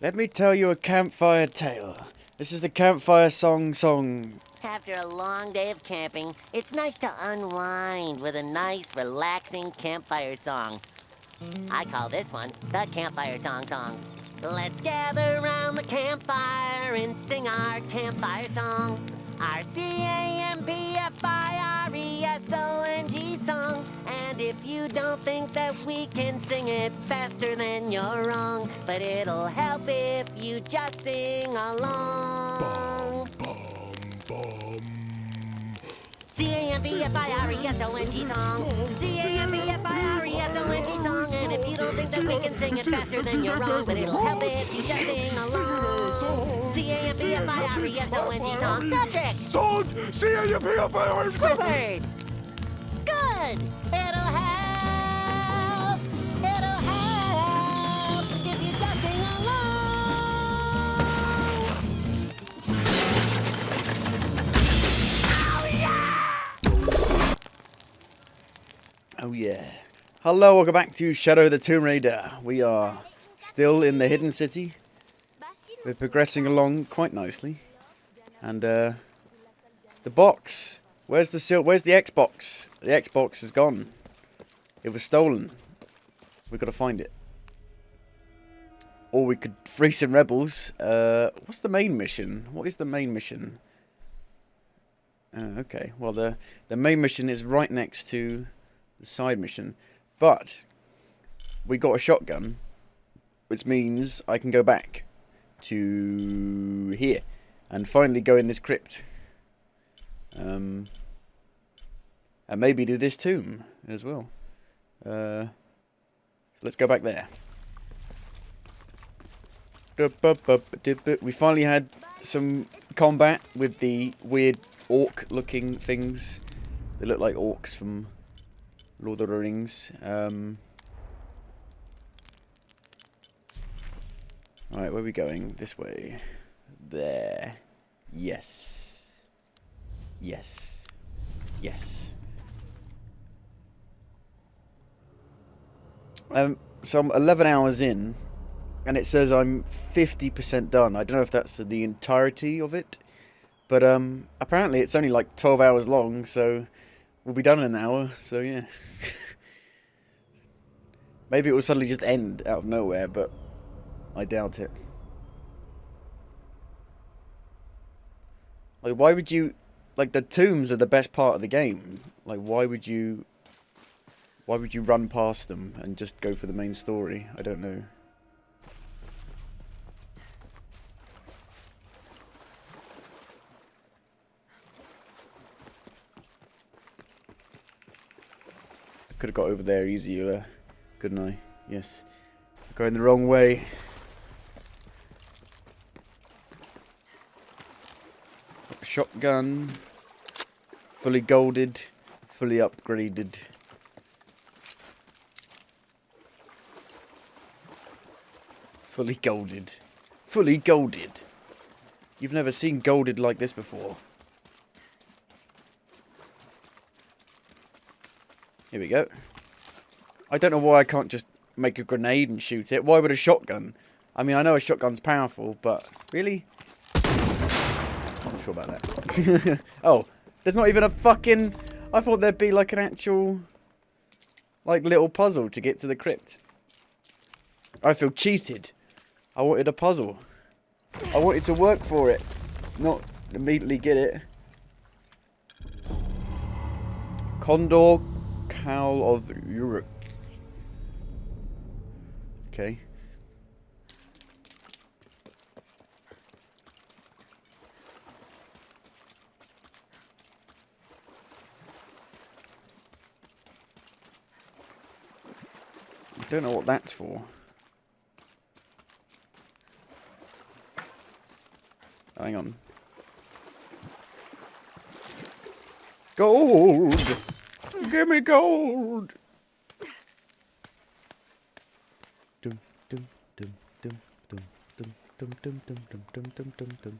Let me tell you a campfire tale. This is the campfire song. After a long day of camping, it's nice to unwind with a nice, relaxing campfire song. I call this one the Campfire Song. Let's gather around the campfire and sing our campfire song. Our CAMPFIRESONG song. And if you don't think that we can sing it faster, then you're wrong. But it'll help if you just sing along. CAMPFIRESONG song. CAMPFIRESONG song. And if you don't think that we can sing it faster, then you're wrong. But it'll help if you just sing along. CAMPFIRESONG song. Patrick! Son! C-A-M-P-F-I-R-E! Squidward! Good! It'll help! It'll help if you just sing along! Oh yeah. Hello, welcome back to Shadow the Tomb Raider. We are still in the hidden city. We're progressing along quite nicely. And the box. Where's the Xbox? The Xbox is gone. It was stolen. We've got to find it. Or we could free some rebels. What's the main mission? What is the main mission? Okay. Well, the main mission is right next to the side mission. But we got a shotgun, which means I can go back to here and finally go in this crypt. And maybe do this tomb as well. So let's go back there. We finally had some combat with the weird orc-looking things. They look like orcs from Lord of the Rings. Alright, where are we going? This way. There. Yes. Yes. Yes. So I'm 11 hours in, and it says I'm 50% done. I don't know if that's the entirety of it, but apparently it's only like 12 hours long, so we'll be done in an hour, so yeah. Maybe it will suddenly just end out of nowhere, but I doubt it. Like, why would you... Like, the tombs are the best part of the game. Like, why would you run past them and just go for the main story? I don't know. I could have got over there easier, couldn't I? Yes. Going the wrong way. Shotgun. Fully golded. Fully upgraded. Fully golded. Fully golded. You've never seen golded like this before. Here we go. I don't know why I can't just make a grenade and shoot it. Why would a shotgun? I mean, I know a shotgun's powerful, but really? I'm not sure about that. Oh, there's not even a fucking... I thought there'd be like an actual... like little puzzle to get to the crypt. I feel cheated. I wanted a puzzle. I wanted to work for it. Not immediately get it. Condor Cowl of Europe. Okay. I don't know what that's for. Hang on. Gold! Give me gold! Dum dum dum dum dum dum dum dum dum dum dum dum dum.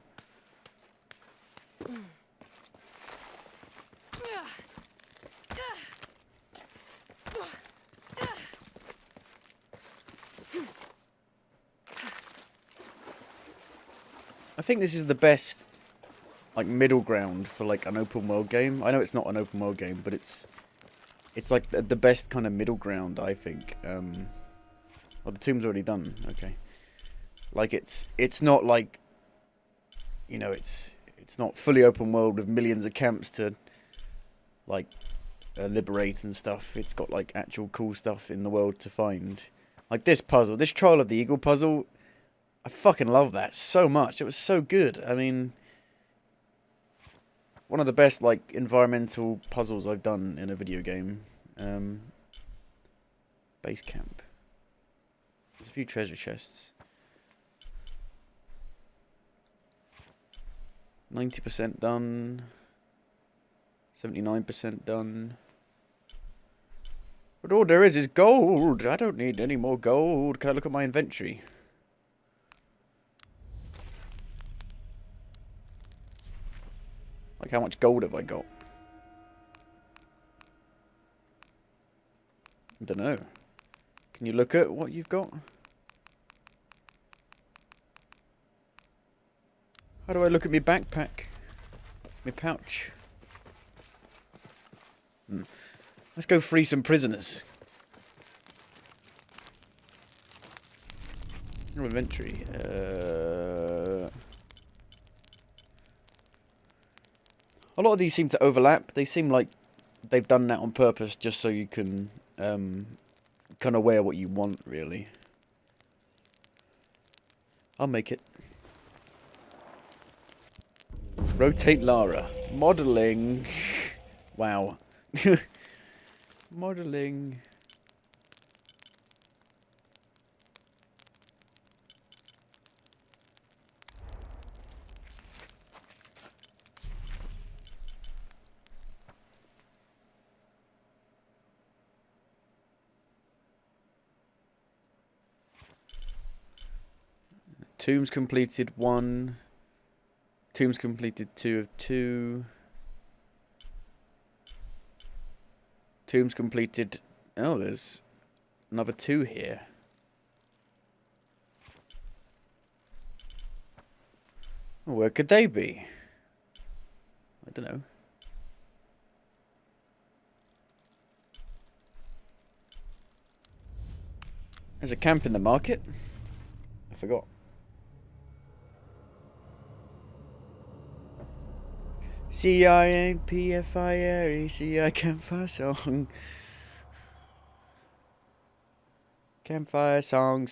I think this is the best, like, middle ground for, like, an open world game. I know it's not an open world game, but it's like the best kind of middle ground, I think. Well, the tomb's already done. Okay. Like, it's not like, you know, it's not fully open world with millions of camps to, like, liberate and stuff. It's got, like, actual cool stuff in the world to find. Like this puzzle, this Trial of the Eagle puzzle, I fucking love that so much. It was so good. I mean, one of the best, like, environmental puzzles I've done in a video game. Base camp. There's a few treasure chests. 90% done. 79% done. But all there is gold. I don't need any more gold. Can I look at my inventory? Like, how much gold have I got? I don't know. Can you look at what you've got? How do I look at my backpack? My pouch? Let's go free some prisoners. No inventory. A lot of these seem to overlap. They seem like they've done that on purpose just so you can kind of wear what you want, really. I'll make it. Rotate Lara. Modeling. Wow. Modeling. Tombs completed 1. Tombs completed 2 of 2. Tombs completed... Oh, there's another 2 here. Oh, where could they be? I don't know. There's a camp in the market. I forgot. C-I-A-P-F-I-R-E-C-I campfire song. Campfire song.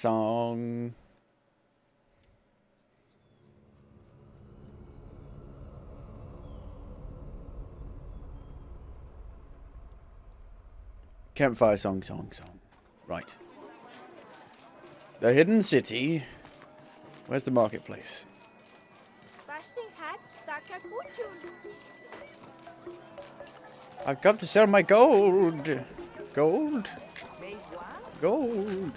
Campfire song. Right. The hidden city. Where's the marketplace? I've come to sell my gold. Gold. Gold.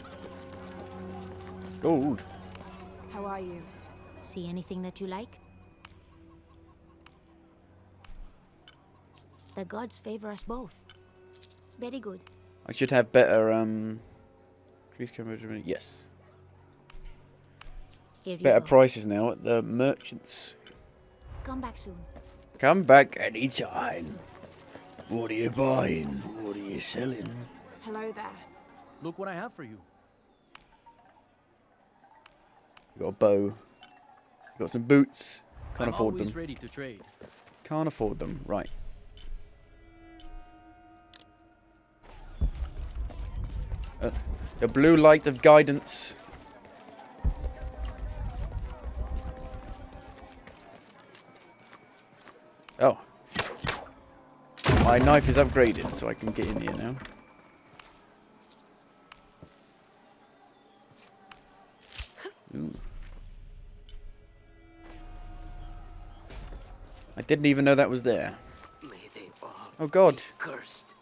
Gold. How are you? See anything that you like? The gods favor us both. Very good. I should have better yes. Here you Better go. prices now at the merchants. Come back soon. Come back anytime. What are you buying? What are you selling? Hello there. Look what I have for you. You got a bow. You got some boots. Can't I'm afford always them. ready to trade. Can't afford them. Right. The blue light of guidance. Oh. My knife is upgraded, so I can get in here now. Ooh. I didn't even know that was there. Oh god. Cursed.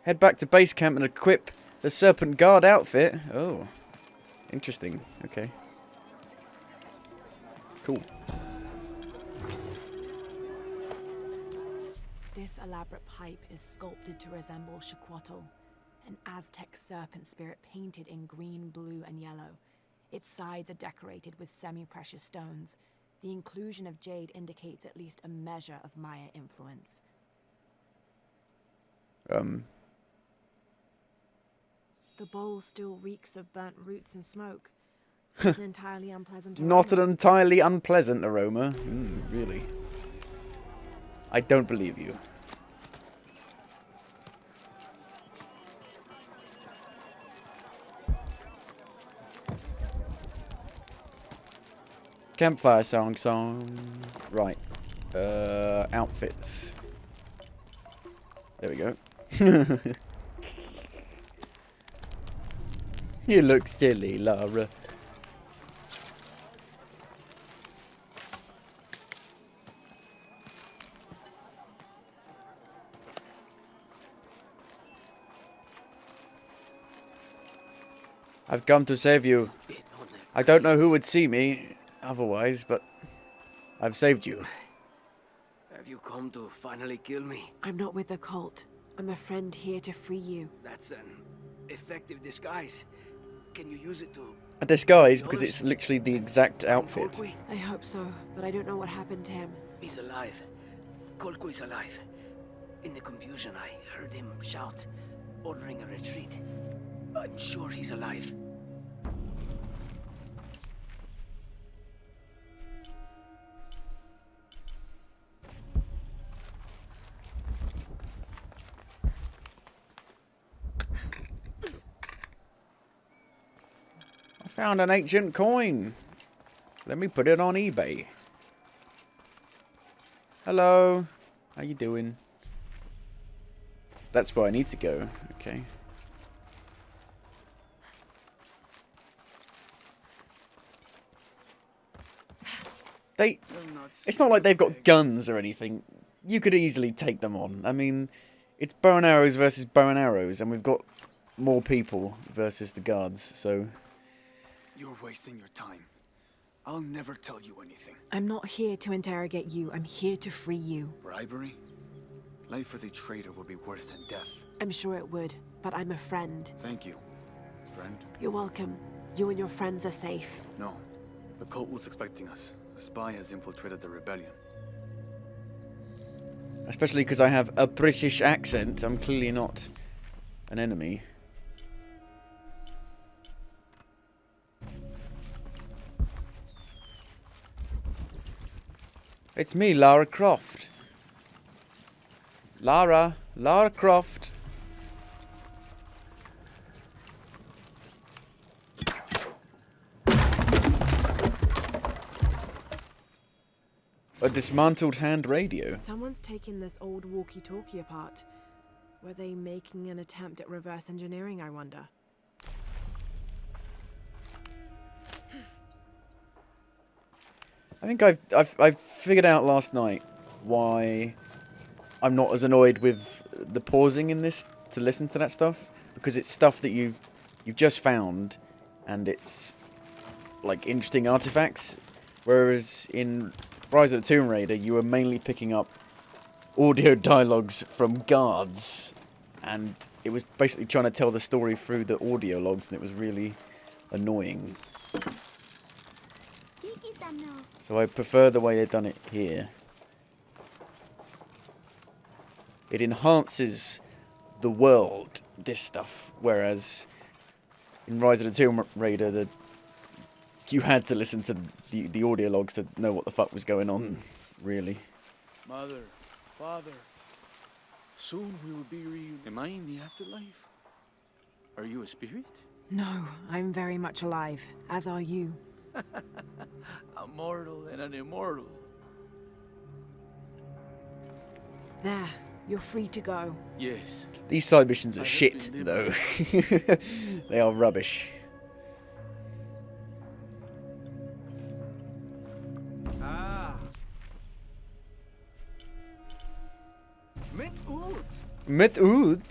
Head back to base camp and equip the Serpent Guard outfit. Oh. Interesting. Okay. Cool. This elaborate pipe is sculpted to resemble Shaquatl, an Aztec serpent spirit painted in green, blue, and yellow. Its sides are decorated with semi-precious stones. The inclusion of jade indicates at least a measure of Maya influence. The bowl still reeks of burnt roots and smoke. It's an entirely unpleasant aroma. Not an entirely unpleasant aroma. Really? I don't believe you. Campfire song. Right. Outfits. There we go. You look silly, Lara. I've come to save you. I don't know who would see me otherwise, but I've saved you. Have you come to finally kill me? I'm not with the cult. I'm a friend here to free you. That's an effective disguise. Can you use it to... A disguise, because it's literally the exact outfit. Colqui? I hope so, but I don't know what happened to him. He's alive. Colqui's alive. In the confusion, I heard him shout, ordering a retreat. I'm sure he's alive. I found an ancient coin. Let me put it on eBay. Hello. How you doing? That's where I need to go. Okay. It's not like they've got guns or anything. You could easily take them on. I mean, it's bow and arrows versus bow and arrows, and we've got more people versus the guards, so... You're wasting your time. I'll never tell you anything. I'm not here to interrogate you. I'm here to free you. Bribery? Life as a traitor would be worse than death. I'm sure it would, but I'm a friend. Thank you, friend. You're welcome. You and your friends are safe. No. The cult was expecting us. A spy has infiltrated the rebellion. Especially because I have a British accent. I'm clearly not an enemy. It's me, Lara Croft. Lara Croft. A dismantled hand radio. Someone's taken this old walkie-talkie apart. Were they making an attempt at reverse engineering, I wonder? I think I've figured out last night why I'm not as annoyed with the pausing in this to listen to that stuff, because it's stuff that you've just found, and it's like interesting artifacts, whereas in Rise of the Tomb Raider you were mainly picking up audio dialogues from guards, and it was basically trying to tell the story through the audio logs, and it was really annoying. So I prefer the way they've done it here. It enhances the world, this stuff, whereas in Rise of the Tomb Raider, you had to listen to the audio logs to know what the fuck was going on, really. Mother, father, soon we will be reunited. Am I in the afterlife? Are you a spirit? No, I'm very much alive, as are you. A mortal and an immortal. There, you're free to go. Yes. These side missions are I have shit, been though. They are rubbish. Ah. Met Oud. Met Oud.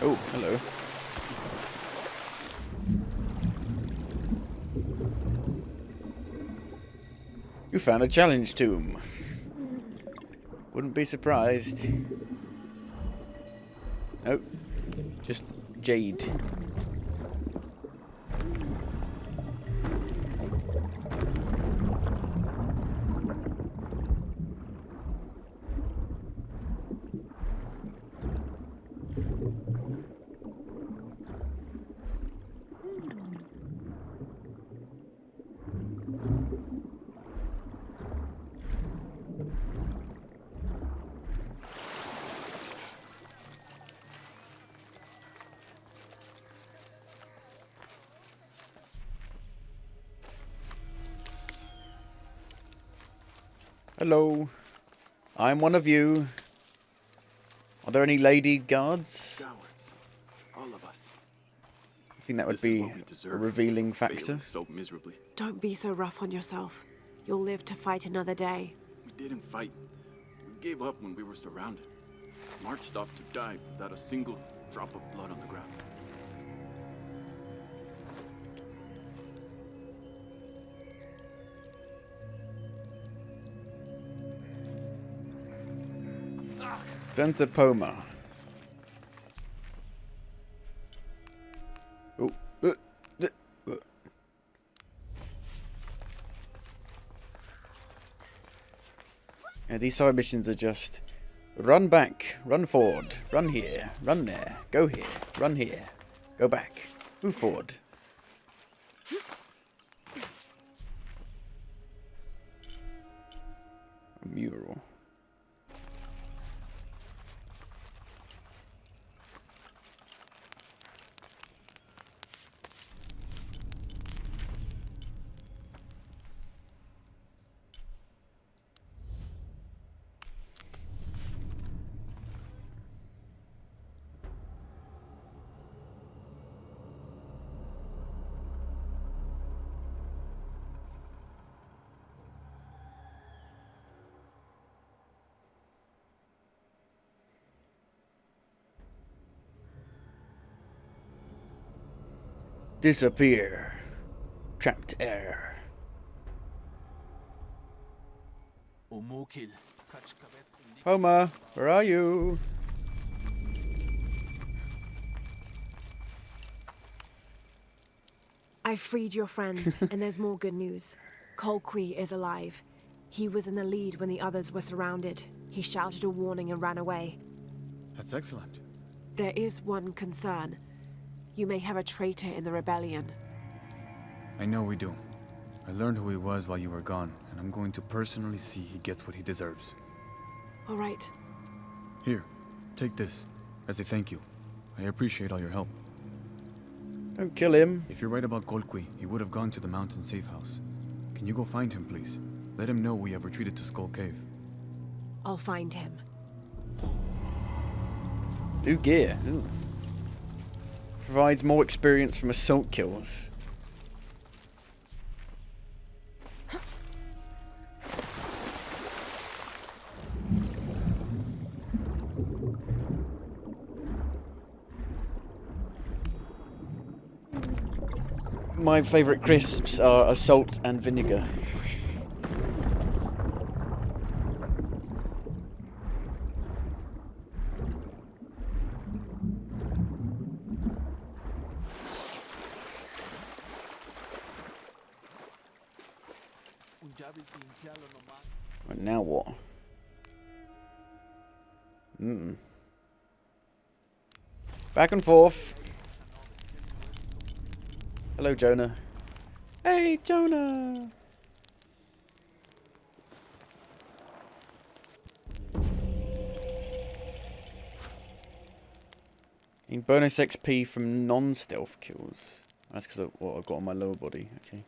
Oh. Oh, hello. You found a challenge tomb. Wouldn't be surprised. Nope. Just jade. Hello. I'm one of you. Are there any lady guards? Cowards. All of us. I think that would This is be what we a deserve. revealing factor. Failing so miserably. Don't be so rough on yourself. You'll live to fight another day. We didn't fight. We gave up when we were surrounded. Marched off to die without a single drop of blood on the ground. Santa Poma. Oh. Yeah, these side missions are just run back, run forward, run here, run there, go here, run here, go back, move forward. A mural. Disappear. Trapped air. Homer, where are you? I've freed your friends, and there's more good news. Colqui is alive. He was in the lead when the others were surrounded. He shouted a warning and ran away. That's excellent. There is one concern. You may have a traitor in the rebellion. I know we do. I learned who he was while you were gone, and I'm going to personally see he gets what he deserves. All right. Here, take this, as a thank you. I appreciate all your help. Don't kill him. If you're right about Golqui, he would have gone to the mountain safe house. Can you go find him, please? Let him know we have retreated to Skull Cave. I'll find him. New gear. Ooh. Provides more experience from assault kills. My favourite crisps are salt and vinegar. Right, now what? Back and forth. Hello, Jonah. Hey, Jonah! In bonus XP from non-stealth kills. That's because of what I've got on my lower body. Okay.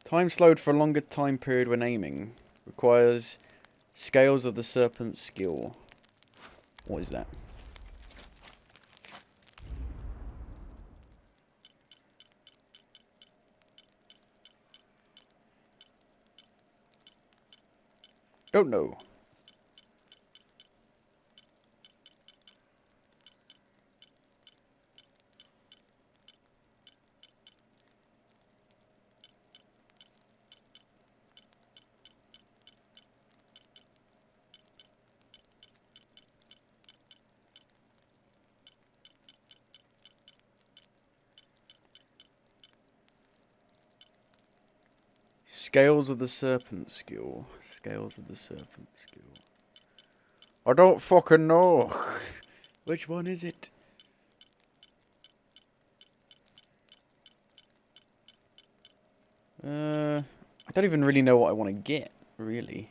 Time slowed for a longer time period when aiming. Requires Scales of the Serpent skill. What is that? Don't know. Scales of the Serpent skill. Scales of the Serpent skill. I don't fucking know. Which one is it? I don't even really know what I want to get, really.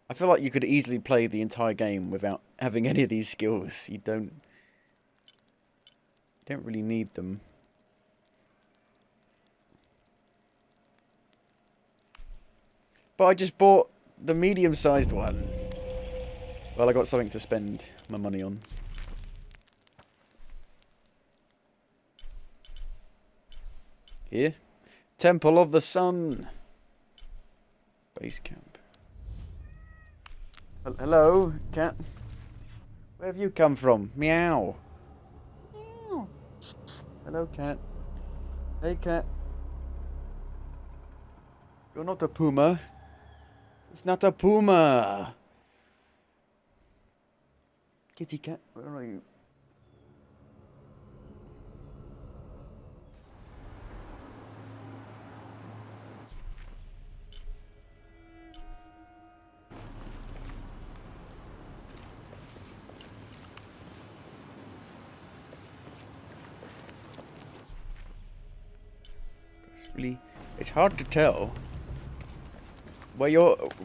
I feel like you could easily play the entire game without having any of these skills. You don't really need them. But I just bought the medium-sized one. Well, I got something to spend my money on. Here. Temple of the Sun. Base camp. Hello, cat. Where have you come from? Meow. Meow. Hello, cat. Hey, cat. You're not a puma. It's not a puma. Kitty cat, where are you? It's hard to tell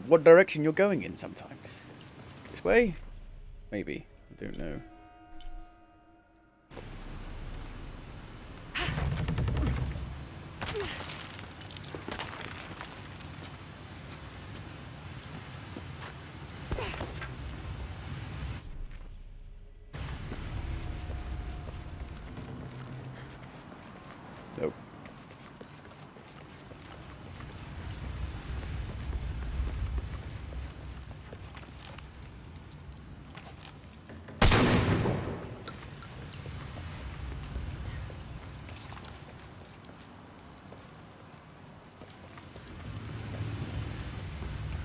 what direction you're going in sometimes. This way? Maybe. I don't know. Nope.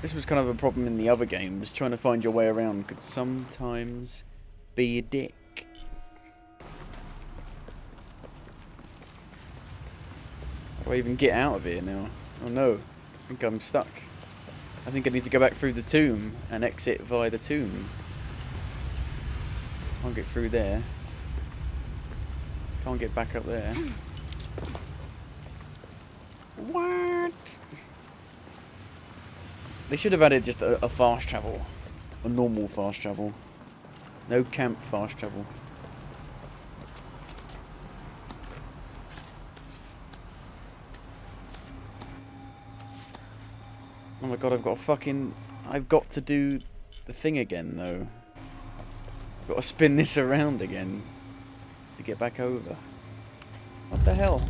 This was kind of a problem in the other games. Trying to find your way around could sometimes be a dick. How do I even get out of here now? Oh no, I think I'm stuck. I think I need to go back through the tomb and exit via the tomb. Can't get through there. Can't get back up there. What? They should have added just a fast travel. A normal fast travel. No camp fast travel. Oh my god, I've got to do the thing again though. I've got to spin this around again to get back over. What the hell?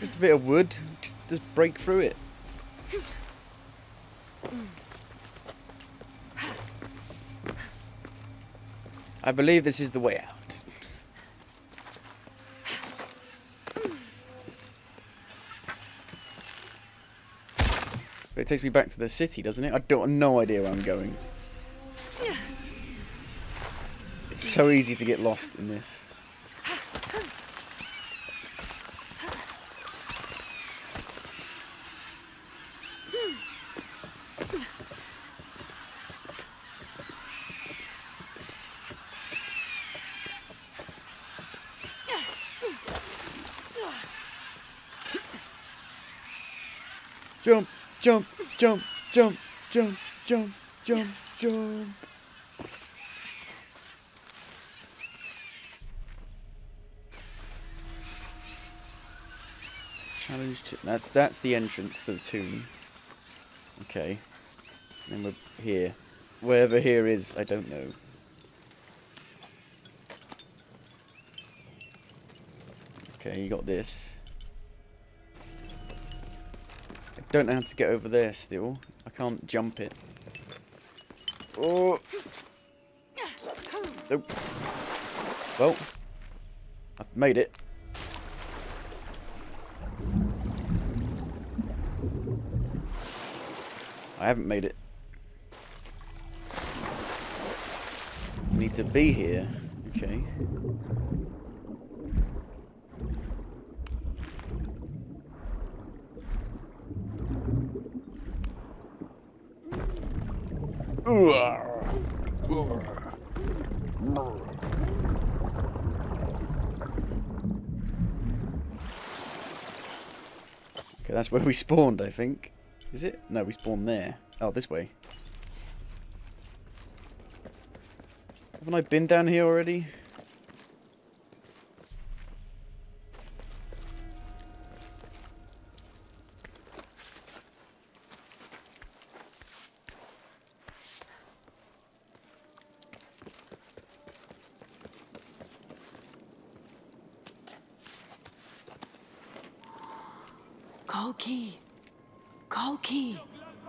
Just a bit of wood, just break through it. I believe this is the way out. But it takes me back to the city, doesn't it? I don't have no idea where I'm going. It's so easy to get lost in this. Jump, jump, jump, jump, jump, jump, jump, jump. Challenge to, that's the entrance to the tomb. Okay. And then we're here. Wherever here is, I don't know. Okay, you got this. I don't know how to get over there still. I can't jump it. Oh! Nope. Well, I've made it. I haven't made it. Need to be here. Okay. Okay, that's where we spawned, I think. Is it? No, we spawned there. Oh, this way. Haven't I been down here already? Kolki. Kolki.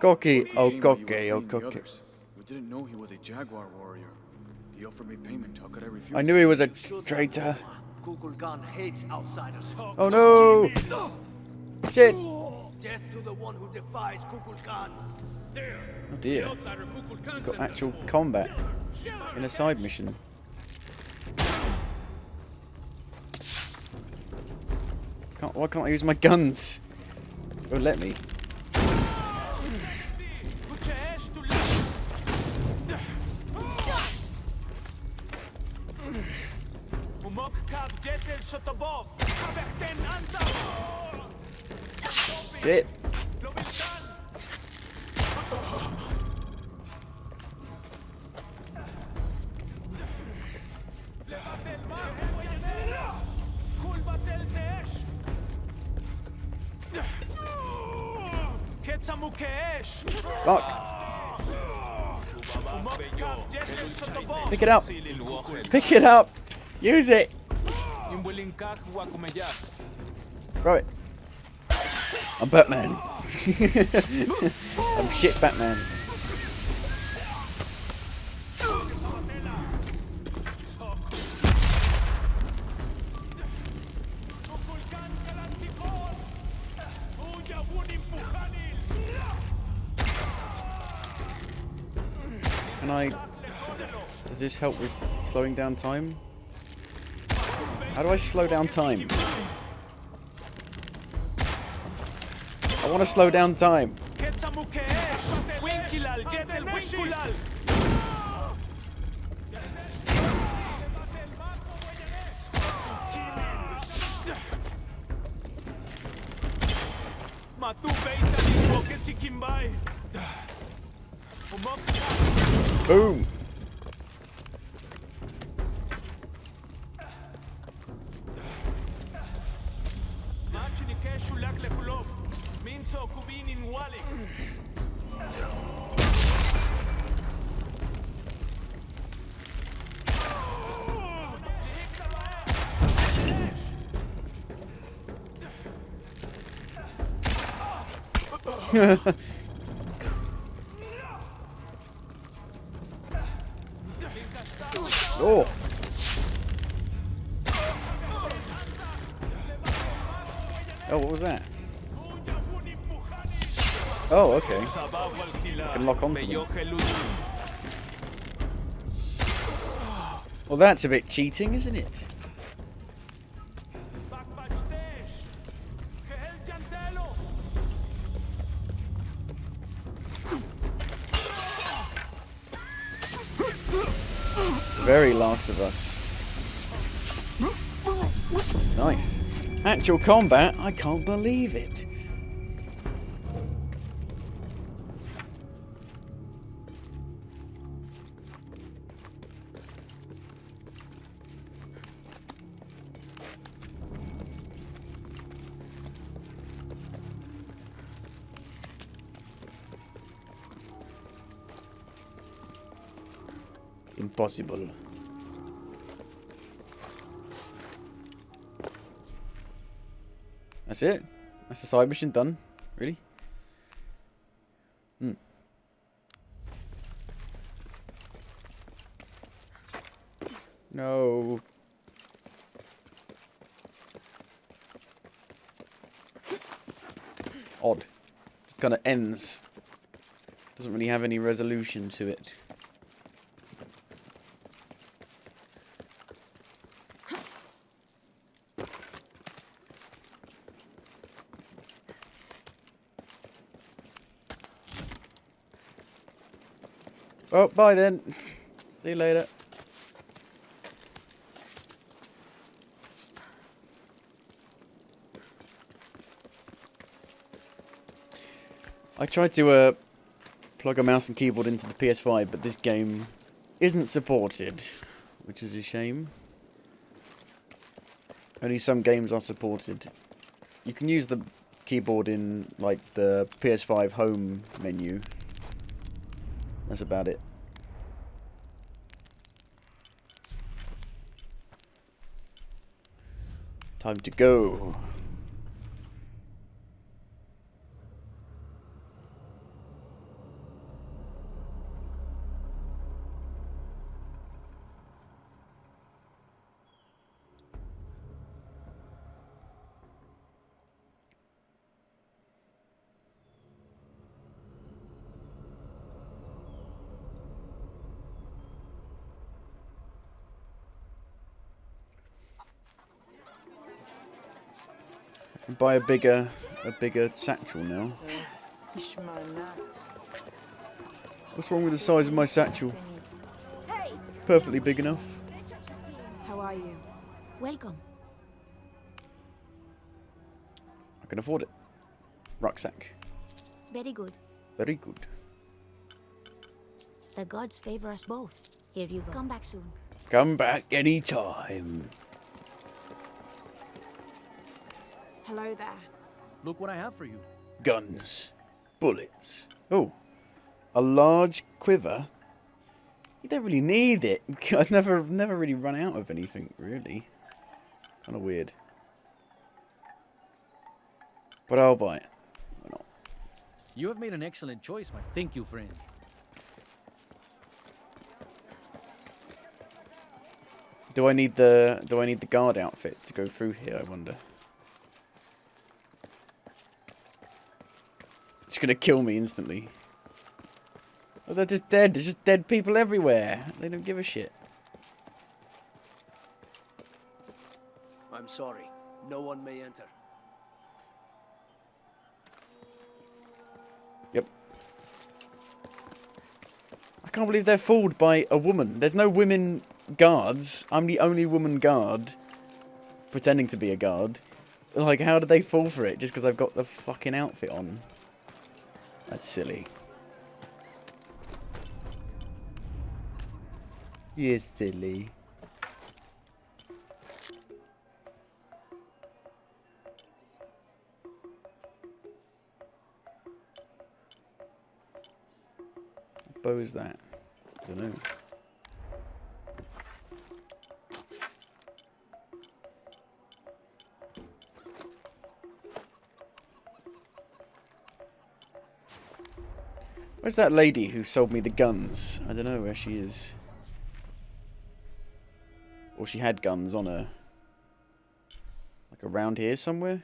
Cocky. Oh, Came while you were cocky. Oh, freeing the cocky. others. We didn't know he was a jaguar warrior. He offered me payment. How could I refuse? I knew he was a traitor. Kukulkan hates outsiders. Oh no! Shit! Death to the one who defies Kukulkan. Oh dear. Got actual combat in a side mission. Why can't I use my guns? Oh, let me. Shit. Fuck. Pick it up. Pick it up. Use it. Throw it. I'm Batman. I'm shit Batman. Can I... Does this help with slowing down time? How do I slow down time? I want to slow down time. Boom. Oh. Oh, what was that? Oh, okay. I can lock onto them. Well, that's a bit cheating, isn't it? Very Last of Us. Nice. Actual combat? I can't believe it. Impossible. That's it. That's the side mission done. Really? Hmm. No. Odd. Just kind of ends. Doesn't really have any resolution to it. Well, bye then. See you later. I tried to plug a mouse and keyboard into the PS5, but this game isn't supported, which is a shame. Only some games are supported. You can use the keyboard in, like, the PS5 home menu. That's about it. Time to go. Buy a bigger satchel now. What's wrong with the size of my satchel? Perfectly big enough. How are you? Welcome. I can afford it. Rucksack. Very good. Very good. The gods favor us both. Here you go. Come back soon. Come back anytime. Hello there. Look what I have for you. Guns. Bullets. Oh. A large quiver. You don't really need it. I've never really run out of anything, really. Kind of weird. But I'll buy it. Why not? You have made an excellent choice, my friend. Thank you, friend. Do I need the guard outfit to go through here, I wonder? It's gonna kill me instantly. Oh, they're just dead. There's just dead people everywhere. They don't give a shit. I'm sorry. No one may enter. Yep. I can't believe they're fooled by a woman. There's no women guards. I'm the only woman guard. Pretending to be a guard. Like, how did they fall for it? Just because I've got the fucking outfit on. That's silly. You're silly. What bow is that? I don't know. Where's that lady who sold me the guns? I don't know where she is. Or she had guns on her. Like around here somewhere?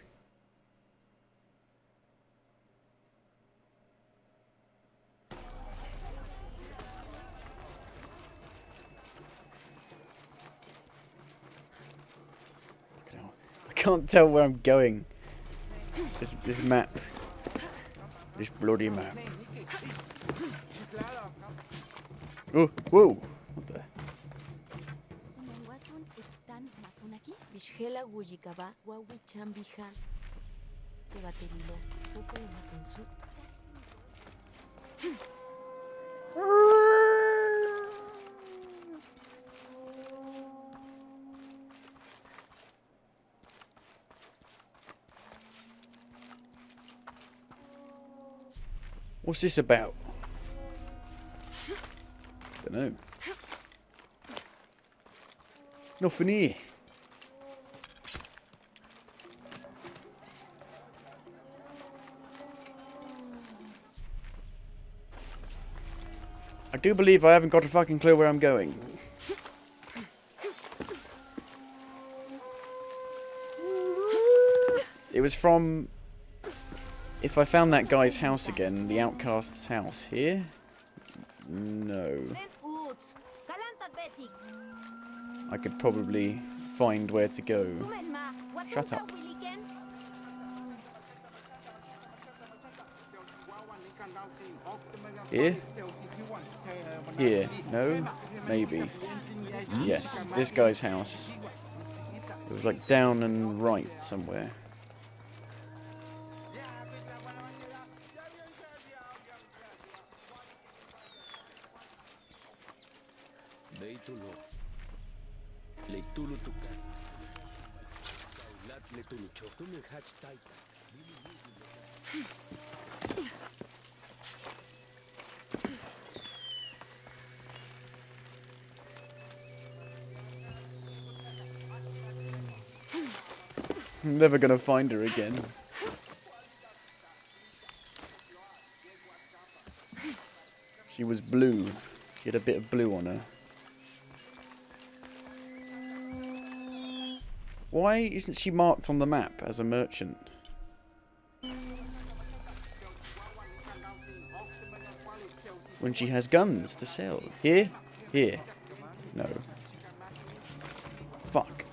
I can't tell where I'm going. This map. This bloody map. Oh, whoa! What the? What's this about? Don't know. Nothing here. I do believe I haven't got a fucking clue where I'm going. It was from... If I found that guy's house again, the outcast's house here? No. I could probably find where to go. Shut up. Here? Here. No? Maybe. Yes. This guy's house. It was like down and right somewhere. I'm never gonna find her again. She was blue. She had a bit of blue on her. Why isn't she marked on the map as a merchant? When she has guns to sell. Here? Here. No. Fuck.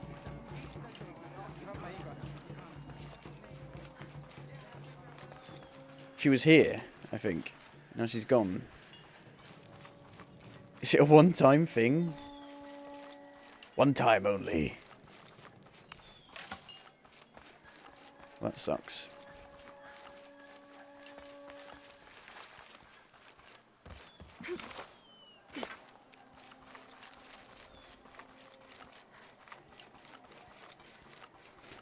She was here, I think. Now she's gone. Is it a one-time thing? One time only. That sucks.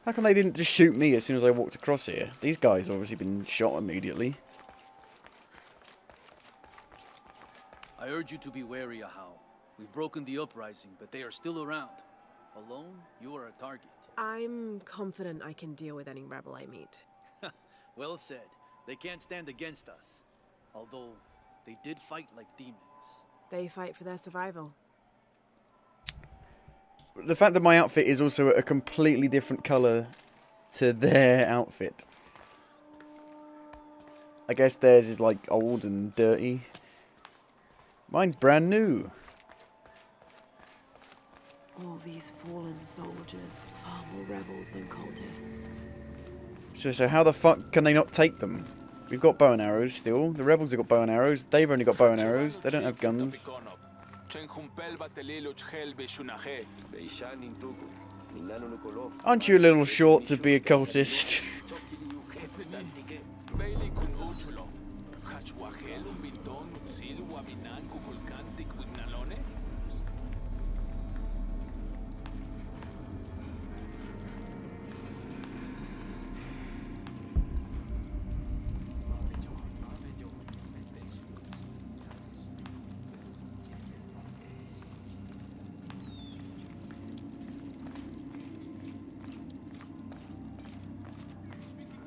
How come they didn't just shoot me as soon as I walked across here? These guys have obviously been shot immediately. I urge you to be wary, Ahau. We've broken the uprising, but they are still around. Alone, you are a target. I'm confident I can deal with any rebel I meet. Well said. They can't stand against us. Although, they did fight like demons. They fight for their survival. The fact that my outfit is also a completely different colour to their outfit. I guess theirs is like old and dirty. Mine's brand new. All these fallen soldiers, far more rebels than cultists. So how the fuck can they not take them? We've got bow and arrows still. The rebels have got bow and arrows. They've only got bow and arrows. They don't have guns. Aren't you a little short to be a cultist?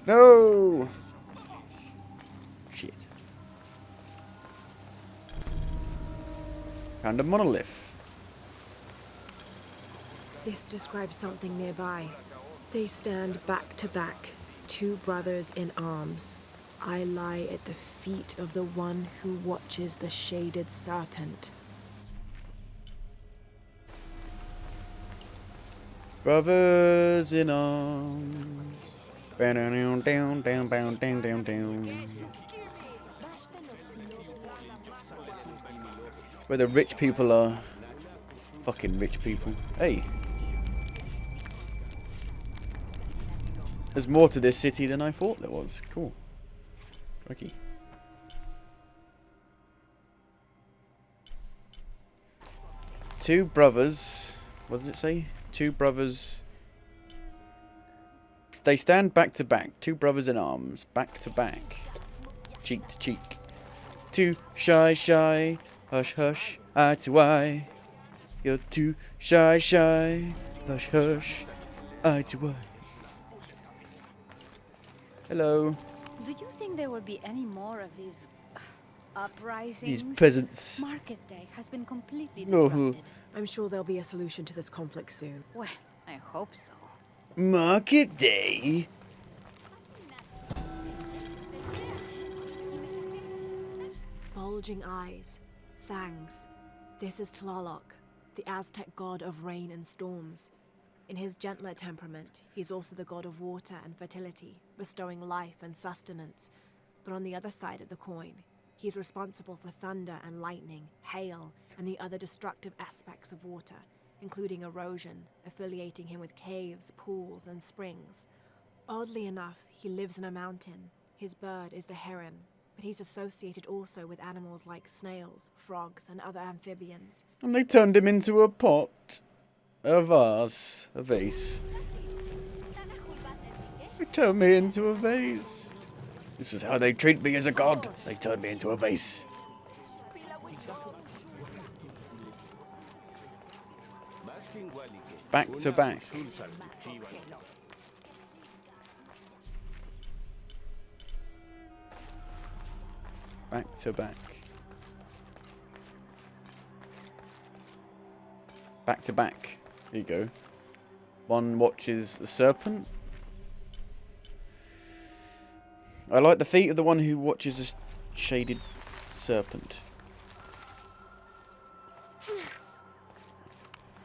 No! Shit. Found a monolith. This describes something nearby. They stand back to back, two brothers in arms. I lie at the feet of the one who watches the shaded serpent. Brothers in arms. Down, down, down, down, down, down, down. Where the rich people are. Fucking rich people. Hey. There's more to this city than I thought there was. Cool. Ricky. Two brothers. What does it say? Two brothers. They stand back to back. Two brothers in arms. Back to back. Cheek to cheek. Two shy, shy. Hush, hush. Eye to eye. You're too shy, hush, hush, eye to eye. Hello, Do you think there will be any more of these uprisings? these peasants. Market day has been completely Oh. disrupted. I'm sure there'll be a solution to this conflict soon. Well, I hope so. Market day? Bulging eyes, fangs. This is Tlaloc, the Aztec god of rain and storms. In his gentler temperament, he's also the god of water and fertility, bestowing life and sustenance. But on the other side of the coin, he's responsible for thunder and lightning, hail, and the other destructive aspects of water, including erosion, affiliating him with caves, pools, and springs. Oddly enough, he lives in a mountain. His bird is the heron, but he's associated also with animals like snails, frogs, and other amphibians. And they turned him into a pot. A vase. A vase. They turned me into a vase. This is how they treat me as a god. They turn me into a vase. Back to back. Back to back. Back to back. There you go. One watches the serpent. I like the feet of the one who watches the shaded serpent.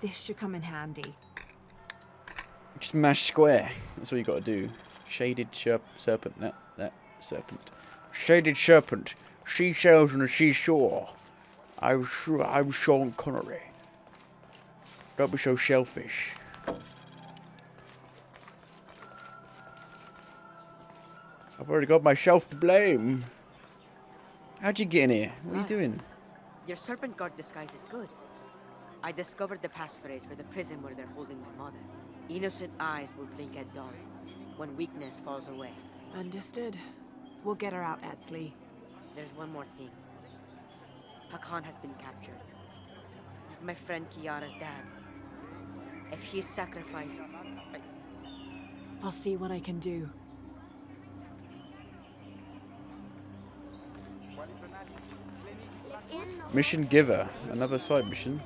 This should come in handy. Just mash square. That's all you got to do. Shaded serpent. That serpent. Shaded serpent. Seashells on the seashore. I'm Sean Connery. Don't be so shellfish. I've already got myself to blame. How'd you get in here? What are you doing? Your serpent guard disguise is good. I discovered the passphrase for the prison where they're holding my mother. Innocent eyes will blink at dawn, when weakness falls away. Understood. We'll get her out, Etzli. There's one more thing. Hakan has been captured. He's my friend Kiara's dad. If he's sacrificed, I'll see what I can do. Mission giver. Another side mission.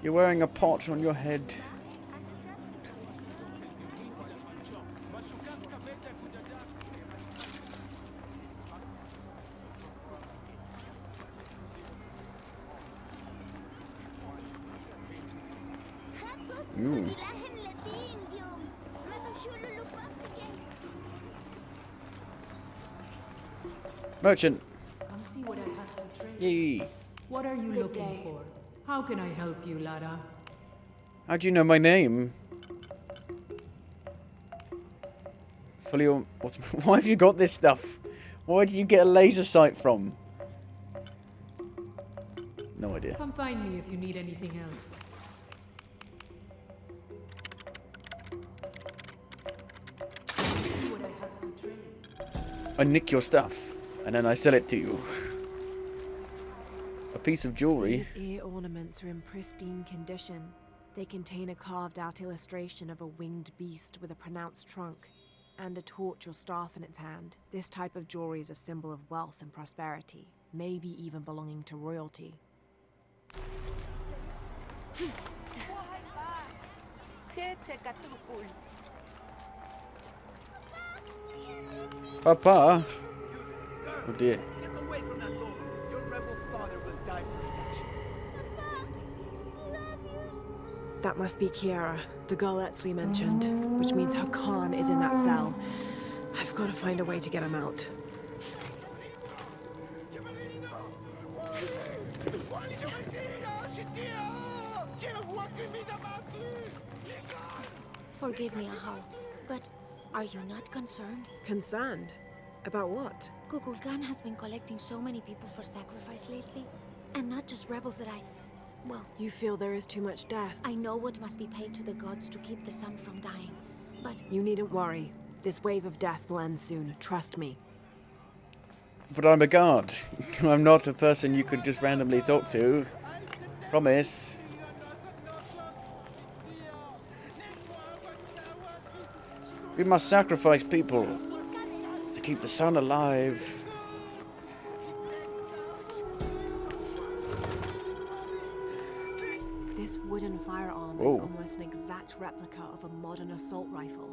You're wearing a pot on your head. Ooh. Merchant. Come see what I have to trade. Yay. What are you Good looking day. for? How can I help you, Lara? How do you know my name? Fully on. Why have you got this stuff? Where did you get a laser sight from? No idea. Come find me if you need anything else. See what I have to trade. I nick your stuff, and then I sell it to you. A piece of jewelry. These ear ornaments are in pristine condition. They contain a carved-out illustration of a winged beast with a pronounced trunk and a torch or staff in its hand. This type of jewelry is a symbol of wealth and prosperity, maybe even belonging to royalty. Papa. Oh dear. Get away from that door. Your rebel father will die for his actions. That must be Kiara, the girl Etzli mentioned, which means Hakan is in that cell. I've got to find a way to get him out. Forgive me, Ahau, but are you not concerned? Concerned? About what? Kukulkan has been collecting so many people for sacrifice lately. And not just rebels that well, You feel there is too much death? I know what must be paid to the gods to keep the sun from dying. But You needn't worry. This wave of death will end soon, trust me. But I'm a guard. I'm not a person you could just randomly talk to. Promise. We must sacrifice people to keep the sun alive. This wooden firearm Whoa. is almost an exact replica of a modern assault rifle.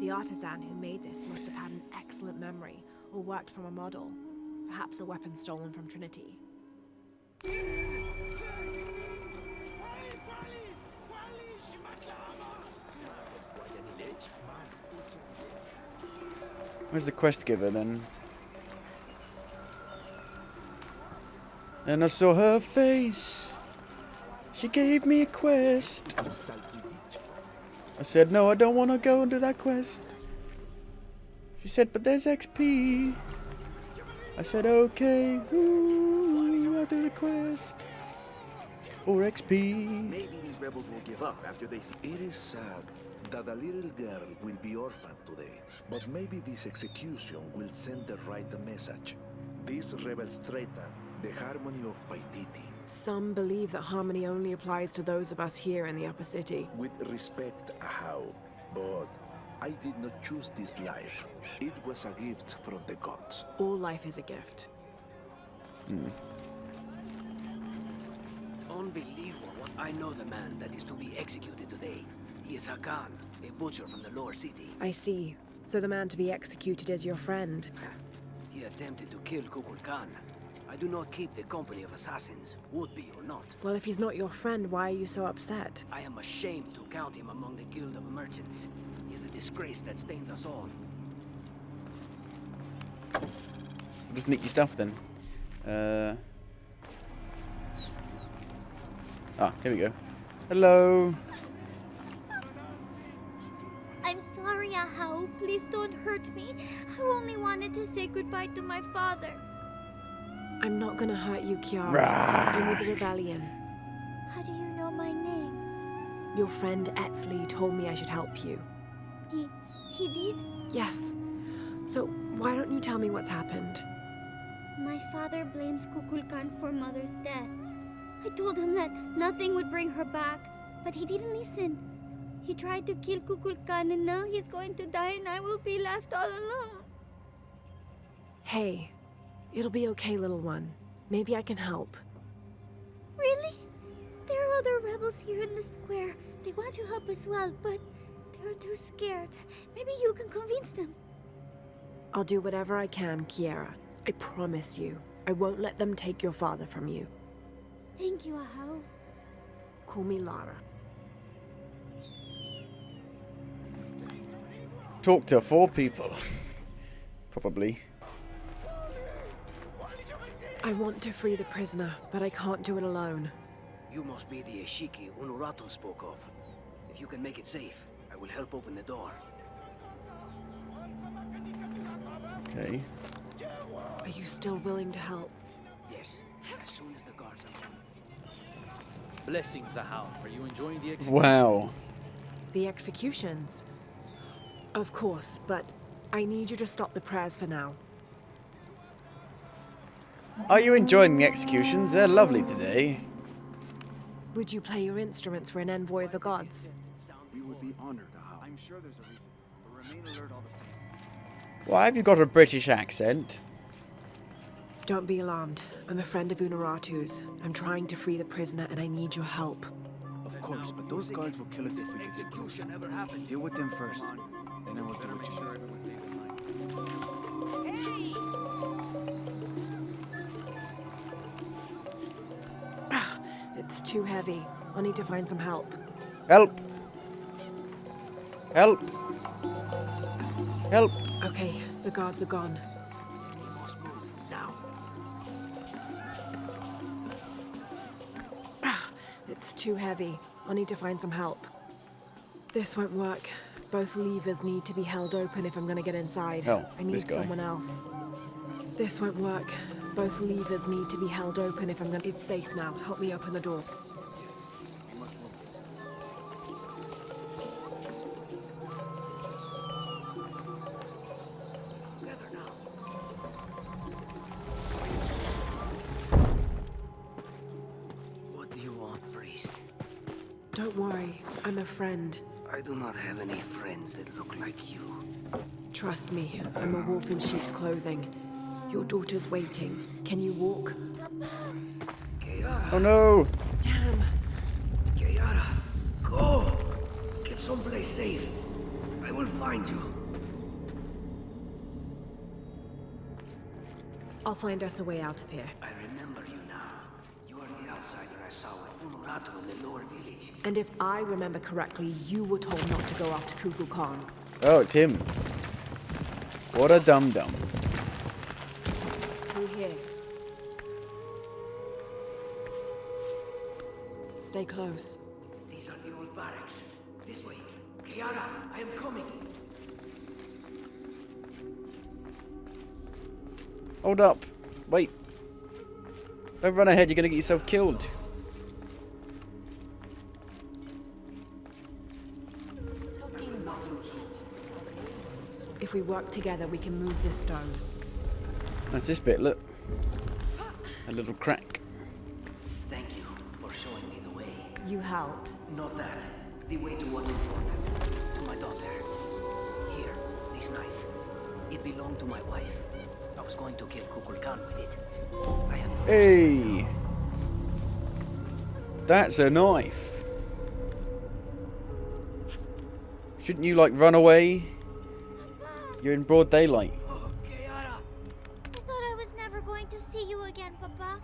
The artisan who made this must have had an excellent memory or worked from a model. Perhaps a weapon stolen from Trinity. Where's the quest giver then? And I saw her face. She gave me a quest. I said, no, I don't want to go and do that quest. She said, but there's XP. I said, okay. Ooh, I'll do the quest. For XP. Maybe these rebels will give up after they see. It is sad that a little girl will be orphaned today, but maybe this execution will send the right message. These rebels threaten the harmony of Paititi. Some believe that harmony only applies to those of us here in the upper city. With respect, Ahau, but I did not choose this life. It was a gift from the gods. All life is a gift. Unbelievable. I know the man that is to be executed today. He is Hakan, a butcher from the lower city. I see. So the man to be executed is your friend. He attempted to kill Kukul Khan. I do not keep the company of assassins, would be or not. Well, if he's not your friend, why are you so upset? I am ashamed to count him among the guild of merchants. He is a disgrace that stains us all. Just nick your stuff then. Here we go. Hello. I'm sorry, Ahau. Please don't hurt me. I only wanted to say goodbye to my father. I'm not gonna hurt you, Kiara. Rah. I'm with the rebellion. How do you know my name? Your friend Etzli told me I should help you. He did? Yes. So why don't you tell me what's happened? My father blames Kukul Khan for Mother's death. I told him that nothing would bring her back, but he didn't listen. He tried to kill Kukul Khan and now he's going to die and I will be left all alone. Hey, it'll be okay, little one. Maybe I can help. Really? There are other rebels here in the square. They want to help as well, but they're too scared. Maybe you can convince them. I'll do whatever I can, Kiara. I promise you. I won't let them take your father from you. Thank you, Ahau. Call me Lara. Talk to 4 people. Probably. I want to free the prisoner, but I can't do it alone. You must be the Eshiki Unuratu spoke of. If you can make it safe, I will help open the door. Okay. Are you still willing to help? Yes, as soon as the guards are gone. Blessings, Ahau. Are you enjoying the executions? Wow. The executions? Of course, but I need you to stop the prayers for now. Are you enjoying the executions? They're lovely today. Would you play your instruments for an envoy of the gods? We would be honored, Ahau. I'm sure there's a reason, but remain alert all the same. Why have you got a British accent? Don't be alarmed. I'm a friend of Unuratu's. I'm trying to free the prisoner and I need your help. Of course, but those guards will kill us if we get too close. Never happened. Deal with them first, and then we'll do what you It's too heavy. I'll need to find some help. Help! Help! Help! Okay, the guards are gone. We must move now. It's too heavy. I'll need to find some help. This won't work. Both levers need to be held open if I'm gonna get inside. Oh, I this need guy. someone else. This won't work. Both levers need to be held open if I'm gonna... It's safe now. Help me open the door. Together now. What do you want, priest? Don't worry. I'm a friend. I do not have any friends that look like you. Trust me, I'm a wolf in sheep's clothing. Your daughter's waiting. Can you walk? Kiara, Oh no! Damn. Kiara, go! Get someplace safe. I will find you. I'll find us a way out of here. I remember you now. You are the outsider I saw with Unurato in the lower village. And if I remember correctly, you were told not to go after Kukulkan. Khan. Oh, it's him. What a dum-dum. Through here. Stay close. These are the old barracks. This way. Kiara, I am coming. Hold up. Wait. Don't run ahead, you're gonna get yourself killed. If we work together, we can move this stone. That's this bit, look. A little crack. Thank you for showing me the way. You helped. Not that. The way to what's important. To my daughter. Here, this knife. It belonged to my wife. I was going to kill Kukulkan with it. I have no Hey! That's a knife. Shouldn't you, like, run away? You're in broad daylight. Oh, Kiara! I thought I was never going to see you again, Papa.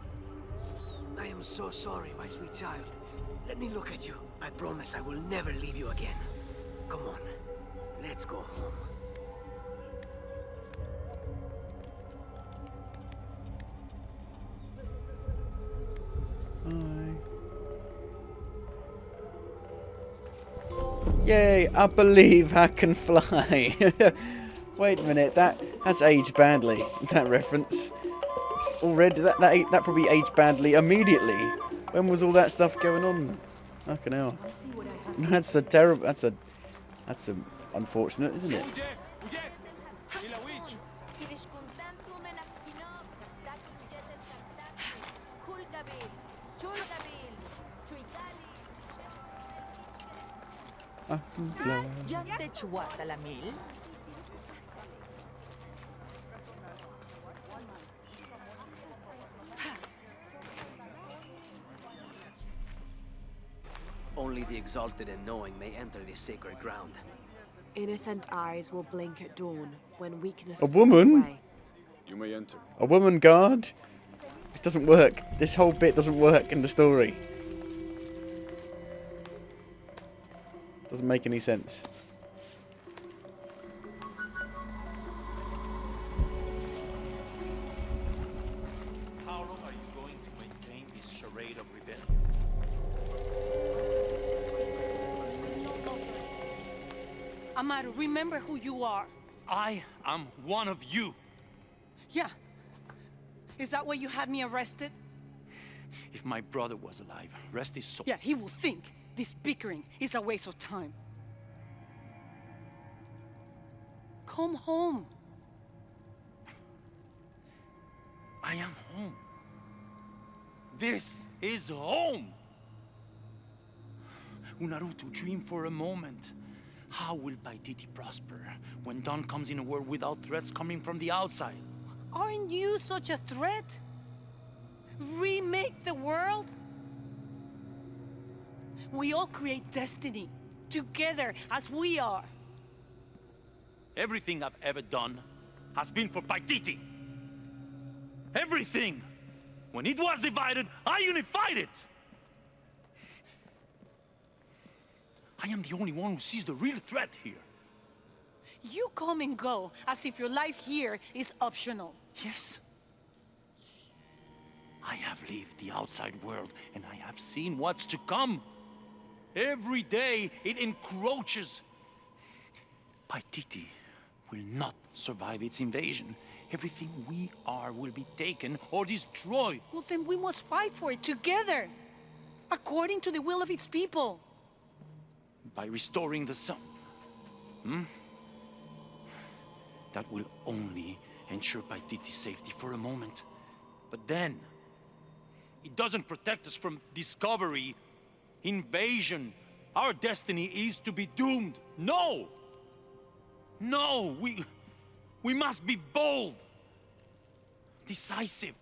I am so sorry, my sweet child. Let me look at you. I promise I will never leave you again. Come on. Let's go home. Yay, I believe I can fly. Wait a minute, that's aged badly, that reference. Already, that probably aged badly immediately. When was all that stuff going on? Fucking hell. That's a terrible, that's unfortunate, isn't it? I can fly. Only the exalted and knowing may enter this sacred ground. Innocent eyes will blink at dawn when weakness A falls woman? away. You may enter. A woman guard? It doesn't work. This whole bit doesn't work in the story. Doesn't make any sense. How long are you going to maintain this charade of rebellion? Amaru, remember who you are. I am one of you. Yeah. Is that why you had me arrested? If my brother was alive, rest his soul. Yeah, he will think this bickering is a waste of time. Come home. I am home. This is home. Unaruto, dream for a moment. How will Paititi prosper when Dawn comes in a world without threats coming from the outside? Aren't you such a threat? Remake the world? We all create destiny, together as we are. Everything I've ever done has been for Paititi. Everything! When it was divided, I unified it! I am the only one who sees the real threat here. You come and go as if your life here is optional. Yes. I have lived the outside world, and I have seen what's to come. Every day, it encroaches. Paititi will not survive its invasion. Everything we are will be taken or destroyed. Well, then we must fight for it together, according to the will of its people. By restoring the sun. That will only ensure Paititi's safety for a moment. But then, it doesn't protect us from discovery, invasion, Our destiny is to be doomed. No! No, we must be bold. Decisive.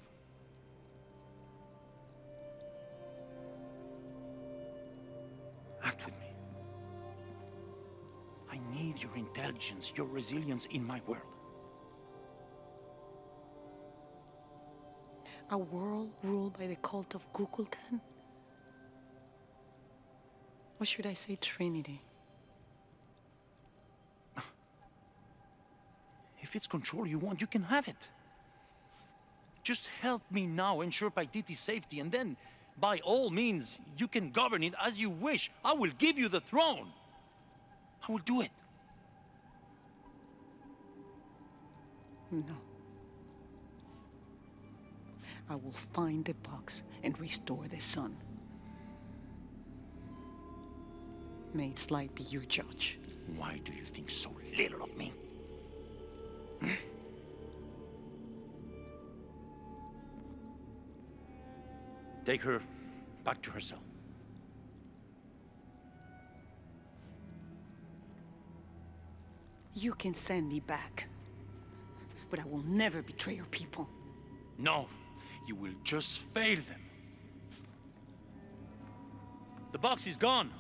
Act with me. I need your intelligence, your resilience in my world. A world ruled by the cult of Kukulkan? Or should I say Trinity? If it's control you want, you can have it. Just help me now ensure Paititi's safety, and then, by all means, you can govern it as you wish. I will give you the throne. I will do it. No. I will find the box and restore the sun. May its light be your judge. Why do you think so little of me? Take her back to her cell. You can send me back, but I will never betray your people. No, you will just fail them. The box is gone.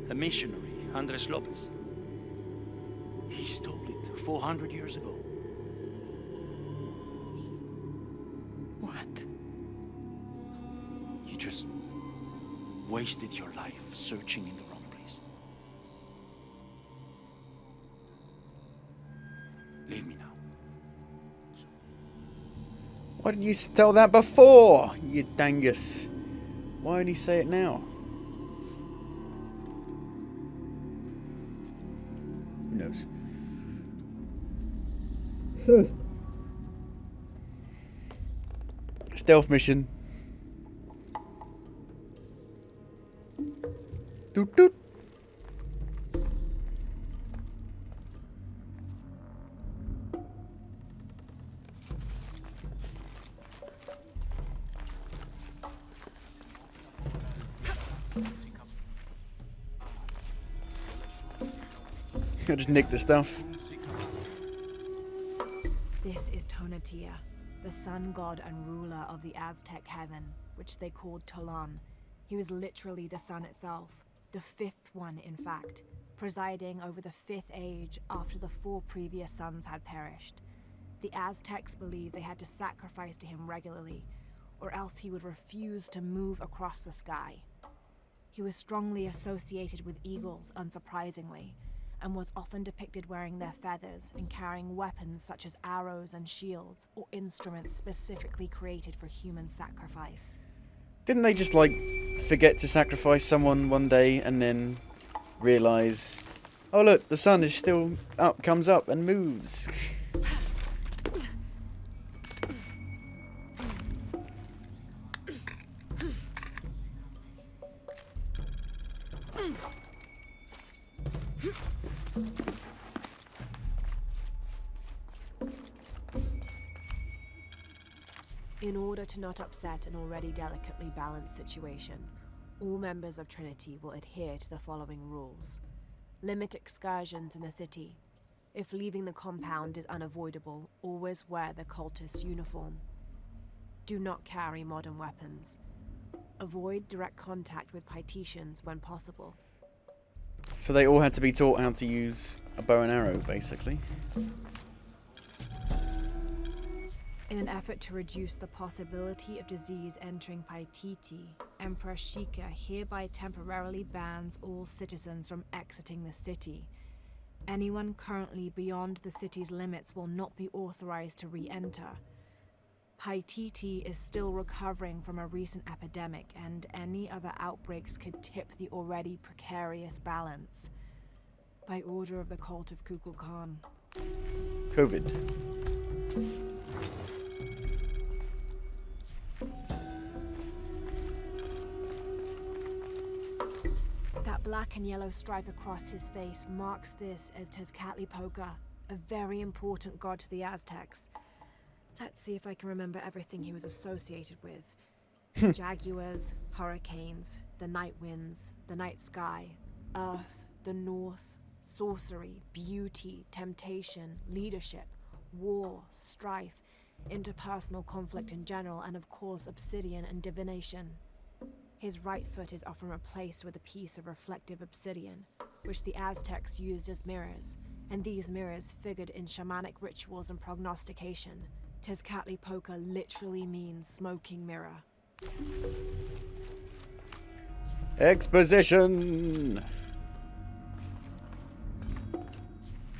A missionary, Andres Lopez. He stole it 400 years ago. What? You just wasted your life searching in the wrong place. Leave me now. Why didn't you tell that before, you dangus? Why only say it now? Who knows? Stealth mission. Doot doot. I just nicked the stuff. This is Tonatiuh, the sun god and ruler of the Aztec heaven, which they called Tolan. He was literally the sun itself, the fifth one in fact, presiding over the fifth age after the 4 previous suns had perished. The Aztecs believed they had to sacrifice to him regularly, or else he would refuse to move across the sky. He was strongly associated with eagles, unsurprisingly, and was often depicted wearing their feathers and carrying weapons such as arrows and shields, or instruments specifically created for human sacrifice. Didn't they just, like, forget to sacrifice someone one day and then realise, oh look, the sun is still up, comes up and moves? In order to not upset an already delicately balanced situation, all members of Trinity will adhere to the following rules. Limit excursions in the city. If leaving the compound is unavoidable, always wear the cultist uniform. Do not carry modern weapons. Avoid direct contact with Paititians when possible. So they all had to be taught how to use a bow and arrow, basically. In an effort to reduce the possibility of disease entering Paititi, Emperor Shika hereby temporarily bans all citizens from exiting the city. Anyone currently beyond the city's limits will not be authorized to re-enter. Paititi is still recovering from a recent epidemic, and any other outbreaks could tip the already precarious balance. By order of the cult of Kukulkan. COVID. That black and yellow stripe across his face marks this as Tezcatlipoca, a very important god to the Aztecs. Let's see if I can remember everything he was associated with. Jaguars, hurricanes, the night winds, the night sky, earth, the north, sorcery, beauty, temptation, leadership, war, strife, interpersonal conflict in general, and of course obsidian and divination. His right foot is often replaced with a piece of reflective obsidian, which the Aztecs used as mirrors, and these mirrors figured in shamanic rituals and prognostication. Tezcatlipoca literally means smoking mirror. Exposition!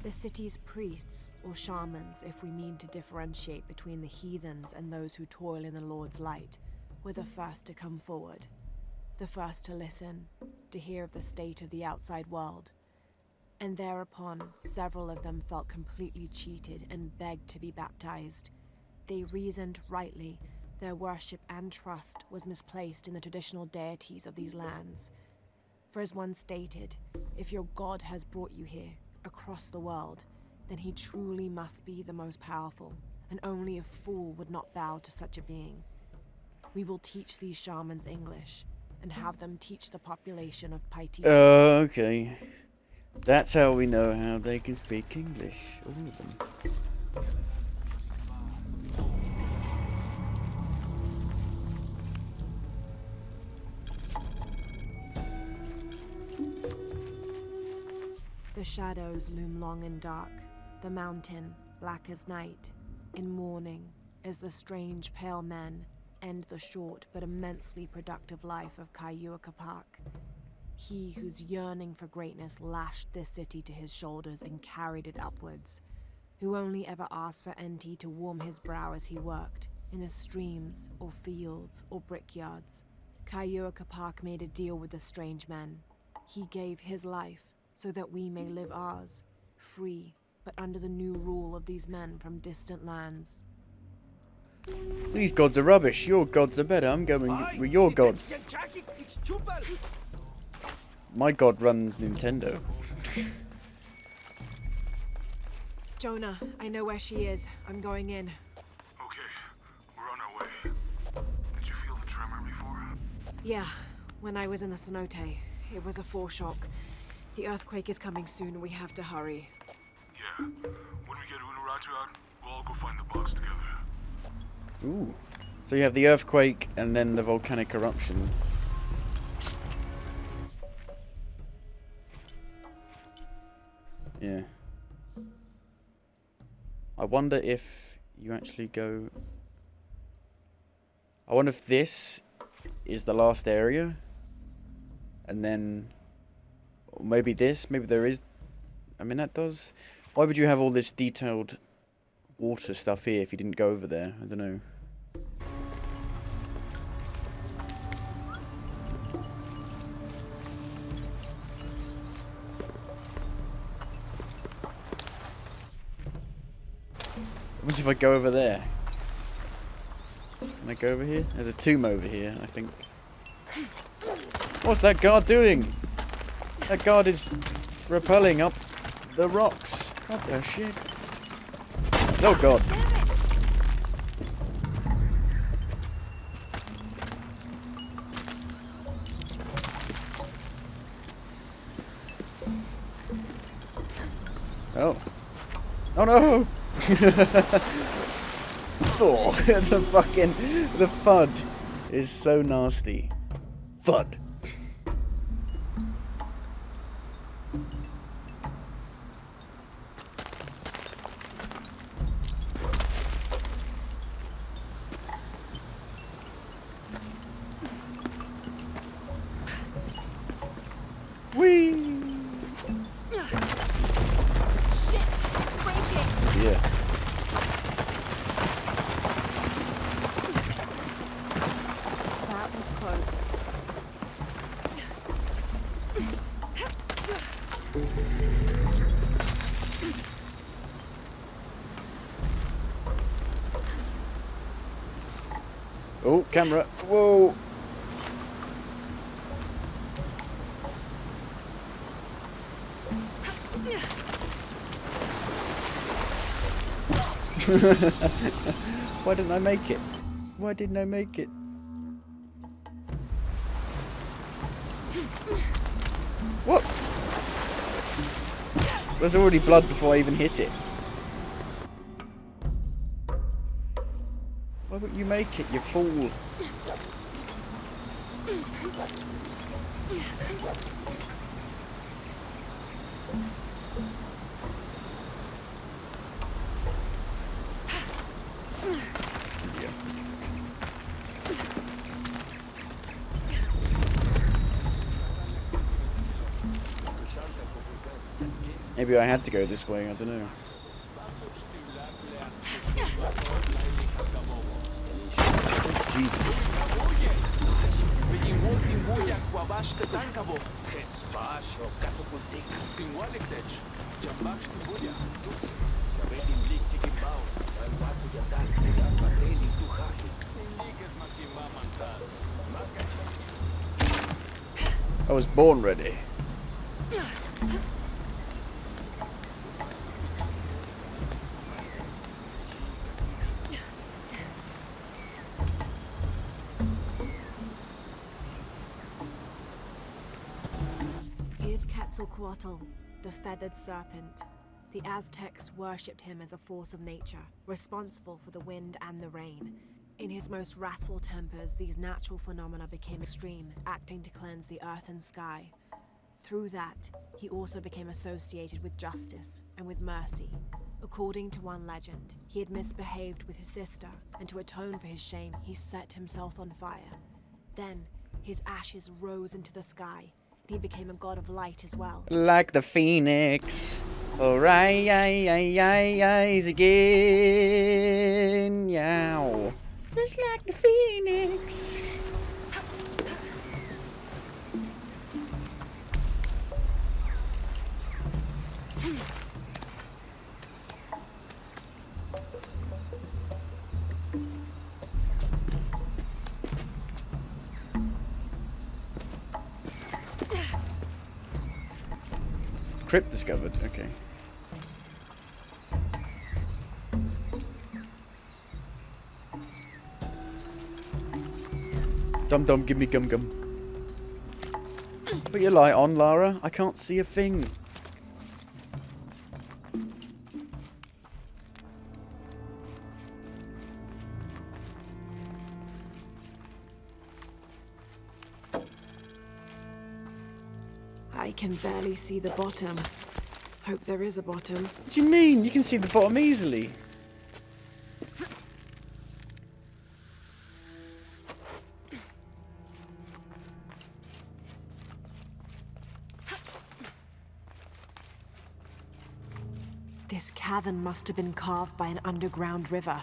The city's priests, or shamans, if we mean to differentiate between the heathens and those who toil in the Lord's light, were the first to come forward. The first to listen, to hear of the state of the outside world. And thereupon, several of them felt completely cheated and begged to be baptized. They reasoned rightly. Their worship and trust was misplaced in the traditional deities of these lands. For as one stated, if your God has brought you here, across the world, then he truly must be the most powerful, and only a fool would not bow to such a being. We will teach these shamans English, and have them teach the population of Paititi. Okay. That's how we know how they can speak English, all of them. The shadows loom long and dark, the mountain black as night, in mourning as the strange pale men end the short but immensely productive life of Kaiua Kapak. He whose yearning for greatness lashed this city to his shoulders and carried it upwards, who only ever asked for Enti to warm his brow as he worked, in the streams or fields or brickyards. Kaiua Kapak made a deal with the strange men. He gave his life so that we may live ours, free, but under the new rule of these men from distant lands. These gods are rubbish. Your gods are better. I'm going with your gods. My god runs Nintendo. Jonah, I know where she is. I'm going in. Okay, we're on our way. Did you feel the tremor before? Yeah, when I was in the cenote, it was a foreshock. The earthquake is coming soon. We have to hurry. Yeah. When we get Unuratu out, we'll all go find the box together. Ooh. So you have the earthquake and then the volcanic eruption. Yeah. I wonder if you actually go... I wonder if this is the last area. And then... Or maybe this, maybe there is... I mean, that does... Why would you have all this detailed water stuff here if you didn't go over there? I don't know. What if I go over there? Can I go over here? There's a tomb over here, I think. What's that guard doing? That guard is rappelling up the rocks. What the shit? Oh god. Oh. Oh no! Oh, the FUD is so nasty. FUD. Whee! Shit! It's breaking! Yeah. That was close. Oh, camera. Whoa. Why didn't I make it? Why didn't I make it? What? There's already blood before I even hit it. Why won't you make it, you fool? Maybe I had to go this way, I don't know. Jesus. I was born ready. Here's Quetzalcoatl, the feathered serpent. The Aztecs worshipped him as a force of nature, responsible for the wind and the rain. In his most wrathful tempers, these natural phenomena became extreme, acting to cleanse the earth and sky. Through that, he also became associated with justice and with mercy. According to one legend, he had misbehaved with his sister, and to atone for his shame, he set himself on fire. Then, his ashes rose into the sky, and he became a god of light as well. Like the phoenix. Alright, again. Yow. Just like the phoenix. Crypt discovered, okay. Dum dum, give me gum gum. Put your light on, Lara. I can't see a thing. I can barely see the bottom. Hope there is a bottom. What do you mean? You can see the bottom easily. This cavern must have been carved by an underground river.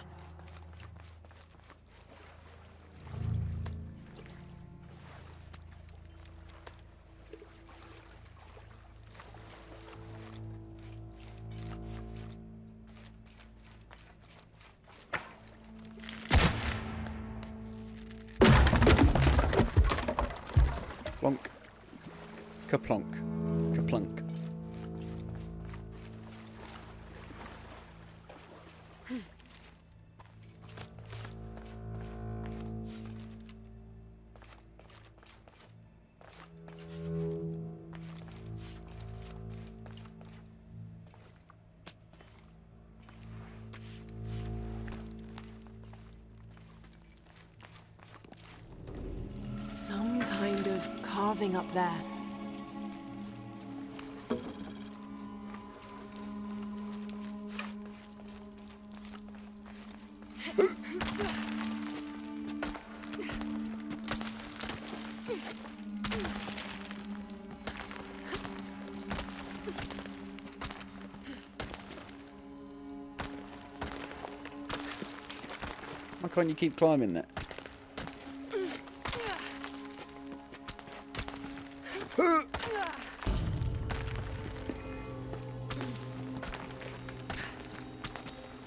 Plonk. Kaplonk. Kaplunk. Some kind of carving up there. Why can't you keep climbing that?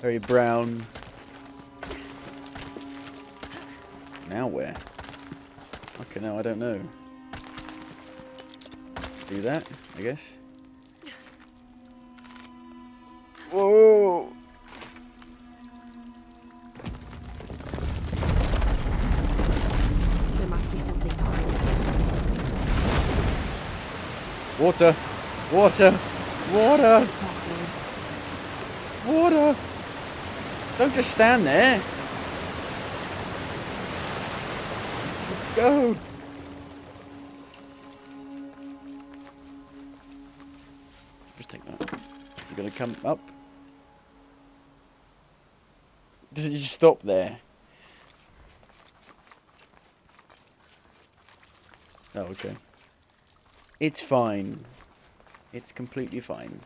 Very brown. Now where? Okay, no, I don't know. Do that, I guess. Whoa! Water! Water! Water! It's not good. Water! Don't just stand there. Go! Just take that. You're gonna come up? Does it just stop there? Oh, okay. It's fine. It's completely fine.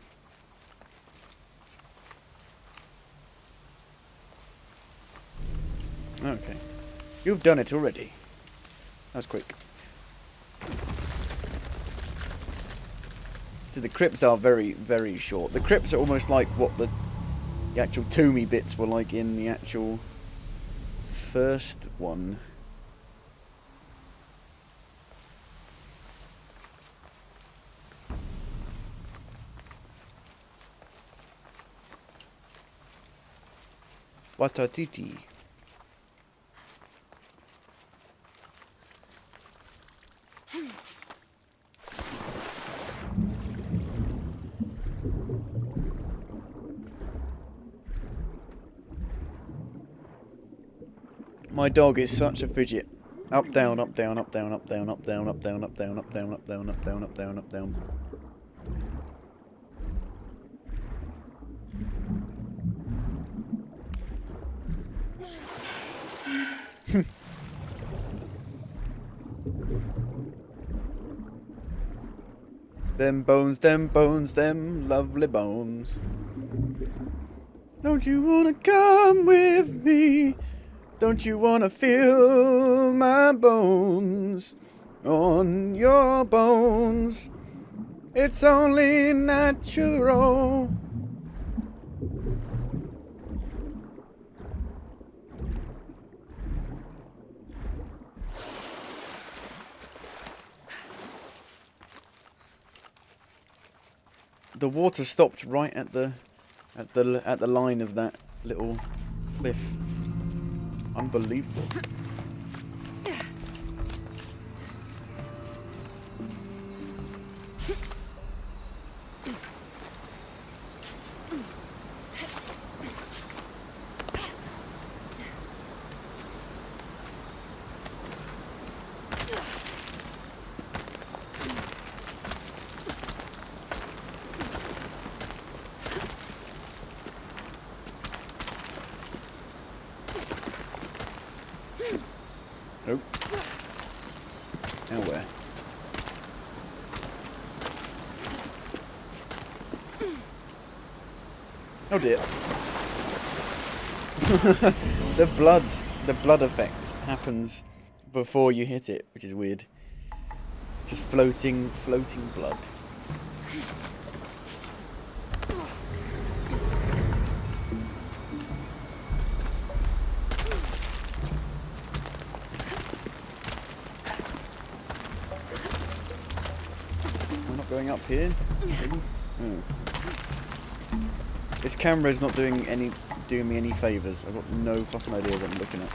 Okay. You've done it already. That was quick. So the crypts are very, very short. The crypts are almost like what the actual Toomey bits were like in the actual first one. Watatiti. My dog is such a fidget. Up, down, up, down, up, down, up, down, up, down, up, down, up, down, up, down, up, down, up, down, up, down, up, down. Them bones, them lovely bones. Don't you wanna come with me? Don't you wanna feel my bones on your bones? It's only natural. The water stopped right at the line of that little cliff. Unbelievable. Nope. Now where? Oh dear. the blood effect happens before you hit it, which is weird. Just floating blood. Going up here? Oh. This camera's not doing me any favours. I've got no fucking idea what I'm looking at.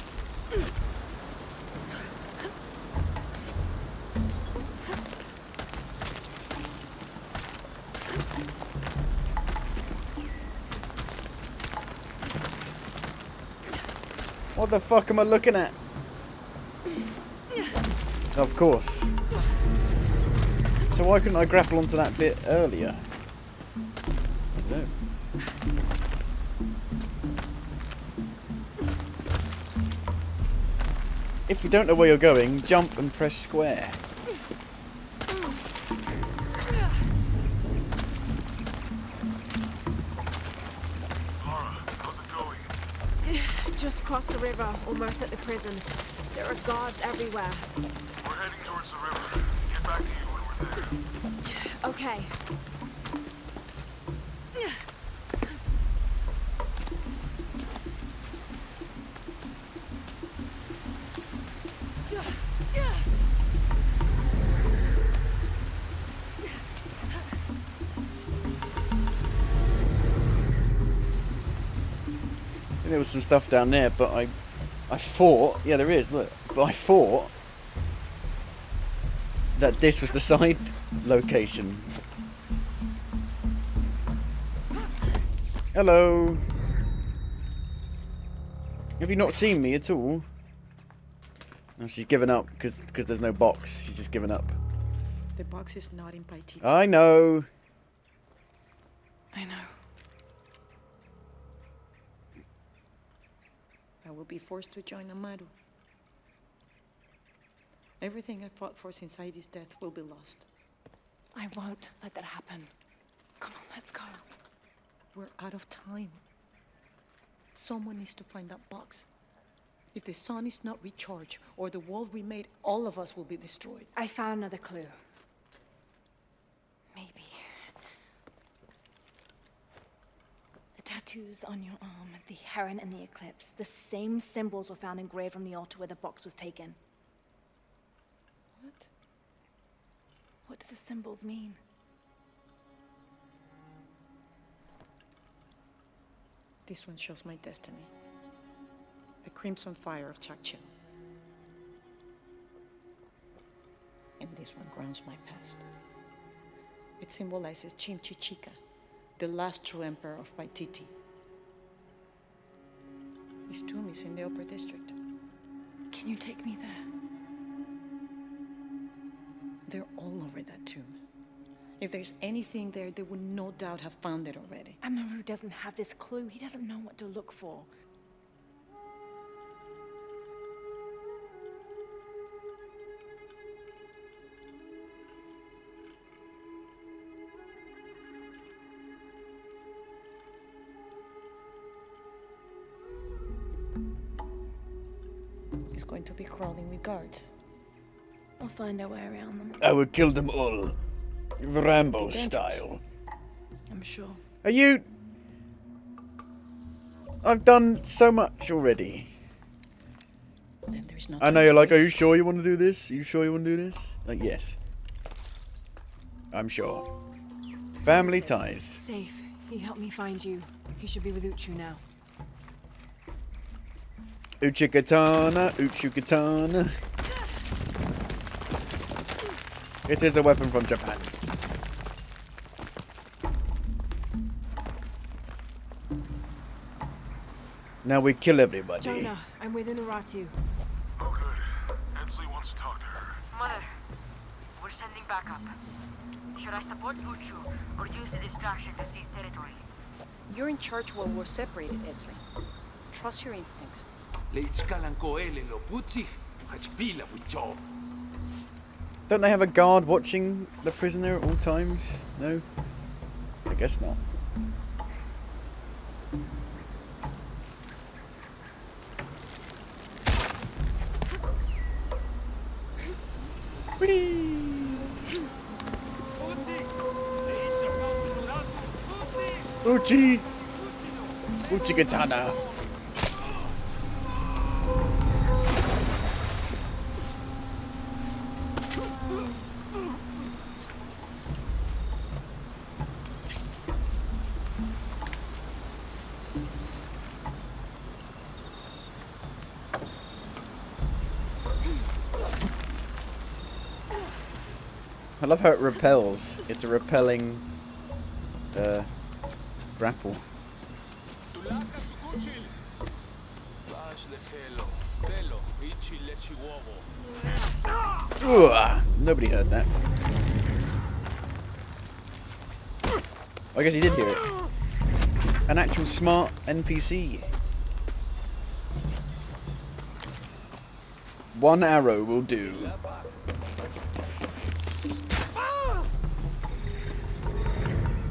What the fuck am I looking at? Of course. So why couldn't I grapple onto that bit earlier? I don't know. If you don't know where you're going, jump and press square. Laura, how's it going? Just crossed the river, almost at the prison. There are guards everywhere. We're heading towards the river. Get back to you when we're there. Okay. There was some stuff down there, but I thought, yeah, there is. Look, but I thought that this was the side location. Hello. Have you not seen me at all? No, she's given up because there's no box. She's just given up. The box is not in Paititi. I know. I know. I will be forced to join Amaru. Everything I fought for since Heidi's death will be lost. I won't let that happen. Come on, let's go. We're out of time. Someone needs to find that box. If the sun is not recharged, or the world we made, all of us will be destroyed. I found another clue. Maybe. The tattoos on your arm, the heron and the eclipse, the same symbols were found engraved on the altar where the box was taken. What? What do the symbols mean? This one shows my destiny. The crimson fire of Chakchil. And this one grounds my past. It symbolizes Chimchichica, the last true emperor of Paititi. His tomb is in the upper district. Can you take me there? They're all over that tomb. If there's anything there, they would no doubt have found it already. Amaru doesn't have this clue. He doesn't know what to look for. He's going to be crawling with guards. I'll find our way around them. I would kill them all. Rambo style. I'm sure. Are you... I've done so much already. Then there's no I know you're like, are you sure you want to do this? Are you sure you want to do this? Like, yes. I'm sure. Family ties. Safe. He helped me find you. He should be with Uchu now. Uchikatana, Uchukatana. It is a weapon from Japan. Now we kill everybody. Jonah, I'm with Unuratu. Oh, good. Ensley wants to talk to her. Mother, we're sending backup. Should I support Uchu or use the distraction to seize territory? You're in charge while we're separated, Edsley. Trust your instincts. Don't they have a guard watching the prisoner at all times? No? I guess not. Uchi! Uchi katana! I love how it repels. It's a repelling grapple. Ugh, nobody heard that. I guess he did hear it. An actual smart NPC. One arrow will do.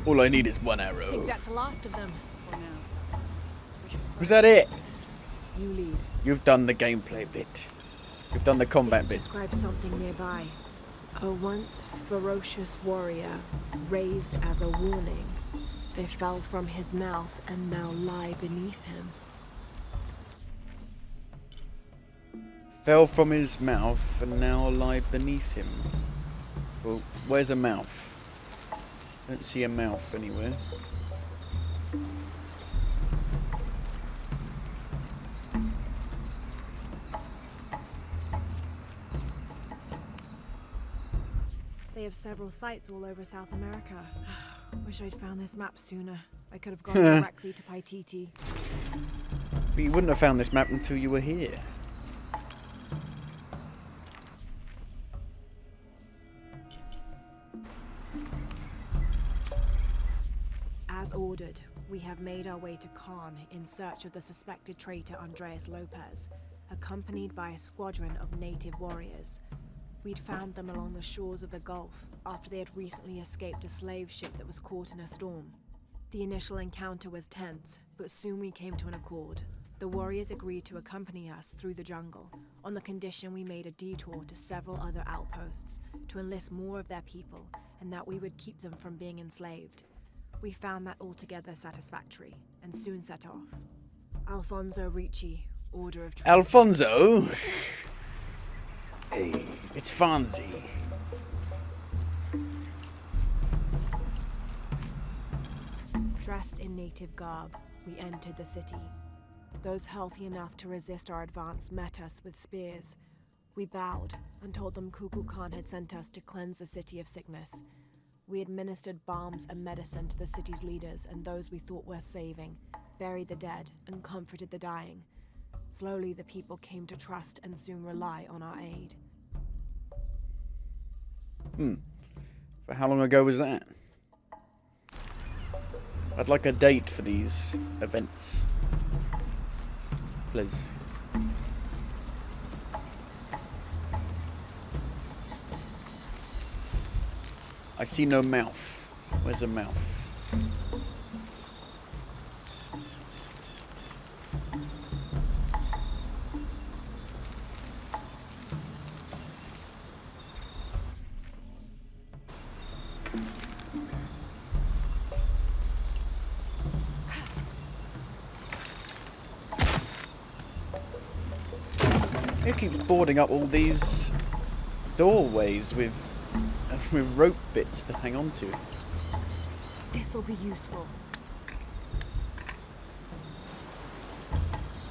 All I need is one I think arrow. that's the last of them. For now. Was that it? You lead. You've done the gameplay bit. You've done the combat This bit. describes something nearby. A once ferocious warrior, raised as a warning. They fell from his mouth and now lie beneath him. Fell from his mouth and now lie beneath him. Well, where's a mouth? Don't see a mouth anywhere. They have several sites all over South America. Wish I'd found this map sooner. I could have gone directly to Paititi. But you wouldn't have found this map until you were here. As ordered, we have made our way to Khan in search of the suspected traitor Andreas Lopez, accompanied by a squadron of native warriors. We'd found them along the shores of the Gulf after they had recently escaped a slave ship that was caught in a storm. The initial encounter was tense, but soon we came to an accord. The warriors agreed to accompany us through the jungle, on the condition we made a detour to several other outposts to enlist more of their people, and that we would keep them from being enslaved. We found that altogether satisfactory, and soon set off. Alfonso Ricci, Order of Trade. Alfonso? Hey, it's Fonzie. Dressed in native garb, we entered the city. Those healthy enough to resist our advance met us with spears. We bowed and told them Kukulkan Khan had sent us to cleanse the city of sickness. We administered balms and medicine to the city's leaders and those we thought worth saving, buried the dead, and comforted the dying. Slowly, the people came to trust and soon rely on our aid. But how long ago was that? I'd like a date for these events. Please. I see no mouth. Where's a mouth? It keeps boarding up all these doorways with rope bits to hang on to. This'll be useful.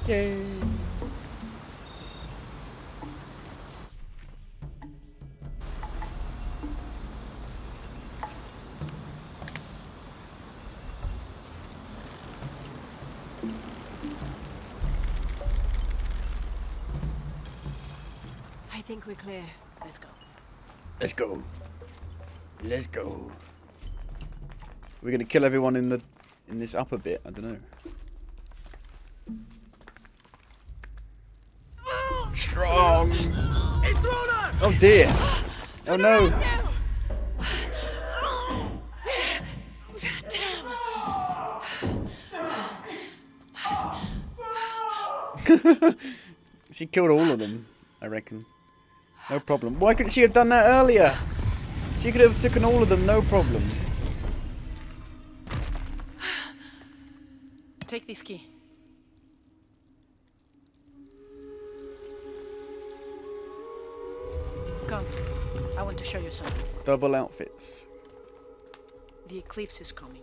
Yay! I think we're clear. Let's go. Let's go. Let's go. We're gonna kill everyone in this upper bit. I don't know. Strong. Oh dear. Oh no. She killed all of them, I reckon. No problem. Why couldn't she have done that earlier? She could have taken all of them, no problem. Take this key. Come. I want to show you something. Double outfits. The eclipse is coming.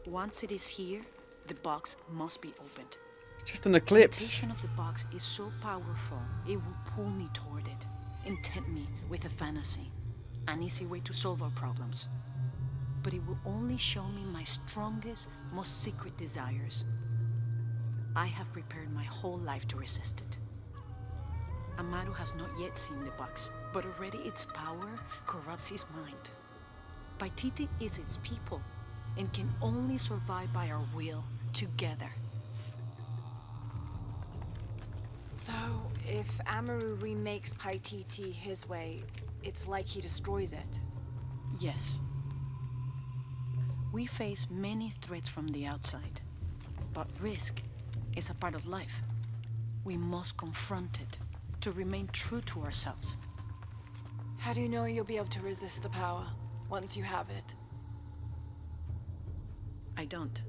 Once it is here, the box must be opened. Just an eclipse. The temptation of the box is so powerful, it will pull me toward it and tempt me with a fantasy, an easy way to solve our problems. But it will only show me my strongest, most secret desires. I have prepared my whole life to resist it. Amaru has not yet seen the box, but already its power corrupts his mind. Paititi is its people and can only survive by our will together. So, if Amaru remakes Paititi his way, it's like he destroys it. Yes. We face many threats from the outside, but risk is a part of life. We must confront it to remain true to ourselves. How do you know you'll be able to resist the power once you have it? I don't.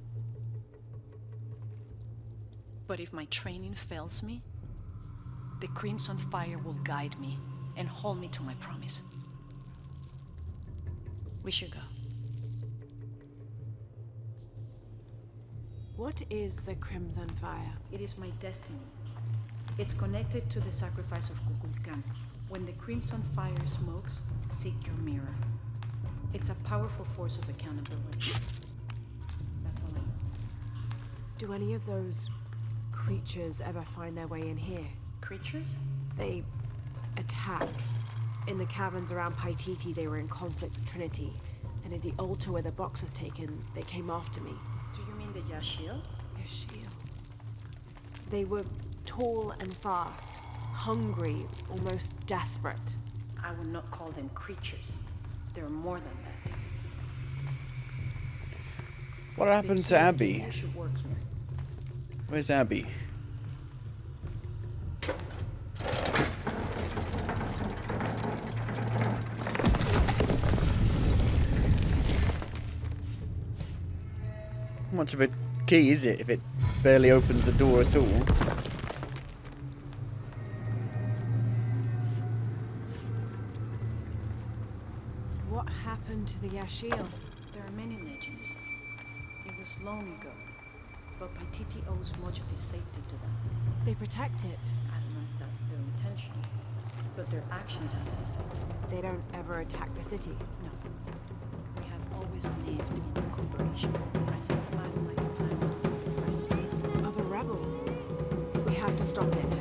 But if my training fails me, the Crimson Fire will guide me and hold me to my promise. We should go. What is the Crimson Fire? It is my destiny. It's connected to the sacrifice of Kukulkan. When the Crimson Fire smokes, seek your mirror. It's a powerful force of accountability. That's all I know. Do any of those creatures ever find their way in here? Creatures? They attack. In the caverns around Paititi, they were in conflict with Trinity. And at the altar where the box was taken, they came after me. Do you mean the Yashil? Yashil. They were tall and fast, hungry, almost desperate. I would not call them creatures. They're more than that. What happened to Abby? You should work here. Where's Abby? How much of a key is it if it barely opens the door at all? What happened to the Yashil? There are many legends. It was long ago, but Paititi owes much of his safety to them. They protect it. I don't know if that's their intention, but their actions have an effect. They don't ever attack the city. No. We have always lived in cooperation. I think the man might have planned on the sacrifice. Of a rebel. We have to stop it.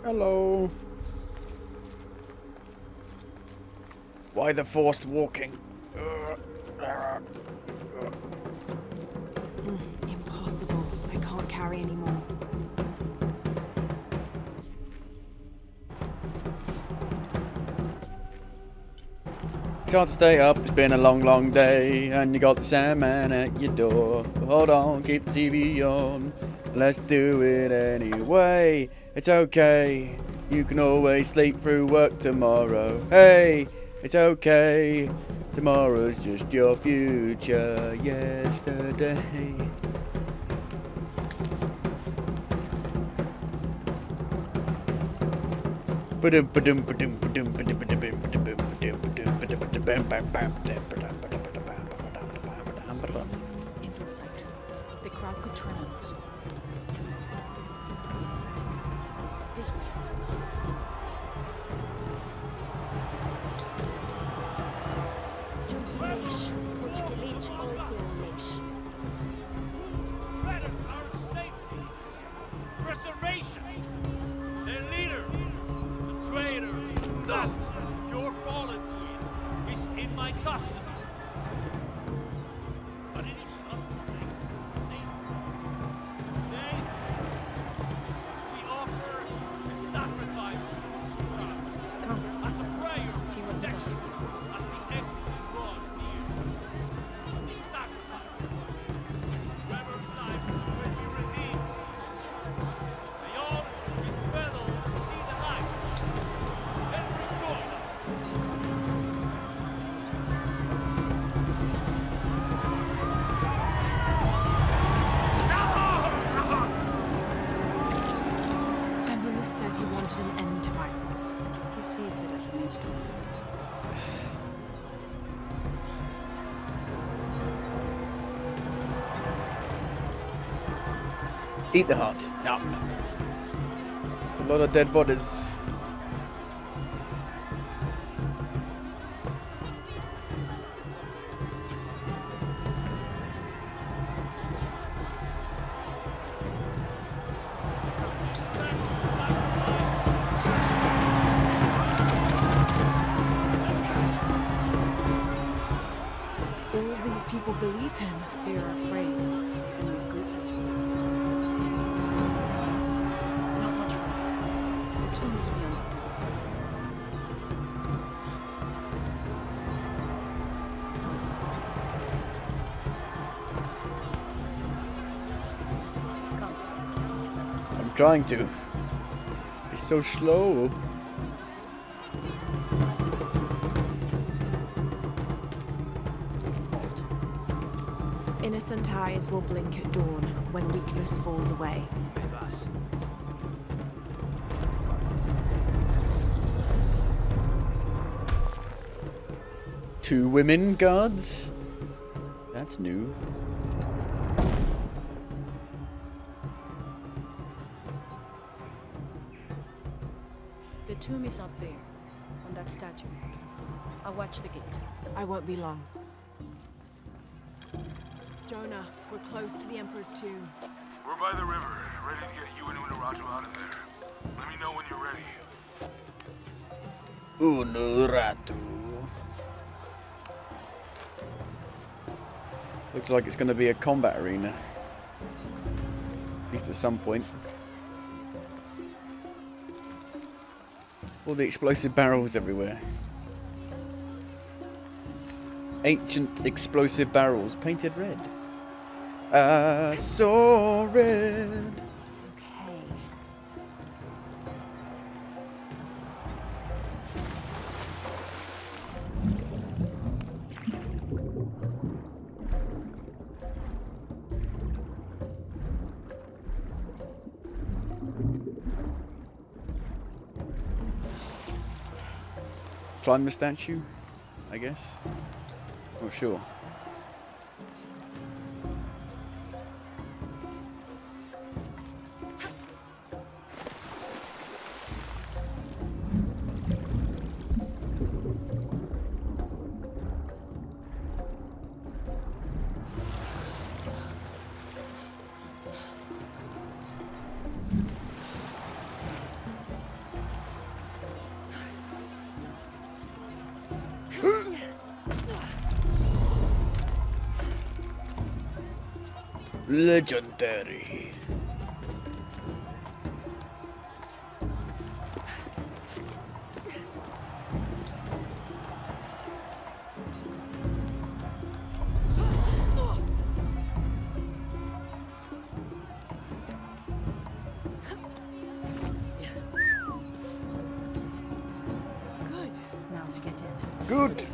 Hello. Why the forced walking? Impossible. I can't carry anymore. Can't stay up, it's been a long, long day, and you got the Sandman at your door. Hold on, keep the TV on, let's do it anyway. It's okay, you can always sleep through work tomorrow. Hey, it's okay, tomorrow's just your future yesterday. Into a site. The crowd could turn on us. This way. Threaten our safety, preservation. Their leader, the traitor, that your fallen queen, is in my custody. But it is not too late to save her. Today, we offer a sacrifice to Kukulkan as a prayer See for what he does. protection as the end draws near. This sacrifice, Trevor's life will be redeemed. May all his fellows see the light and rejoin us. Ambrose said he wanted an end to violence. He sees it as a means to an end. Eat the heart. No. It's a lot of dead bodies. All these people believe him. They are afraid. And with good reason. Not much further. The tomb is beyond that door. Come. I'm trying to. It's so slow. Innocent eyes will blink at dawn when weakness falls away. Hey, boss. Two women guards? That's new. The tomb is up there, on that statue. I'll watch the gate. I won't be long. Jonah, we're close to the Emperor's tomb. We're by the river, ready to get you and Unuratu out of there. Let me know when you're ready. Unuratu. Looks like it's going to be a combat arena. At least at some point. All the explosive barrels everywhere. Ancient explosive barrels painted red. So red. Okay. Climb the statue, I guess. Not sure. Legendary. Good. Now to get in. Good.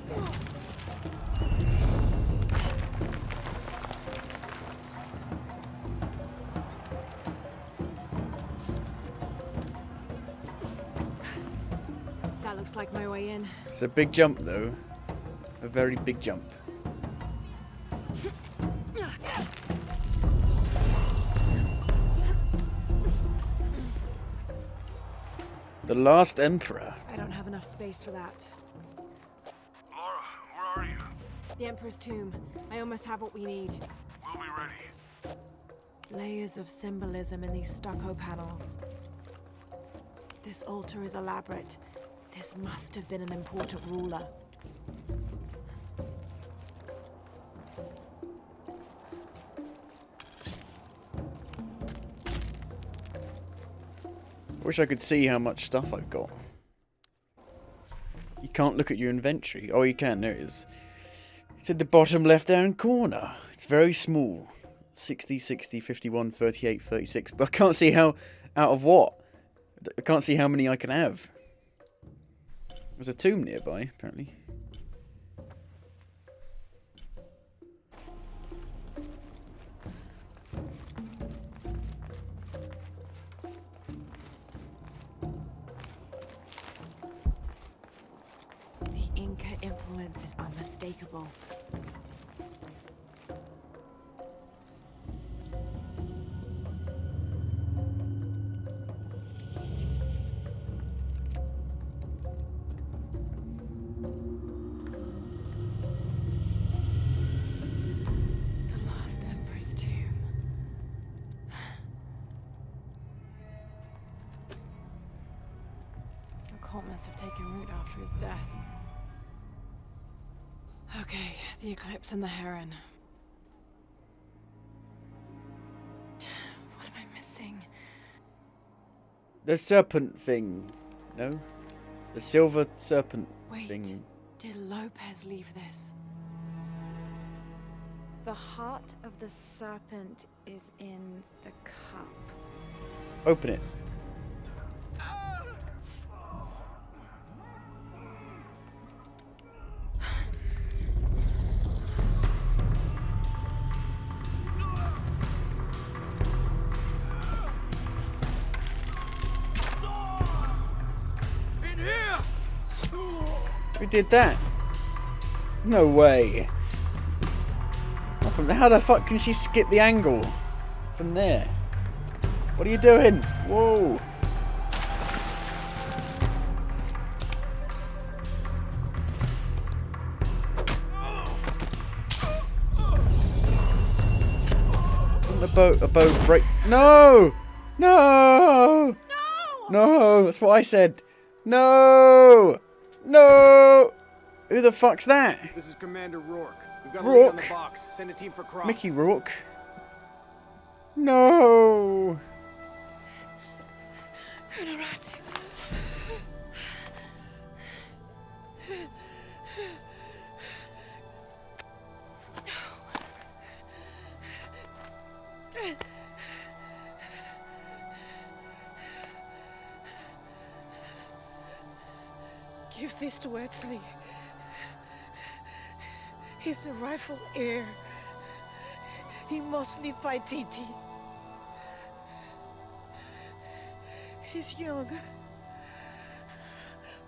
That looks like my way in. It's a big jump, though. A very big jump. The last emperor. I don't have enough space for that. Laura, where are you? The Emperor's tomb. I almost have what we need. We'll be ready. Layers of symbolism in these stucco panels. This altar is elaborate. This must have been an important ruler. Wish I could see how much stuff I've got. You can't look at your inventory. Oh, you can. There it is. It's at the bottom left-hand corner. It's very small. 60, 60, 51, 38, 36. But I can't see how... Out of what? I can't see how many I can have. There's a tomb nearby, apparently. The Inca influence is unmistakable. Must have taken root after his death. Okay, the eclipse and the heron. What am I missing? The serpent thing. No? The silver serpent thing. Did Lopez leave this? The heart of the serpent is in the cup. Open it. Who did that? No way. Oh, from there, how the fuck can she skip the angle from there? What are you doing? Whoa. A boat break. No! No! No! That's what I said. No! No! Who the fuck's that? This is Commander Rourke. We've got a lead on the box. Send a team for Croft. Mickey Rourke. No! Unedited. Give this to Edsley. He's a rightful heir. He must live by Titi. He's young,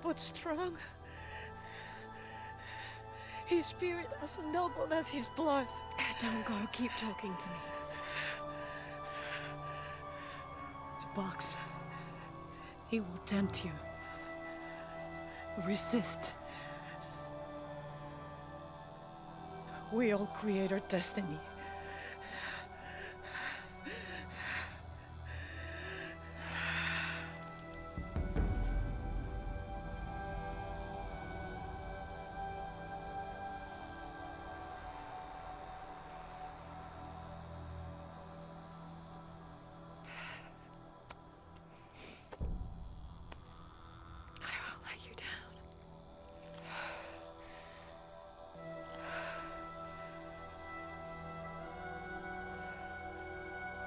but strong. His spirit as noble as his blood. Don't go. Keep talking to me. The box. It will tempt you. Resist. We all create our destiny.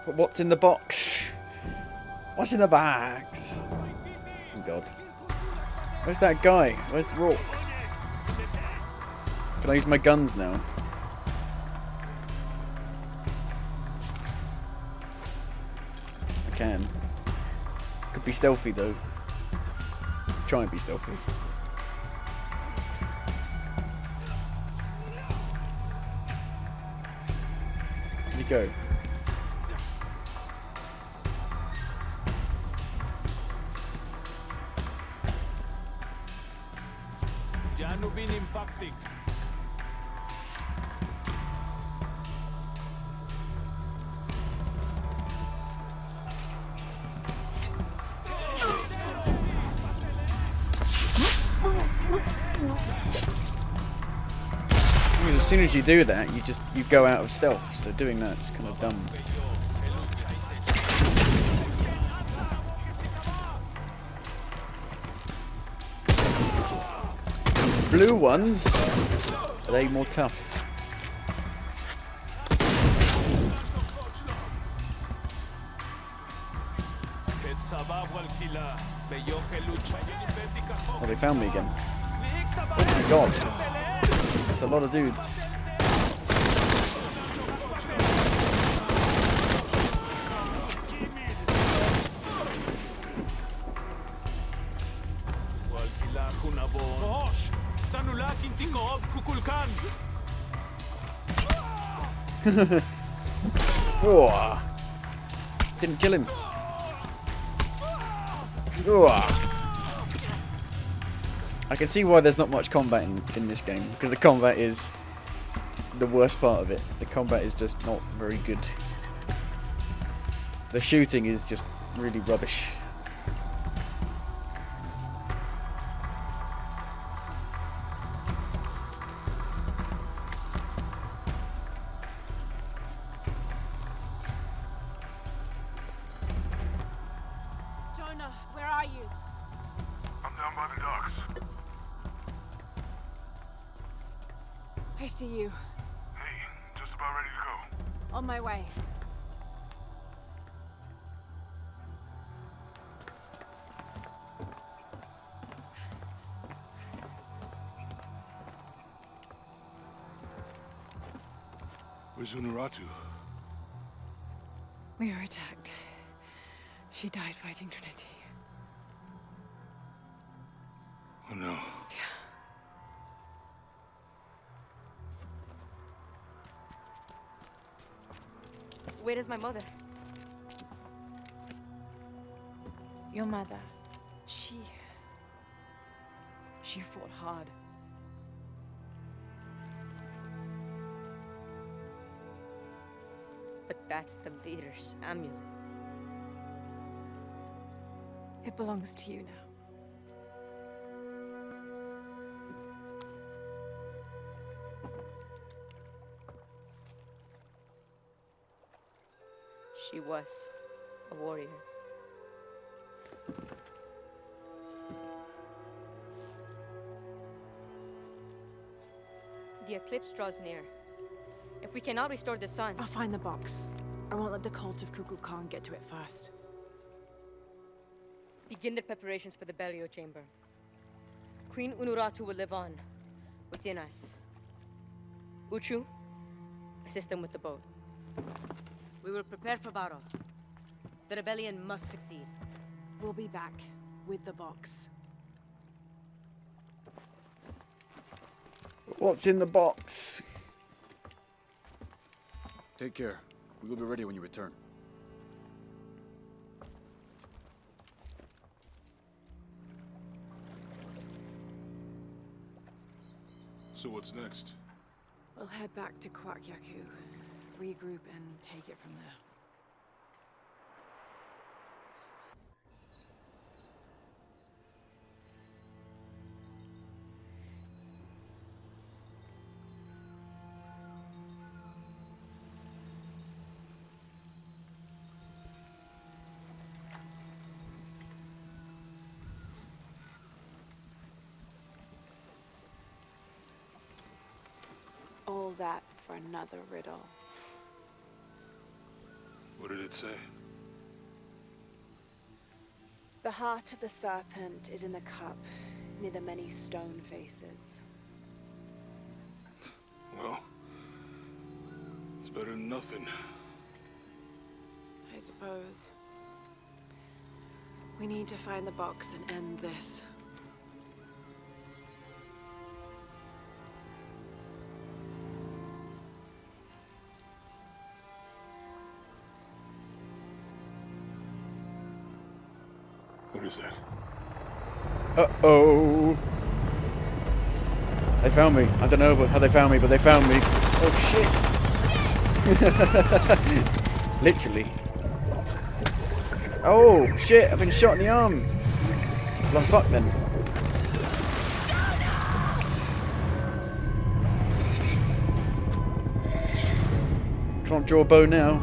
But what's in the box? What's in the bags? Oh god. Where's that guy? Where's Rourke? Can I use my guns now? I can. Could be stealthy though. Try and be stealthy. Where'd you go? As soon as you do that, you go out of stealth. So doing that's kind of dumb. Blue ones, are they more tough? Oh, they found me again. Oh my god. That's a lot of dudes. Oh, didn't kill him. Oh. I can see why there's not much combat in this game, because the combat is the worst part of it. The combat is just not very good. The shooting is just really rubbish. Where are you? I'm down by the docks. I see you. Hey, just about ready to go. On my way. Where's Unuratu? We were attacked. She died fighting Trinity. Oh no. Where is my mother? Your mother. She fought hard. But that's the leader's amulet. It belongs to you now. She was a warrior. The eclipse draws near. If we cannot restore the sun... I'll find the box. I won't let the cult of Kukulkan get to it first. Begin the preparations for the burial chamber. Queen Unuratu will live on, within us. Uchu, assist them with the boat. We will prepare for battle. The rebellion must succeed. We'll be back with the box. What's in the box? Take care. We will be ready when you return. So what's next? We'll head back to Kwakyaku, regroup and take it from there. All that for another riddle. What did it say? The heart of the serpent is in the cup, near the many stone faces. Well, it's better than nothing. I suppose. We need to find the box and end this. What is that? Uh-oh. They found me. I don't know how they found me, but they found me. Oh, shit. Literally. Oh, shit. I've been shot in the arm. Well, fuck then. Can't draw a bow now.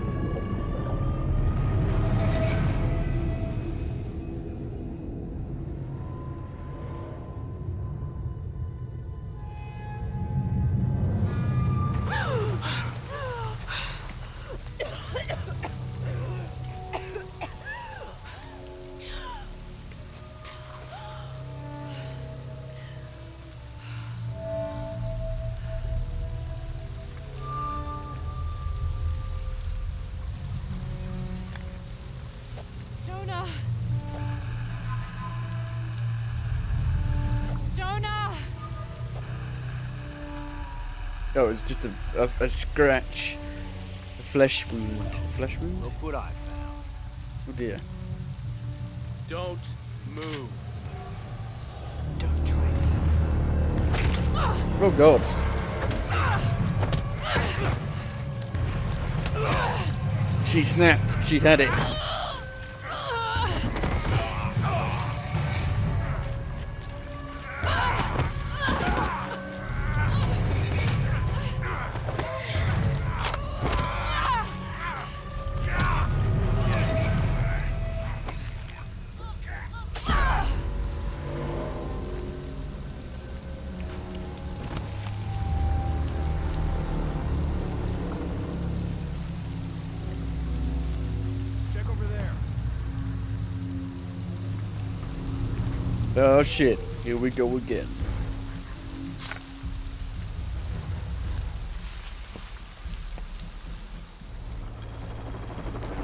Oh, it's just a scratch. A flesh wound. Flesh wound? Look what I found. Oh dear. Don't move. Don't try me. Oh god. She snapped. She's had it. Oh shit, here we go again.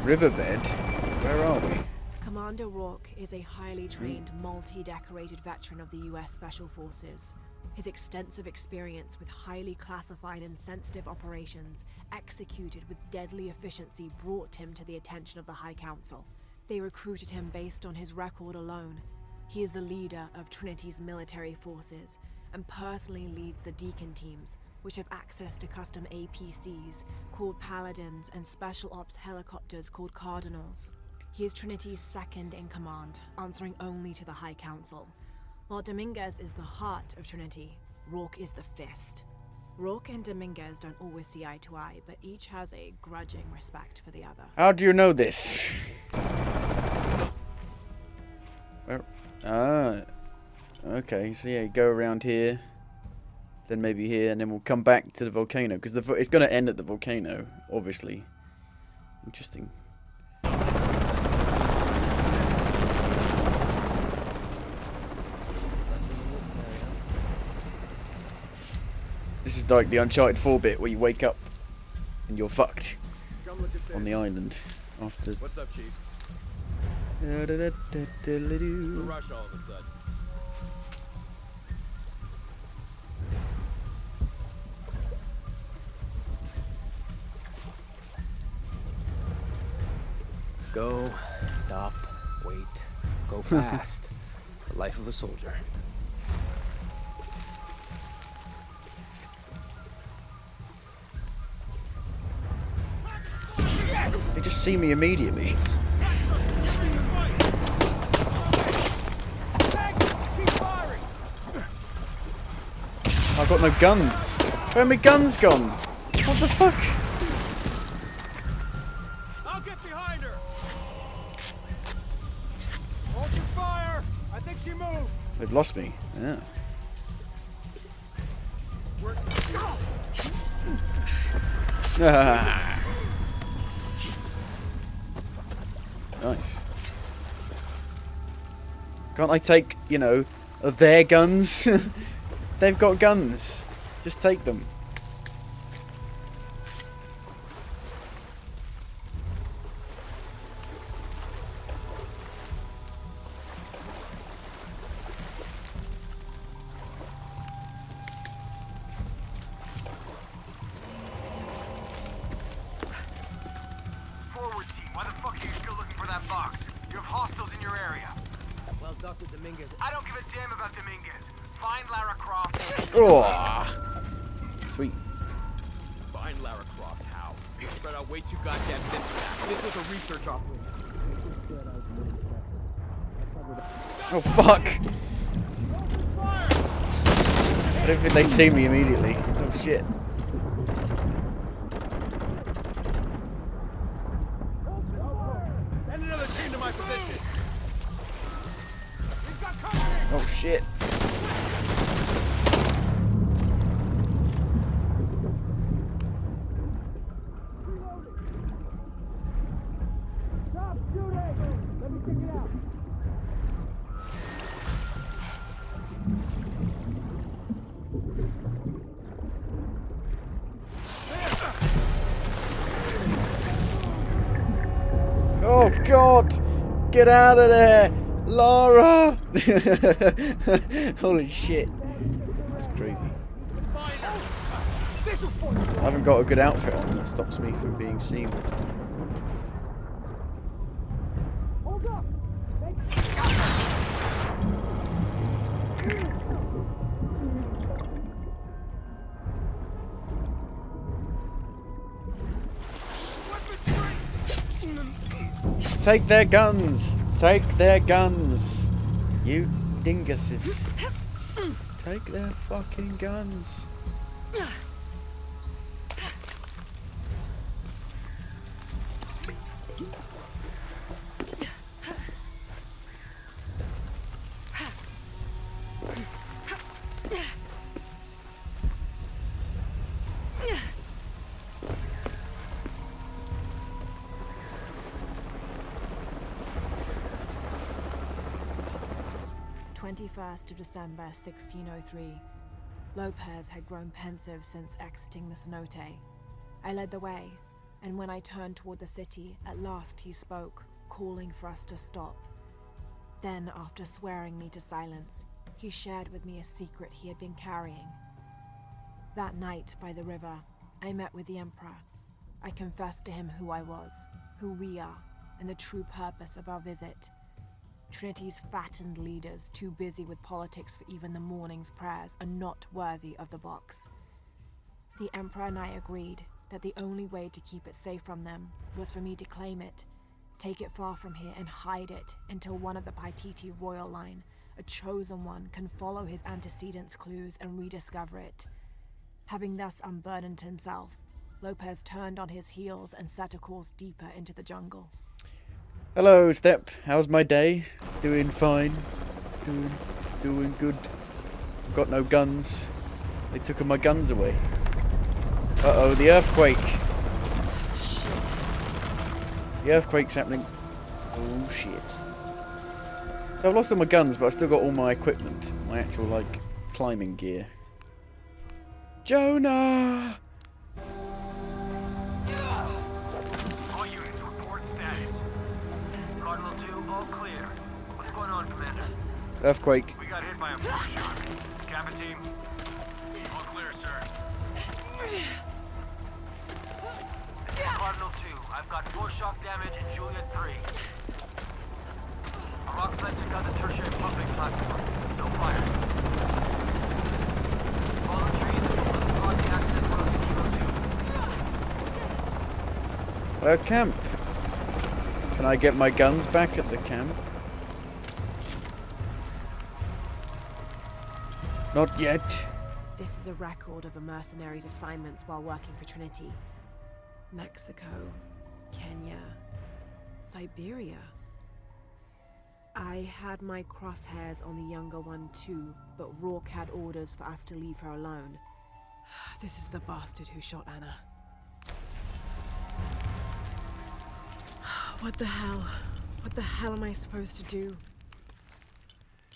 Riverbed? Where are we? Commander Rourke is a highly trained, multi-decorated veteran of the US Special Forces. His extensive experience with highly classified and sensitive operations, executed with deadly efficiency, brought him to the attention of the High Council. They recruited him based on his record alone. He is the leader of Trinity's military forces, and personally leads the Deacon teams, which have access to custom APCs called Paladins and special ops helicopters called Cardinals. He is Trinity's second in command, answering only to the High Council. While Dominguez is the heart of Trinity, Rourke is the fist. Rourke and Dominguez don't always see eye to eye, but each has a grudging respect for the other. How do you know this? Okay, so yeah, go around here, then maybe here, and then we'll come back to the volcano, because it's going to end at the volcano, obviously. Interesting. This is like the Uncharted 4 bit where you wake up and you're fucked on the island after. What's up, Chief? Rush all of a sudden. Go, stop, wait, go fast. The life of a soldier. They just see me immediately. I've got no guns. Where are my guns gone? What the fuck? I'll get behind her. Hold your fire. I think she moved. They've lost me. Yeah. Nice. Can't I take, you know, their guns? They've got guns. Just take them. Forward team, why the fuck are you still looking for that box? You have hostiles in your area. Well, Dr. Dominguez. I don't give a damn about Dominguez. Find Lara Croft. Oh. Sweet. Find Lara Croft, how? You better wait too goddamn thin for that. This was a research operation. Oh fuck! I don't think they'd see me immediately. Oh shit. Send another team to my position. Oh shit. Stop shooting! Let me check it out. Oh god! Get out of there! Lara! Holy shit. That's crazy. I haven't got a good outfit on that stops me from being seen. Take their guns! Take their guns! You dinguses. Take their fucking guns. of December 1603. Lopez had grown pensive since exiting the cenote. I led the way, and when I turned toward the city, at last he spoke, calling for us to stop. Then, after swearing me to silence, he shared with me a secret he had been carrying. That night by the river, I met with the Emperor. I confessed to him who I was, who we are, and the true purpose of our visit. Trinity's fattened leaders, too busy with politics for even the morning's prayers, are not worthy of the box. The Emperor and I agreed that the only way to keep it safe from them was for me to claim it, take it far from here and hide it until one of the Paititi royal line, a chosen one, can follow his antecedents' clues and rediscover it. Having thus unburdened himself, Lopez turned on his heels and set a course deeper into the jungle. Hello, Step. How's my day? Doing fine. Doing good. Got no guns. They took my guns away. Uh-oh, the earthquake. Shit. The earthquake's happening. Oh, shit. So I've lost all my guns, but I've still got all my equipment. My actual, like, climbing gear. Jonah! All units, report status. Cardinal 2, all clear. What's going on, Commander? Earthquake. We got hit by a force shock. Kappa team. All clear, sir. This is Cardinal 2. I've got force shock damage in Juliet 3. A rock slide took out the tertiary pumping platform. No fire. Fallen trees and block the access road to Evo 2. Camp. Can I get my guns back at the camp? Not yet. This is a record of a mercenary's assignments while working for Trinity. Mexico, Kenya, Siberia. I had my crosshairs on the younger one too, but Rourke had orders for us to leave her alone. This is the bastard who shot Anna. What the hell? What the hell am I supposed to do?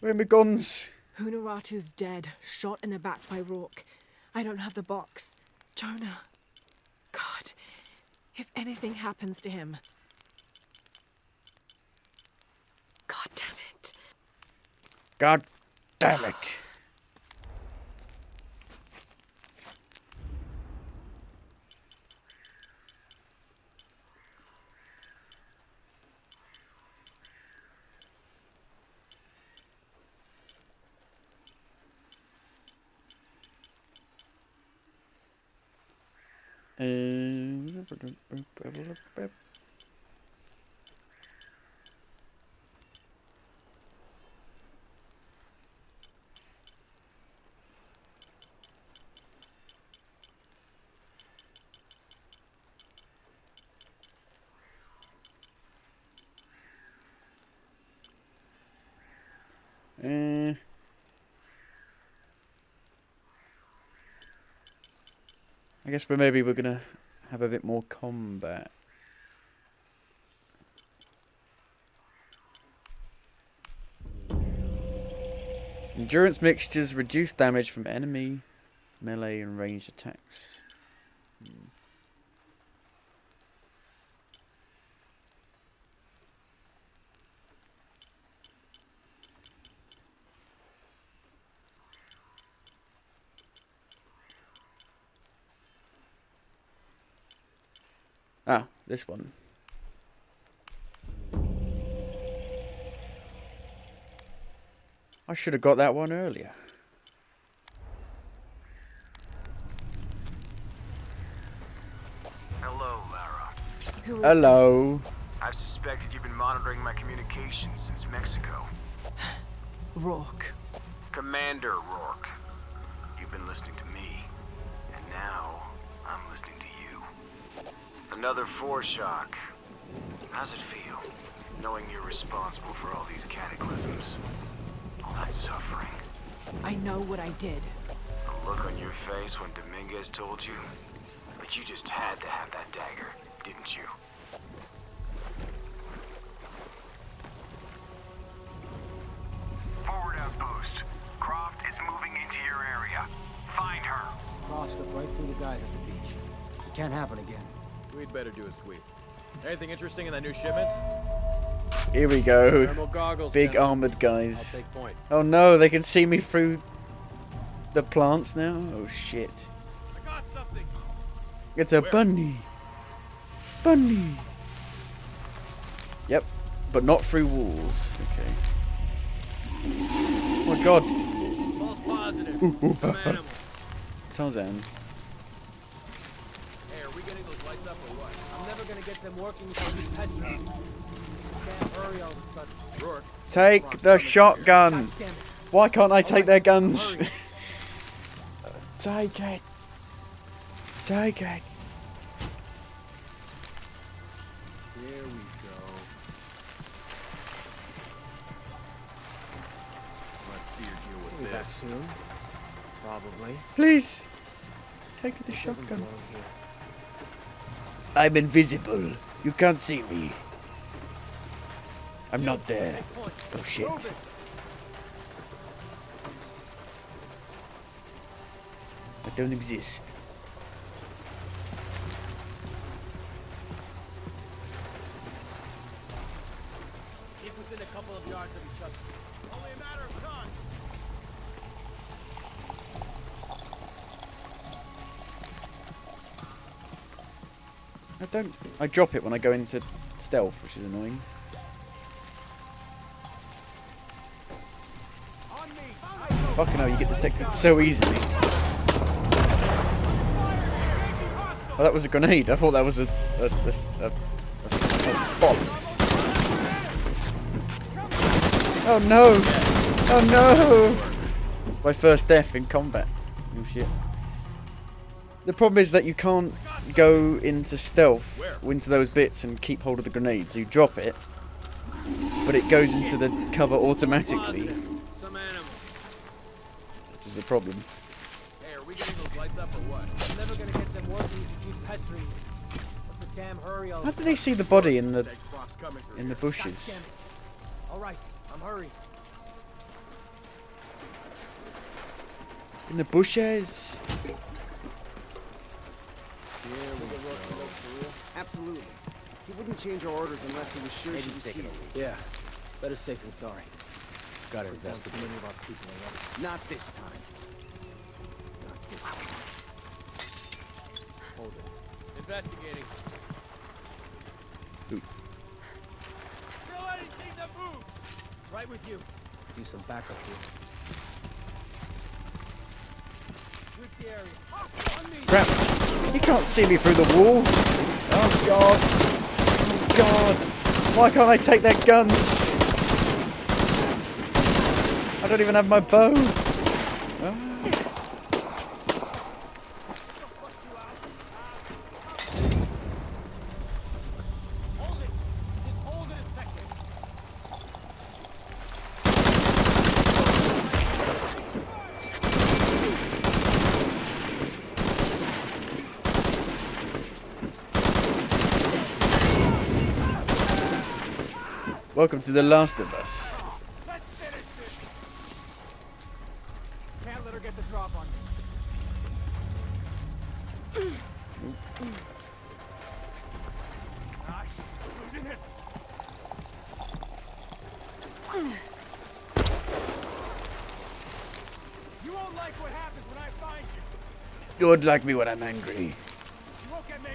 Where are my guns? Hunaratu's dead, shot in the back by Rourke. I don't have the box. Jonah. God, if anything happens to him. God damn it. God damn it. I guess maybe we're gonna have a bit more combat. Endurance mixtures reduce damage from enemy, melee, and ranged attacks. Ah, this one. I should have got that one earlier. Hello, Lara. Hello. I've suspected you've been monitoring my communications since Mexico. Rourke. Commander Rourke. You've been listening to me. And now, I'm listening to you. Another force shock. How's it feel, knowing you're responsible for all these cataclysms? All that suffering. I know what I did. The look on your face when Dominguez told you? But you just had to have that dagger, didn't you? Forward outpost. Croft is moving into your area. Find her. Cross slipped right through the guys at the beach. It can't happen again. We'd better do a sweep. Anything interesting in that new shipment? Here we go. Thermal goggles, Big gentlemen. armored guys. I'll take point. Oh no, they can see me through the plants now? Oh shit. I got something. It's a bunny. Bunny. Yep, but not through walls. Okay. Oh my god. False positive. Ooh. Some animal. Tarzan. Hey, are we getting those lights up or what? I'm never gonna get them working without these pests around. Can't hurry all of a sudden. Rourke. Take the shotgun. Why can't I take their guns? Take it. Take it. Here we go. Let's see her deal with We'll be back this. soon. Probably. Please. Take the shotgun. I'm invisible. You can't see me. I'm not there. Oh shit. I don't exist. Keep within a couple of yards of each other. Only a matter of time. I drop it when I go into stealth, which is annoying. Fucking hell, you get detected so easily. Oh, that was a grenade. I thought that was a box. Oh no! Oh no! My first death in combat. Oh shit. The problem is that you can't go into stealth, into those bits and keep hold of the grenade. So you drop it, but it goes into the cover automatically. Some animal. Which is a problem. Hey, are we getting those lights up or what? I'm never gonna get them working if you keep pestering me. What's the damn hurry all How of do a they see the body in the sudden? bushes? Alright, I'm hurrying. In the bushes. Absolutely. He wouldn't change our orders unless he was sure she was here. Yeah, better safe than sorry. Gotta investigate. Many of our people around. Not this time. Not this time. Hold it. Investigating. Ooh. Kill anything that moves. Right with you. Do some backup here. Sweep the area. On me. Crap! You can't see me through the wall. Oh god! Oh god! Why can't I take their guns? I don't even have my bow. Ah. Welcome to The Last of Us. Let's finish this. Can't let her get the drop on me. Gosh, losing it. You won't like what happens when I find you. You would like me when I'm angry. You won't get me.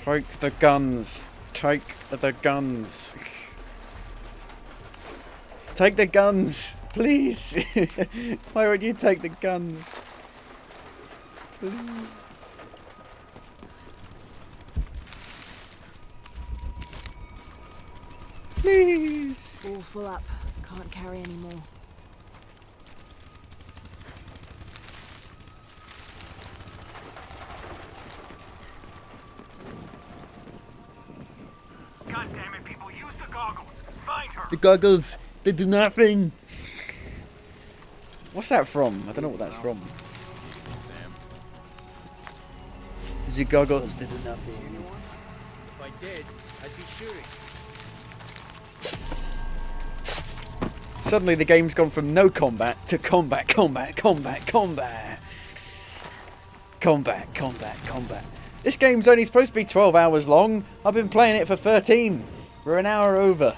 Take the guns. Take the guns. Take the guns, please. Why would you take the guns? Please. All full up. Can't carry any more. God damn it, people, use the goggles. Find her. The goggles, they do nothing. What's that from? I don't know what that's from. The goggles, they do nothing. If I did, I'd be shooting. Suddenly the game's gone from no combat to combat, combat, combat, combat. Combat, combat, combat. This game's only supposed to be 12 hours long. I've been playing it for 13. We're an hour over.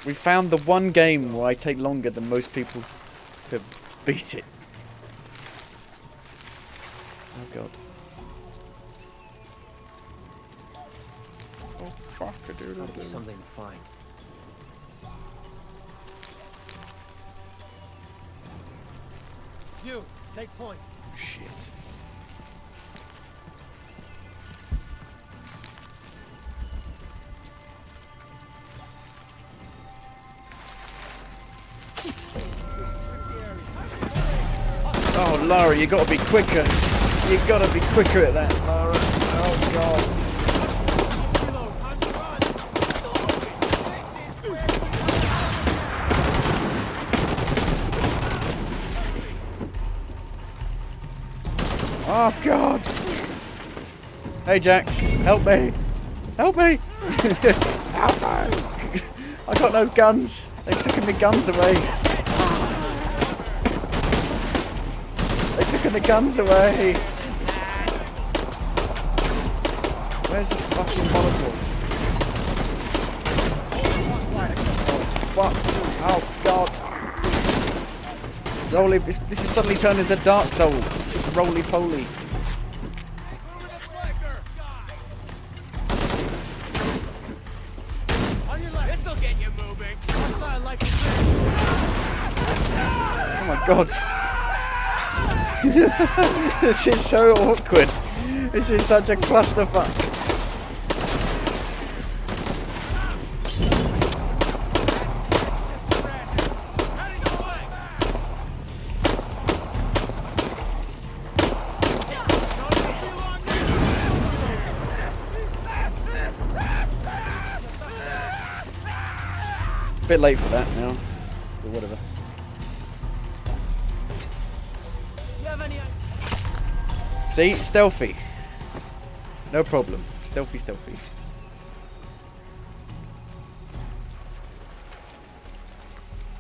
We found the one game where I take longer than most people to beat it. Oh god. Oh fuck a dude. That'll be something to find. You, take point. Shit. Oh, Lara, you gotta be quicker. You gotta be quicker at that, Lara. Oh god. Oh god! Hey Jack, help me! Help me! Help me! I got no guns. They've taken the guns away. They've taken the guns away. Where's the fucking Molotov? Oh fuck! Oh god! Roly, this is suddenly turned into Dark Souls. Just roly-poly. Oh my god. This is so awkward. This is such a clusterfuck. Bit late for that now, but whatever. See, stealthy. No problem. Stealthy, stealthy.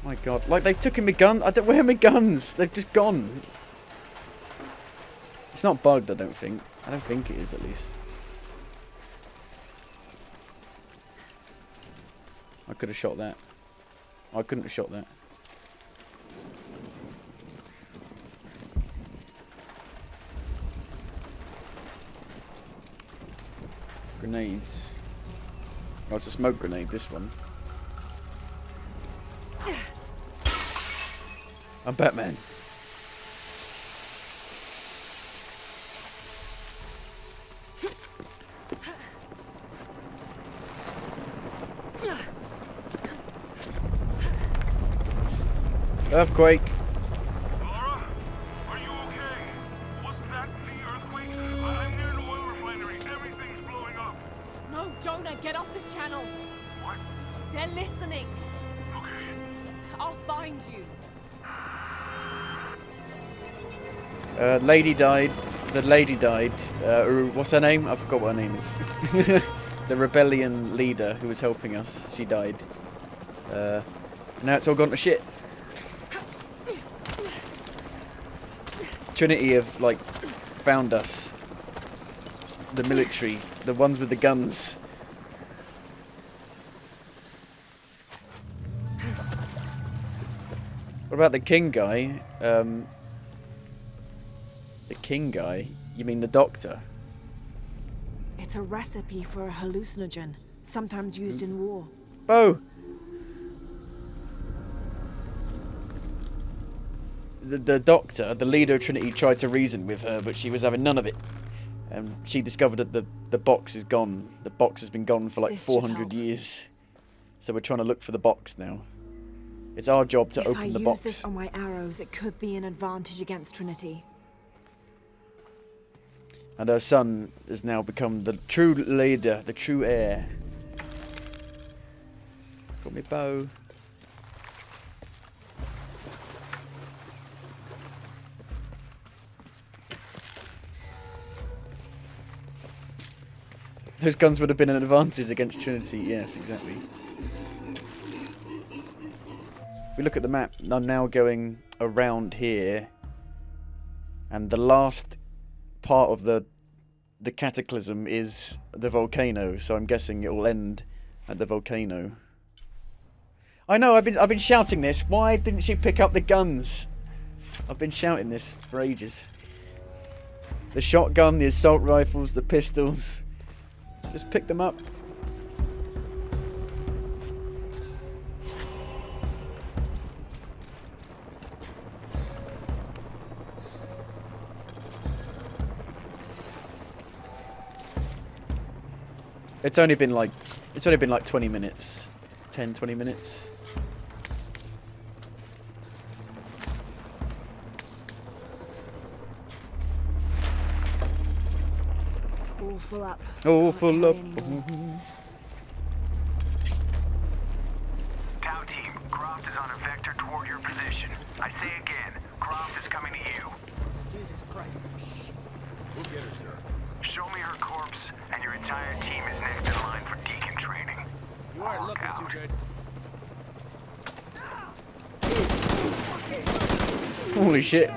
My god, like they've taken my gun. I don't. Where are my guns? They've just gone. It's not bugged, I don't think. I don't think it is, at least. I could have shot that. I couldn't have shot that. Grenades. Oh, it's a smoke grenade, this one. I'm Batman. Earthquake. Laura, are you okay? Was that the earthquake? I'm near an oil refinery. Everything's blowing up. No, Jonah, get off this channel. What? They're listening. Okay. I'll find you. Lady died. The lady died. What's her name? I forgot what her name is. The rebellion leader who was helping us. She died. Now it's all gone to shit. Trinity have, like, found us. The military. The ones with the guns. What about the king guy? The king guy? You mean the doctor? It's a recipe for a hallucinogen, sometimes used in war. Bo! The doctor, the leader of Trinity, tried to reason with her, but she was having none of it. And she discovered that the box is gone. The box has been gone for like 400 years. So we're trying to look for the box now. It's our job to open the box. If I use this on my arrows, it could be an advantage against Trinity. And her son has now become the true leader, the true heir. Got me bow. Those guns would have been an advantage against Trinity. Yes, exactly. If we look at the map, I'm now going around here, and the last part of the cataclysm is the volcano. So I'm guessing it will end at the volcano. I know. I've been shouting this. Why didn't she pick up the guns? I've been shouting this for ages. The shotgun, the assault rifles, the pistols. Just pick them up. It's only been like 20 minutes. 10, 20 minutes. All full up. All full up. Tau team, Croft is on a vector toward your position. I say again, Croft is coming to you. Jesus Christ. We'll get her, sir. Show me her corpse, and your entire team is next in line for deacon training. You aren't looking too good. Holy shit.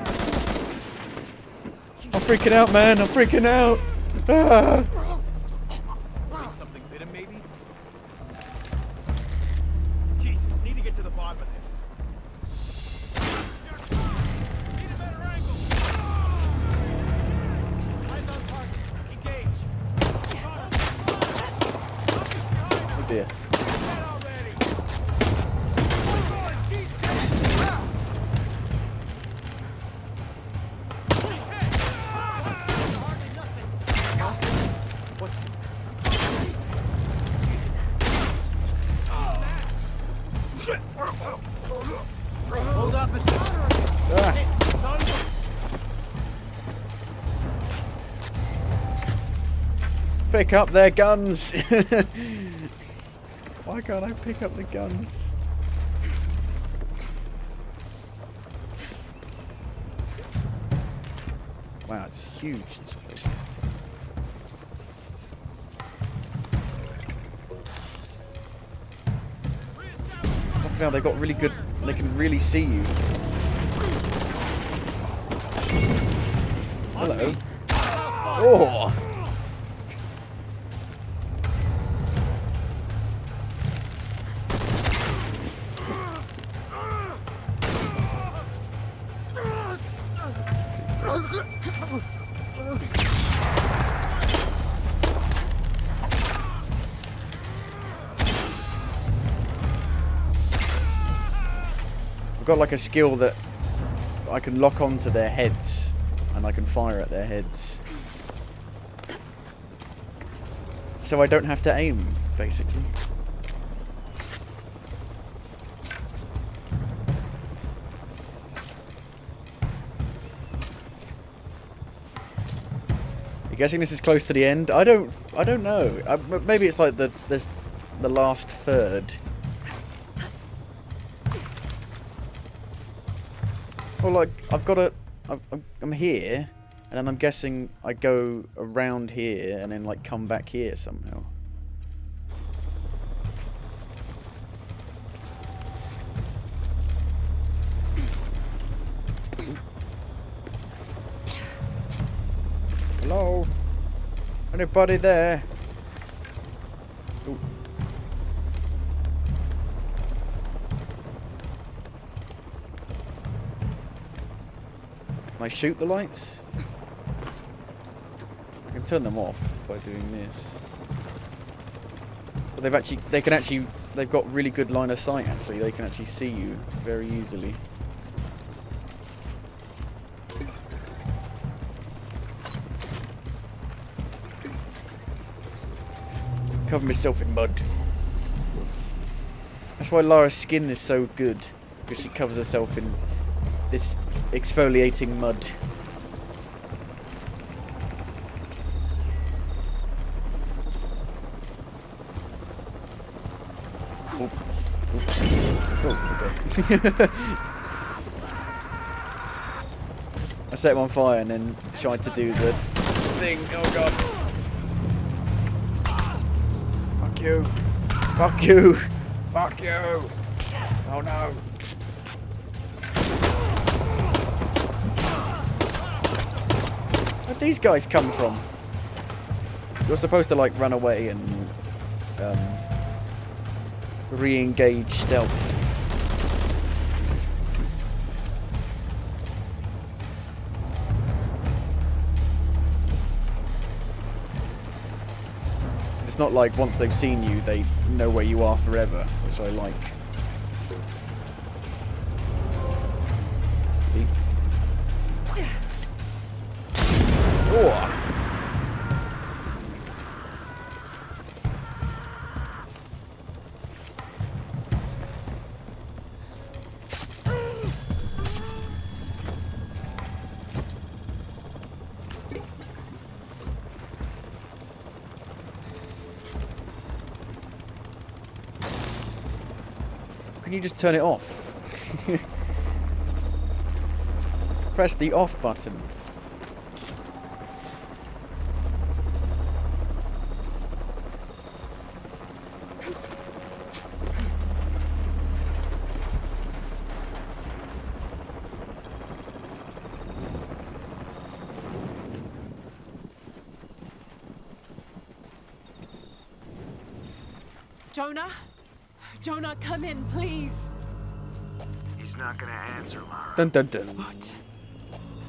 I'm freaking out, man. I'm freaking out. Ah. Think something bit him, maybe? Jesus, need to get to the bottom of this. Need a better angle. Eyes on target. Engage. Oh dear. Hold up, Pick up their guns. Why can't I pick up the guns? Wow, it's huge, this place. Now they've got really good, they can really see you. Hello. Oh! Got like a skill that I can lock onto their heads and I can fire at their heads. So I don't have to aim, basically. I'm guessing this is close to the end. I don't know. Maybe it's like the last third. Well, like, I'm here, and then I'm guessing I go around here, and then, like, come back here somehow. Hello? Anybody there? Ooh. Can I shoot the lights? I can turn them off by doing this. But they've got really good line of sight actually. They can actually see you very easily. Cover myself in mud. That's why Lara's skin is so good, because she covers herself in this exfoliating mud. Oh, okay. I set him on fire and then tried to do the thing. Oh god. you. Fuck you. Fuck you. Oh no. Where'd these guys come from? You're supposed to like run away and re-engage stealth. It's not like once they've seen you, they know where you are forever, which I like. See? Oh! Can you just turn it off? Press the off button. Jonah? Jonah, come in, please. He's not gonna answer, Lara. Dun dun dun. What?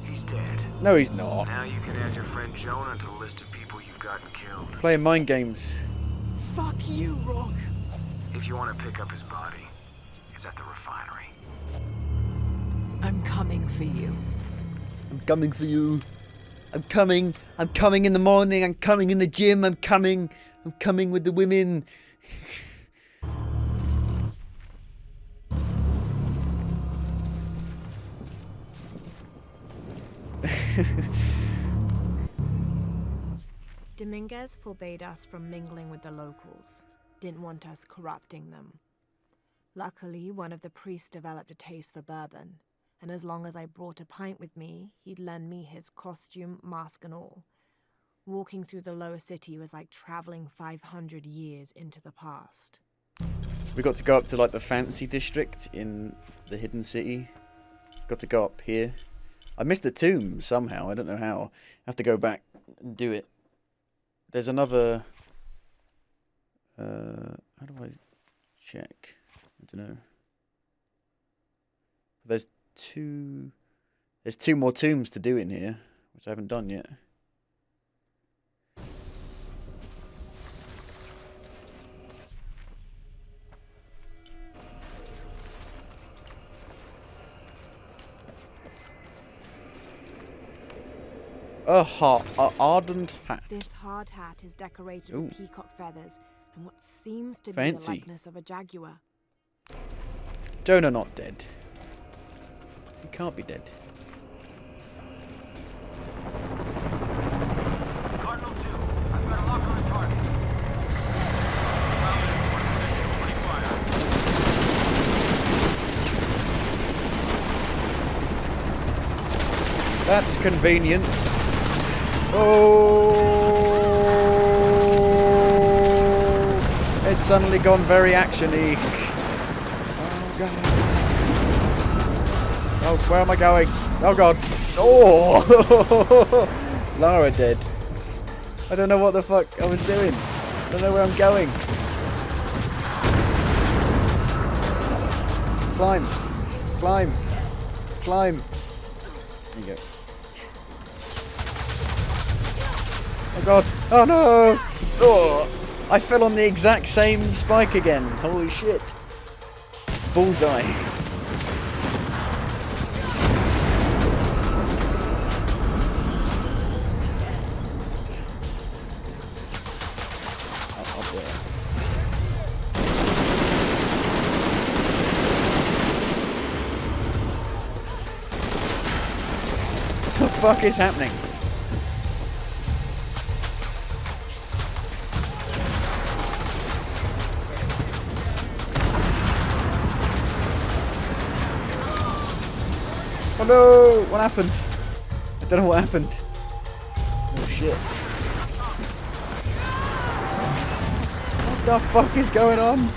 He's dead. No, he's not. Now you can add your friend Jonah to the list of people you've gotten killed. Playing mind games. Fuck you, Rock. If you want to pick up his body, it's at the refinery. I'm coming for you. I'm coming for you. I'm coming. I'm coming in the morning. I'm coming in the gym. I'm coming. I'm coming with the women. Dominguez forbade us from mingling with the locals. Didn't want us corrupting them. Luckily, one of the priests developed a taste for bourbon, and as long as I brought a pint with me, he'd lend me his costume, mask and all. Walking through the lower city was like traveling 500 years into the past. We got to go up to like the fancy district in the hidden city. Got to go up here. I missed the tomb somehow. I don't know how. I have to go back and do it. There's another... how do I check? I don't know. There's two more tombs to do in here, which I haven't done yet. Ardent hat. This hard hat is decorated Ooh. with peacock feathers and what seems to be Fancy. the likeness of a jaguar. Jonah not dead. He can't be dead. Cardinal 2, I've got a lock on the target. That's convenient. Oh! It's suddenly gone very action-y. Oh god. Oh, where am I going? Oh god. Oh! Lara dead. I don't know what the fuck I was doing. I don't know where I'm going. Climb. Climb. Climb. There you go. Oh god. Oh no! Oh! I fell on the exact same spike again. Holy shit. Bullseye. Up there. What the fuck is happening? Oh no! What happened? I don't know what happened. Oh shit. What the fuck is going on?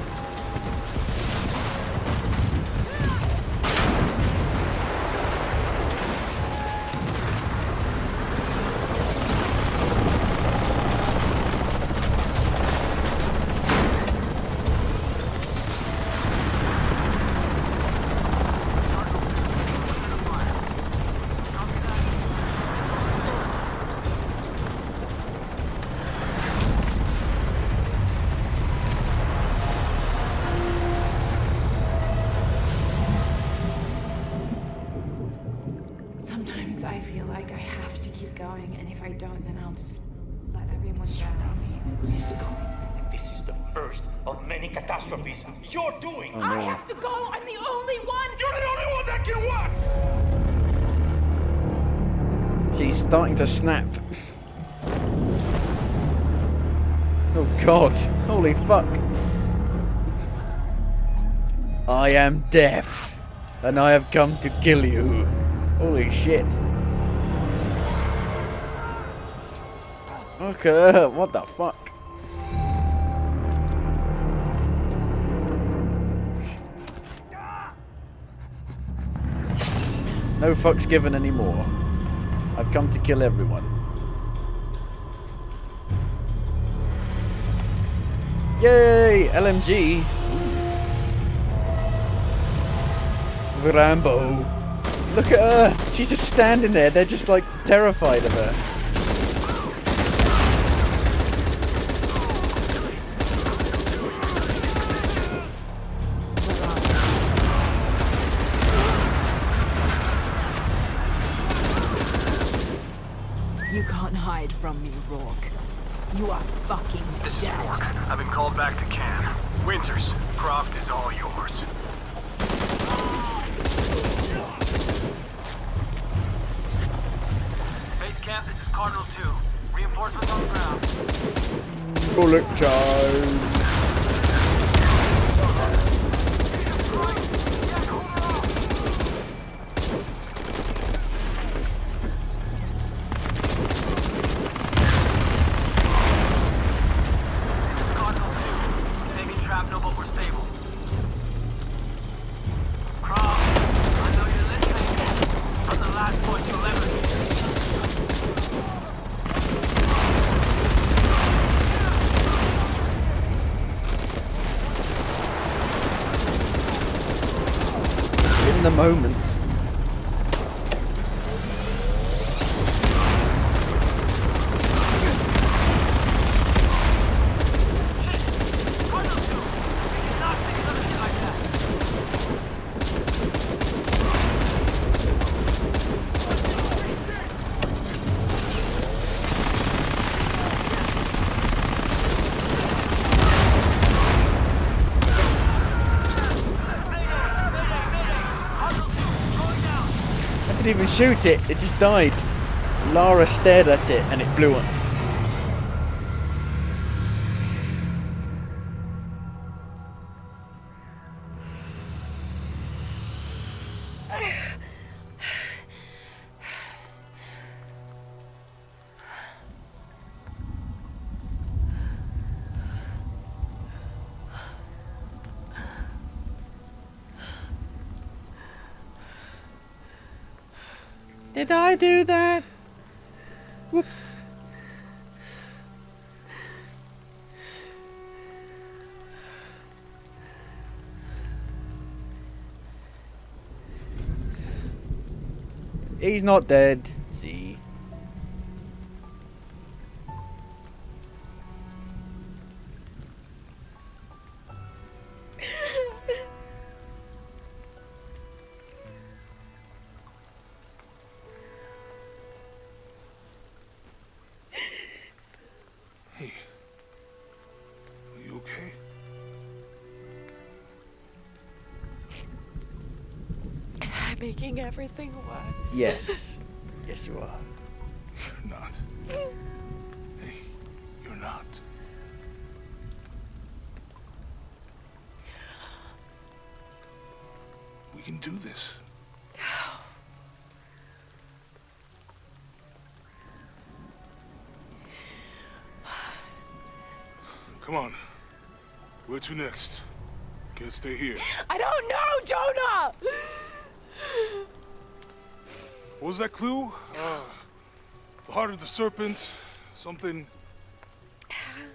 Sometimes I feel like I have to keep going, and if I don't, then I'll just let everyone down. Is coming. And this is the first of many catastrophes you're doing. Oh, no. I have to go! I'm the only one! You're the only one that can work! She's starting to snap. Oh god. Holy fuck. I am deaf, and I have come to kill you. Holy shit. Okay, what the fuck? No fucks given anymore. I've come to kill everyone. Yay! LMG! Rambo. Look at her! She's just standing there. They're just like terrified of her. You can't hide from me, Rourke. You are fucking This is dead. Rourke. I've been called back to Cannes. Winters, Croft is all yours. Base camp, this is Cardinal 2. Reinforcements on the ground. Bullet time. The moment. Didn't even shoot it, it just died. Lara stared at it and it blew up. Did I do that? Whoops. He's not dead. See. Making everything worse. Yes. Yes, you are. You're not. Hey, you're not. We can do this. Come on. Where to next? Can't stay here. I don't know, Jonah! What was that clue? The heart of the serpent, something...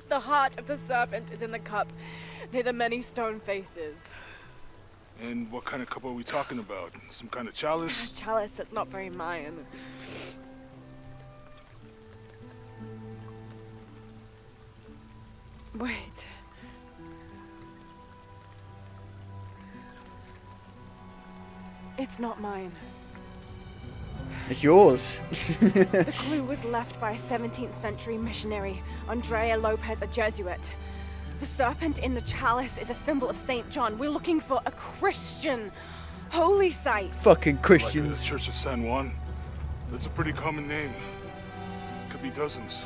The heart of the serpent is in the cup, near the many stone faces. And what kind of cup are we talking about? Some kind of chalice? A chalice that's not very Mayan. Wait. It's not mine. It's yours. The clue was left by a 17th century missionary, Andrea Lopez, a Jesuit. The serpent in the chalice is a symbol of St. John. We're looking for a Christian holy site. Fucking Christians. Like the Church of San Juan? That's a pretty common name. Could be dozens.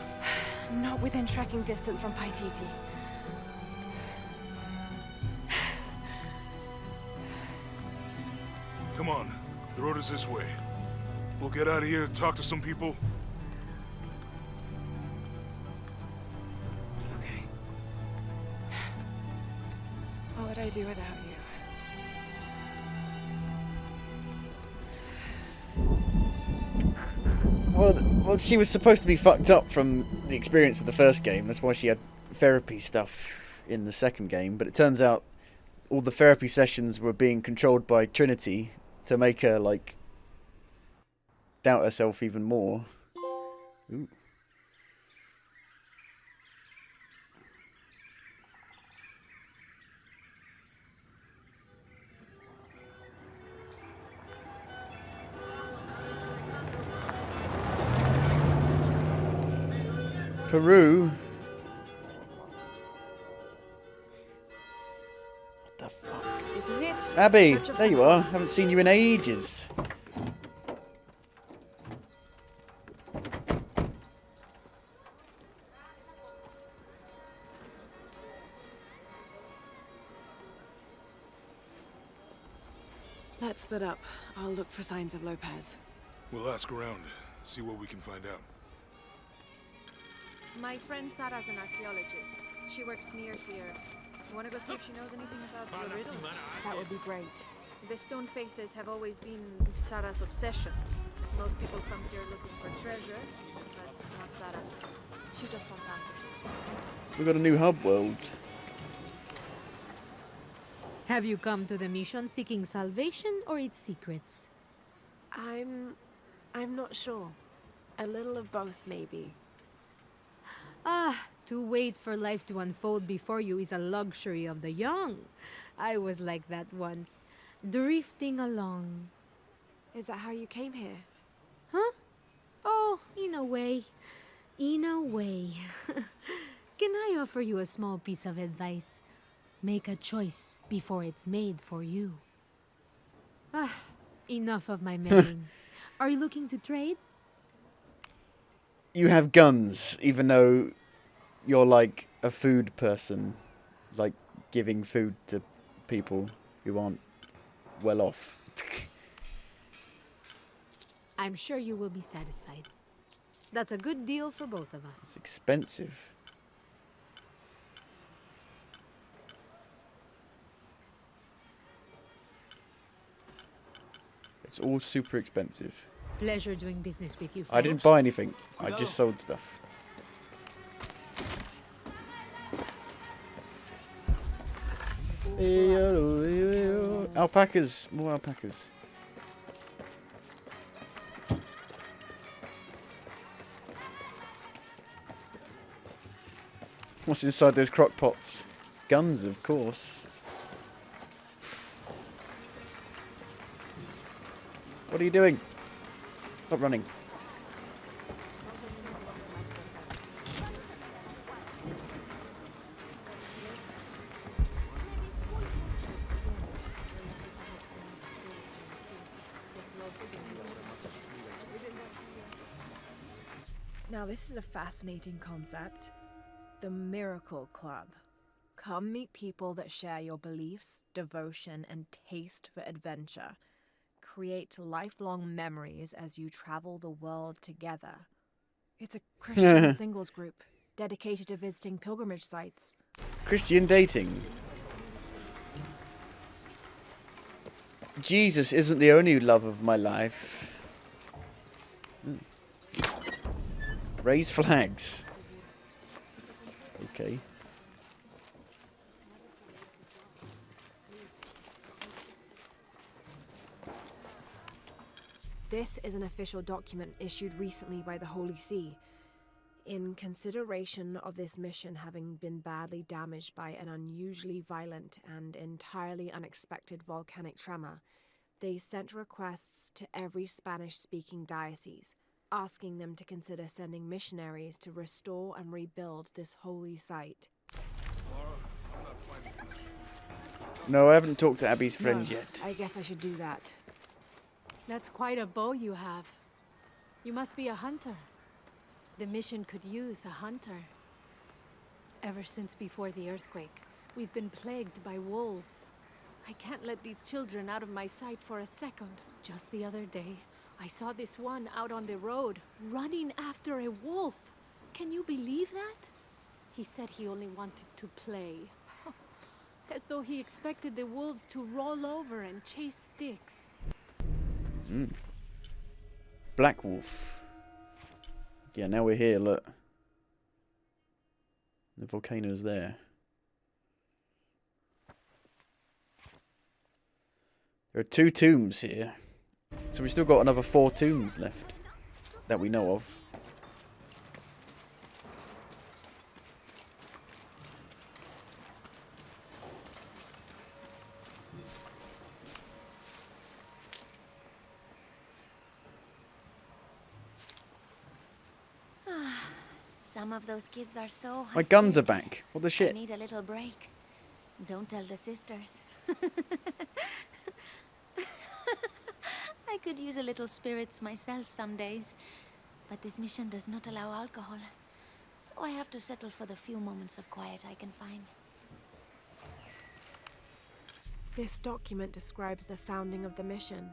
Not within trekking distance from Paititi. Come on, the road is this way. We'll get out of here, talk to some people. Okay. What would I do without you? Well, she was supposed to be fucked up from the experience of the first game. That's why she had therapy stuff in the second game. But it turns out all the therapy sessions were being controlled by Trinity to make her, like, doubt herself even more. Ooh. Peru. What the fuck? This is it. Abby, Church of there St. you are. Haven't seen you in ages. Let's split up. I'll look for signs of Lopez. We'll ask around, see what we can find out. My friend Sarah's an archaeologist. She works near here. You want to go see if she knows anything about the riddle? That would be great. The stone faces have always been Sarah's obsession. Most people come here looking for treasure, but not Sarah. She just wants answers. We've got a new hub world. Have you come to the mission seeking salvation or its secrets? I'm not sure. A little of both, maybe. Ah, to wait for life to unfold before you is a luxury of the young. I was like that once, drifting along. Is that how you came here? Huh? Oh, in a way. In a way. Can I offer you a small piece of advice? Make a choice before it's made for you. Ah, enough of my meddling. Are you looking to trade? You have guns, even though you're like a food person, like giving food to people who aren't well off. I'm sure you will be satisfied. That's a good deal for both of us. It's expensive. It's all super expensive. Pleasure doing business with you, I didn't buy anything. I just sold stuff. Alpacas. More alpacas. What's inside those crock pots? Guns, of course. What are you doing? Stop running. Now, this is a fascinating concept. The Miracle Club. Come meet people that share your beliefs, devotion, and taste for adventure. Create lifelong memories as you travel the world together. It's a Christian singles group. dedicated to visiting pilgrimage sites. Christian dating. Jesus isn't the only love of my life. Raise flags. Okay. This is an official document issued recently by the Holy See. In consideration of this mission having been badly damaged by an unusually violent and entirely unexpected volcanic tremor, they sent requests to every Spanish-speaking diocese, asking them to consider sending missionaries to restore and rebuild this holy site. No, I haven't talked to Abby's friend yet. I guess I should do that. That's quite a bow you have. You must be a hunter. The mission could use a hunter. Ever since before the earthquake, we've been plagued by wolves. I can't let these children out of my sight for a second. Just the other day, I saw this one out on the road, running after a wolf. Can you believe that? He said he only wanted to play. As though he expected the wolves to roll over and chase sticks. Black Wolf. Yeah, now we're here, look. The volcano's there. There are 2 tombs here. So we've still got another 4 tombs left. That we know of. Some of those kids are so My guns are back. What the I shit? need a little break. Don't tell the sisters. I could use a little spirits myself some days, but this mission does not allow alcohol. So I have to settle for the few moments of quiet I can find. This document describes the founding of the mission.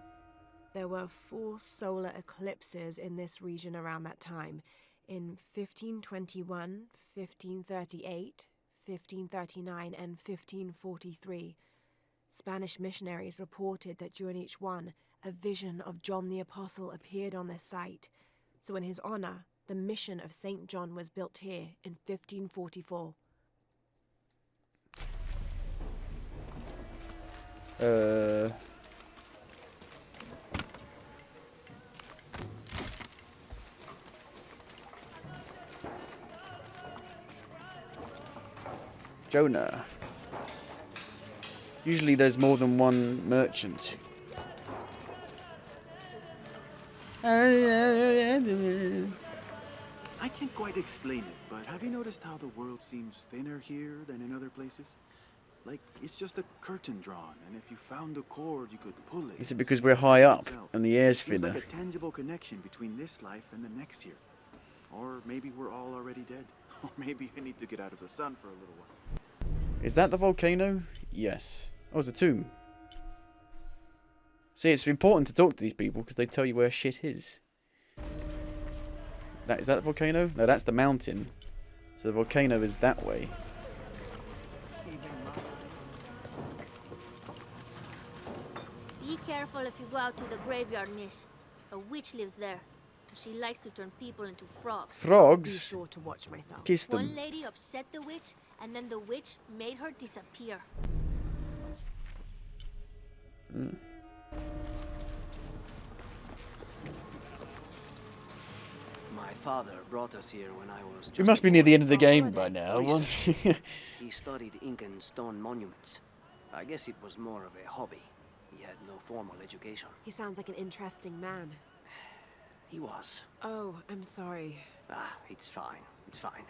There were 4 solar eclipses in this region around that time, in 1521, 1538, 1539, and 1543. Spanish missionaries reported that during each one, a vision of John the Apostle appeared on the site. So in his honor, the mission of St. John was built here in 1544. Jonah. Usually there's more than one merchant. I can't quite explain it, but have you noticed how the world seems thinner here than in other places? Like, it's just a curtain drawn, and if you found a cord, you could pull it. Is it because we're high up and the air's Seems thinner? like a tangible connection between this life and the next here. Or maybe we're all already dead. Or maybe I need to get out of the sun for a little while. Is that the volcano? Yes. Oh, it's a tomb. See, it's important to talk to these people because they tell you where shit is. Is that the volcano? No, that's the mountain. So the volcano is that way. Be careful if you go out to the graveyard, miss. A witch lives there. She likes to turn people into frogs. Frogs? Be sure to watch myself. Kiss them. One lady upset the witch, and then the witch made her disappear. Mm. My father brought us here when I was just We must be near the end of the game by now. He studied ink and stone monuments. I guess it was more of a hobby. He had no formal education. He sounds like an interesting man. He was. Oh, I'm sorry. Ah, it's fine. It's fine.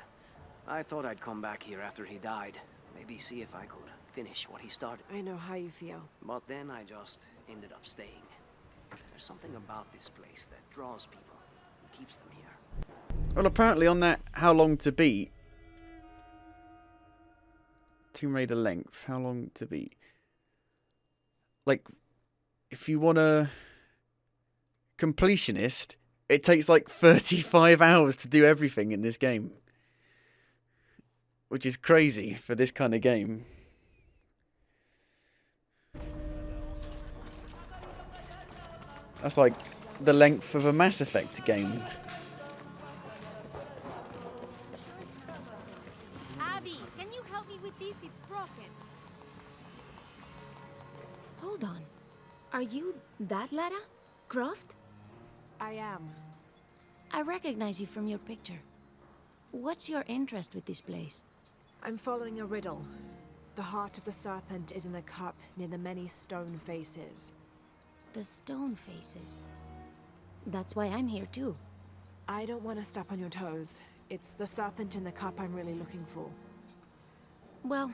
I thought I'd come back here after he died. Maybe see if I could finish what he started. I know how you feel. But then I just ended up staying. There's something about this place that draws people and keeps them here. Well, apparently on that how long to beat. Tomb Raider length. How long to beat? Like, if you want a completionist, it takes like 35 hours to do everything in this game. which is crazy for this kind of game. That's like the length of a Mass Effect game. Abby, can you help me with this? It's broken. Hold on. Are you that Lara? Croft? I am. I recognize you from your picture. What's your interest with this place? I'm following a riddle. The heart of the serpent is in the cup near the many stone faces. The stone faces. That's why I'm here too. I don't want to step on your toes. It's the serpent in the cup I'm really looking for. Well,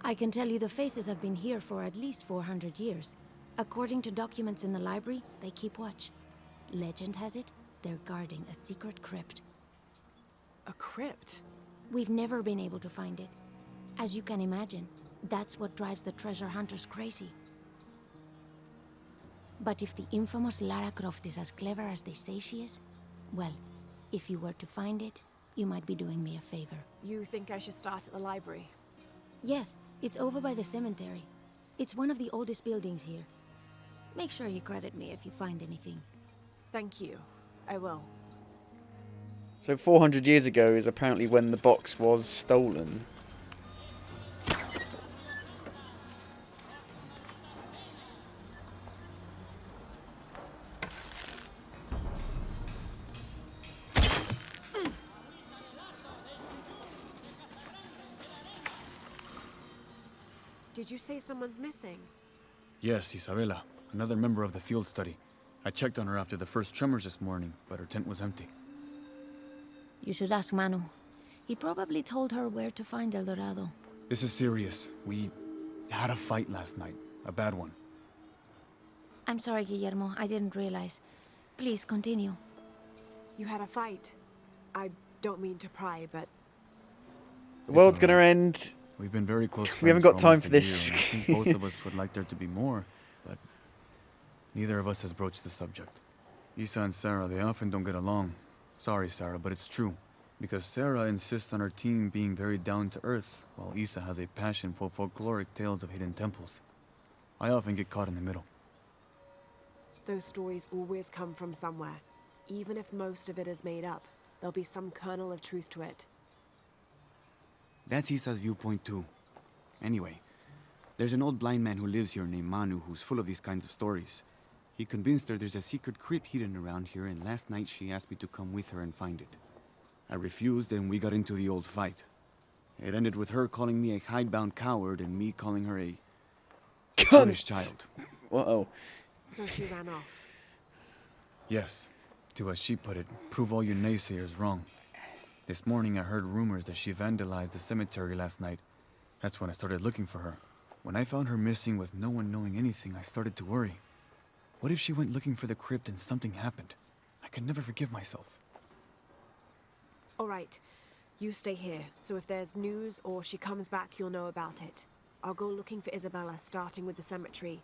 I can tell you the faces have been here for at least 400 years. According to documents in the library, they keep watch. Legend has it, they're guarding a secret crypt. A crypt? We've never been able to find it. As you can imagine, that's what drives the treasure hunters crazy. But if the infamous Lara Croft is as clever as they say she is, well, if you were to find it, you might be doing me a favor. You think I should start at the library? Yes, it's over by the cemetery. It's one of the oldest buildings here. Make sure you credit me if you find anything. Thank you. I will. So 400 years ago is apparently when the box was stolen. Did you say someone's missing? Yes, Isabela, another member of the field study. I checked on her after the first tremors this morning, but her tent was empty. You should ask Manu. He probably told her where to find El Dorado. This is serious. We had a fight last night. A bad one. I'm sorry, Guillermo. I didn't realize. Please, continue. You had a fight. I don't mean to pry, but... The world's gonna end. We've been very close friends. We haven't got for time almost for a this. year, and I think both of us would like there to be more, but neither of us has broached the subject. Isa and Sarah, they often don't get along. Sorry, Sarah, but it's true. Because Sarah insists on her team being very down-to-earth, while Isa has a passion for folkloric tales of hidden temples. I often get caught in the middle. Those stories always come from somewhere. Even if most of it is made up, there'll be some kernel of truth to it. That's Isa's viewpoint too. Anyway, there's an old blind man who lives here named Manu who's full of these kinds of stories. He convinced her there's a secret crypt hidden around here, and last night she asked me to come with her and find it. I refused, and we got into the old fight. It ended with her calling me a hidebound coward and me calling her a foolish child. Uh-oh. So she ran off. Yes. To, as she put it, prove all you naysayers wrong. This morning I heard rumors that she vandalized the cemetery last night. That's when I started looking for her. When I found her missing with no one knowing anything, I started to worry. What if she went looking for the crypt and something happened? I can never forgive myself. All right. You stay here, so if there's news or she comes back, you'll know about it. I'll go looking for Isabella, starting with the cemetery.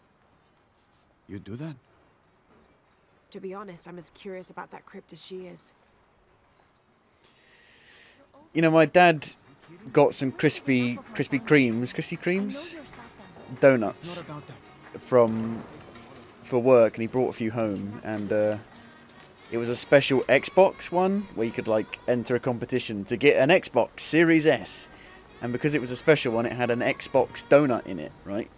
You do that? To be honest, I'm as curious about that crypt as she is. You know, my dad got some Krispy Kremes donuts for work, and he brought a few home, and it was a special Xbox one where you could like enter a competition to get an Xbox Series S, and because it was a special one, it had an Xbox donut in it, right?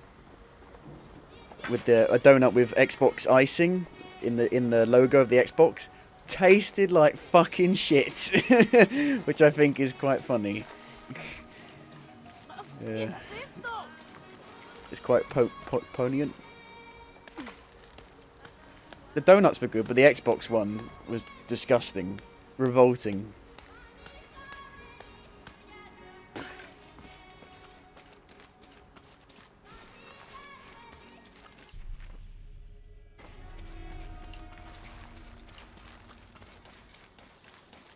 With a donut with Xbox icing in the logo of the Xbox. Tasted like fucking shit, which I think is quite funny. Yeah. It's quite poignant. The donuts were good, but the Xbox one was disgusting, revolting.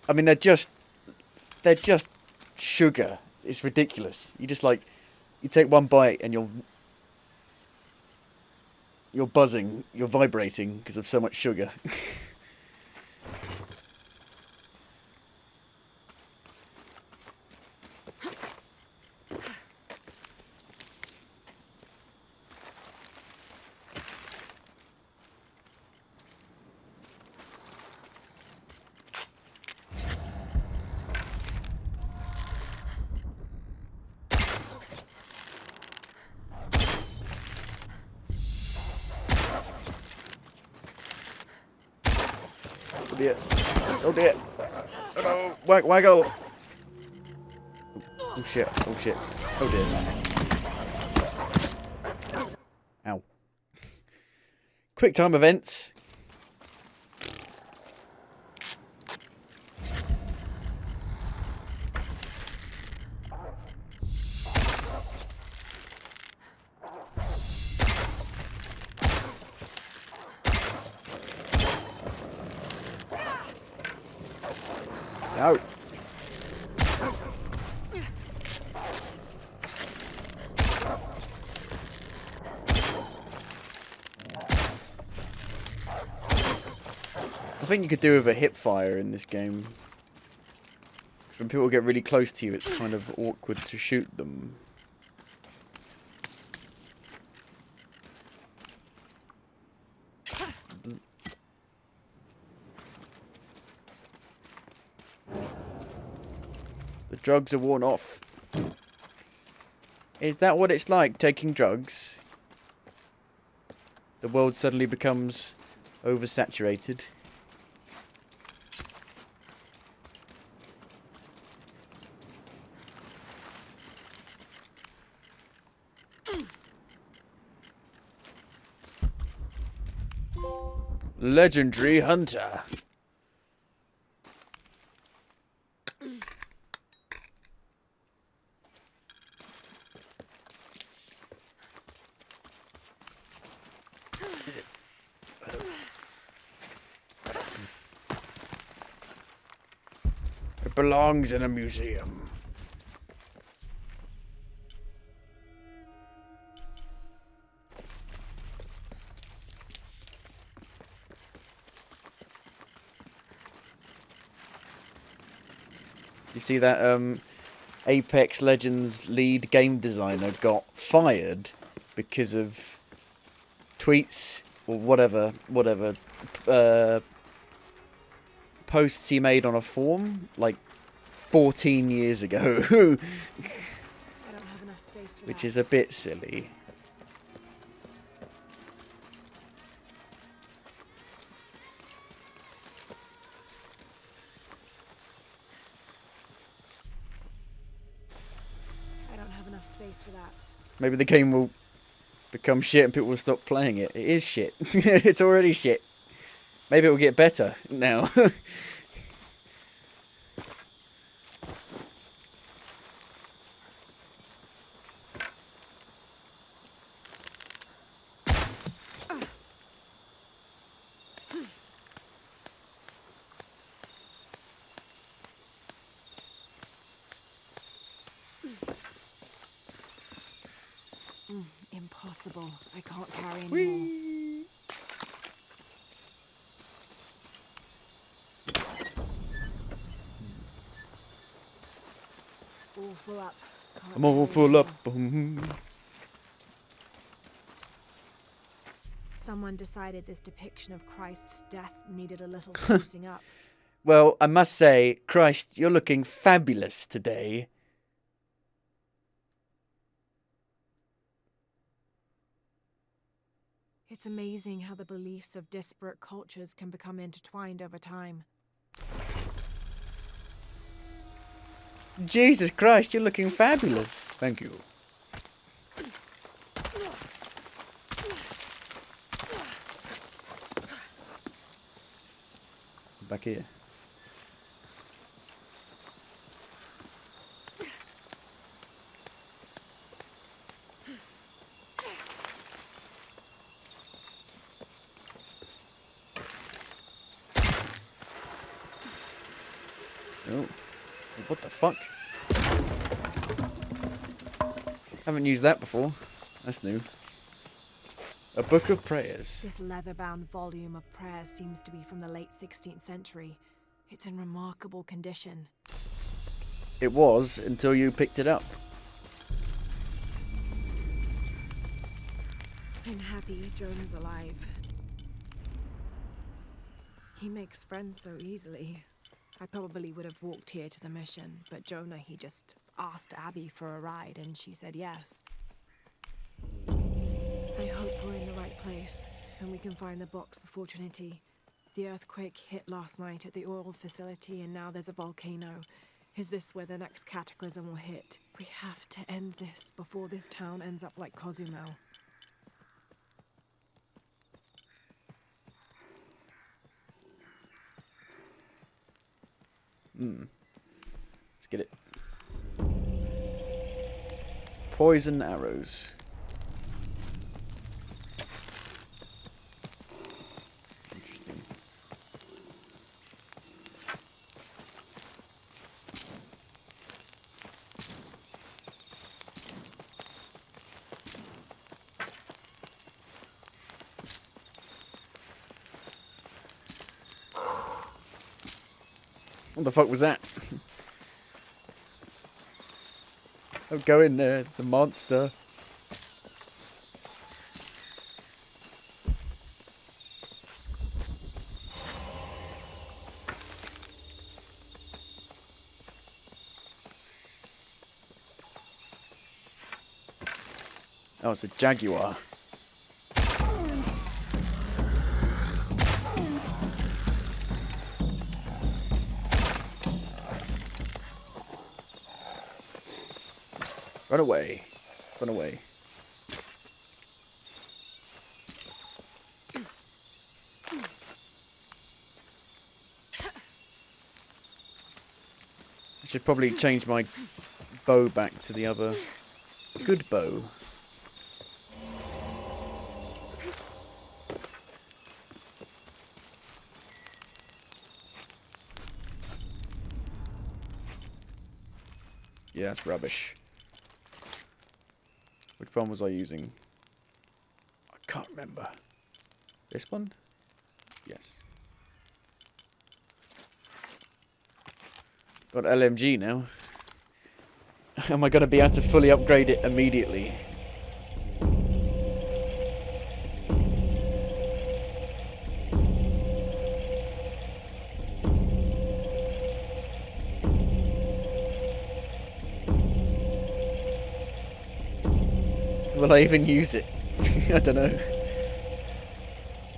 I mean, they're just sugar. It's ridiculous. You just like, you take one bite and you're buzzing, you're vibrating because of so much sugar. Oh dear. Oh dear. Oh no. Waggle. Oh shit. Oh shit. Oh dear. Ow. Quick time events. No. I think you could do with a hip fire in this game. When people get really close to you, it's kind of awkward to shoot them. The drugs are worn off. Is that what it's like, taking drugs? The world suddenly becomes oversaturated. Legendary hunter. It belongs in a museum. You see that Apex Legends lead game designer got fired because of tweets or whatever posts he made on a forum like 14 years ago. Which is a bit silly. I don't have enough space for that. Maybe the game will become shit and people will stop playing it. It is shit. It's already shit. Maybe it will get better now. Impossible. I can't carry anymore. All full up. Can't I'm all carry full up. anymore. Someone decided this depiction of Christ's death needed a little sprucing up. Well, I must say, Christ, you're looking fabulous today. It's amazing how the beliefs of disparate cultures can become intertwined over time. Jesus Christ, you're looking fabulous. Thank you. Back here. Oh, what the fuck? Haven't used that before. That's new. A book of prayers. This leather-bound volume of prayers seems to be from the late 16th century. It's in remarkable condition. It was until you picked it up. I'm happy Jonah's alive. He makes friends so easily. I probably would have walked here to the mission, but Jonah, he just asked Abby for a ride and she said yes. I hope we're in the right place and we can find the box before Trinity. The earthquake hit last night at the oil facility, and now there's a volcano. Is this where the next cataclysm will hit? We have to end this before this town ends up like Cozumel. Let's get it. Poison arrows. Interesting. What the fuck was that? Don't go in there, it's a monster. Oh, it's a jaguar. Run away. Run away. I should probably change my bow back to the other good bow. Yeah, that's rubbish. Which one was I using? I can't remember. This one? Yes. Got LMG now. Am I going to be able to fully upgrade it immediately? Will I even use it? I don't know.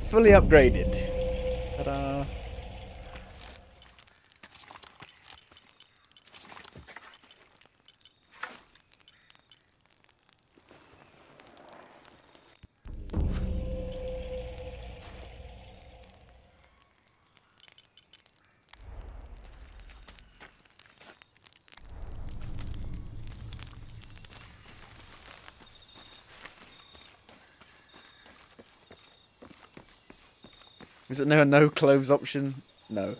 Fully upgraded. Ta-da. Is it now a no clothes option? No.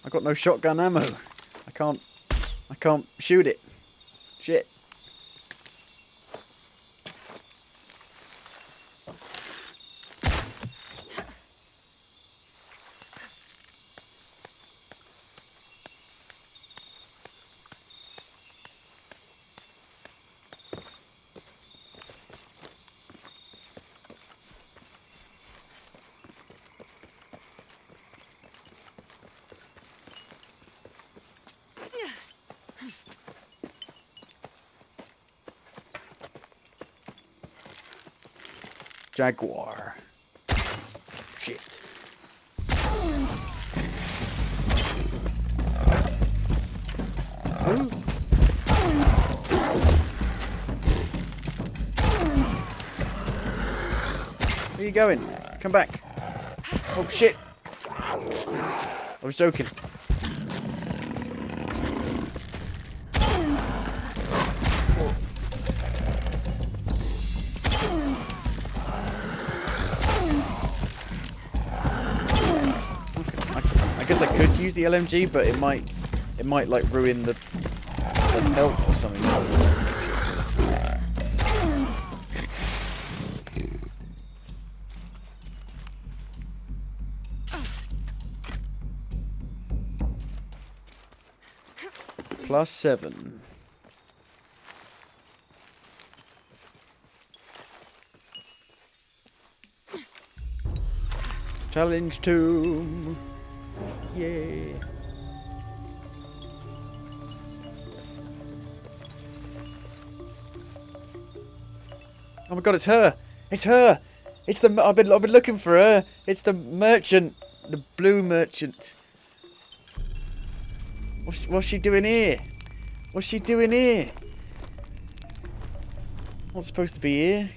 I got no shotgun ammo. I can't shoot it. Shit. Jaguar. Shit. Where are you going? Come back. Oh shit. I was joking. I guess I could use the LMG, but it might like ruin the health or something. +7. Challenge 2. Yeah. Oh my god, it's her! It's her! It's the... I've been looking for her. It's the merchant. The blue merchant. What's she doing here? What's she doing here? Not supposed to be here.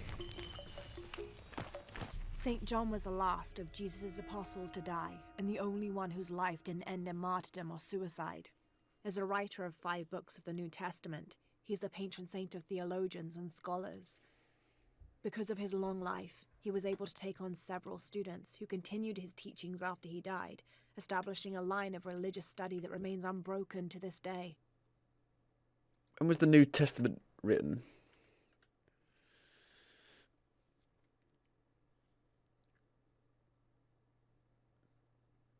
St. John was the last of Jesus' apostles to die, and the only one whose life didn't end in martyrdom or suicide. As a writer of 5 books of the New Testament, he's the patron saint of theologians and scholars. Because of his long life, he was able to take on several students who continued his teachings after he died, establishing a line of religious study that remains unbroken to this day. When was the New Testament written?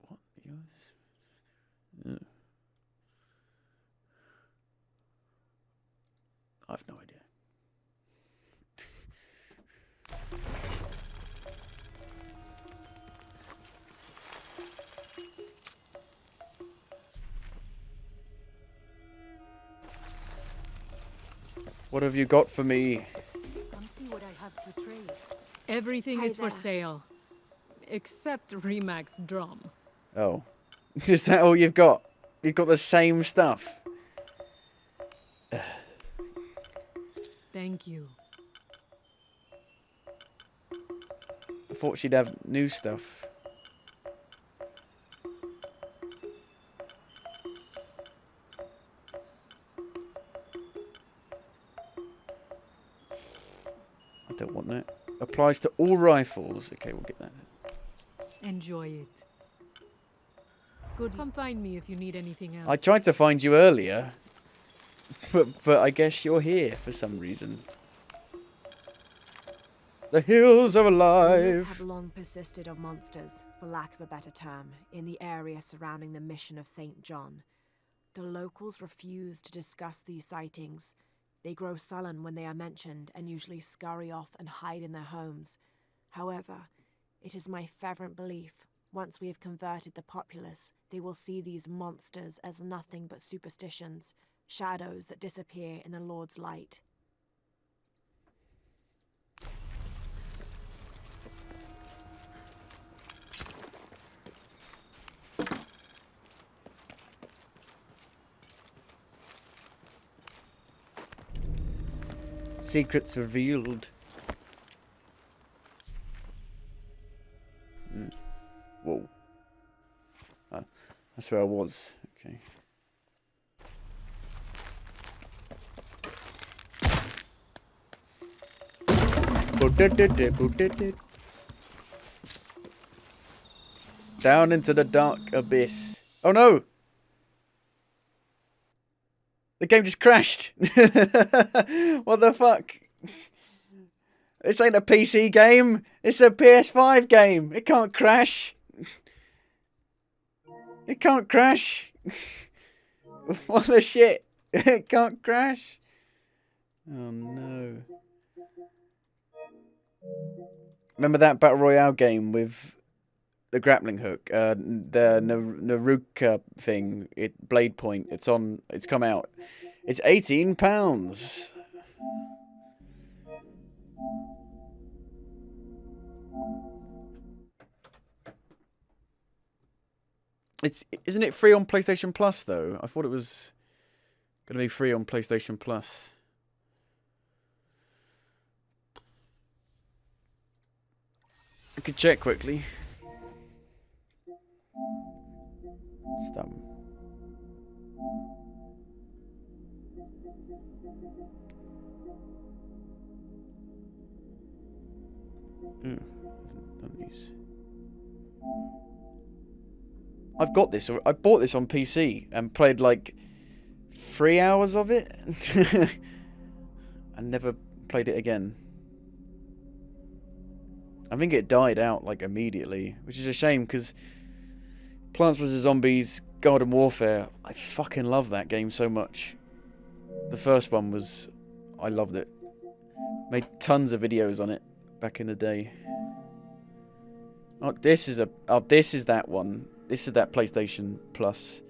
What? I have no idea. What have you got for me? Come see what I have to trade. Everything Hi is for there. sale. Except Remax drum. Oh. Is that all you've got? You've got the same stuff. Thank you. I thought she'd have new stuff. I don't want that. Applies to all rifles. Okay, we'll get that. Enjoy it. Good. Come find me if you need anything else. I tried to find you earlier, but I guess you're here for some reason. The hills are Rumors alive. have long persisted of monsters, for lack of a better term, in the area surrounding the mission of St. John. The locals refuse to discuss these sightings. They grow sullen when they are mentioned and usually scurry off and hide in their homes. However, it is my fervent belief, once we have converted the populace, they will see these monsters as nothing but superstitions, shadows that disappear in the Lord's light. Secrets revealed. Whoa. That's where I was. Okay. Down into the dark abyss. Oh no! The game just crashed. What the fuck? This ain't a PC game. It's a PS5 game. It can't crash. It can't crash. What the shit? It can't crash. Oh no. Remember that Battle Royale game with the grappling hook? The Naruka thing. Blade Point. It's come out. It's £18. Isn't it free on PlayStation Plus though? I thought it was gonna be free on PlayStation Plus. I could check quickly. Stop. I've got this. I bought this on PC and played like 3 hours of it. And never played it again. I think it died out like immediately, which is a shame because Plants vs Zombies Garden Warfare, I fucking love that game so much. The first one was, I loved it. Made tons of videos on it back in the day. Oh, this is that one. This is that PlayStation Plus.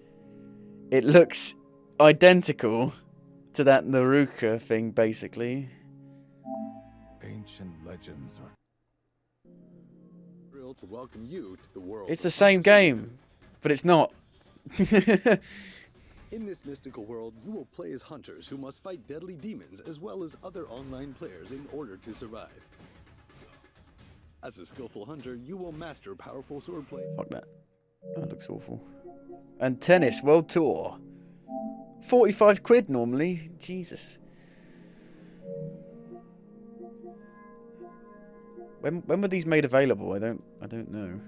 It looks identical to that Naruka thing, basically. ancient legends or... Thrilled to welcome you to the world. It's the same game, but it's not. In this mystical world, you will play as hunters who must fight deadly demons as well as other online players in order to survive. As a skillful hunter, you will master powerful swordplay. Fuck that. That looks awful. And tennis world tour. 45 quid normally. Jesus. When were these made available? I don't know.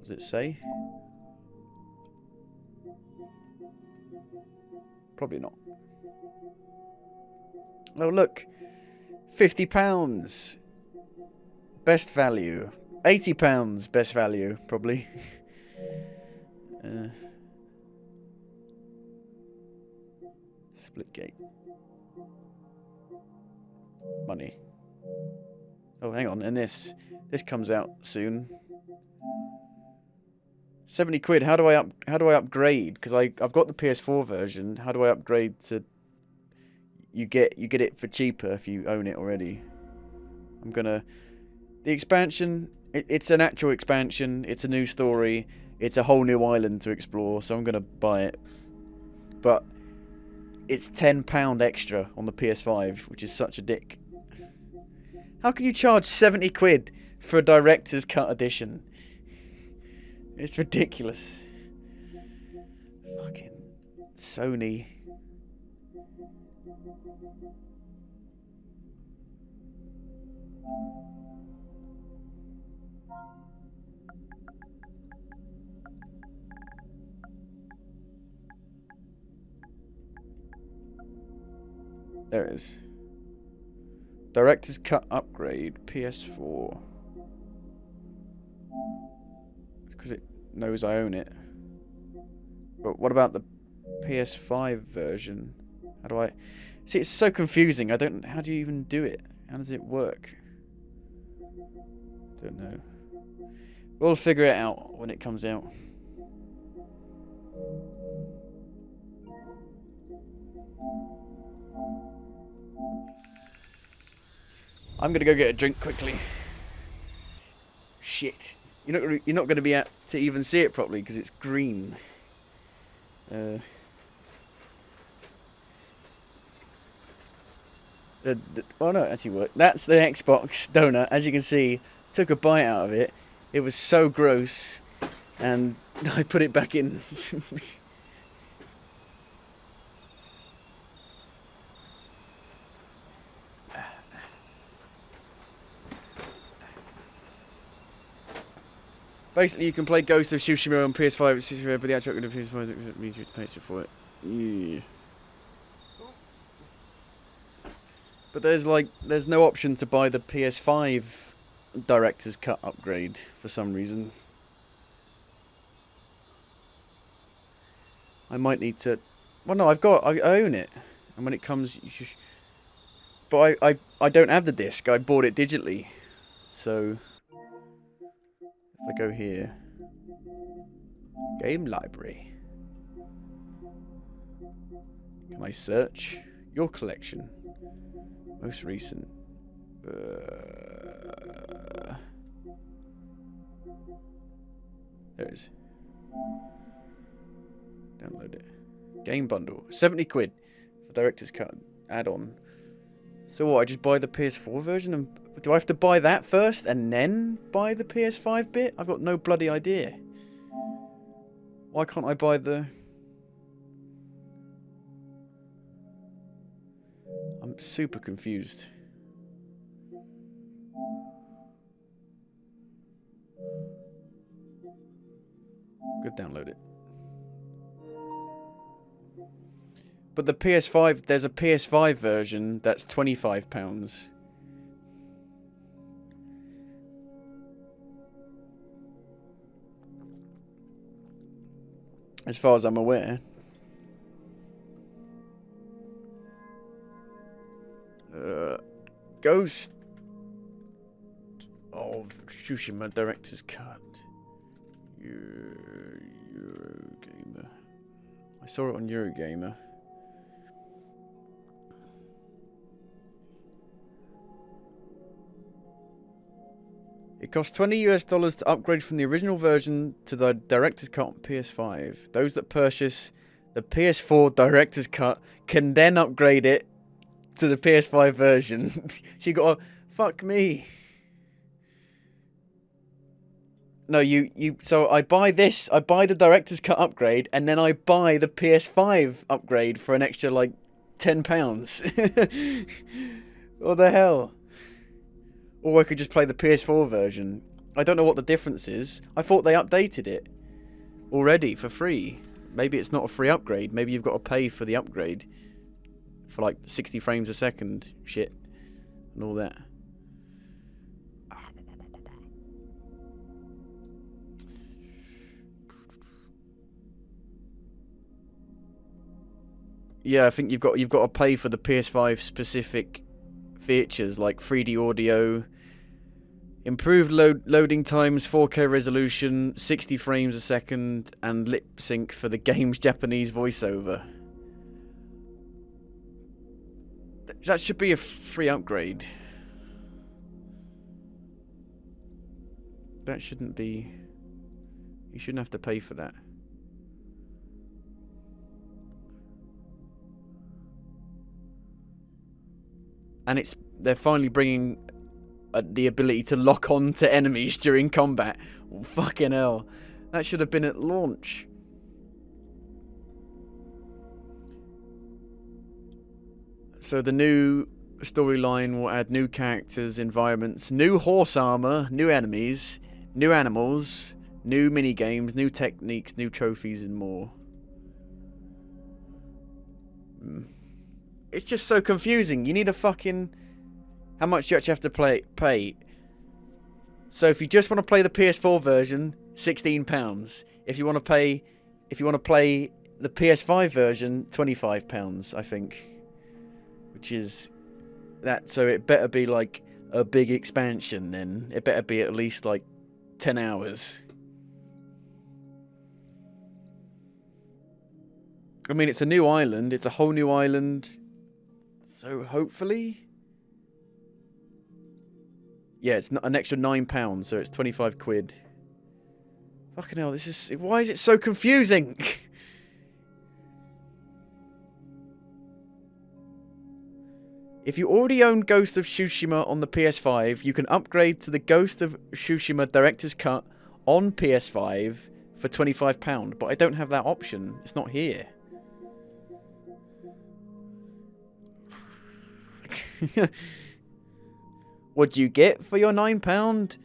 Does it say? Probably not. Oh look. £50. Best value. £80 best value, probably. Splitgate. Money. Oh, hang on. And this comes out soon. 70 quid. How do I upgrade? Because I've got the PS4 version. How do I upgrade to? You get it for cheaper if you own it already. I'm gonna. The expansion. It's an actual expansion. It's a new story. It's a whole new island to explore. So I'm gonna buy it. But it's £10 extra on the PS5, which is such a dick. How can you charge 70 quid for a director's cut edition? It's ridiculous. Fucking Sony. There it is. Director's cut upgrade, PS4. Because it knows I own it. But what about the PS5 version? How do I... See, it's so confusing. How do you even do it? How does it work? Don't know. We'll figure it out when it comes out. I'm gonna go get a drink quickly. Shit. You're not gonna be able to even see it properly because it's green. Oh no, it actually worked. That's the Xbox donut. As you can see, took a bite out of it. It was so gross, and I put it back in. Basically, you can play Ghost of Tsushima on PS5, but the actual PS5 means you have to pay extra for it. Yeah. But there's no option to buy the PS5 director's cut upgrade for some reason. I might need to. Well, no, I own it, and when it comes, but I don't have the disc. I bought it digitally, so. If I go here, game library, can I search your collection? Most recent. There it is. Download it. Game bundle, 70 quid for director's cut add-on. So what? I just buy the PS4 version and. Do I have to buy that first and then buy the PS5 bit? I've got no bloody idea. Why can't I buy the... I'm super confused. Go download it. But the PS5, there's a PS5 version that's £25. As far as I'm aware. Ghost of Tsushima Director's Cut. Eurogamer. I saw it on Eurogamer. It costs $20 to upgrade from the original version to the Director's Cut on PS5. Those that purchase the PS4 Director's Cut can then upgrade it to the PS5 version. So you gotta... Fuck me. No, so I buy this, I buy the Director's Cut upgrade, and then I buy the PS5 upgrade for an extra, like, £10. What the hell? Or I could just play the PS4 version. I don't know what the difference is. I thought they updated it already for free. Maybe it's not a free upgrade. Maybe you've got to pay for the upgrade. For like 60 frames a second shit. And all that. Yeah, I think you've got to pay for the PS5 specific features like 3D audio, improved loading times, 4K resolution, 60 frames a second, and lip sync for the game's Japanese voiceover. That should be a free upgrade. That shouldn't be... You shouldn't have to pay for that. And they're finally bringing the ability to lock on to enemies during combat. Oh, fucking hell. That should have been at launch. So the new storyline will add new characters, environments, new horse armor, new enemies, new animals, new minigames, new techniques, new trophies, and more. It's just so confusing. You need a fucking... How much do you actually have to pay? So if you just want to play the PS4 version, £16. If you want to play the PS5 version, £25, I think. Which is that, so it better be like a big expansion then. It better be at least like 10 hours. I mean, it's a new island. It's a whole new island. So hopefully... Yeah, it's an extra £9, so it's 25 quid. Fucking hell, this is... Why is it so confusing? If you already own Ghost of Tsushima on the PS5, you can upgrade to the Ghost of Tsushima Director's Cut on PS5 for £25, but I don't have that option. It's not here. What do you get for your £9?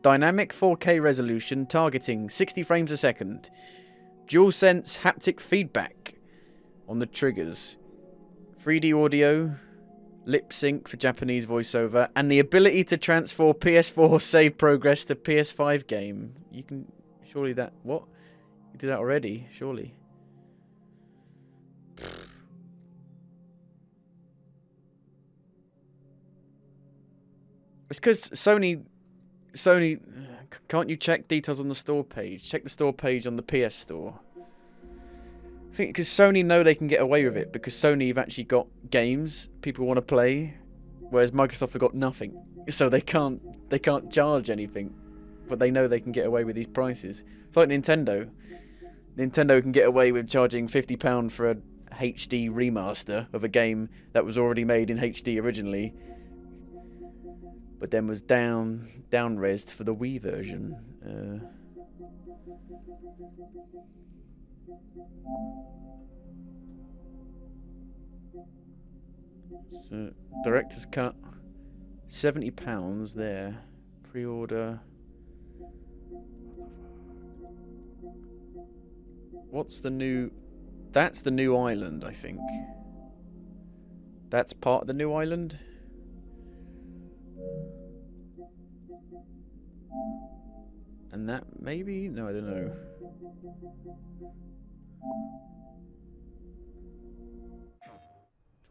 Dynamic 4K resolution targeting 60 frames a second. DualSense haptic feedback on the triggers. 3D audio, lip sync for Japanese voiceover, and the ability to transfer PS4 save progress to PS5 game. You can... Surely that... What? You did that already, surely. It's because Sony, can't you check details on the store page? Check the store page on the PS Store. I think because Sony know they can get away with it, because Sony have actually got games people want to play, whereas Microsoft have got nothing, so they can't charge anything, but they know they can get away with these prices. It's like Nintendo. Nintendo can get away with charging £50 for a HD remaster of a game that was already made in HD originally, but then was down-resed for the Wii version. So, Director's Cut, £70 there. Pre-order. What's the new... That's the new island, I think. That's part of the new island? And that maybe? No, I don't know. To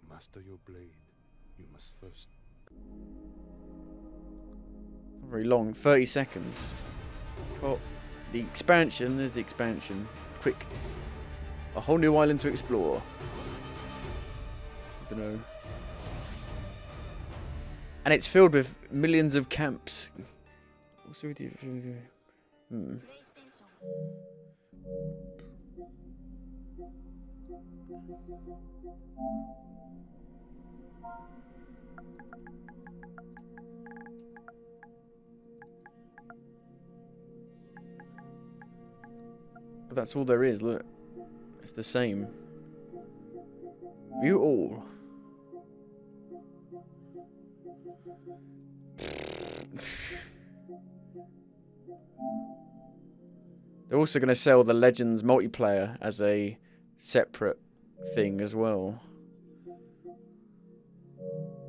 master your blade, you must first... Not very long, 30 seconds. Oh, the expansion, there's the expansion. Quick. A whole new island to explore. I don't know. And it's filled with millions of camps. Hmm. But that's all there is, look. It's the same. View all. They're also going to sell the Legends multiplayer as a separate thing as well.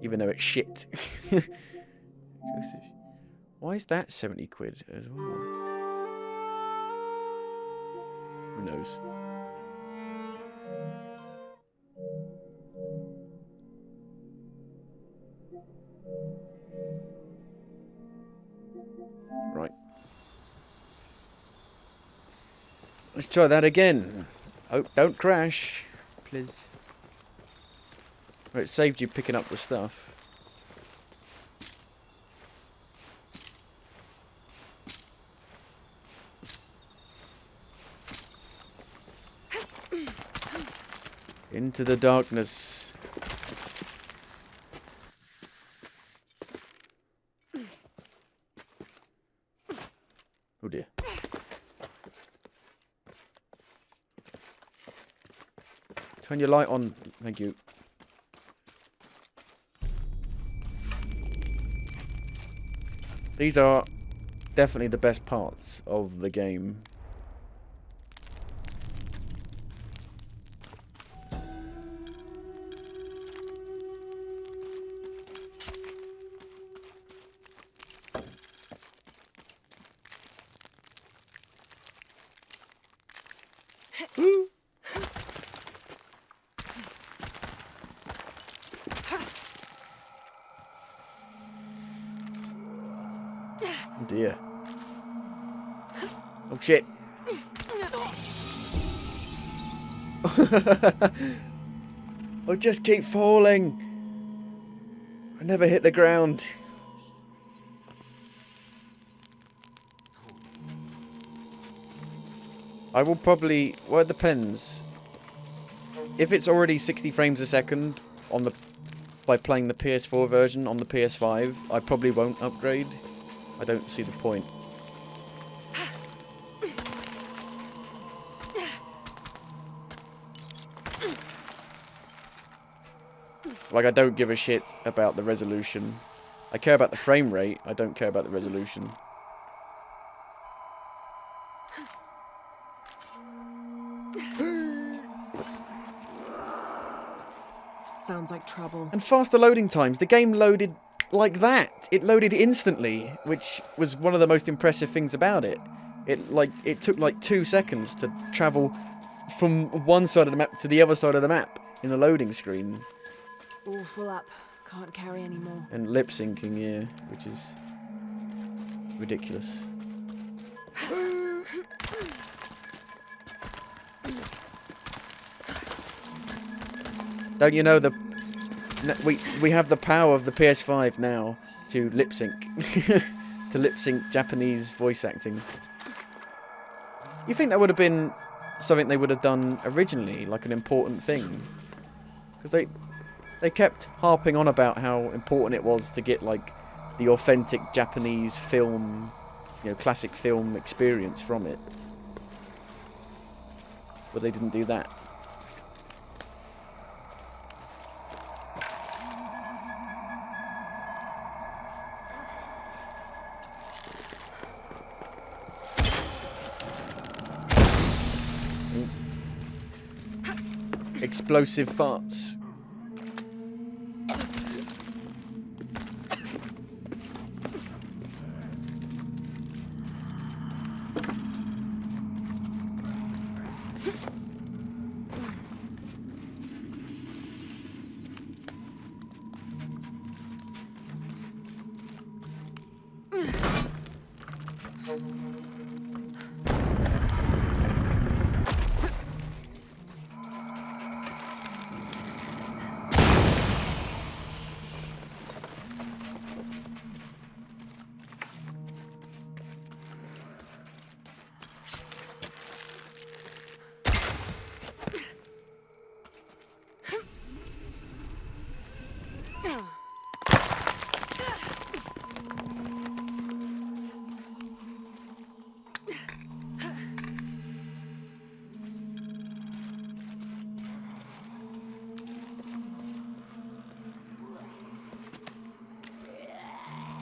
Even though it's shit. Why is that 70 quid as well? Who knows? Right. Let's try that again. Hope don't crash. Please. Right, it saved you picking up the stuff. Into the darkness. Oh dear. Turn your light on. Thank you. These are definitely the best parts of the game. Oh dear. Oh shit. I just keep falling. I never hit the ground. I will probably... Well, it depends. If it's already 60 frames a second on the by playing the PS4 version on the PS5, I probably won't upgrade. I don't see the point. Like, I don't give a shit about the resolution. I care about the frame rate. I don't care about the resolution. Sounds like trouble. And faster loading times. The game loaded like that. It loaded instantly, which was one of the most impressive things about it. It took like 2 seconds to travel from one side of the map to the other side of the map in the loading screen. All full up. Can't carry anymore. And lip syncing, yeah, which is ridiculous. Don't you know we have the power of the PS5 now to lip sync, to lip sync Japanese voice acting. You think that would have been something they would have done originally, like an important thing? Because they kept harping on about how important it was to get like the authentic Japanese film, classic film experience from it. But they didn't do that. Explosive farts.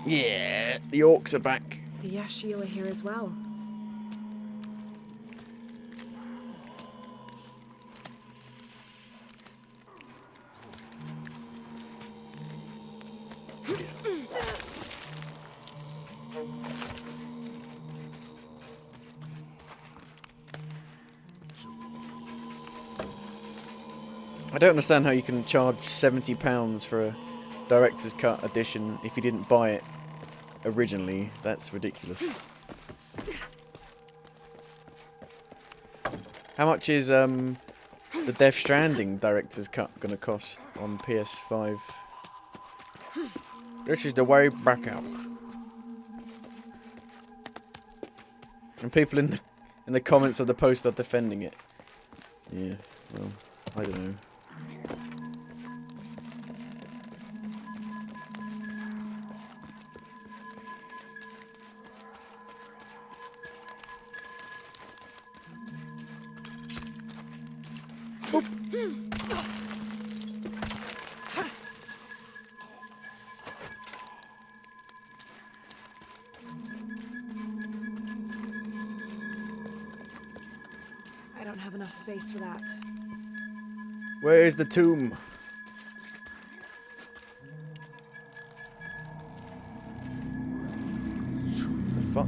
Yeah, the orcs are back. The Yashil are here as well. I don't understand how you can charge £70 for a director's cut edition if you didn't buy it originally. That's ridiculous. How much is the Death Stranding director's cut gonna cost on PS5? This is the way back out. And people in the comments of the post are defending it. Yeah, well, I don't know. I don't have enough space for that. Where is the tomb? The fuck?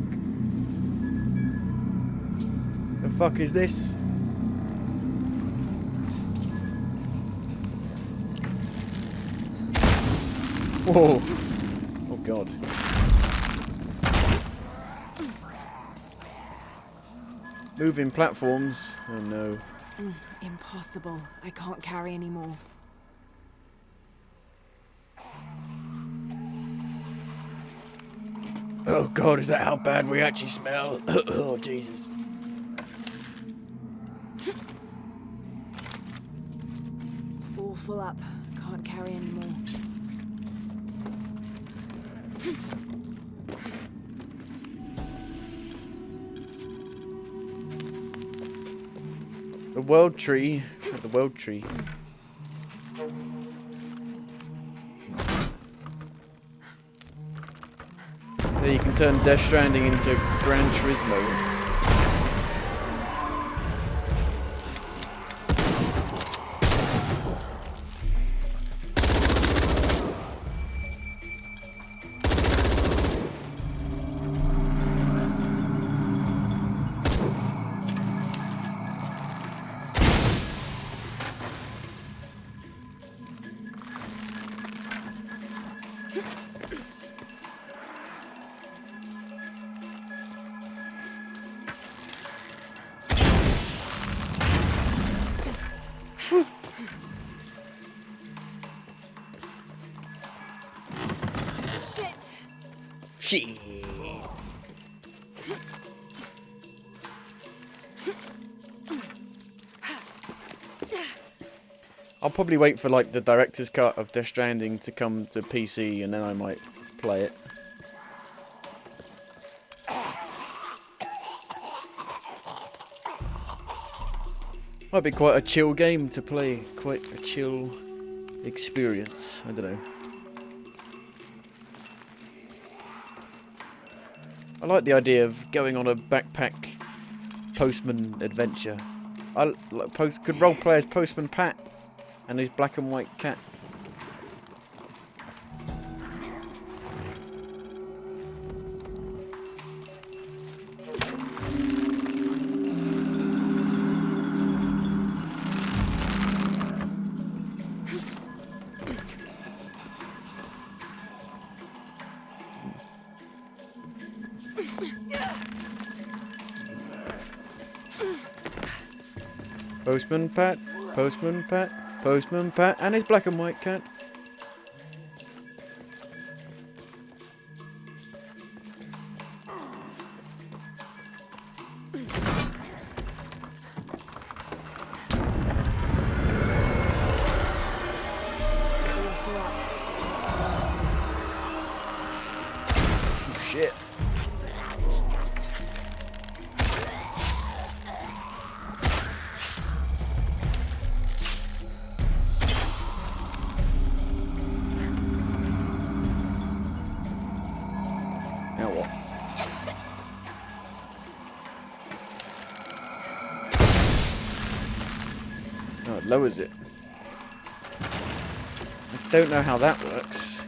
The fuck is this? Whoa! Oh god. Moving platforms. Oh no. Impossible. I can't carry anymore. Oh god, is that how bad we actually smell? Oh Jesus. All full up. Can't carry anymore. The world tree. The world tree. There you can turn Death Stranding into Gran Turismo. Shit. I'll probably wait for like the director's cut of Death Stranding to come to PC and then I might play it. Might be quite a chill game to play, quite a chill experience, I don't know. I like the idea of going on a backpack postman adventure. I could roleplay as Postman Pat and his black and white cat. Postman Pat, Postman Pat, Postman Pat, and his black and white cat. Oh, shit. Now what? Oh, it lowers it. I don't know how that works.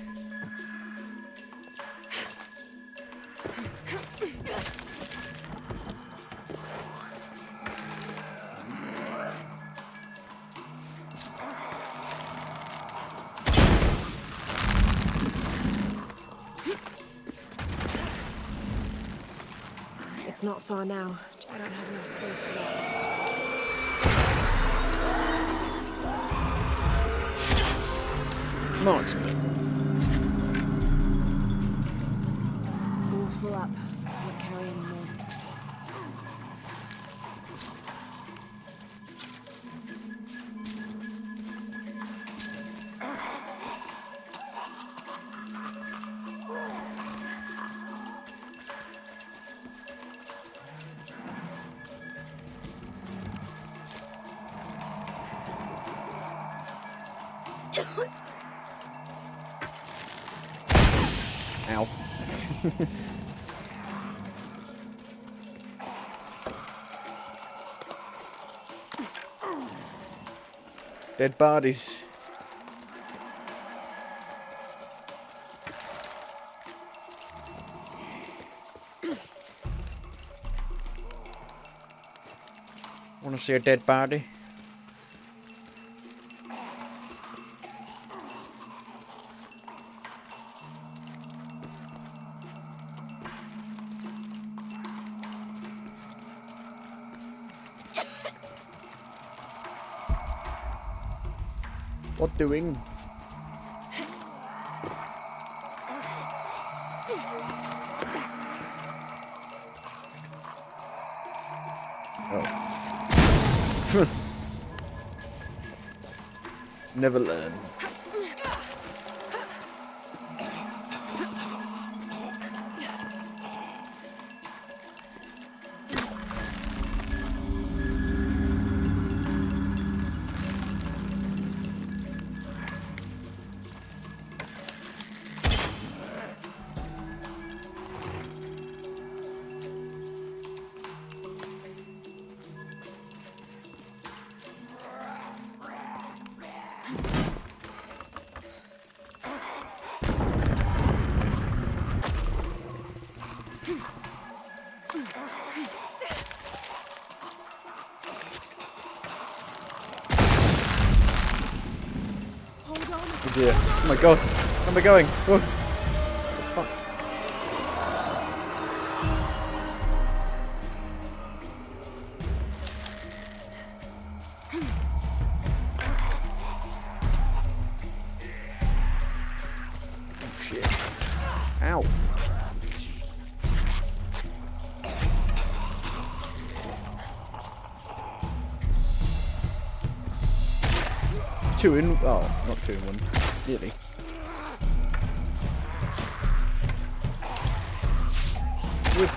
It's not far now. I don't have enough space for that. Marksman. All full up. Can't carry any more. Ow. Dead bodies. Want to see a dead body? What doing? Oh. Never learn. Oh dear. Oh my god. Where am I going? Oh. Fuck. Oh shit. Ow. Two in, oh, not 2 in 1, nearly. Good.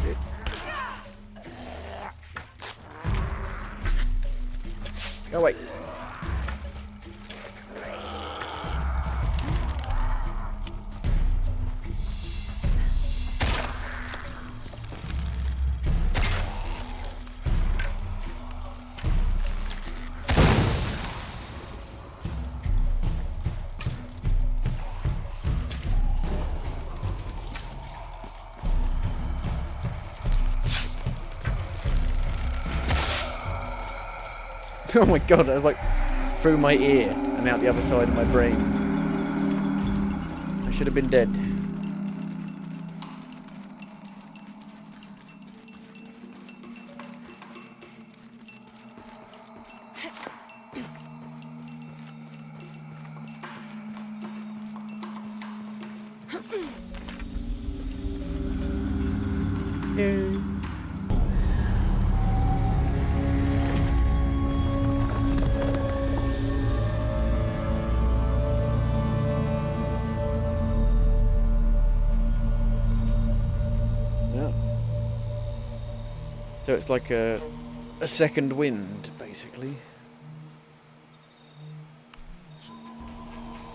Shit. Go away. Oh my god, that was like through my ear and out the other side of my brain. I should have been dead. Yay. So it's like a second wind, basically.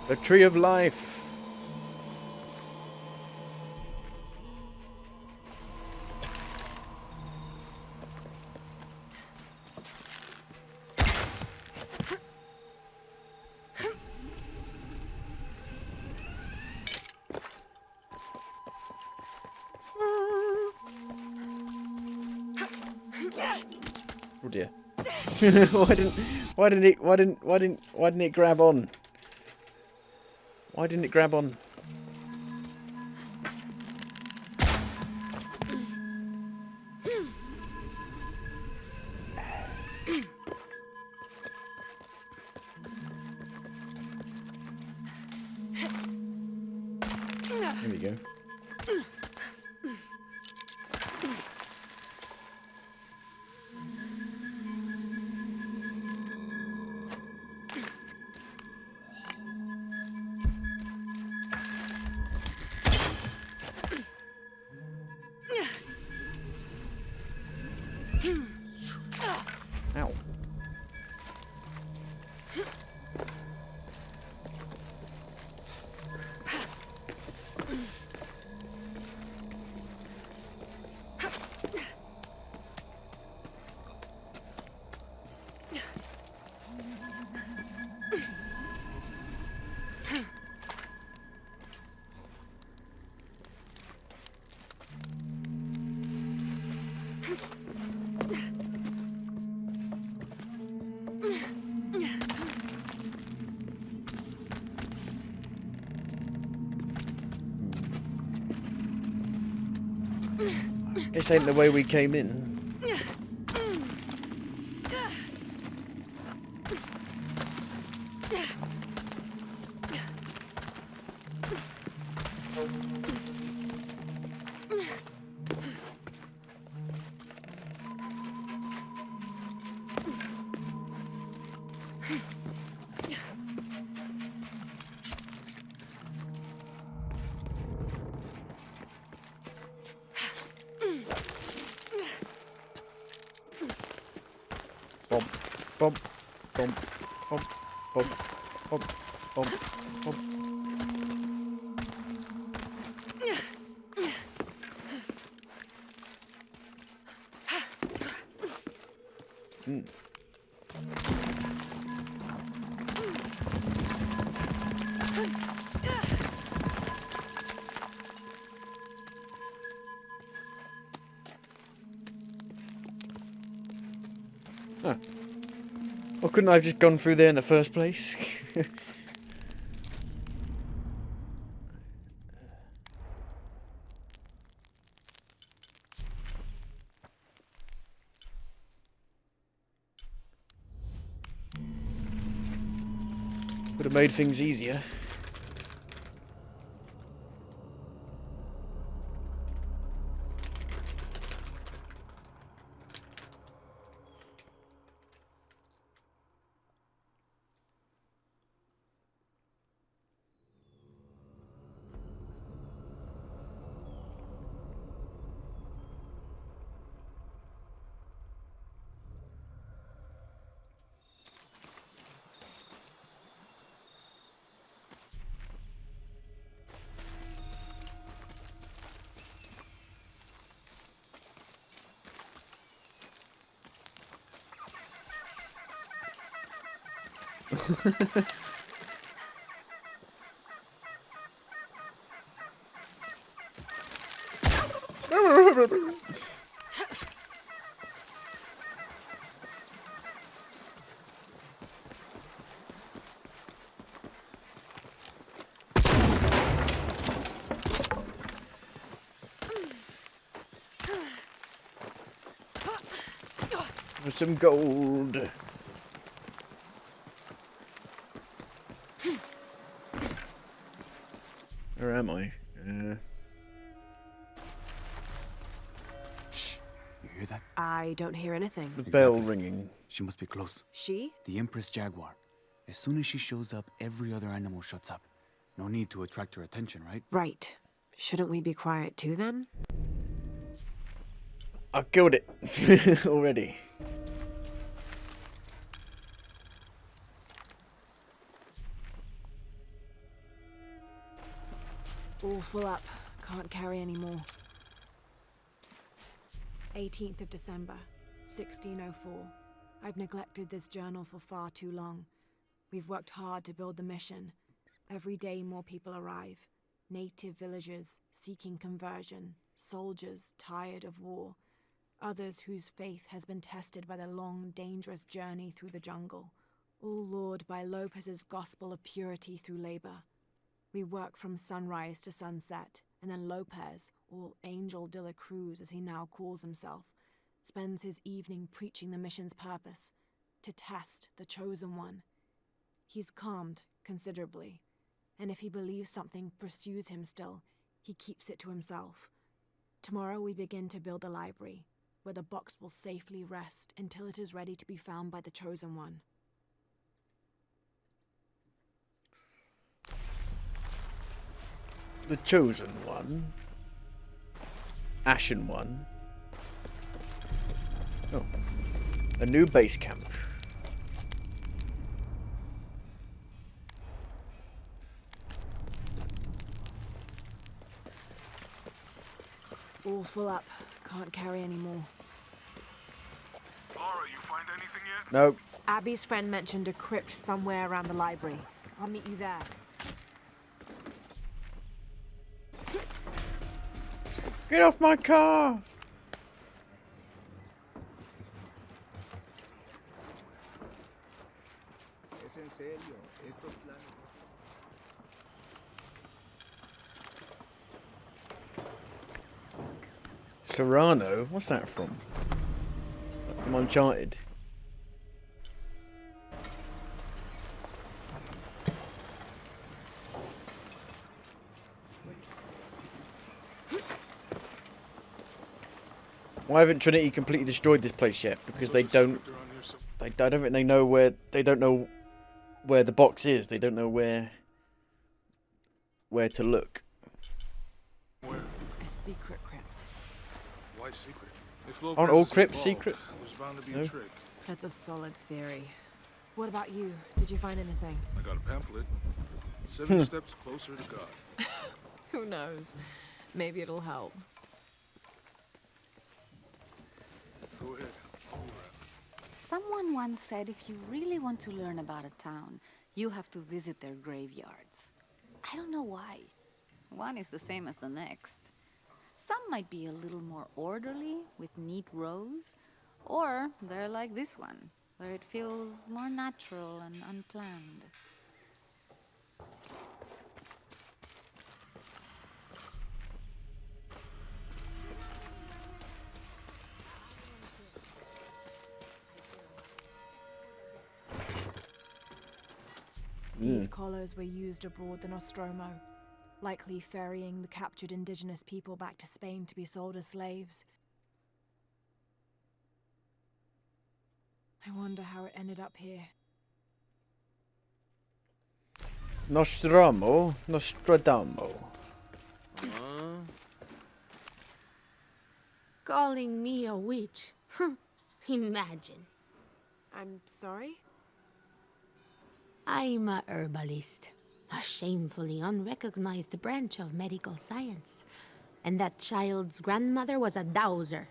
The tree of life. Oh dear. Why didn't it grab on? Why didn't it grab on? There we go. Ow. This ain't the way we came in. Bump, bump, bump, bump, bump, bump, bump, bump. Mm. Huh. Well, couldn't I have just gone through there in the first place? Would have made things easier. For some gold. Where am I? Shh. You hear that? I don't hear anything. The bell ringing. She must be close. She? The Empress Jaguar. As soon as she shows up, every other animal shuts up. No need to attract her attention, right? Right. Shouldn't we be quiet too then? I killed it already. All full up. Can't carry any more. 18th of December, 1604. I've neglected this journal for far too long. We've worked hard to build the mission. Every day more people arrive. Native villagers seeking conversion, soldiers tired of war, others whose faith has been tested by the long, dangerous journey through the jungle, all lured by Lopez's gospel of purity through labor. We work from sunrise to sunset, and then Lopez, or Angel de la Cruz as he now calls himself, spends his evening preaching the mission's purpose, to test the chosen one. He's calmed considerably, and if he believes something pursues him still, he keeps it to himself. Tomorrow we begin to build a library, where the box will safely rest until it is ready to be found by the chosen one. The chosen one. Ashen one. Oh. A new base camp. All full up. Can't carry any more. Laura, you find anything yet? No. Abby's friend mentioned a crypt somewhere around the library. I'll meet you there. Get off my car! Es en serio, estos planes. Serrano? What's that from? From Uncharted. Why haven't Trinity completely destroyed this place yet? Because they don't. I don't think they know where. They don't know where the box is. They don't know where to look. Where? A secret crypt. Why secret? If Aren't Lopez all is crypts involved, secret? There's bound to be No? a trick. That's a solid theory. What about you? Did you find anything? I got a pamphlet. 7 steps closer to God. Who knows? Maybe it'll help. Go ahead. I'll be right. Someone once said if you really want to learn about a town, you have to visit their graveyards. I don't know why. One is the same as the next. Some might be a little more orderly, with neat rows, or they're like this one, where it feels more natural and unplanned. These collars were used abroad the Nostromo, likely ferrying the captured indigenous people back to Spain to be sold as slaves. I wonder how it ended up here. Nostradamo. Calling me a witch? Imagine. I'm sorry? I'm a herbalist, a shamefully unrecognized branch of medical science. And that child's grandmother was a dowser.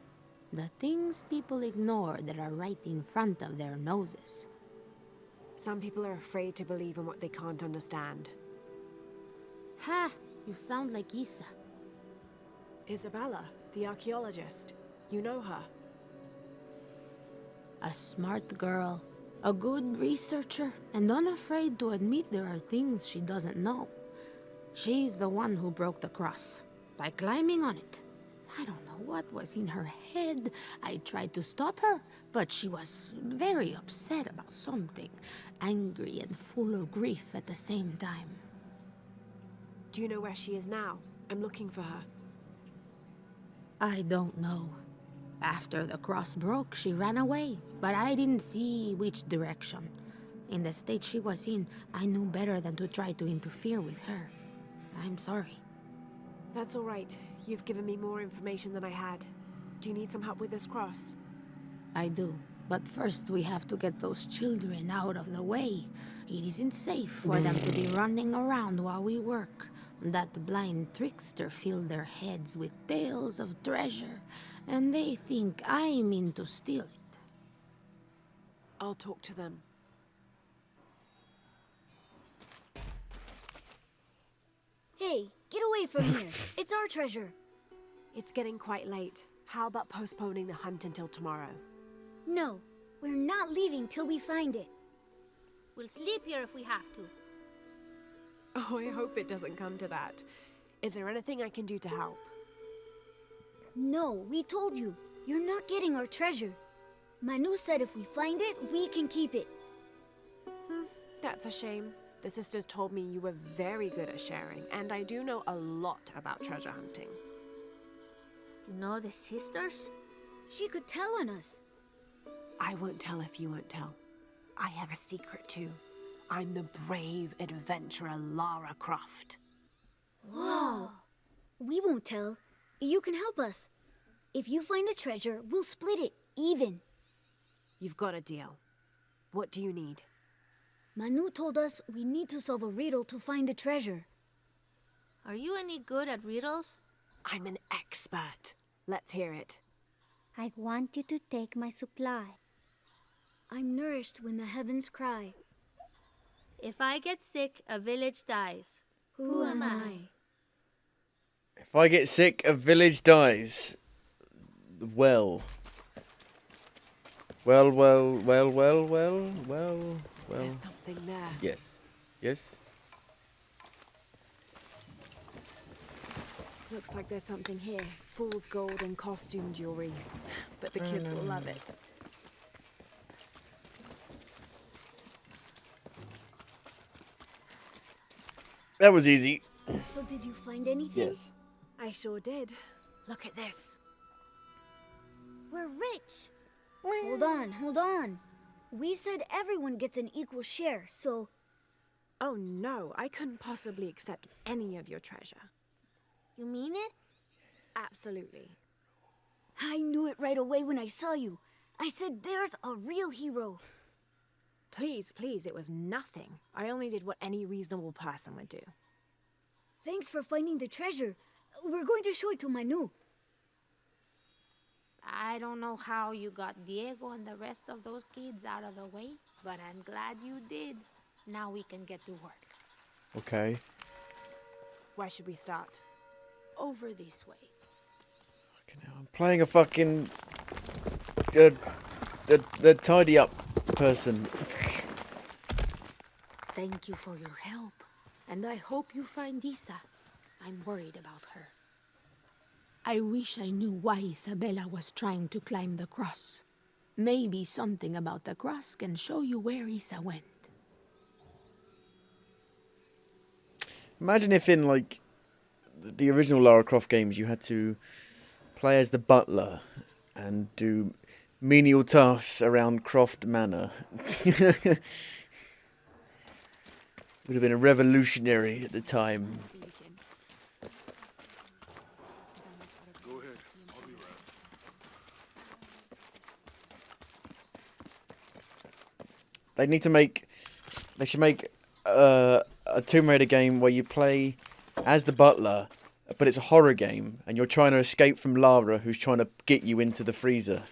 The things people ignore that are right in front of their noses. Some people are afraid to believe in what they can't understand. Ha! You sound like Isa. Isabella, the archaeologist. You know her. A smart girl, a good researcher, and unafraid to admit there are things she doesn't know. She's the one who broke the cross, by climbing on it. I don't know what was in her head. I tried to stop her, but she was very upset about something, angry and full of grief at the same time. Do you know where she is now? I'm looking for her. I don't know. After the cross broke, she ran away, but I didn't see which direction. In the state she was in, I knew better than to try to interfere with her. I'm sorry. That's all right. You've given me more information than I had. Do you need some help with this cross? I do, but first we have to get those children out of the way. It isn't safe for them to be running around while we work. That blind trickster filled their heads with tales of treasure, and they think I mean to steal it. I'll talk to them. Hey, get away from here. It's our treasure. It's getting quite late. How about postponing the hunt until tomorrow? No, we're not leaving till we find it. We'll sleep here if we have to. Oh, I hope it doesn't come to that. Is there anything I can do to help? No, we told you. You're not getting our treasure. Manu said if we find it, we can keep it. That's a shame. The sisters told me you were very good at sharing, and I do know a lot about treasure hunting. You know the sisters? She could tell on us. I won't tell if you won't tell. I have a secret too. I'm the brave adventurer Lara Croft. Whoa! We won't tell. You can help us. If you find the treasure, we'll split it, even. You've got a deal. What do you need? Manu told us we need to solve a riddle to find the treasure. Are you any good at riddles? I'm an expert. Let's hear it. I want you to take my supply. I'm nourished when the heavens cry. If I get sick, a village dies. Who am I? If I get sick, a village dies. Well. Well. There's something there. Yes. Yes. Looks like there's something here. Fool's gold and costume jewelry. But the kids will love it. That was easy. So did you find anything? Yes. I sure did. Look at this. We're rich. Hold on. We said everyone gets an equal share, so... Oh no, I couldn't possibly accept any of your treasure. You mean it? Absolutely. I knew it right away when I saw you. I said there's a real hero. Please, it was nothing. I only did what any reasonable person would do. Thanks for finding the treasure. We're going to show it to Manu. I don't know how you got Diego and the rest of those kids out of the way, but I'm glad you did. Now we can get to work. Okay. Where should we start? Over this way. I'm playing a fucking... the tidy up person. Thank you for your help, and I hope you find Isa. I'm worried about her. I wish I knew why Isabella was trying to climb the cross. Maybe something about the cross can show you where Isa went. Imagine if in, like, the original Lara Croft games you had to play as the butler and do menial tasks around Croft Manor. Would have been a revolutionary at the time. Go ahead. I'll be right. They need to make... They should make a Tomb Raider game where you play as the butler, but it's a horror game, and you're trying to escape from Lara, who's trying to get you into the freezer.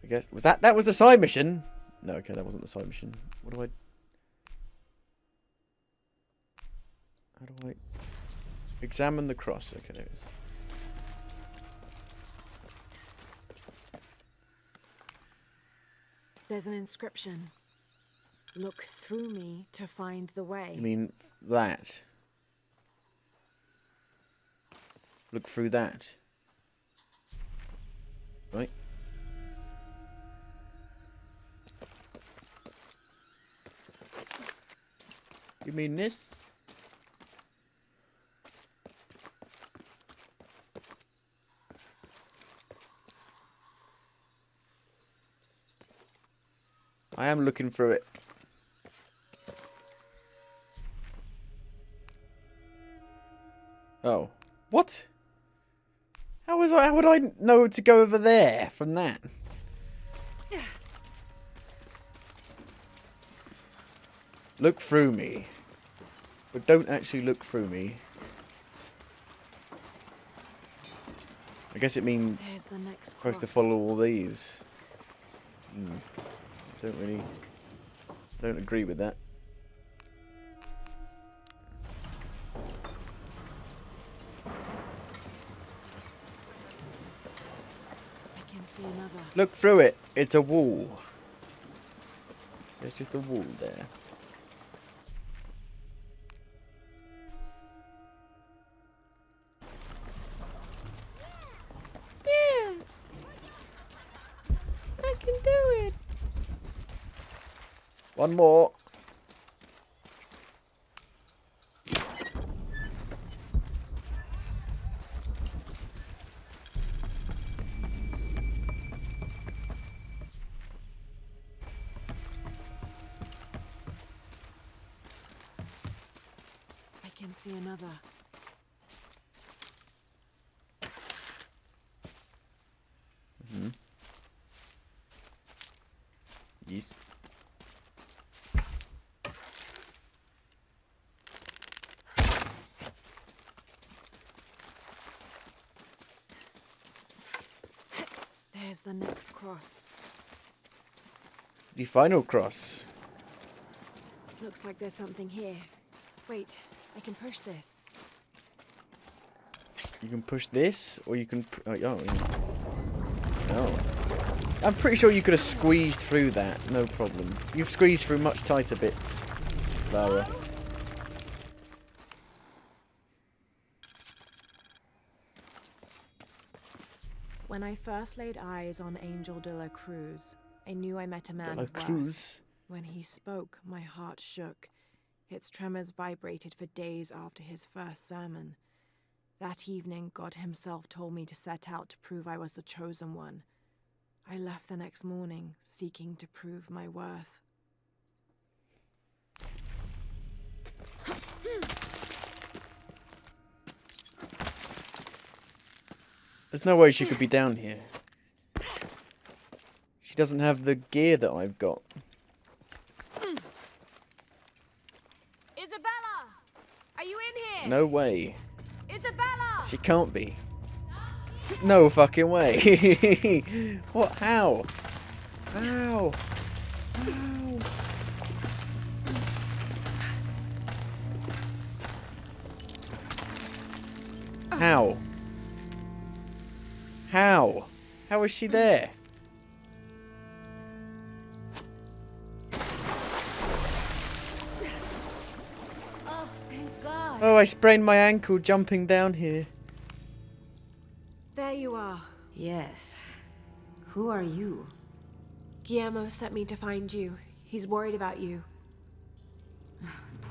I guess that was the side mission? No, okay, that wasn't the side mission. What do I... How do I... Examine the cross. Okay, there it is. There's an inscription. Look through me to find the way. You mean that? Look through that. Right? You mean this? I am looking through it. Oh. What? How would I know to go over there from that? Look through me. But don't actually look through me. I guess it means There's the next supposed to cross. follow all these. Don't agree with that. I can see another. Look through it. It's a wall. There's just a wall there. Yeah! I can do it! One more. I can see another. Yes. There's the next cross. The final cross. Looks like there's something here. Wait, I can push this. You can push this, or you can... Oh. I'm pretty sure you could have squeezed through that, no problem. You've squeezed through much tighter bits, Lara. When I first laid eyes on Angel de la Cruz, I knew I met a man De la of worth. Cruz. When he spoke, my heart shook. Its tremors vibrated for days after his first sermon. That evening, God himself told me to set out to prove I was the chosen one. I left the next morning, seeking to prove my worth. There's no way she could be down here. She doesn't have the gear that I've got. Isabella! Are you in here? No way. Isabella! She can't be. No fucking way. What? How? How? How? How? How? How is she there? Oh, thank God. Oh, I sprained my ankle jumping down here. There you are. Yes. Who are you? Guillermo sent me to find you. He's worried about you.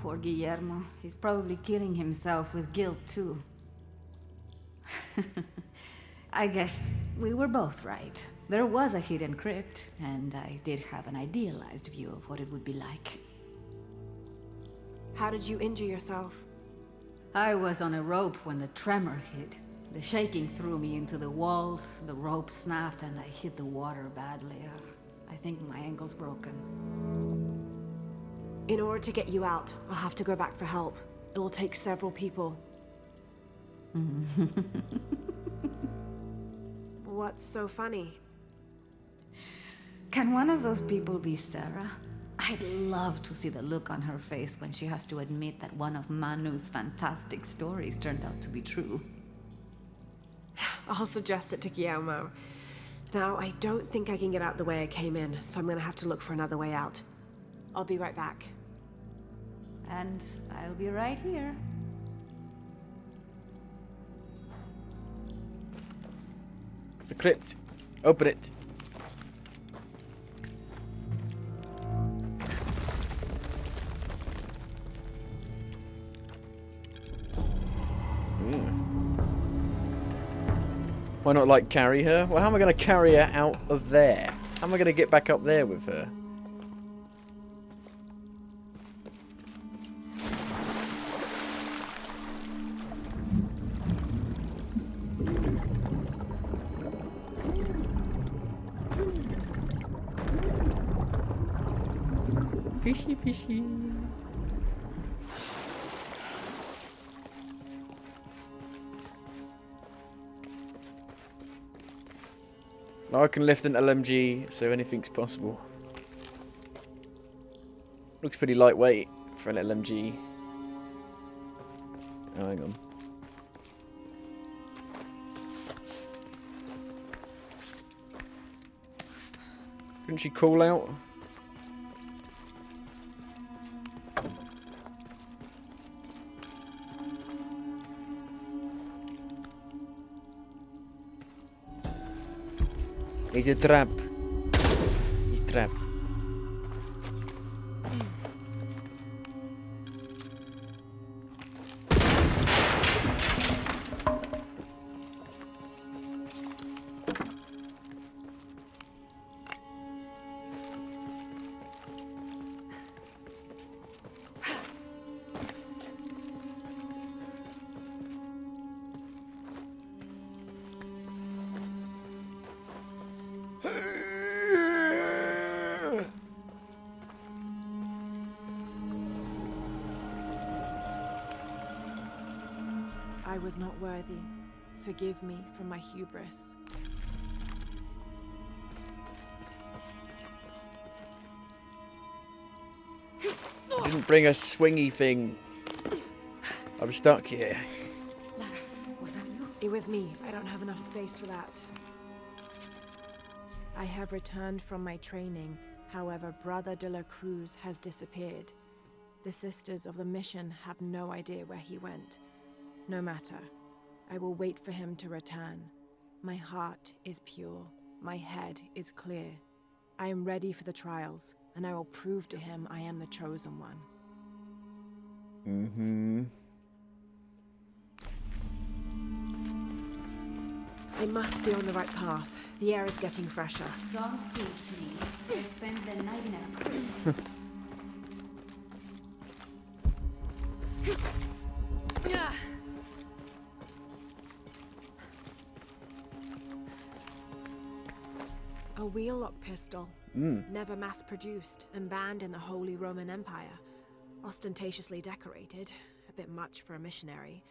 Poor Guillermo. He's probably killing himself with guilt, too. I guess we were both right. There was a hidden crypt, and I did have an idealized view of what it would be like. How did you injure yourself? I was on a rope when the tremor hit. The shaking threw me into the walls, the rope snapped, and I hit the water badly. I think my ankle's broken. In order to get you out, I'll have to go back for help. It'll take several people. What's so funny? Can one of those people be Sarah? I'd love to see the look on her face when she has to admit that one of Manu's fantastic stories turned out to be true. I'll suggest it to Guillermo. Now, I don't think I can get out the way I came in, so I'm gonna have to look for another way out. I'll be right back. And I'll be right here. The crypt. Open it. Why not, like, carry her? Well, how am I going to carry her out of there? How am I going to get back up there with her? Fishy, fishy. Now I can lift an LMG, so anything's possible. Looks pretty lightweight for an LMG. Oh, hang on. Couldn't she crawl out? It's a trap. It's a trap. I was not worthy. Forgive me for my hubris. I didn't bring a swingy thing. I'm stuck here. Was that you? It was me. I don't have enough space for that. I have returned from my training. However, Brother de la Cruz has disappeared. The Sisters of the Mission have no idea where he went. No matter. I will wait for him to return. My heart is pure. My head is clear. I am ready for the trials, and I will prove to him I am the chosen one. Mm-hmm. I must be on the right path. The air is getting fresher. Don't tease me. I spent the night in a crypt. A wheel-lock pistol. Never mass-produced and banned in the Holy Roman Empire. Ostentatiously decorated. A bit much for a missionary.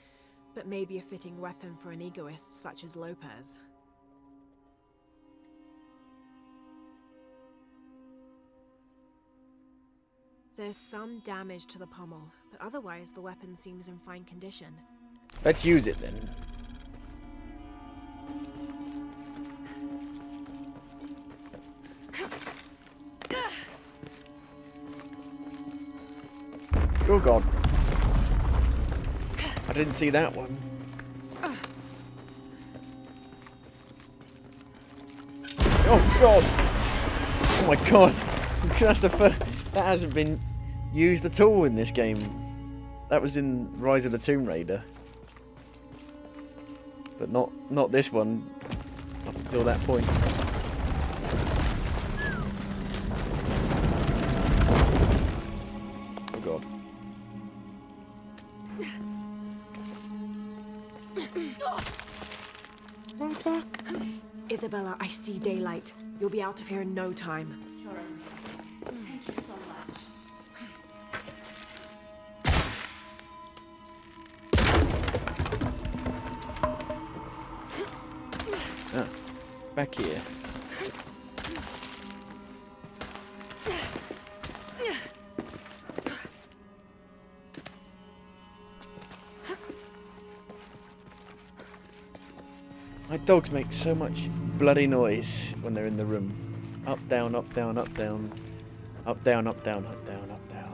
But maybe a fitting weapon for an egoist such as Lopez. There's some damage to the pommel, but otherwise the weapon seems in fine condition. Let's use it then. Oh god. I didn't see that one. Oh god! Oh my god! That's the first. That hasn't been used at all in this game. That was in Rise of the Tomb Raider. But not this one. Up until that point. Oh god. Oh fuck! Isabella, I see daylight. You'll be out of here in no time. You're amazing. Thank you so much. Ah, back here. My dogs make so much bloody noise when they're in the room. Up, down, up, down, up, down. Up, down, up, down, up, down, up, down.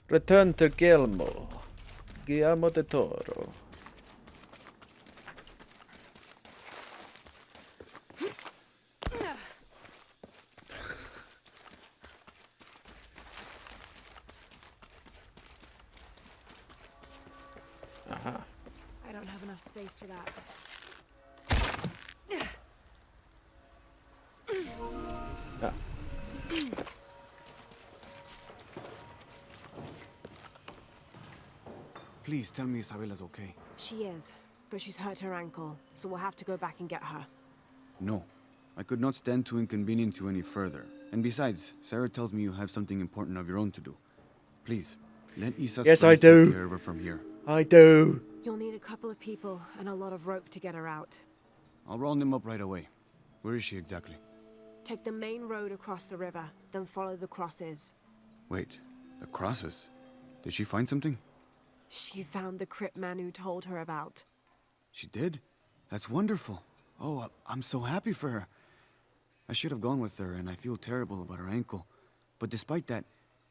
Return to Guillermo. Guillermo de Toro. Aha. I don't have enough space for that. Ah. Please tell me Isabella's okay. She is, but she's hurt her ankle, so we'll have to go back and get her. No. I could not stand to inconvenience you any further. And besides, Sarah tells me you have something important of your own to do. Please, let Isa's Yes, I friends do. take care of her from here. I do. You'll need a couple of people and a lot of rope to get her out. I'll round them up right away. Where is she exactly? Take the main road across the river, then follow the crosses. Wait, the crosses? Did she find something? She found the crypt Manu told her about. She did? That's wonderful. Oh, I'm so happy for her. I should have gone with her, and I feel terrible about her ankle. But despite that,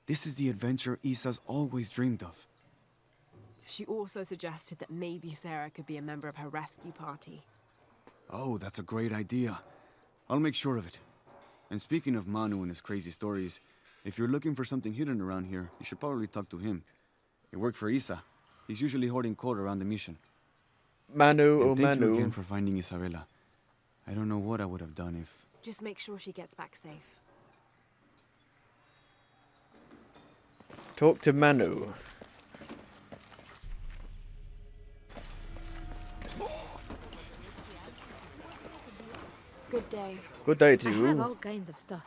this is the adventure Isa's always dreamed of. She also suggested that maybe Sarah could be a member of her rescue party. Oh, that's a great idea. I'll make sure of it. And speaking of Manu and his crazy stories, if you're looking for something hidden around here, you should probably talk to him. He worked for Isa. He's usually hoarding coal around the mission. Manu or and thank you Manu. again for finding Isabella. I don't know what I would have done if... Just make sure she gets back safe. Talk to Manu. Good day. Good day to I you. have all kinds of stuff.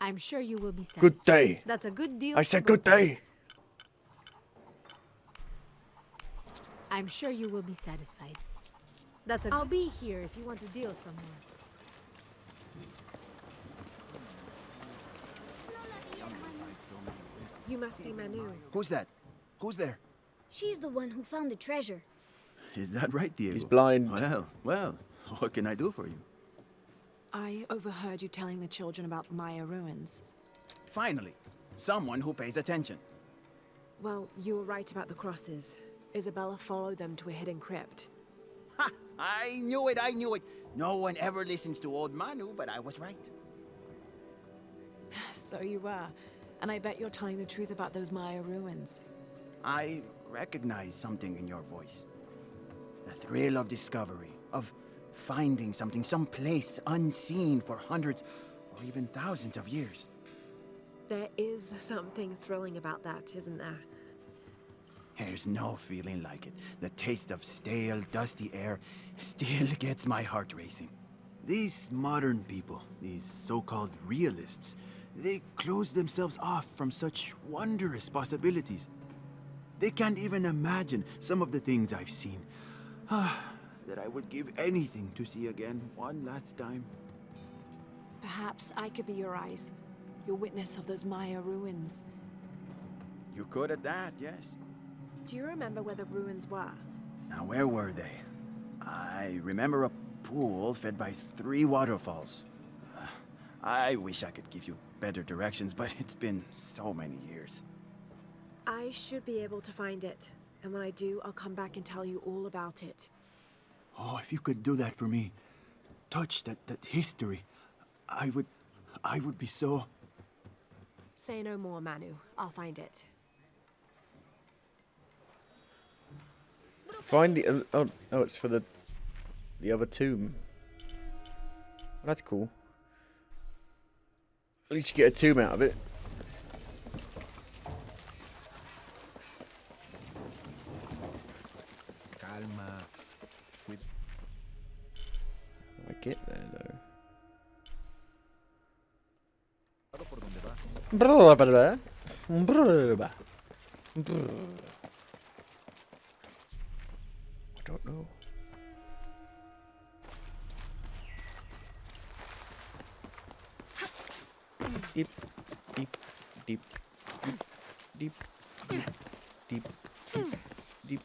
I'm sure you will be satisfied. Good day. That's a good deal. I for said both good day. parties. I'm sure you will be satisfied. That's a. I'll be here if you want to deal somewhere. You must be Manu. Who's that? Who's there? She's the one who found the treasure. Is that right, Diego? He's blind. Well, what can I do for you? I overheard you telling the children about Maya ruins. Finally, someone who pays attention. Well, you were right about the crosses. Isabella followed them to a hidden crypt. Ha! I knew it! No one ever listens to old Manu, but I was right. So you were. And I bet you're telling the truth about those Maya ruins. I recognize something in your voice. The thrill of discovery, of finding something someplace unseen for hundreds or even thousands of years. There is something thrilling about that, isn't there? There's no feeling like it. The taste of stale, dusty air still gets my heart racing. These modern people, these so-called realists, they close themselves off from such wondrous possibilities. They can't even imagine some of the things I've seen. That I would give anything to see again one last time. Perhaps I could be your eyes, your witness of those Maya ruins. You could at that, yes. Do you remember where the ruins were? Now, where were they? I remember a pool fed by 3 waterfalls. I wish I could give you better directions, but it's been so many years. I should be able to find it. And when I do, I'll come back and tell you all about it. Oh, if you could do that for me. Touch that history. I would be so... Say no more, Manu. I'll find it. Find the... oh, it's for the other tomb. That's cool. At least you get a tomb out of it. Calma. I get there though. I don't know. Deep, deep, deep, deep, deep, deep, deep, deep,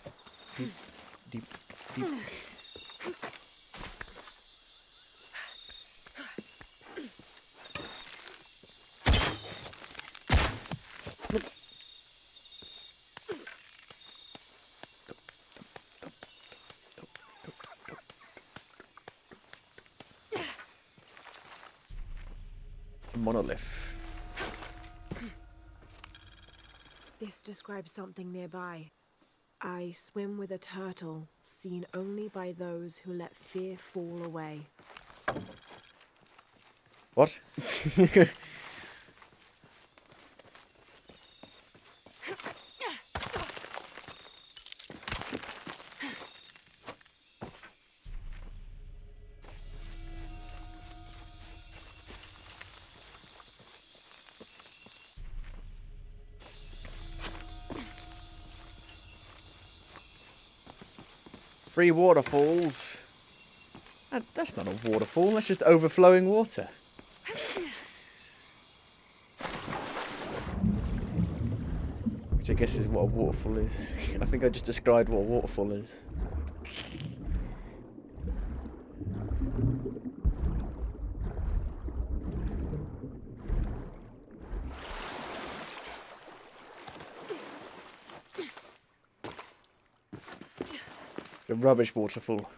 deep, deep, deep. Monolith. This describes something nearby. I swim with a turtle, seen only by those who let fear fall away. What? 3 waterfalls. That's not a waterfall, that's just overflowing water. Which I guess is what a waterfall is. I think I just described what a waterfall is. It's a rubbish waterfall.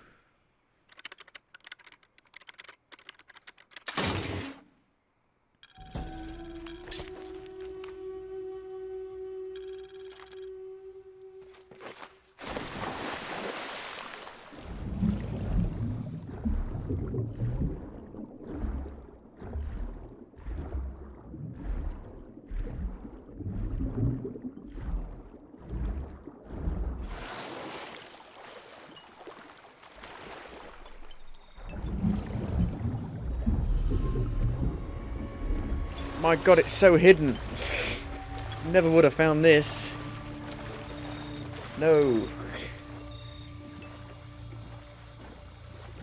My god, it's so hidden. Never would have found this. No.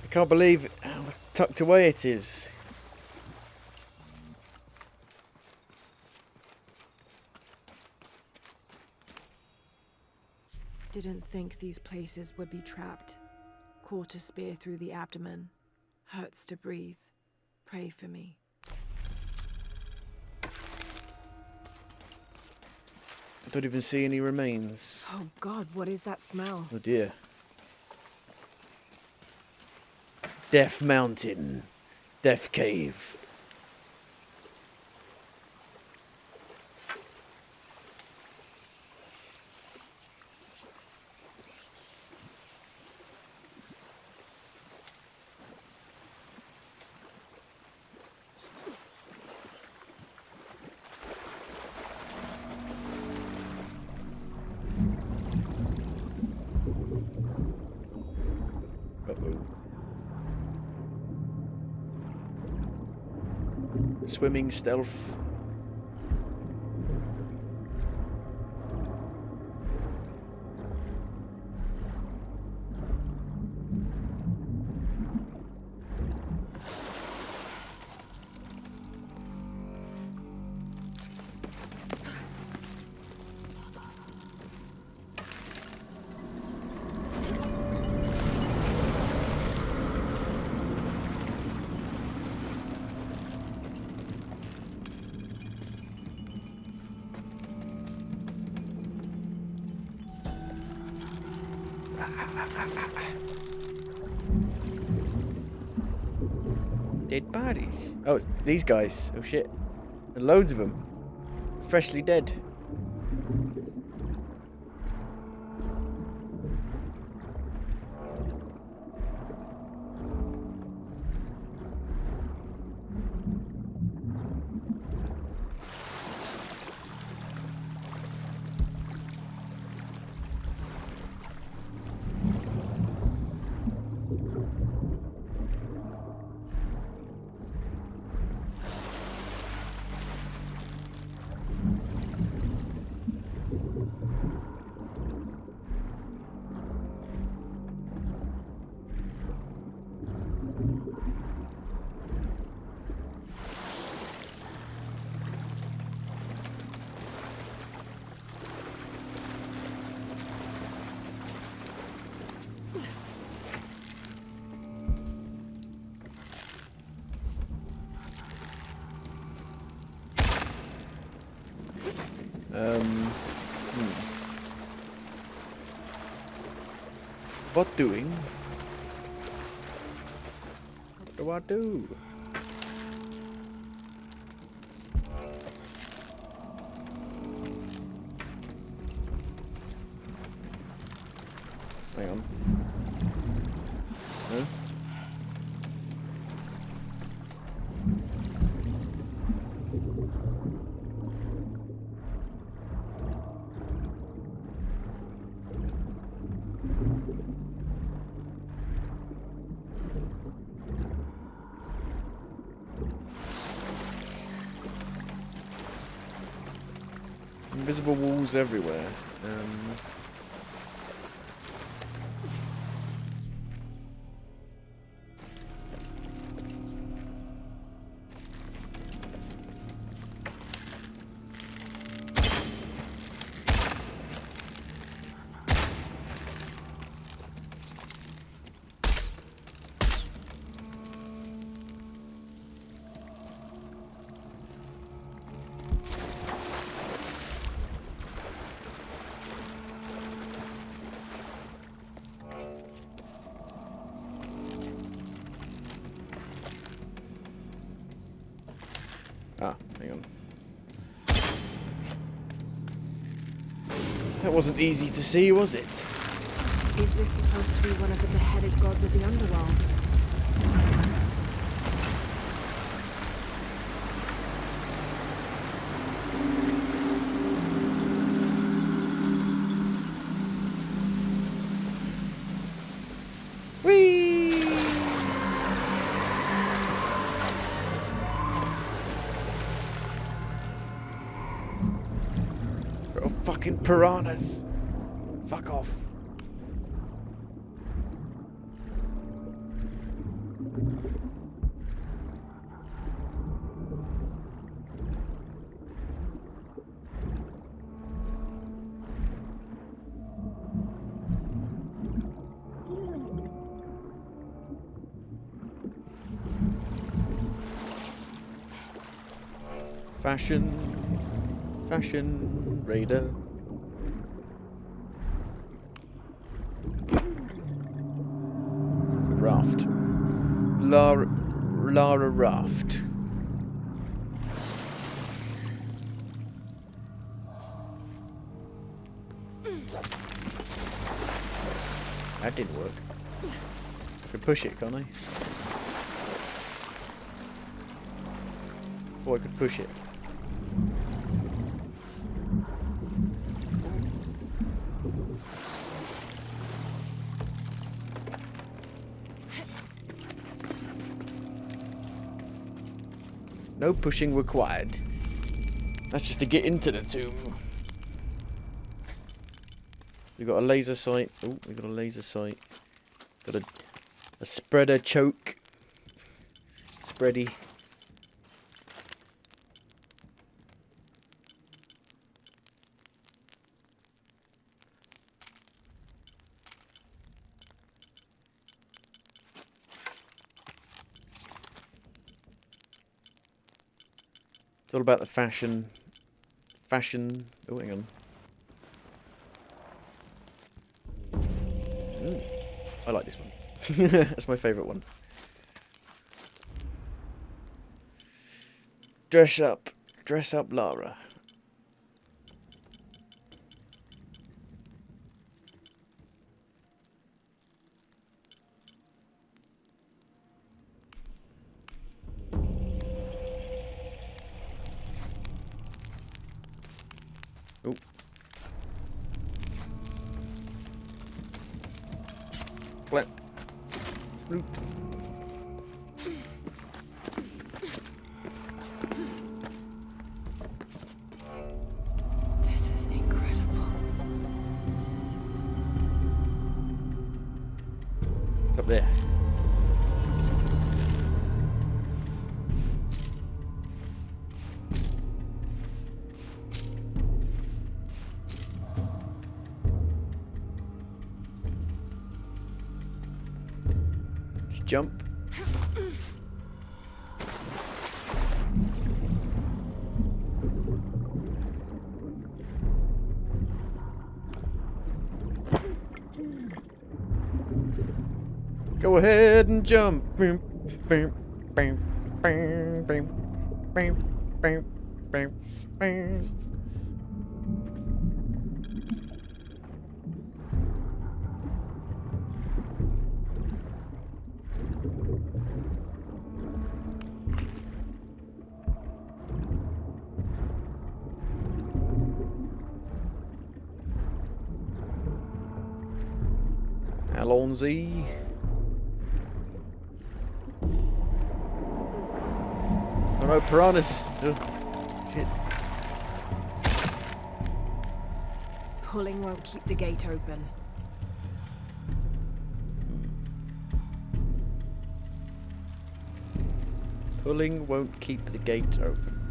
I can't believe how tucked away it is. Didn't think these places would be trapped. Caught a spear through the abdomen. Hurts to breathe. Pray for me. I don't even see any remains. Oh god, what is that smell? Oh dear. Death Mountain. Death Cave. Swimming stealth. Dead bodies. Oh, it's these guys. Oh shit. There are loads of them. Freshly dead. What doing? What do I do? Hang on. No? Invisible walls everywhere. That wasn't easy to see, was it? Is this supposed to be one of the beheaded gods of the underworld? Whee! Bro, fucking piranhas. Fuck off. Fashion raider. It's a raft. Lara raft. That didn't work. I can push it, can't I? Oh, I could push it. No pushing required. That's just to get into the tomb. We got a laser sight. Oh, we got a laser sight. Got a spreader choke. Spready. It's all about the fashion. Oh, hang on. I like this one. That's my favourite one. Dress up Lara. Oh. Splat. Sploot. This is incredible. It's up there. Just jump. Go ahead and jump. Bam, bam, bam, bam, bam, bam, bam, bam, bam. Alonzi. Oh no, piranhas! Ugh. Shit. Pulling won't keep the gate open. Pulling won't keep the gate open.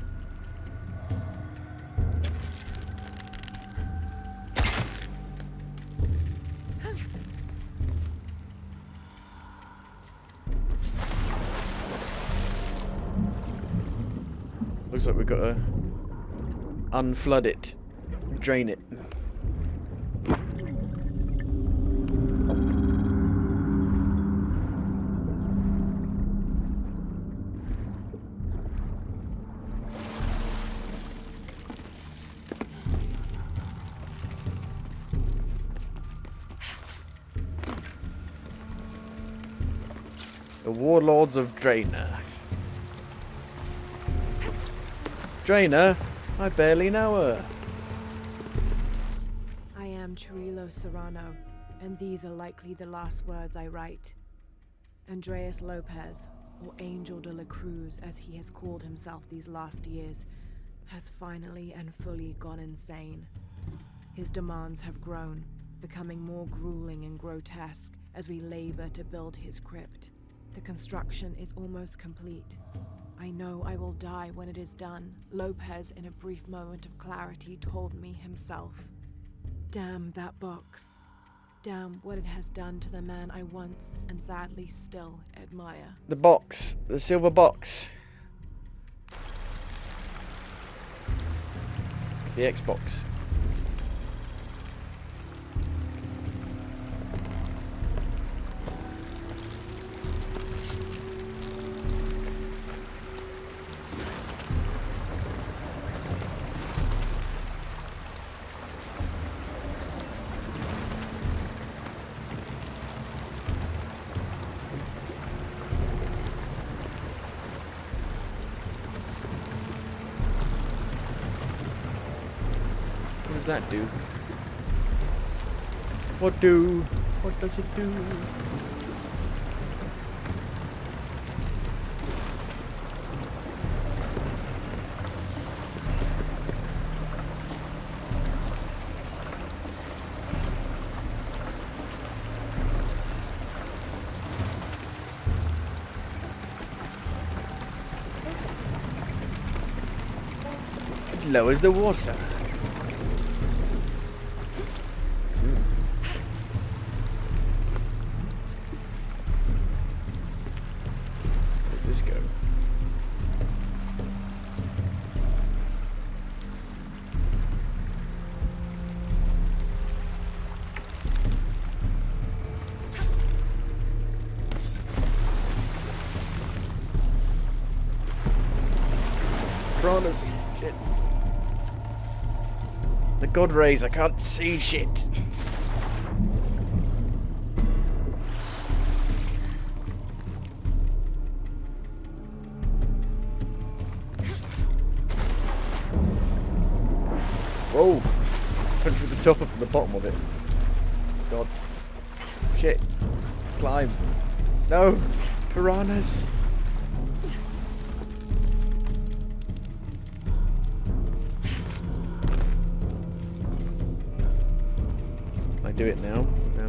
Looks like we've got to unflood it, drain it. The Warlords of Draenor. Draenor? I barely know her. I am Chirilo Serrano, and these are likely the last words I write. Andreas Lopez, or Angel de la Cruz as he has called himself these last years, has finally and fully gone insane. His demands have grown, becoming more grueling and grotesque as we labor to build his crypt. The construction is almost complete. I know I will die when it is done, Lopez, in a brief moment of clarity, told me himself. Damn that box. Damn what it has done to the man I once, and sadly still, admire. The box. The silver box. The Xbox. What does that do? What does it do? It lowers the water. Piranhas. Shit. The god rays, I can't see shit. Whoa. Went through the top of the bottom of it. God. Shit. Climb. No. Piranhas. Do it now. No.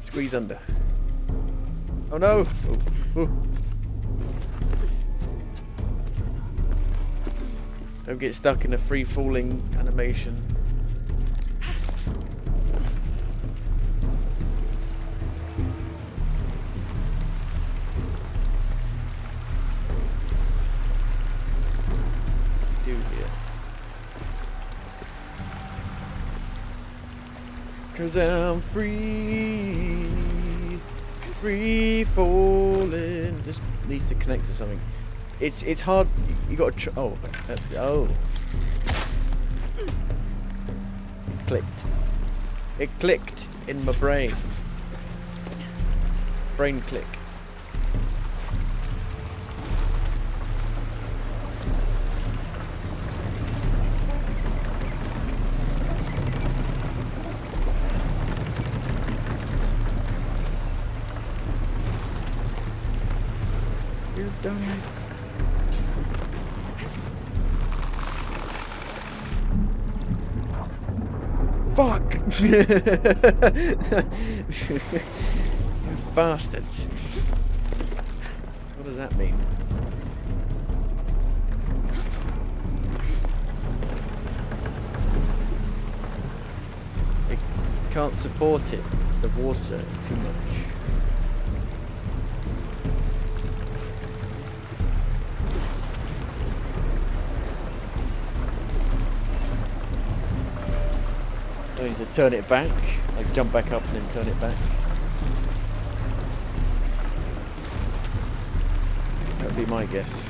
Squeeze under. Oh no! Oh, oh. Don't get stuck in a free falling animation. Cause I'm free falling. Just needs to connect to something. It's hard. You got to. Oh. It clicked. It clicked in my brain. Brain click. You've done it. Fuck! You bastards. What does that mean? It can't support it. The water is too much. I need to turn it back, like jump back up and then turn it back. That would be my guess.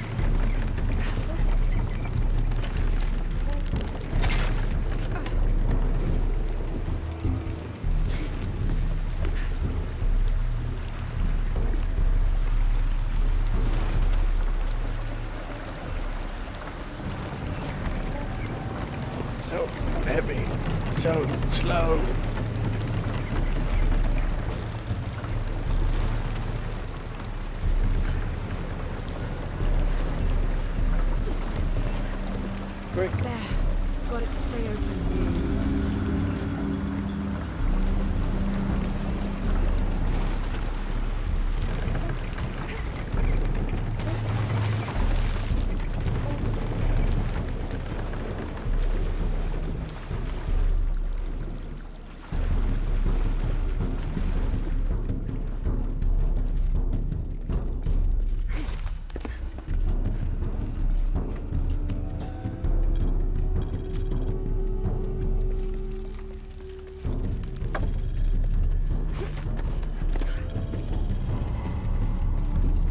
So heavy. So slow. Quick. There. Got it to stay open.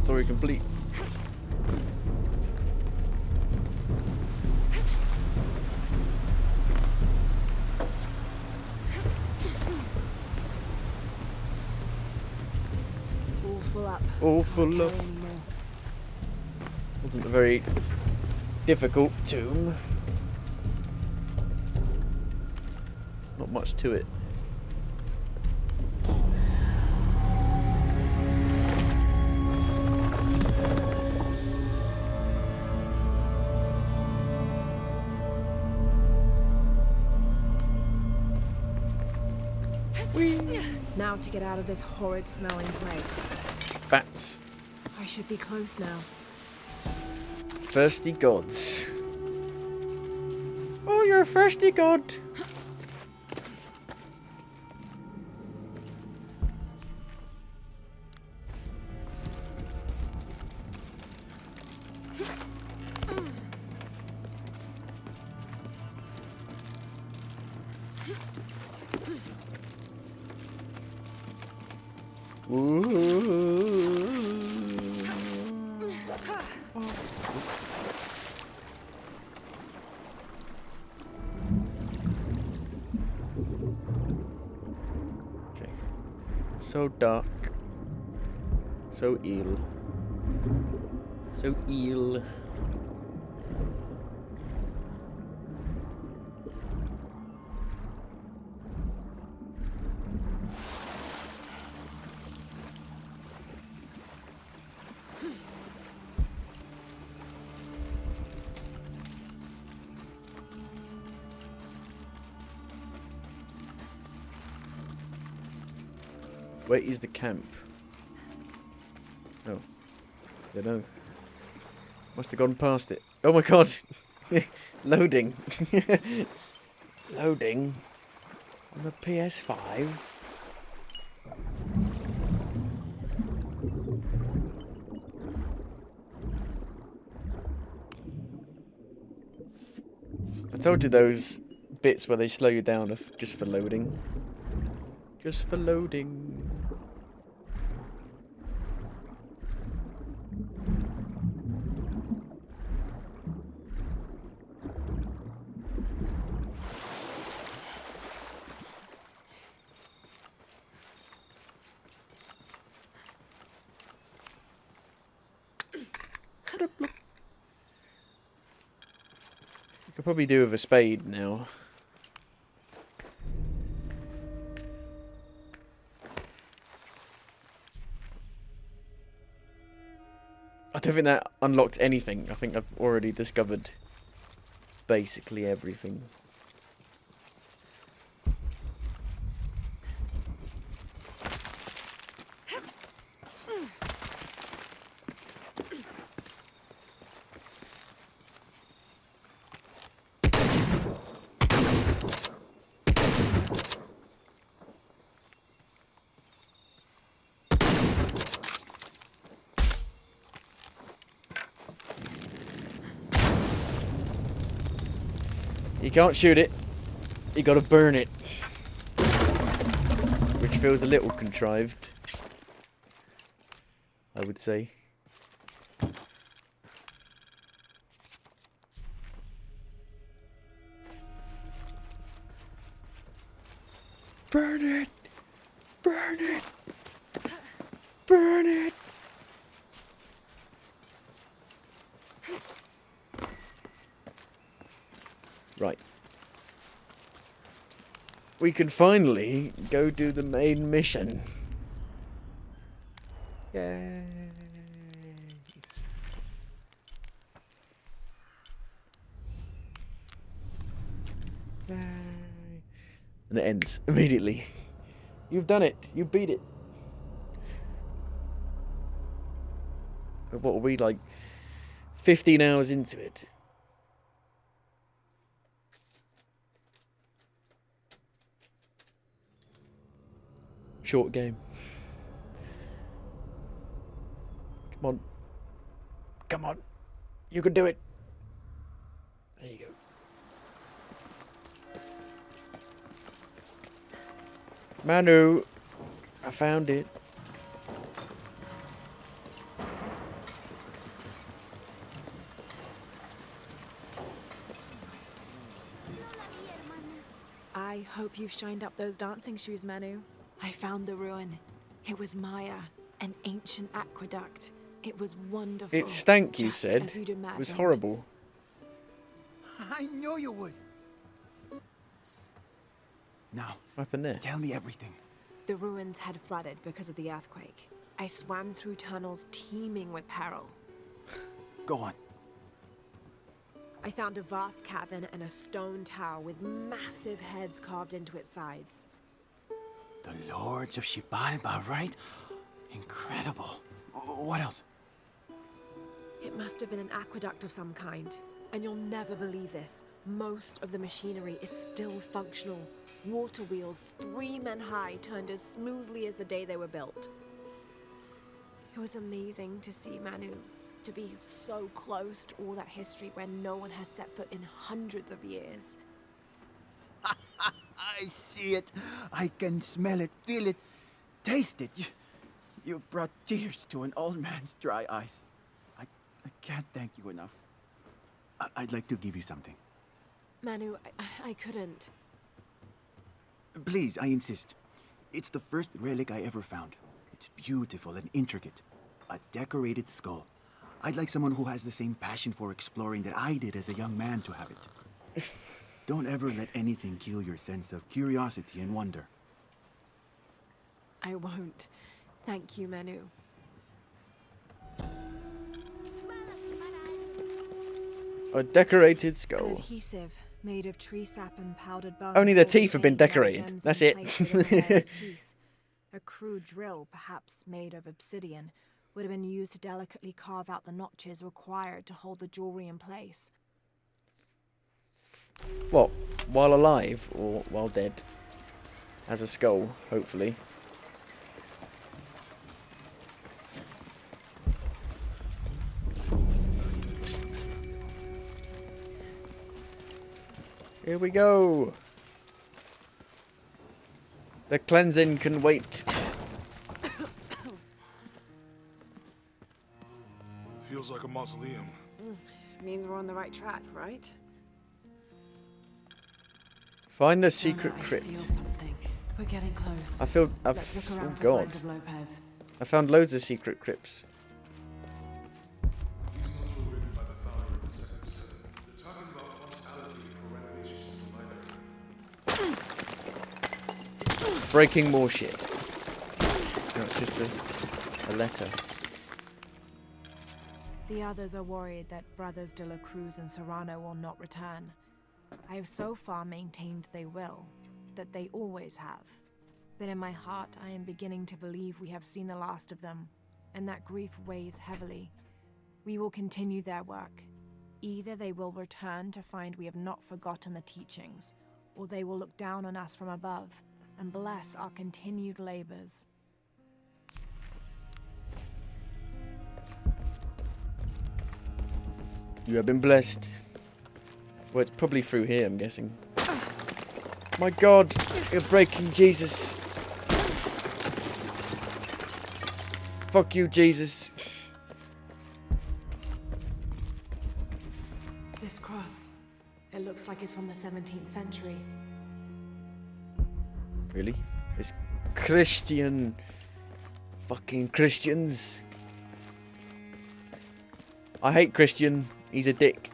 Story complete. All full up. All full up. Wasn't a very difficult tomb. Not much to it. Now to get out of this horrid smelling place. Bats. I should be close now. Thirsty gods. Oh, you're a thirsty god. Okay. So dark. So ill. So ill. Where is the camp? Oh, I don't know. Must have gone past it. Oh my god! Loading. Loading. On the PS5. I told you those bits where they slow you down are just for loading. Just for loading. I could probably do with a spade now. I don't think that unlocked anything. I think I've already discovered basically everything. You can't shoot it. You gotta burn it. Which feels a little contrived, I would say. Burn it! Burn it! Burn it! Right. we can finally go do the main mission. Yay. Yay. And it ends immediately. You've done it. You beat it. What are we, like 15 hours into it? Short game. Come on. Come on. You can do it. There you go. Manu, I found it. I hope you've shined up those dancing shoes, Manu. I found the ruin. It was Maya, an ancient aqueduct. It was wonderful. It stank, you just said. as you'd It was imagined. horrible. I knew you would. Now, What happened there? tell me everything. The ruins had flooded because of the earthquake. I swam through tunnels teeming with peril. Go on. I found a vast cavern and a stone tower with massive heads carved into its sides. The Lords of Xibalba, right? Incredible. What else? It must have been an aqueduct of some kind. And you'll never believe this. Most of the machinery is still functional. Water wheels, 3 men high, turned as smoothly as the day they were built. It was amazing to see, Manu. To be so close to all that history where no one has set foot in hundreds of years. I see it. I can smell it, feel it, taste it. You've brought tears to an old man's dry eyes. I can't thank you enough. I'd like to give you something. Manu, I couldn't. Please, I insist. It's the first relic I ever found. It's beautiful and intricate. A decorated skull. I'd like someone who has the same passion for exploring that I did as a young man to have it. Don't ever let anything kill your sense of curiosity and wonder. I won't. Thank you, Manu. A decorated An skull. adhesive made of tree sap and powdered bone. Only their held teeth have been retained rubber decorated. gems That's in it. place within the bear's teeth. A crude drill, perhaps made of obsidian, would have been used to delicately carve out the notches required to hold the jewelry in place. What? While alive or while dead? As a skull, hopefully. Here we go. The cleansing can wait. Feels like a mausoleum. Means we're on the right track, right? Find the Manu, secret I crypt. feel something. We're getting close. Let's look around oh for god. signs of Lopez. I found loads of secret crypts. These notes were written by the founder of the Second Seven. They're talking about funds allocated for renovations to the library. Breaking more shit. No, it's just a letter. The others are worried that Brothers de la Cruz and Serrano will not return. I have so far maintained they will, that they always have. But in my heart, I am beginning to believe we have seen the last of them, and that grief weighs heavily. We will continue their work. Either they will return to find we have not forgotten the teachings, or they will look down on us from above and bless our continued labors. You have been blessed. Well, it's probably through here, I'm guessing. My god, you're breaking Jesus. Fuck you, Jesus. This cross, it looks like it's from the 17th century. Really? It's Christian. Fucking Christians. I hate Christian. He's a dick.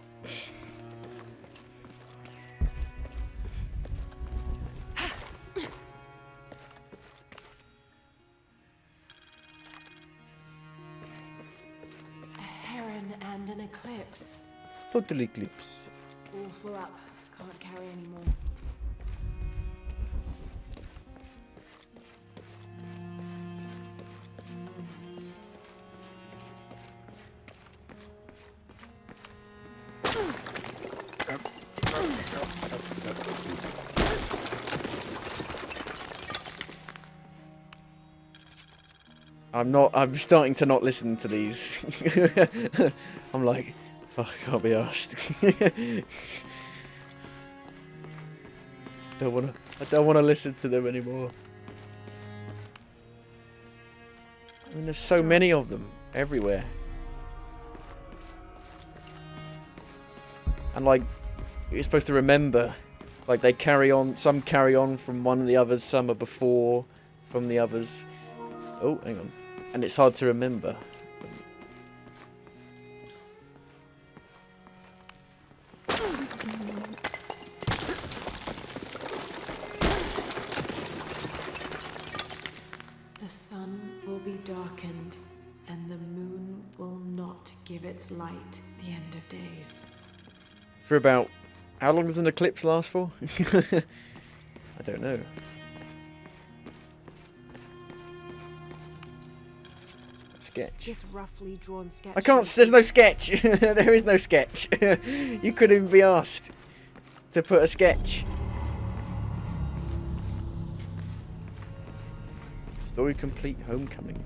eclipse. Total eclipse. All full up. Can't carry any more. I'm starting to not listen to these. I'm like, fuck, I can't be arsed. I don't wanna listen to them anymore. I mean, there's so many of them everywhere. And like, you're supposed to remember, like they carry on, some carry on from one of the others, some are before from the others. Oh, hang on. And it's hard to remember. The sun will be darkened, and the moon will not give its light the end of days. For about, how long does an eclipse last for? I don't know. Sketch. This roughly drawn sketch. I can't. There's no sketch. There is no sketch. You couldn't even be asked to put a sketch. Story complete. Homecoming.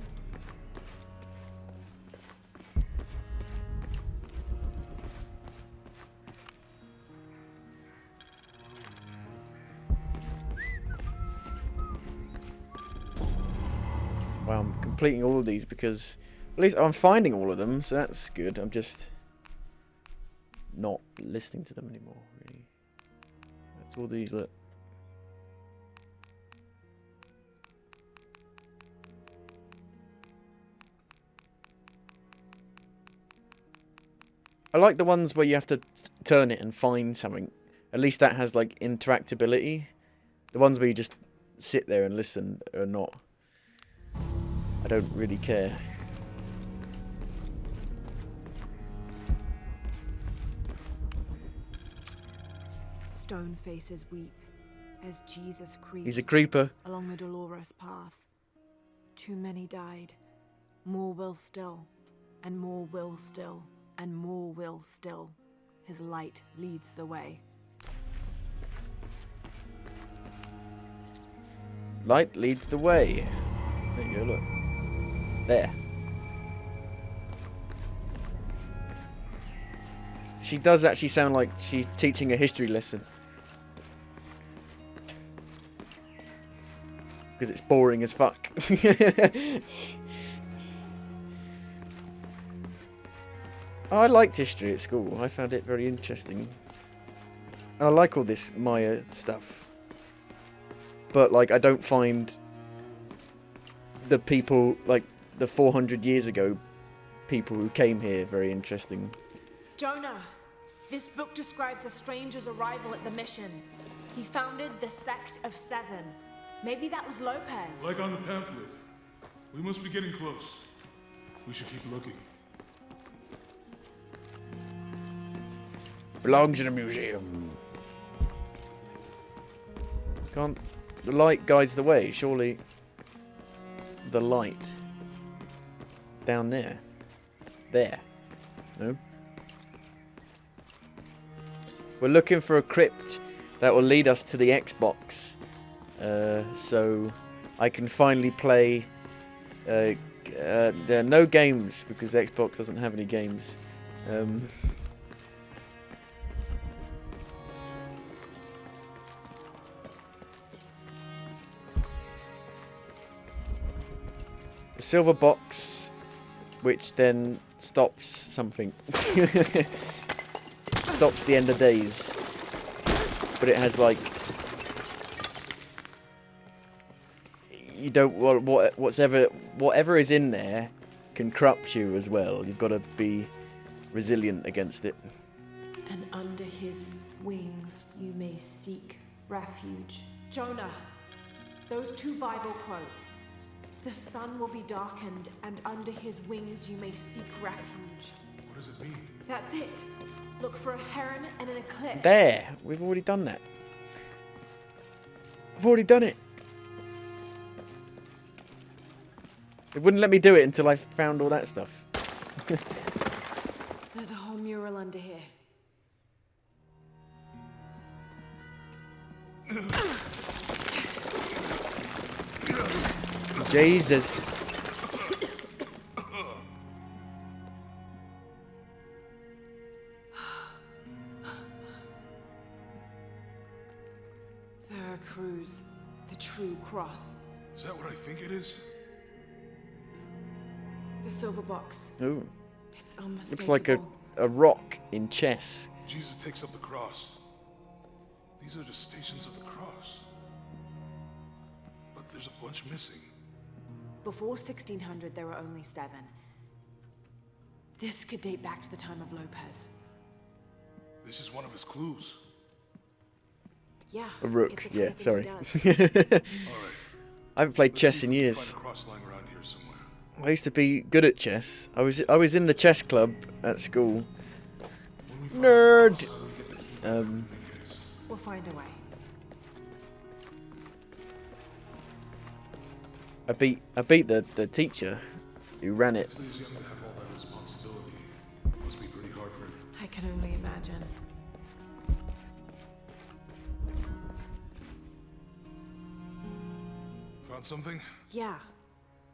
Well, I'm completing all of these because at least I'm finding all of them, so that's good. I'm just not listening to them anymore, really. That's all these, look. I like the ones where you have to turn it and find something. At least that has, like, interactability. The ones where you just sit there and listen are not. I don't really care. Stone faces weep as Jesus creeps. He's a creeper. Along the dolorous path. Too many died. More will still, and more will still, and more will still. His light leads the way. Light leads the way. There you go, look. There. She does actually sound like she's teaching a history lesson. Because it's boring as fuck. I liked history at school. I found it very interesting. I like all this Maya stuff. But, like, I don't find the people, like, the 400 years ago people who came here very interesting. Jonah, this book describes a stranger's arrival at the mission. He founded the Sect of Seven. Maybe that was Lopez. Like on the pamphlet. We must be getting close. We should keep looking. Belongs in a museum. Can't... The light guides the way, surely. The light. Down there. There. No? We're looking for a crypt that will lead us to the Xbox. So I can finally play... there are no games, because Xbox doesn't have any games. A silver box, which then stops something. Stops the end of days. But it has like... You don't... Well, whatever is in there can corrupt you as well. You've got to be resilient against it. And under his wings you may seek refuge. Jonah, those two Bible quotes. The sun will be darkened, and under his wings you may seek refuge. What does it mean? That's it. Look for a heron and an eclipse. There, we've already done that. I've already done it. It wouldn't let me do it until I found all that stuff. There's a whole mural under here. Jesus. Veracruz, the true cross. Is that what I think it is? The silver box. Ooh. It's unmistakable. Looks like a rock in chess. Jesus takes up the cross. These are the stations of the cross. But there's a bunch missing. Before 1600, there were only 7. This could date back to the time of Lopez. This is one of his clues. Yeah. A rook, yeah, sorry. Alright. I haven't played chess in years. Find a cross lying around here somewhere. I used to be good at chess. I was in the chess club at school. Nerd. We'll find a way. I beat the teacher who ran it. He's young to have all that responsibility. Must be pretty hard for him. I can only imagine. Found something? Yeah.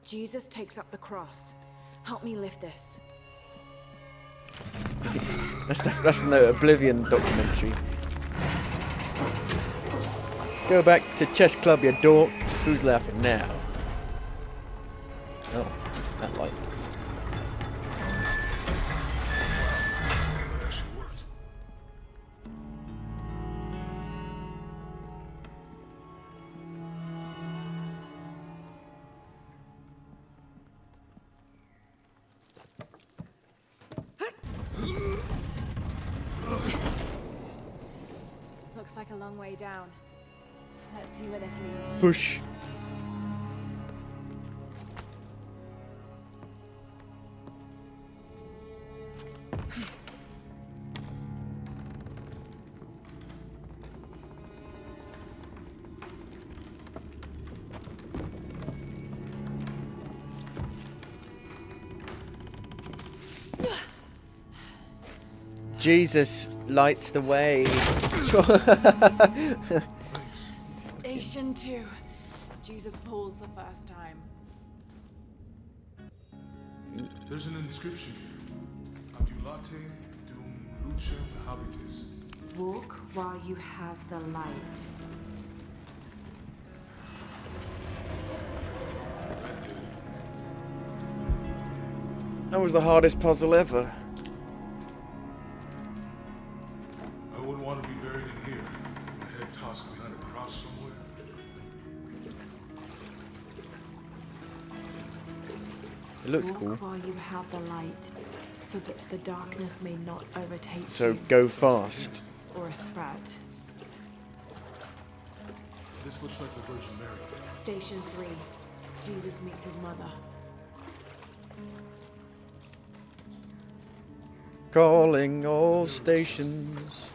Jesus takes up the cross. Help me lift this. That's from the Oblivion documentary. Go back to chess club, you dork. Who's laughing now? Oh, that light. That actually worked. Looks like a long way down. Let's see where this leads. Push. Jesus lights the way. Station 2. Jesus falls the first time. There's an inscription here. Ambulate dum lucem habitis. Walk while you have the light. That did it. That was the hardest puzzle ever. I wouldn't want to be buried in here. My head tossed behind a cross somewhere. It looks Walk cool. while you have the light, so that the darkness may not overtake So you. go fast. Or a threat. This looks like the Virgin Mary. Station 3. Jesus meets his mother. Calling all stations.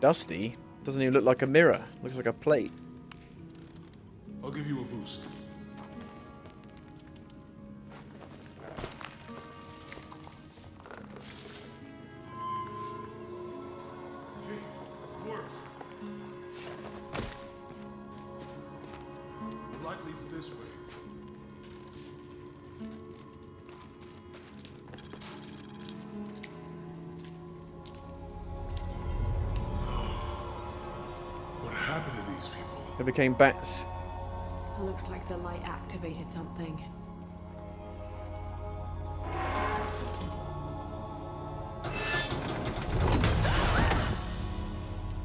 Dusty? Doesn't even look like a mirror. Looks like a plate. I'll give you a boost. Hey, it worked. The light leads this way. What happened to these people? They became bats. Looks like the light activated something.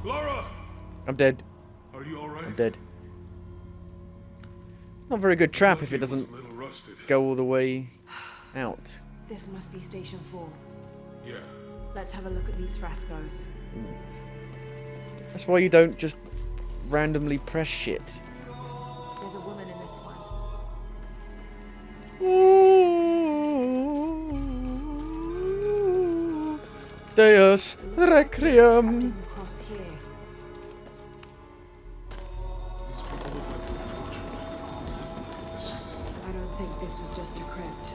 Laura! I'm dead. Are you alright? I'm dead. Not a very good trap if it doesn't go all the way out. This must be Station 4. Yeah. Let's have a look at these frescoes. That's why you don't just randomly press shit. There's a woman in this one. Deus Requiem. Across here. I don't think this was just a crypt.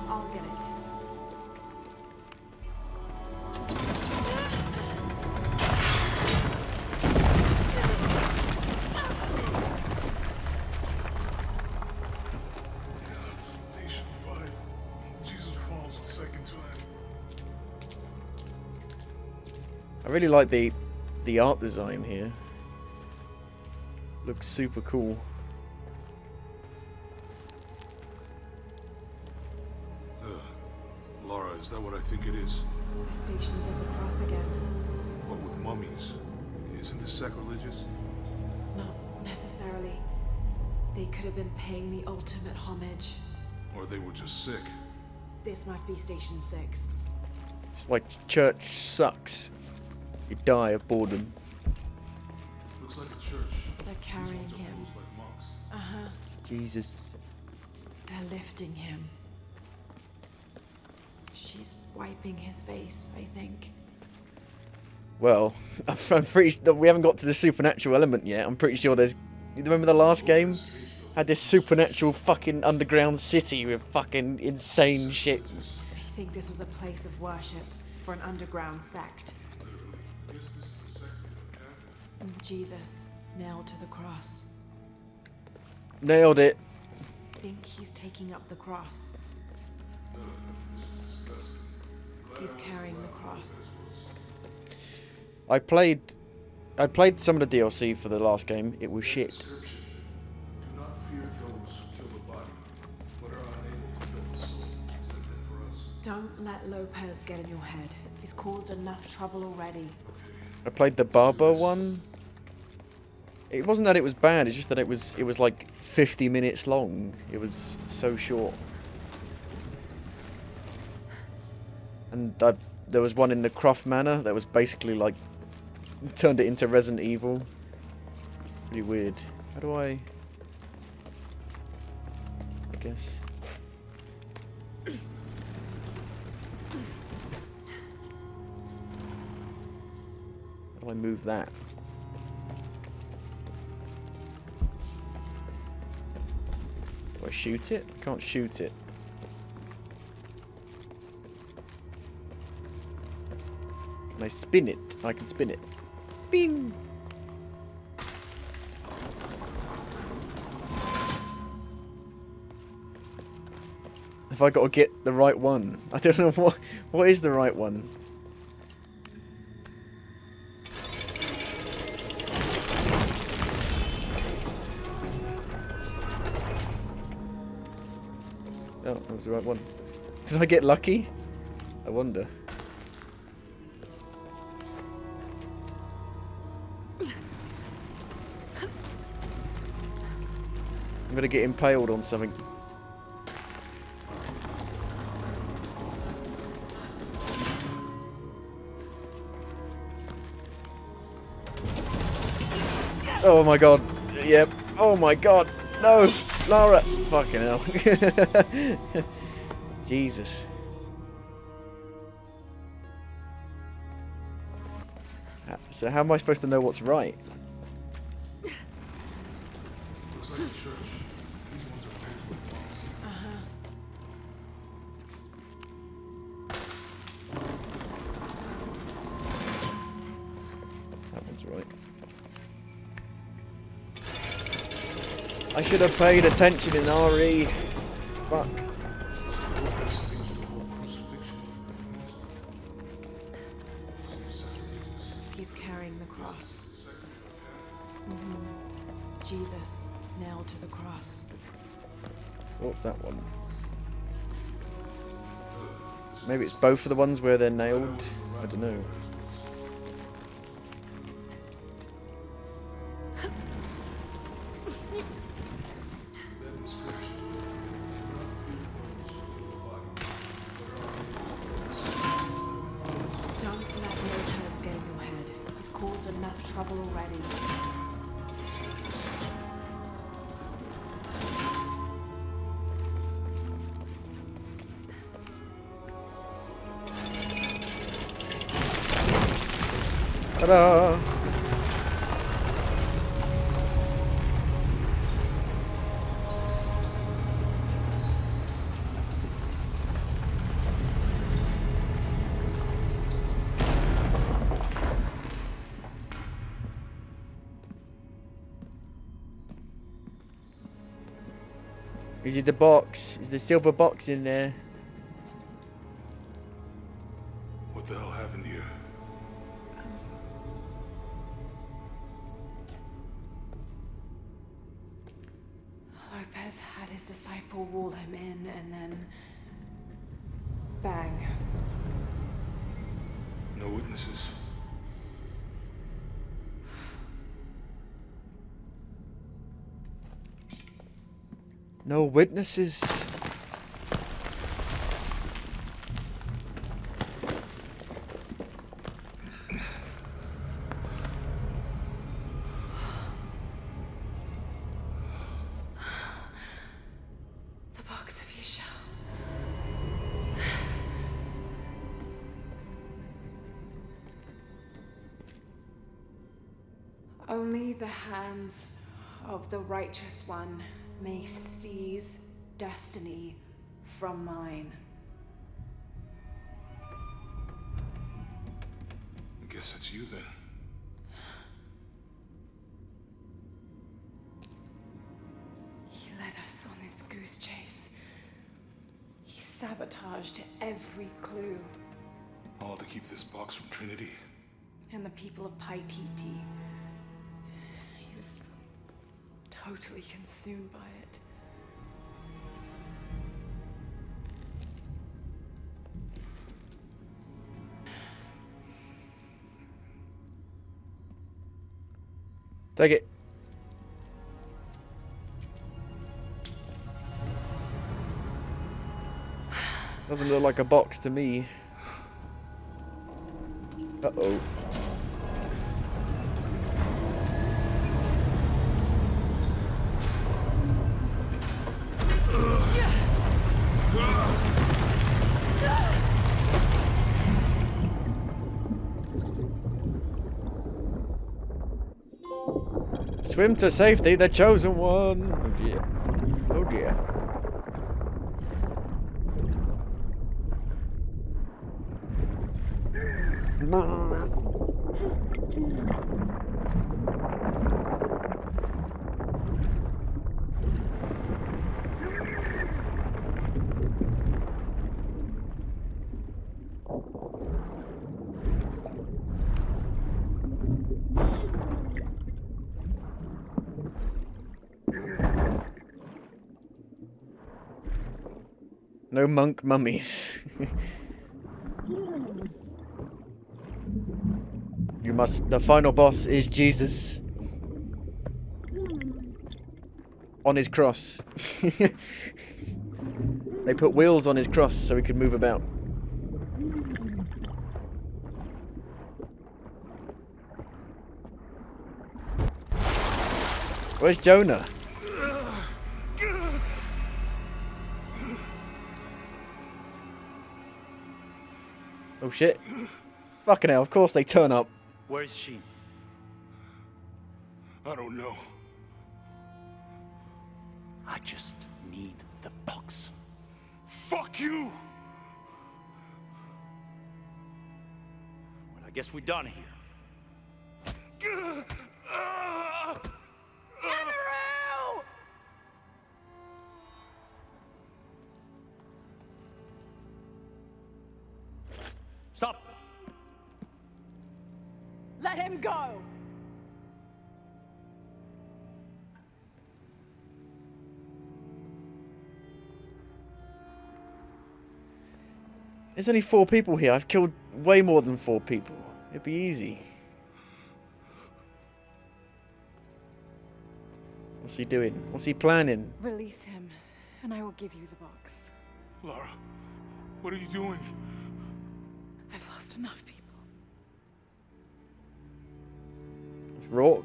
I'll get it. Station 5. Jesus falls the second time. I really like the art design here. Looks super cool. Laura, is that what I think it is? The Stations of the Cross again. But with mummies. Isn't this sacrilegious? Not necessarily. They could have been paying the ultimate homage. Or they were just sick. This must be Station 6. It's like church sucks. You die of boredom. Looks like a church. They're carrying him. Like monks. Uh-huh. Jesus. They're lifting him. She's wiping his face, I think. Well, I'm pretty sure we haven't got to the supernatural element yet. I'm pretty sure there's... You remember the last game? Had this supernatural fucking underground city with fucking insane shit. I think this was a place of worship for an underground sect. Jesus, nailed to the cross. Nailed it. I think he's taking up the cross. He's carrying the cross. I played some of the DLC for the last game. It was shit. Do not fear those who kill the body, but are unable to kill the soul. Is that meant for us? Don't let Lopez get in your head. He's caused enough trouble already. I played the Barber one. It wasn't that it was bad, it's just that it was like 50 minutes long. It was so short. And there was one in the Croft Manor that was basically like turned it into Resident Evil. Pretty weird. How do I guess. How do I move that? Do I shoot it? I can't shoot it. Can I spin it? I can spin it. Spin! Have I got to get the right one? I don't know what is the right one. Oh, that was the right one. Did I get lucky? I wonder. I'm gonna get impaled on something. Oh my god. Yep. Oh my god. No! Lara! Fucking hell. Jesus. So how am I supposed to know what's right? Looks like a church. These ones are paved with monks. That one's right. I should have paid attention in RE. Fuck. He's carrying the cross. Jesus, nailed to the cross. So what's that one? Maybe it's both of the ones where they're nailed? I don't know. caused enough trouble already. Ta-da! Is it the box? Is the silver box in there? What the hell happened here? Lopez had his disciple wall him in, and then... bang. No witnesses. No witnesses. The box of Isha. Only the hands of the righteous one may seize destiny from mine. I guess it's you then. He led us on this goose chase. He sabotaged every clue. All to keep this box from Trinity. And the people of Paititi. He was totally consumed by it. Take it. Doesn't look like a box to me. Uh-oh. Swim to safety, the chosen one. Oh dear. Oh dear. No monk mummies. You must. The final boss is Jesus. On his cross. They put wheels on his cross so he could move about. Where's Jonah? Oh shit. Fucking hell, of course they turn up. Where is she? I don't know. I just need the box. Fuck you! Well, I guess we're done here. Stop! Let him go! There's only 4 people here. I've killed way more than 4 people. It'd be easy. What's he doing? What's he planning? Release him, and I will give you the box. Lara, what are you doing? I've lost enough people. Rook.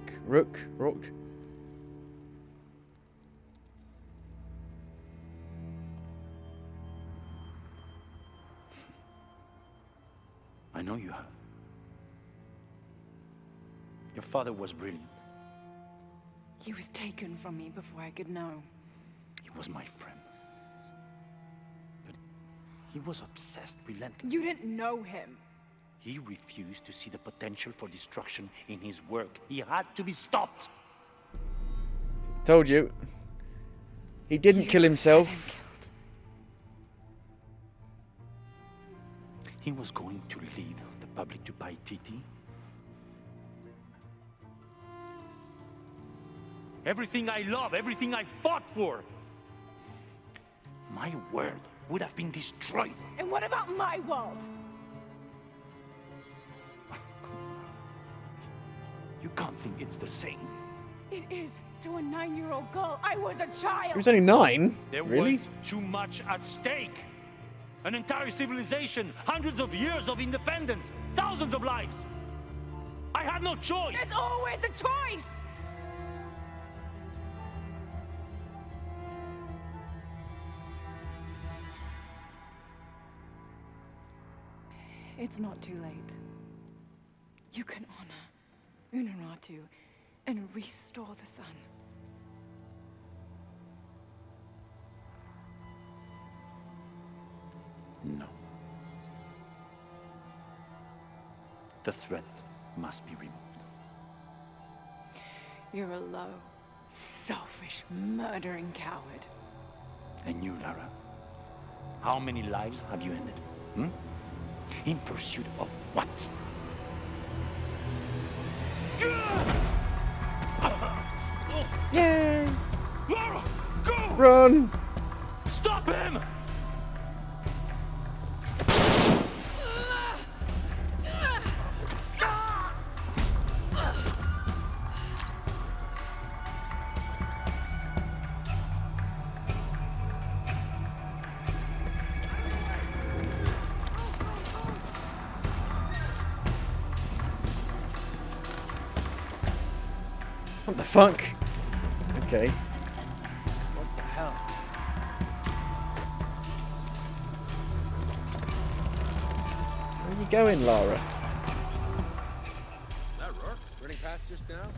I know you have. Your father was brilliant. He was taken from me before I could know. He was my friend. But he was obsessed, relentless. You didn't know him. He refused to see the potential for destruction in his work. He had to be stopped. Told you. He didn't kill himself. He was going to lead the public to buy Titi. Everything I love, everything I fought for. My world would have been destroyed. And what about my world? You can't think it's the same. It is to a 9-year-old girl. I was a child. He was only 9. There Really? was too much at stake. An entire civilization, hundreds of years of independence, thousands of lives. I had no choice. There's always a choice. It's not too late. You can honor Unuratu and restore the sun. No. The threat must be removed. You're a low, selfish, murdering coward. And you, Lara? How many lives have you ended? Hmm? In pursuit of what? Yay! Lara, go! Run! Stop him! What the fuck? Okay. What the hell? Where are you going, Lara? That Rourke running past just now?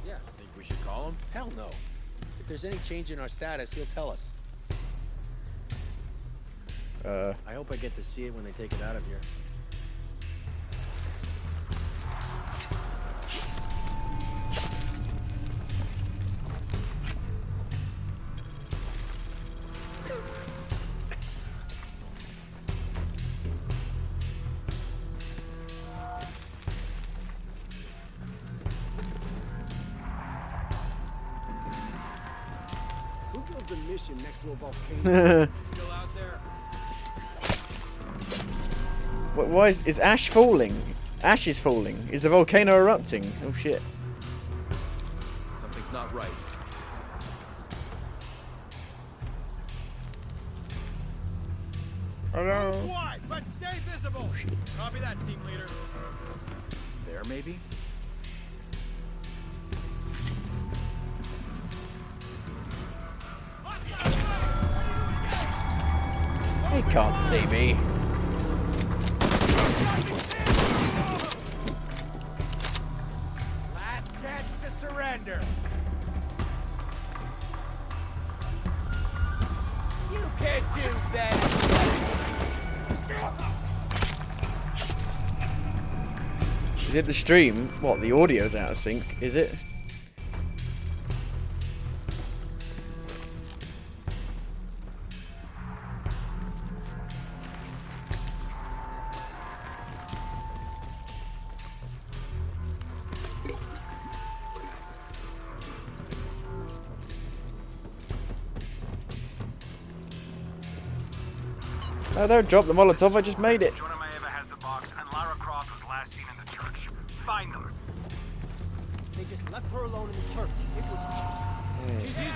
Yeah. Think we should call him? Hell no. If there's any change in our status, he'll tell us. I hope I get to see it when they take it out of here. Who builds a mission next to a volcano? Still out there? Why is ash falling? Ash is falling. Is the volcano erupting? Oh shit. Something's not right. Hello? Wide, but stay visible. Copy that, team leader. There, maybe? They can't see me. Last chance to surrender. You can't do that. Is it the stream? What, the audio's out of sync, is it? No, don't drop the Molotov, I just made it. Jonamaeva has the box, and Lara Croft was last seen in the church. Find them. They just left her alone in the church. It was...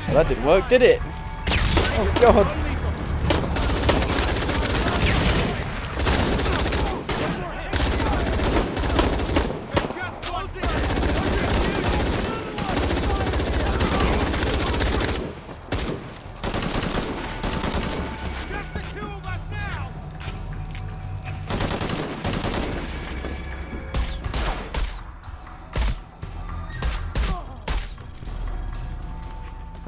Well, that didn't work, did it? Oh, God.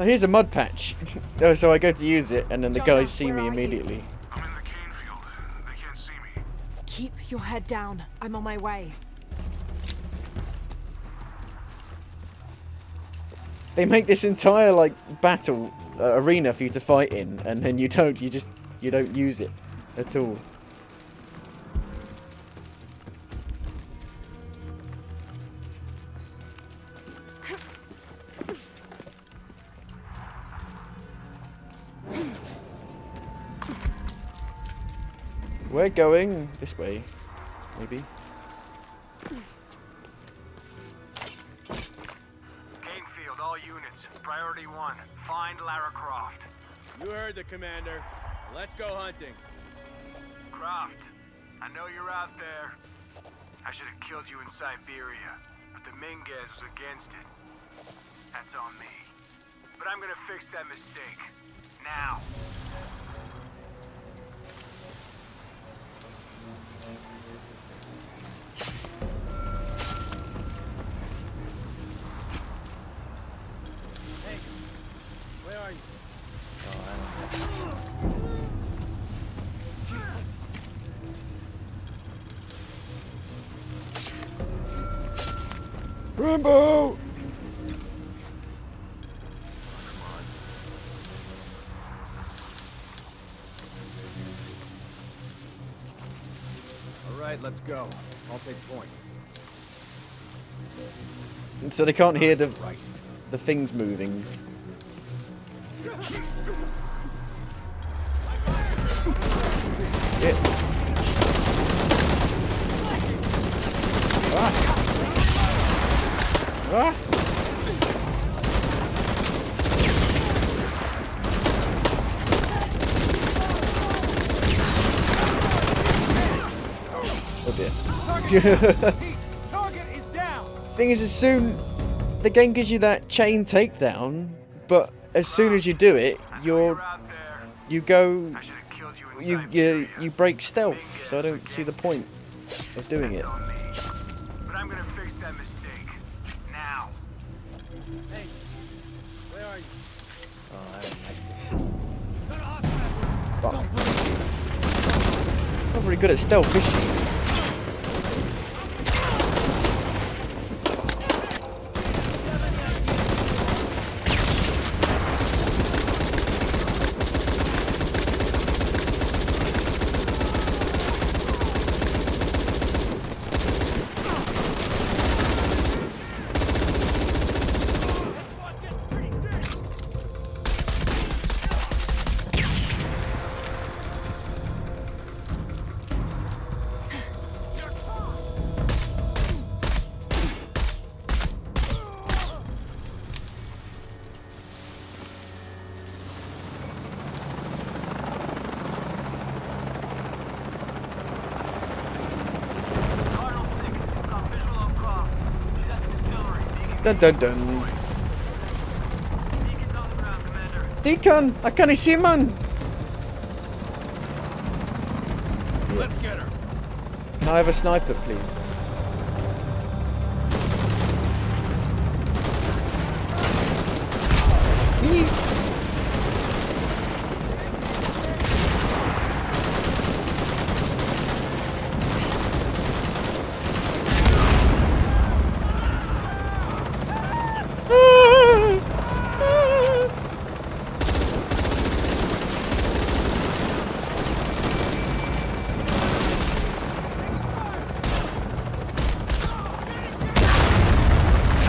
Oh, here's a mud patch. Oh, so I go to use it, and then the Jonah, guys see where me are you? immediately. I'm in the cane field. They can't see me. Keep your head down. I'm on my way. They make this entire like battle arena for you to fight in, and then you don't use it at all. We're going this way, maybe. Canefield, all units. Priority 1. Find Lara Croft. You heard the commander. Let's go hunting. Croft, I know you're out there. I should have killed you in Siberia, but the Mingas was against it. That's on me. But I'm gonna fix that mistake. Now. Hey, where are you? Rambo! All right, let's go. I'll take point. And so they can't hear the things moving. Shit. Ah. Ah. Oh dear. Target is down. Thing is, as soon the game gives you that chain takedown, but as soon as you do it, you break stealth. So I don't see the point of doing it. But I'm gonna fix that mistake. Now. Hey, where are you? Oh, I don't like this. Fuck. Not very good at stealth, is she? Dun dun dun. Deacon, I can't see man. Let's get her. Can I have a sniper, please?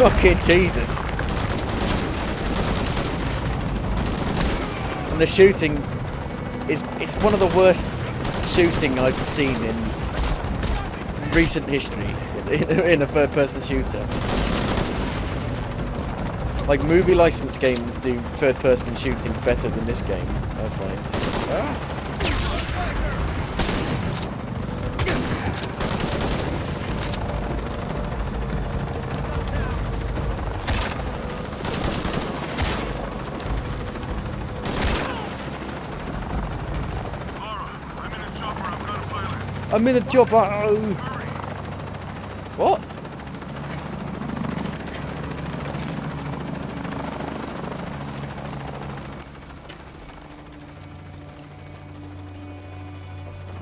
Fucking Jesus. And the shooting it's one of the worst shooting I've seen in recent history in a third-person shooter. Like, movie license games do third-person shooting better than this game, I find. Ah. I'm in a chopper. What?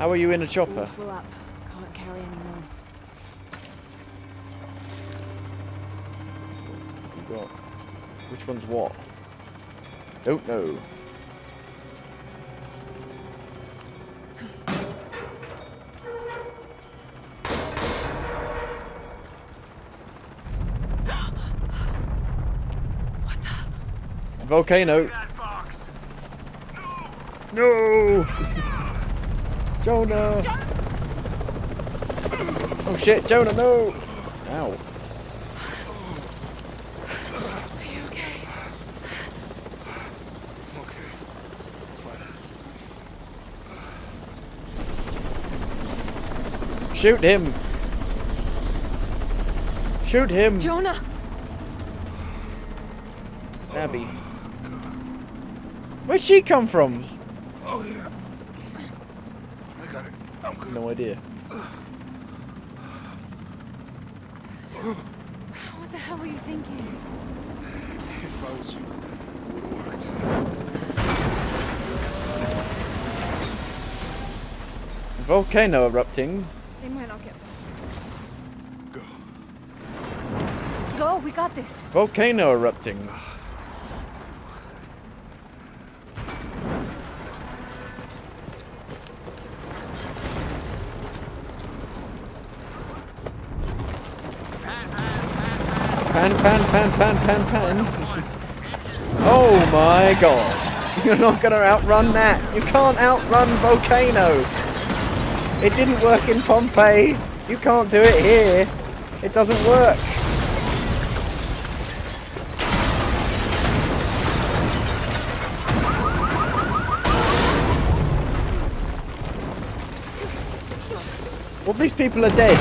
How are you in a chopper? All full up. Can't carry anymore. You got... Which one's what? Don't know. Volcano. No! Jonah! Oh shit, Jonah, no! Ow. Are you okay? Okay. Fine. Shoot him! Shoot him! Jonah! Abby. Where'd she come from? Oh yeah. I got it. I'm good. No idea. What the hell were you thinking? If I was you, it would have worked. Volcano erupting. They might not get far. Go. Go, we got this. Volcano erupting. Pan. Oh my god. You're not going to outrun that. You can't outrun Volcano. It didn't work in Pompeii. You can't do it here. It doesn't work. Well, these people are dead.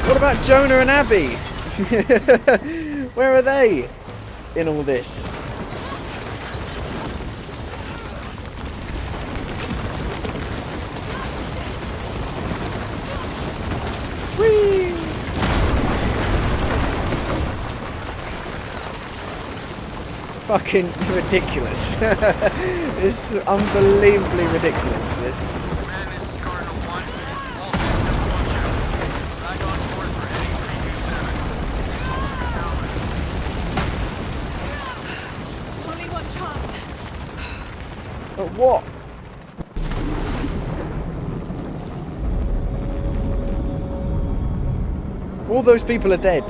What about Jonah and Abby? Where are they in all this? Whee! Fucking ridiculous. It's unbelievably ridiculous, this. But what? All those people are dead.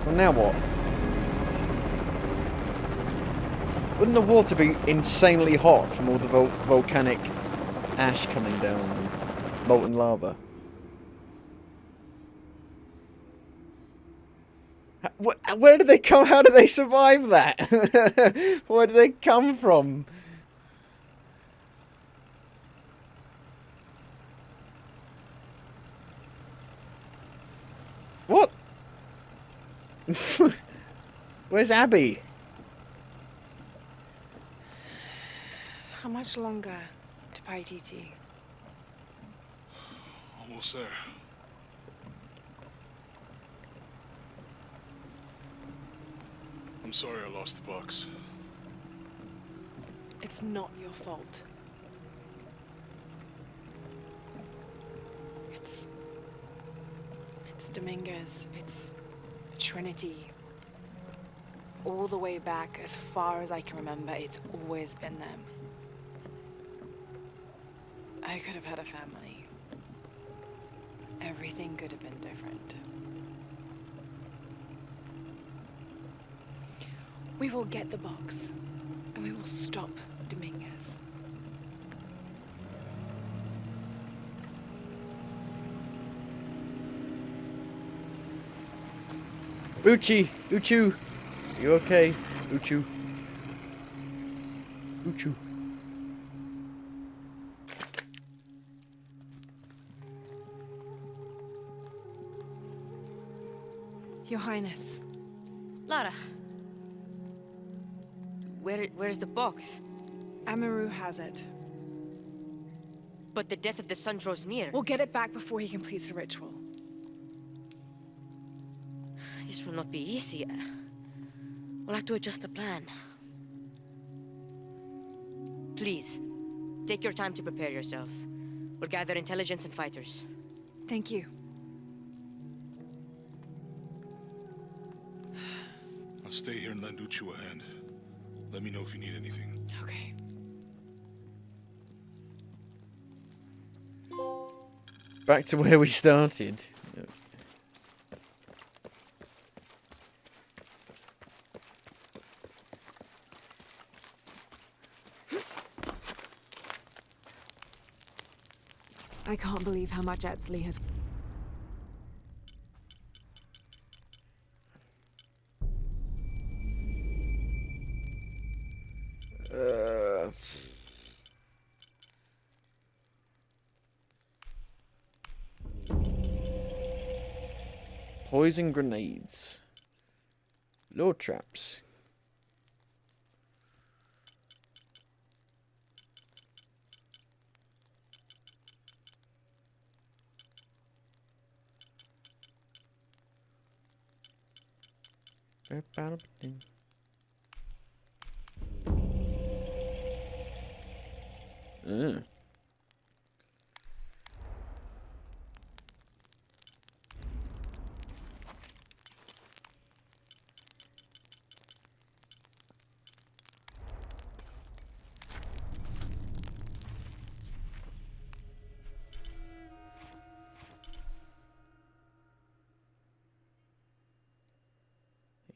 Well, now what? Wouldn't the water be insanely hot from all the volcanic ash coming down and molten lava? Where did they come? How did they survive that? Where did they come from? What? Where's Abby? How much longer to pay TT? Almost there. I'm sorry I lost the box. It's not your fault. It's Dominguez. It's Trinity. All the way back, as far as I can remember, it's always been them. I could have had a family. Everything could have been different. We will get the box, and we will stop Dominguez. Uchi! Uchu! You okay? Uchu? Choo. Your Highness. Lara. Where's the box? Amaru has it. But the death of the sun draws near. We'll get it back before he completes the ritual. This will not be easy. We'll have to adjust the plan. Please, take your time to prepare yourself. We'll gather intelligence and fighters. Thank you. I'll stay here and lend Uchu a hand. Let me know if you need anything. Okay. Back to where we started. I can't believe how much Etzli has... Poison grenades. Lure traps. Mm.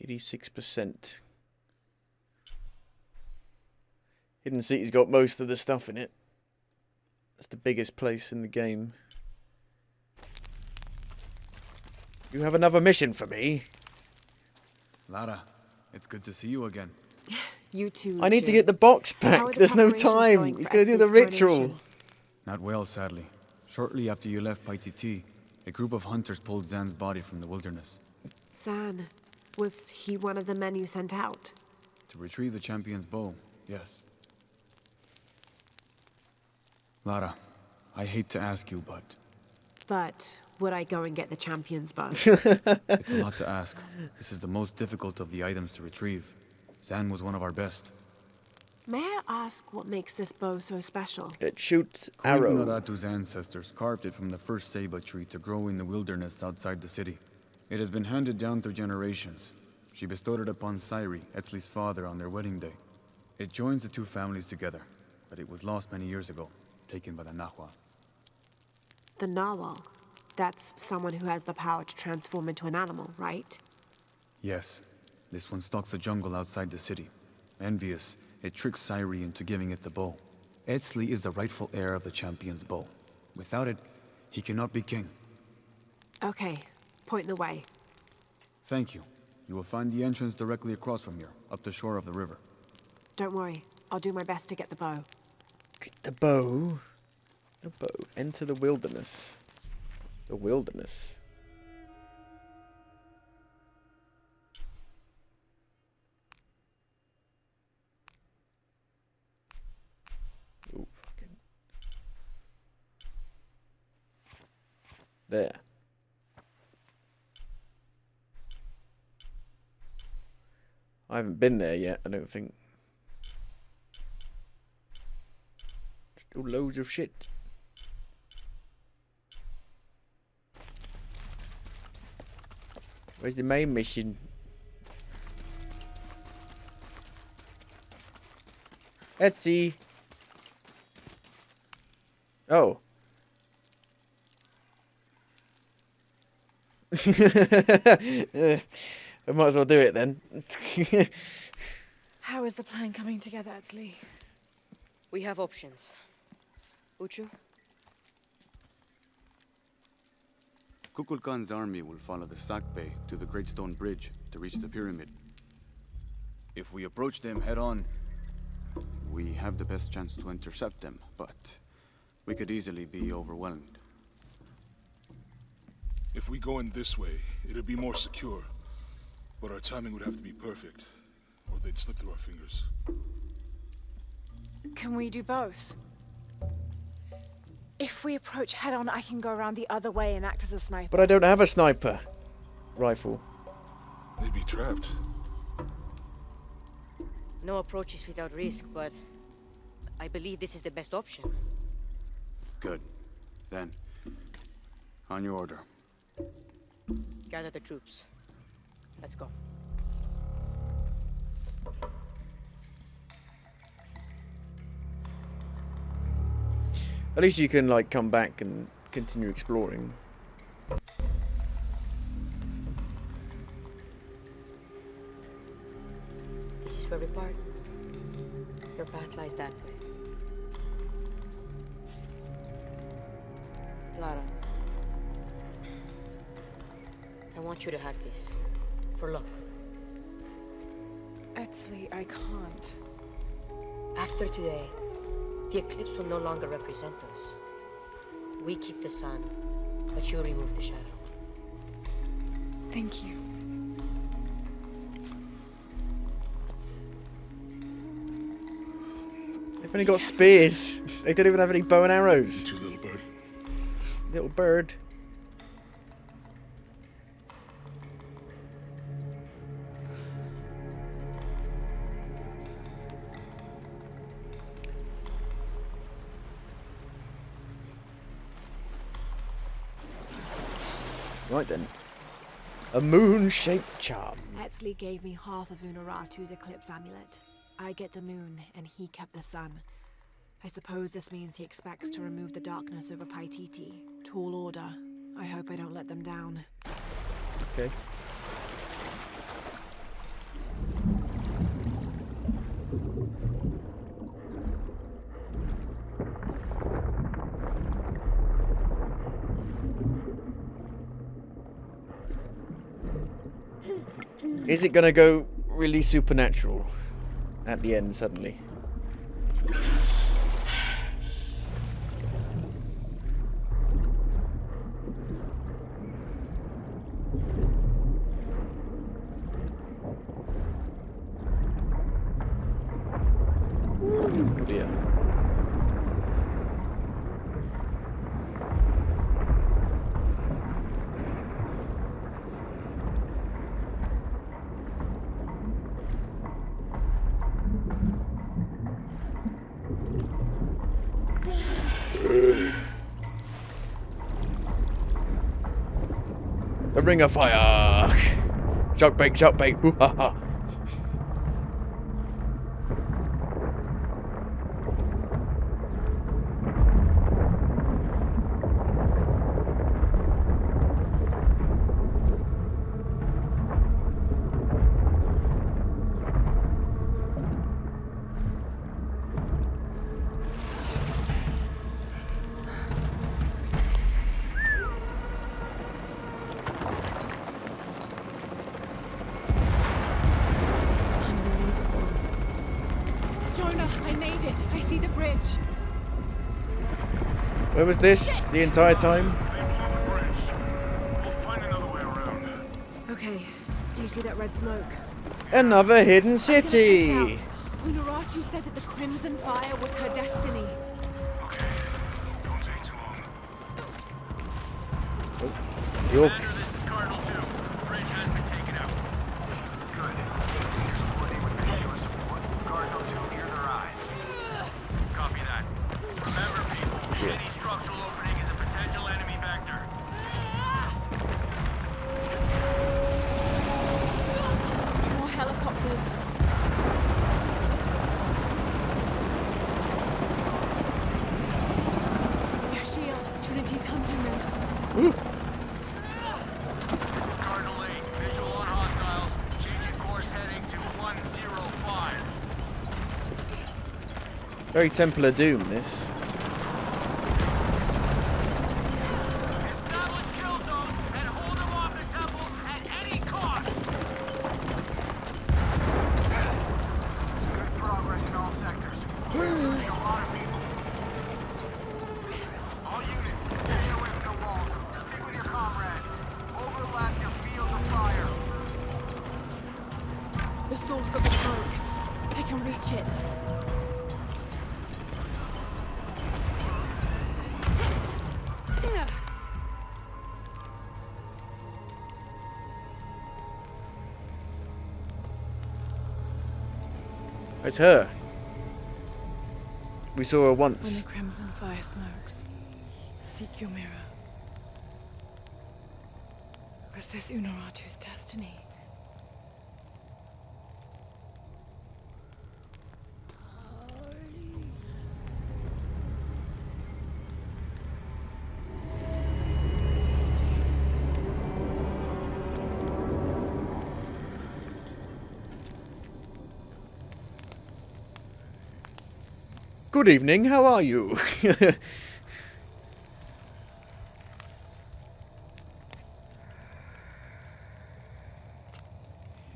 86%. Hidden City's got most of the stuff in it. It's the biggest place in the game. You have another mission for me? Lara, it's good to see you again. You too. I need to get the box back. There's no time. He's going to do the ritual. Not well, sadly. Shortly after you left Paititi, a group of hunters pulled Zan's body from the wilderness. Zan, was he one of the men you sent out? To retrieve the champion's bow, yes. Lara, I hate to ask you, but... But would I go and get the champion's bow? It's a lot to ask. This is the most difficult of the items to retrieve. Zan was one of our best. May I ask what makes this bow so special? It shoots Queen arrows. Unedited's ancestors carved it from the first ceiba tree to grow in the wilderness outside the city. It has been handed down through generations. She bestowed it upon Sairi, Etzli's father, on their wedding day. It joins the two families together, but it was lost many years ago, taken by the Nahua. The Narwhal. That's someone who has the power to transform into an animal, right? Yes. This one stalks the jungle outside the city. Envious, it tricks Sairi into giving it the bow. Etzli is the rightful heir of the champion's bow. Without it, he cannot be king. Okay, point the way. Thank you. You will find the entrance directly across from here, up the shore of the river. Don't worry, I'll do my best to get the bow. Get the bow. The bow. Enter the wilderness. The wilderness. Ooh, fucking. There. I haven't been there yet, I don't think. Still loads of shit. Where's the main mission? Etsy. Oh. I might as well do it then. How is the plan coming together, Etzli? We have options. Uchu? Kukulkan's army will follow the Sakbe to the Great Stone Bridge to reach the pyramid. If we approach them head-on, we have the best chance to intercept them, but we could easily be overwhelmed. If we go in this way, it'd be more secure. But our timing would have to be perfect, or they'd slip through our fingers. Can we do both? If we approach head-on, I can go around the other way and act as a sniper. But I don't have a sniper rifle. They'd be trapped. No approach is without risk, but I believe this is the best option. Good. Then, on your order. Gather the troops. Let's go. At least you can, like, come back and continue exploring. This is where we part. Your path lies that way. Lara, I want you to have this. For luck. Etzli, I can't. After today, the eclipse will no longer represent us. We keep the sun, but you remove the shadow. Thank you. They've only got spears. They don't even have any bow and arrows. You little bird. Little bird. Right then. A moon-shaped charm. Etzli gave me half of Unaratu's eclipse amulet. I get the moon, and he kept the sun. I suppose this means he expects to remove the darkness over Paititi. Tall order. I hope I don't let them down. Okay. Is it gonna go really supernatural at the end suddenly? Oh dear. The ring of fire! Shark bait, shark bait! Hoo ha ha! Where was this the entire time? They blew the bridge. We'll find another way around. Okay, do you see that red smoke? Another hidden city! Unaratu said that the Crimson Fire was her destiny. Okay, don't take too long. Oh, the orcs. Cardinal 2. Bridge has been taken out. Good. Leaders coordinate with visual support. Cardinal 2 near their eyes. Copy that. Remember, people, any structural opening is a potential enemy vector. More helicopters. Their shield. Trinity's hunting them. This is Cardinal 8. Visual on hostiles. Changing course heading to 105. Very Temple of Doom, this. Establish kill zone and hold them off the temple at any cost. Good progress in all sectors. Watch it. It's her. We saw her When once. the crimson fire smokes, seek your mirror. Was this Unaratu's destiny? Good evening, how are you?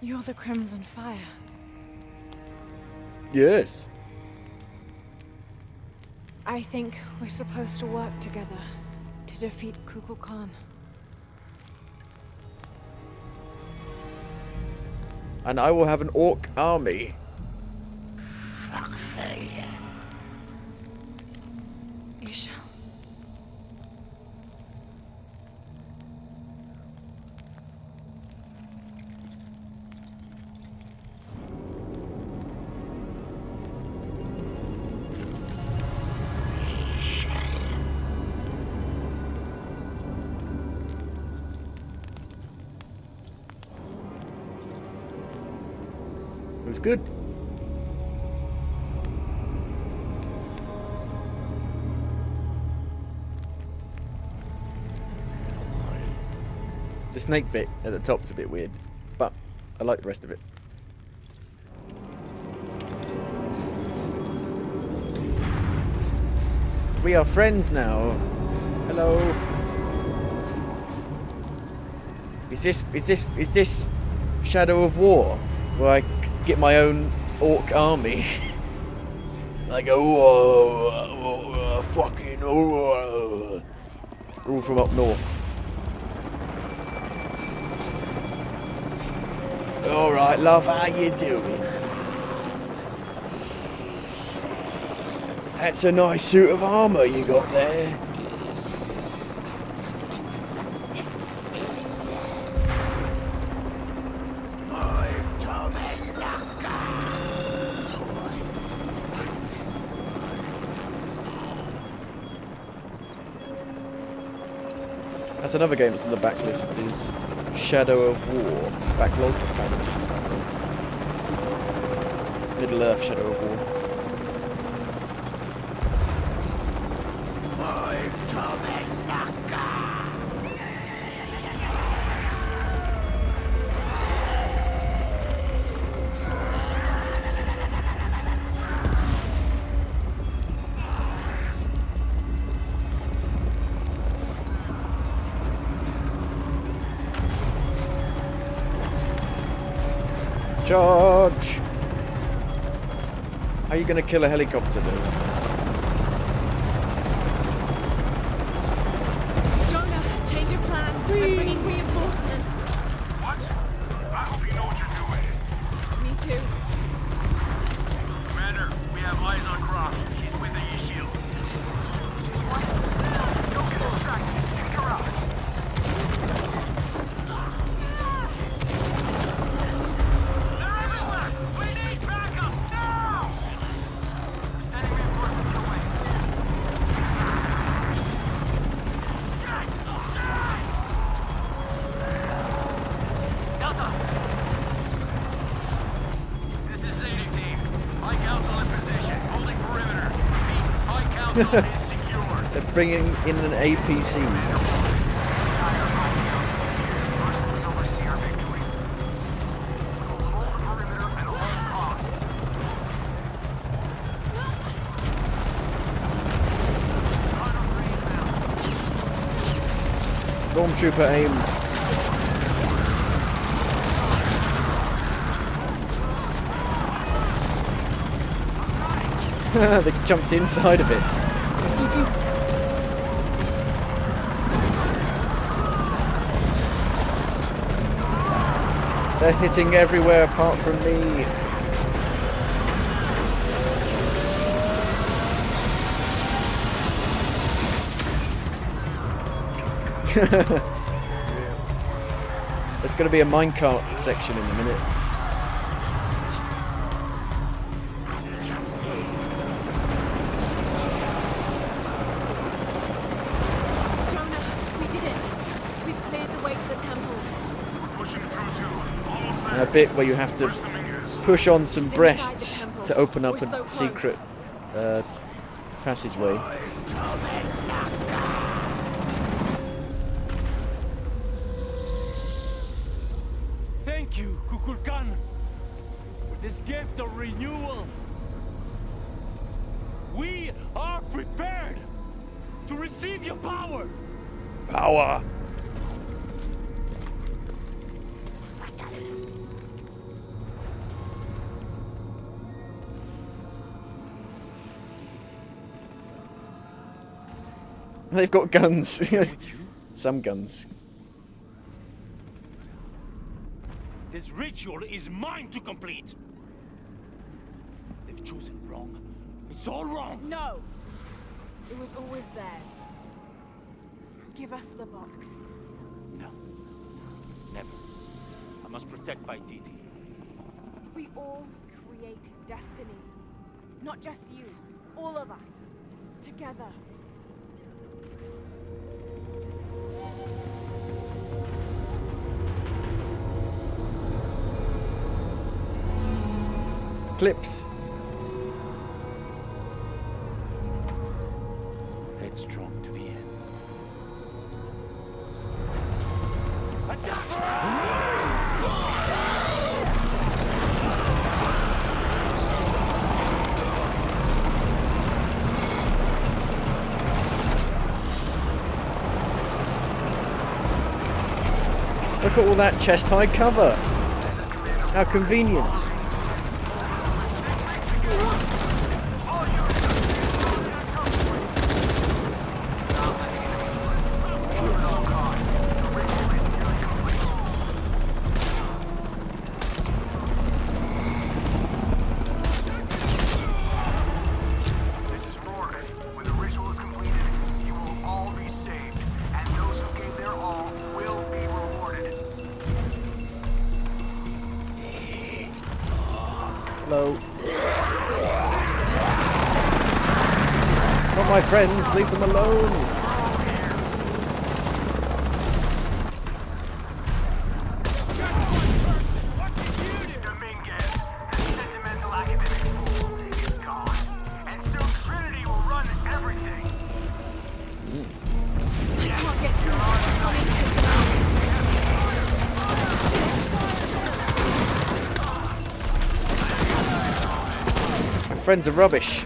You're the crimson fire. Yes. I think we're supposed to work together to defeat Kukulkan Khan. And I will have an orc army. You shall. It was good. The snake bit at the top's a bit weird, but I like the rest of it. We are friends now. Hello. Is this Shadow of War, where I get my own orc army? I go, fucking, all from up north. Alright, love, how you doing? That's a nice suit of armour you got there. That's another game that's on the backlist, is Shadow of War. Backlog? Backlist. Middle Earth Shadow of War. Charge! How are you going to kill a helicopter, dude? Jonah, change of plans. I'm bringing reinforcements. What? I hope you know what you're doing. Me too. Commander, we have eyes on Croft. She's with the E-Shield. She's what? Don't get distracted. Take her out. They're everywhere! We need backup now! We're sending reinforcements your way. Delta! This is Zeta Team. High Council in position, holding perimeter. Repeat, High Council is secure. They're bringing in an APC. Entire High Council is here to personally oversee our victory. We will hold the perimeter at all costs. Stormtrooper aimed. They jumped inside of it. They're hitting everywhere apart from me. There's going to be a minecart section in a minute. Jonah, we did it. We've cleared the way to the temple. We're pushing through too. Almost there. And a bit where you have to push on some breasts to open up We're so a close. secret passageway. Thank you, Kukulkan, for this gift of renewal. We are prepared to receive your power. Power. They've got guns. Some guns. This ritual is mine to complete. They've chosen wrong. It's all wrong. No. It was always theirs. Give us the box. No. Never. I must protect Paititi. We all create destiny. Not just you. All of us. Together. Clips. Headstrong to the end. Look at all that chest-high cover. How convenient. This is Rourke. When the ritual is completed, you will all be saved, and those who gave their all will be rewarded. Hello. Not my friends, leave them alone. Dominguez, the sentimental academic fool, is gone. And soon Trinity will run everything. I can't get through. I'll need to take them out. My friends are rubbish.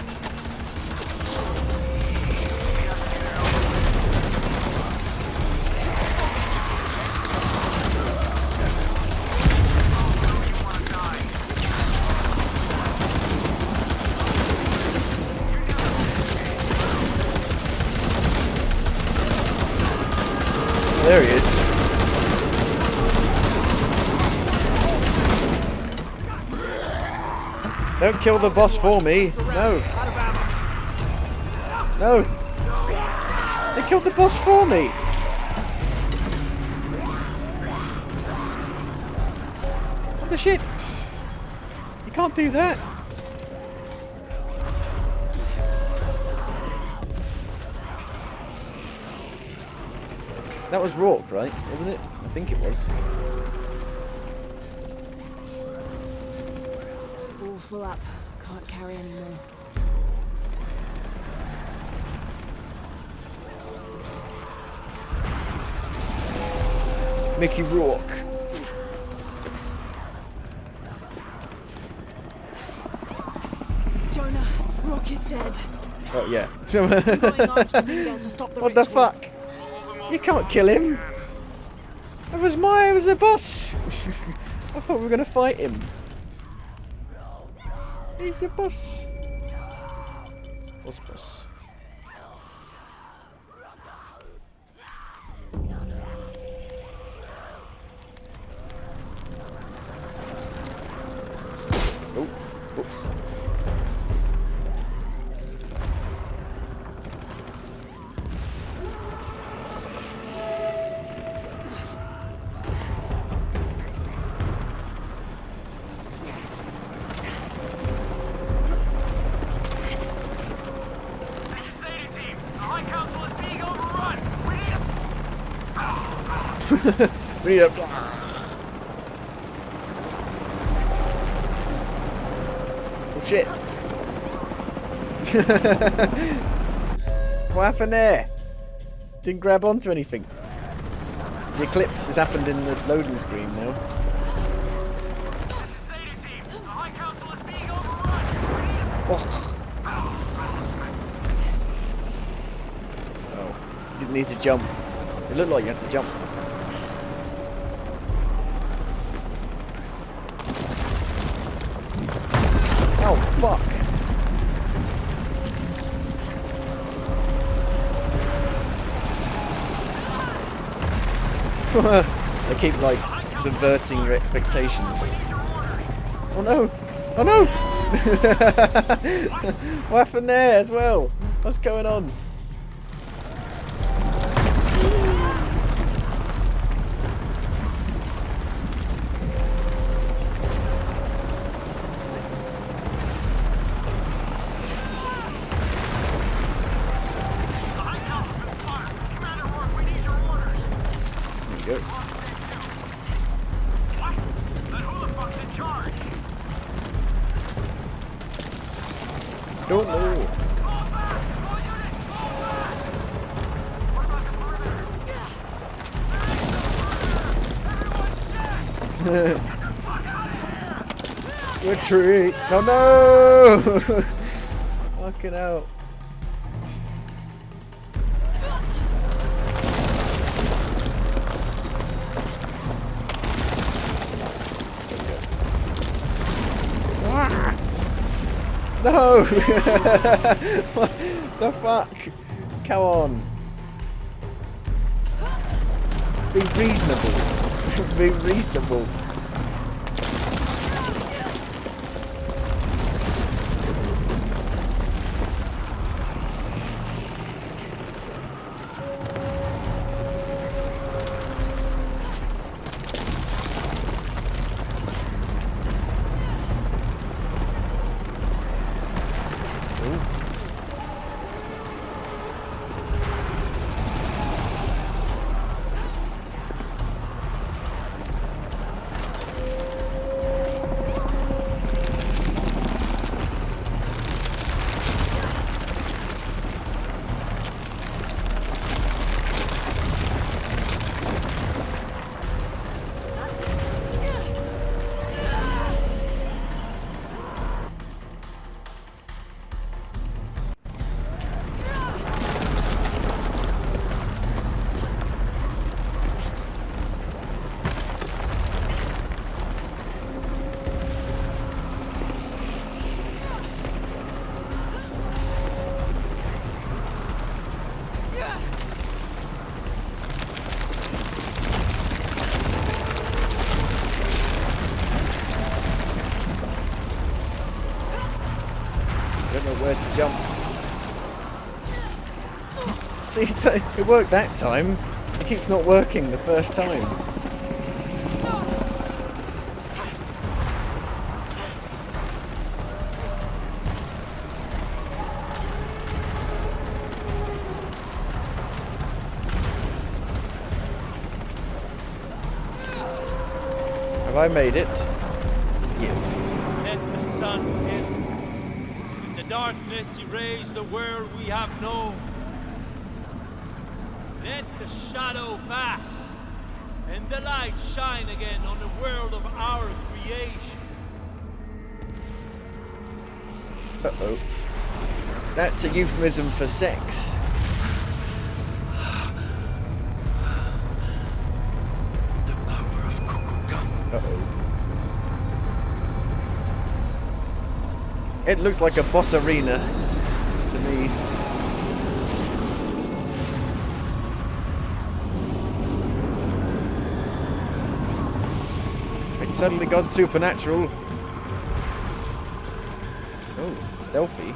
There he is. Don't kill the boss for me. No. No. They killed the boss for me. What the shit? You can't do that. That was Rourke, right? Wasn't it? I think it was. All full up. Can't carry anymore. Mickey Rourke. Jonah, Rourke is dead. Oh yeah. I'm going after Dominguez to stop the What the ritual. fuck? You can't kill him. It was the boss. I thought we were gonna fight him. He's the boss. Boss. Oh, whoops. We need a... Oh shit. What happened there? Didn't grab onto anything. The eclipse has happened in the loading screen now. Oh, you didn't need to jump. It looked like you had to jump. Oh, fuck. They keep, like, subverting your expectations. Oh no! Oh no! What happened there as well? What's going on? Don't know. Retreat! No, no! Fucking hell. No! What the fuck? Come on. Be reasonable. Be reasonable. Where to jump. See, it worked that time. It keeps not working the first time. Have I made it? Yes. Let the sun in. Darkness erase the world we have known. Let the shadow pass, and the light shine again on the world of our creation. Uh-oh. That's a euphemism for sex. The power of Kukulkan. Uh-oh. It looks like a boss arena to me. It suddenly got supernatural. Oh, stealthy.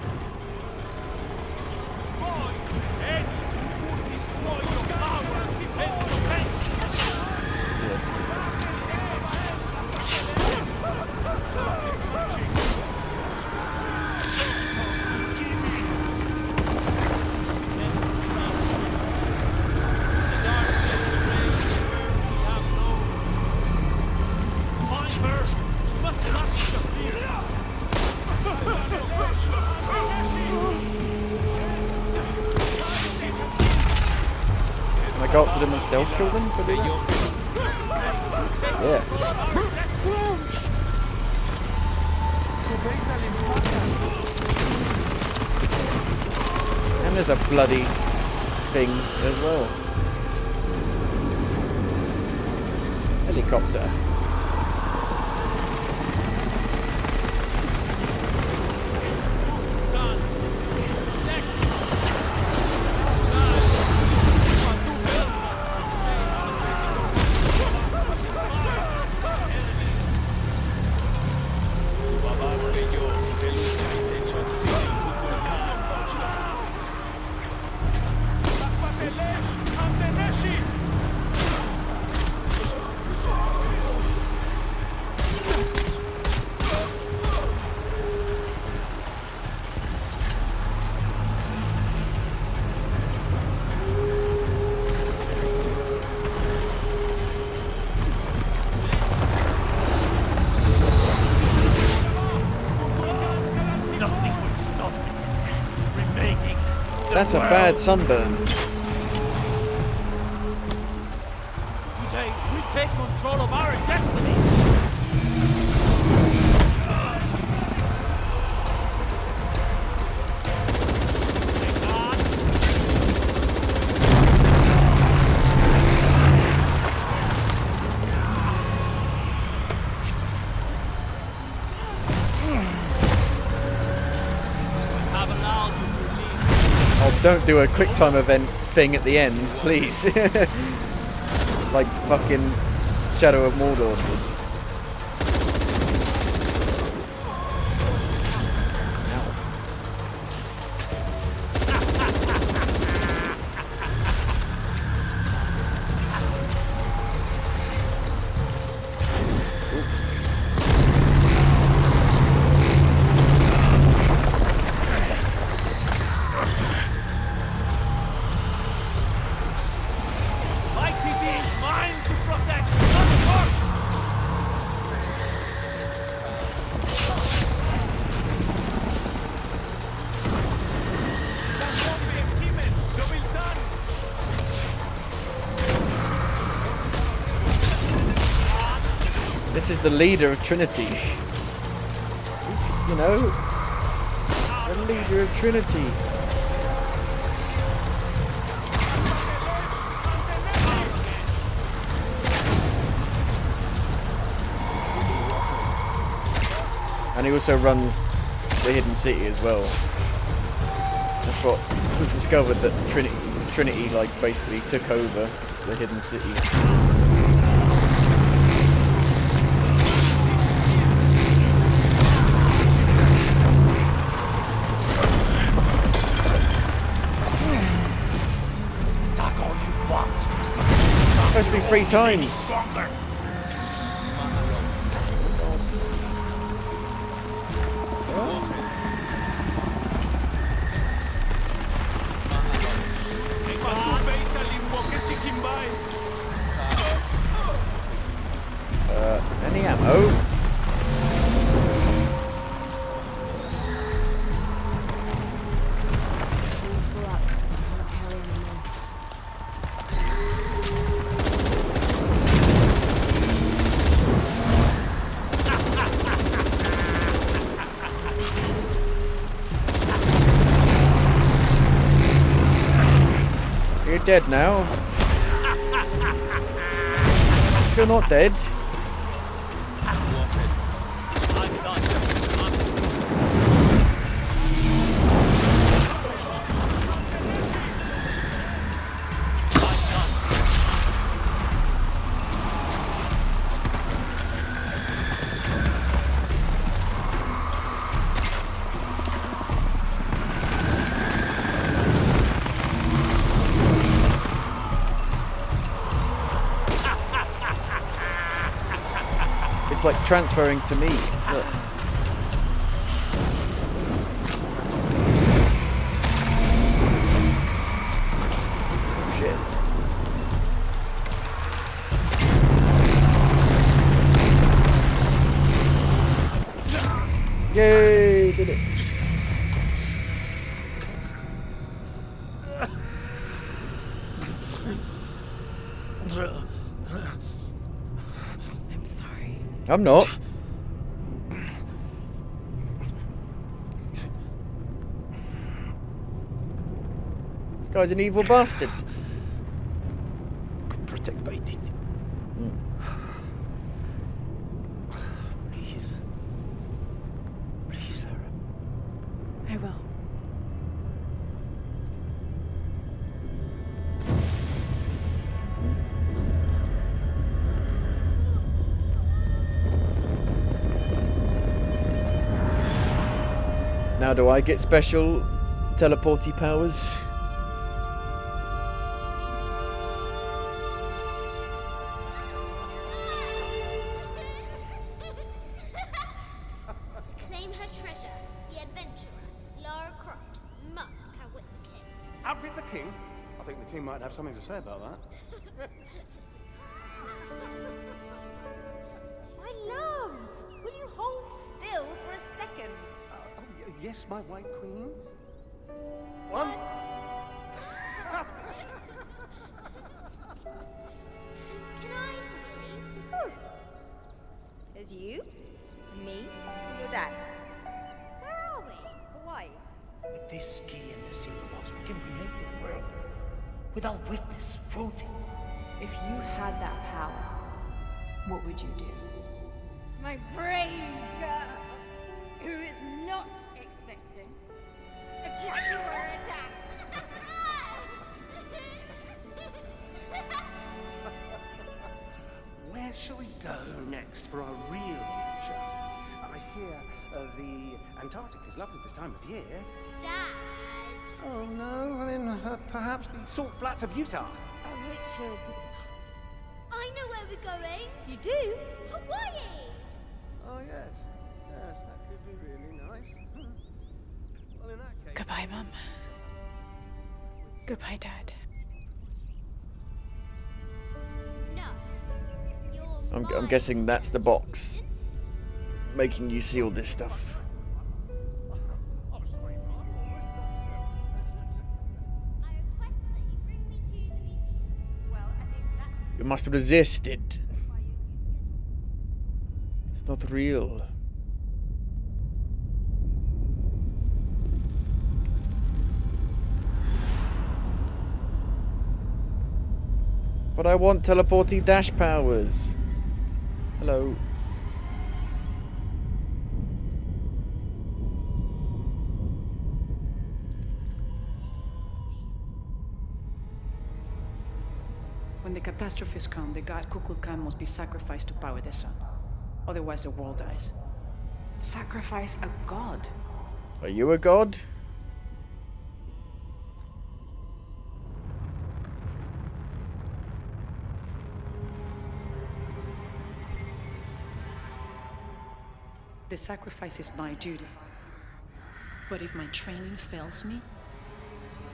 I go up to them and stealth kill them for doing that? Yeah. And there's a bloody thing as well. Helicopter. That's a bad sunburn. Today, we take control of our destiny. Don't do a quick time event thing at the end, please. Like fucking Shadow of Mordor did. This is the leader of Trinity. You know? The leader of Trinity. And he also runs the Hidden City as well. That's what was discovered, that Trinity like basically took over the Hidden City. Supposed to be 3 times. Any ammo? You're dead now. You're not dead. It's like transferring to me. Look. Shit. Yay, did it. I'm sorry. I'm not. This guy's an evil bastard. Protect by Titi. Mm. Please. Please, Sarah. I will. Now do I get special teleporty powers? To claim her treasure, the adventurer, Lara Croft, must outwit the king. Outwit the king? I think the king might have something to say about that. My loves, will you hold still for a second? Yes, my white queen. One. Can I see? Of course. There's you, me, and your dad. Where are we? Hawaii. With this key and the silver box, we can remake the world. Without weakness, rooting. If you had that power, what would you do? My brave girl, who is not expecting a Jaguar attack. Where shall we go next for our real adventure? I hear the Antarctic is lovely this time of year. Dad. Oh no, well then perhaps the salt flats of Utah. Oh, Richard. I know where we're going. You do? Hawaii. Oh yes, yes, that could be really nice. Well, in that case. Goodbye, Mum. Goodbye, Dad. No. You're I'm guessing that's the box making you see all this stuff. You must resist it. It's not real. But I want teleporty dash powers. Hello. When the catastrophes come, the god Kukulkan must be sacrificed to power the sun. Otherwise the world dies. Sacrifice a god? Are you a god? The sacrifice is my duty. But if my training fails me,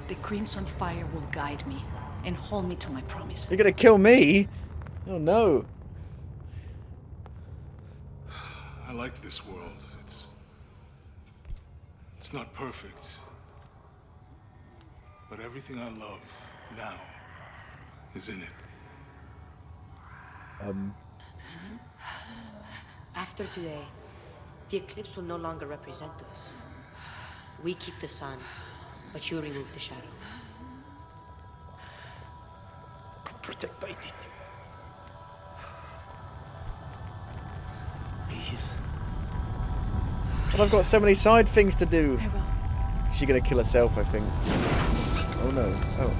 the Crimson Fire will guide me and hold me to my promise. You're gonna kill me? Oh no. I like this world. It's not perfect. But everything I love now is in it. After today, the eclipse will no longer represent us. We keep the sun, but you remove the shadow. Protect by Titi. Please. But I've got so many side things to do. I will. She's gonna kill herself, I think. Oh no. Oh.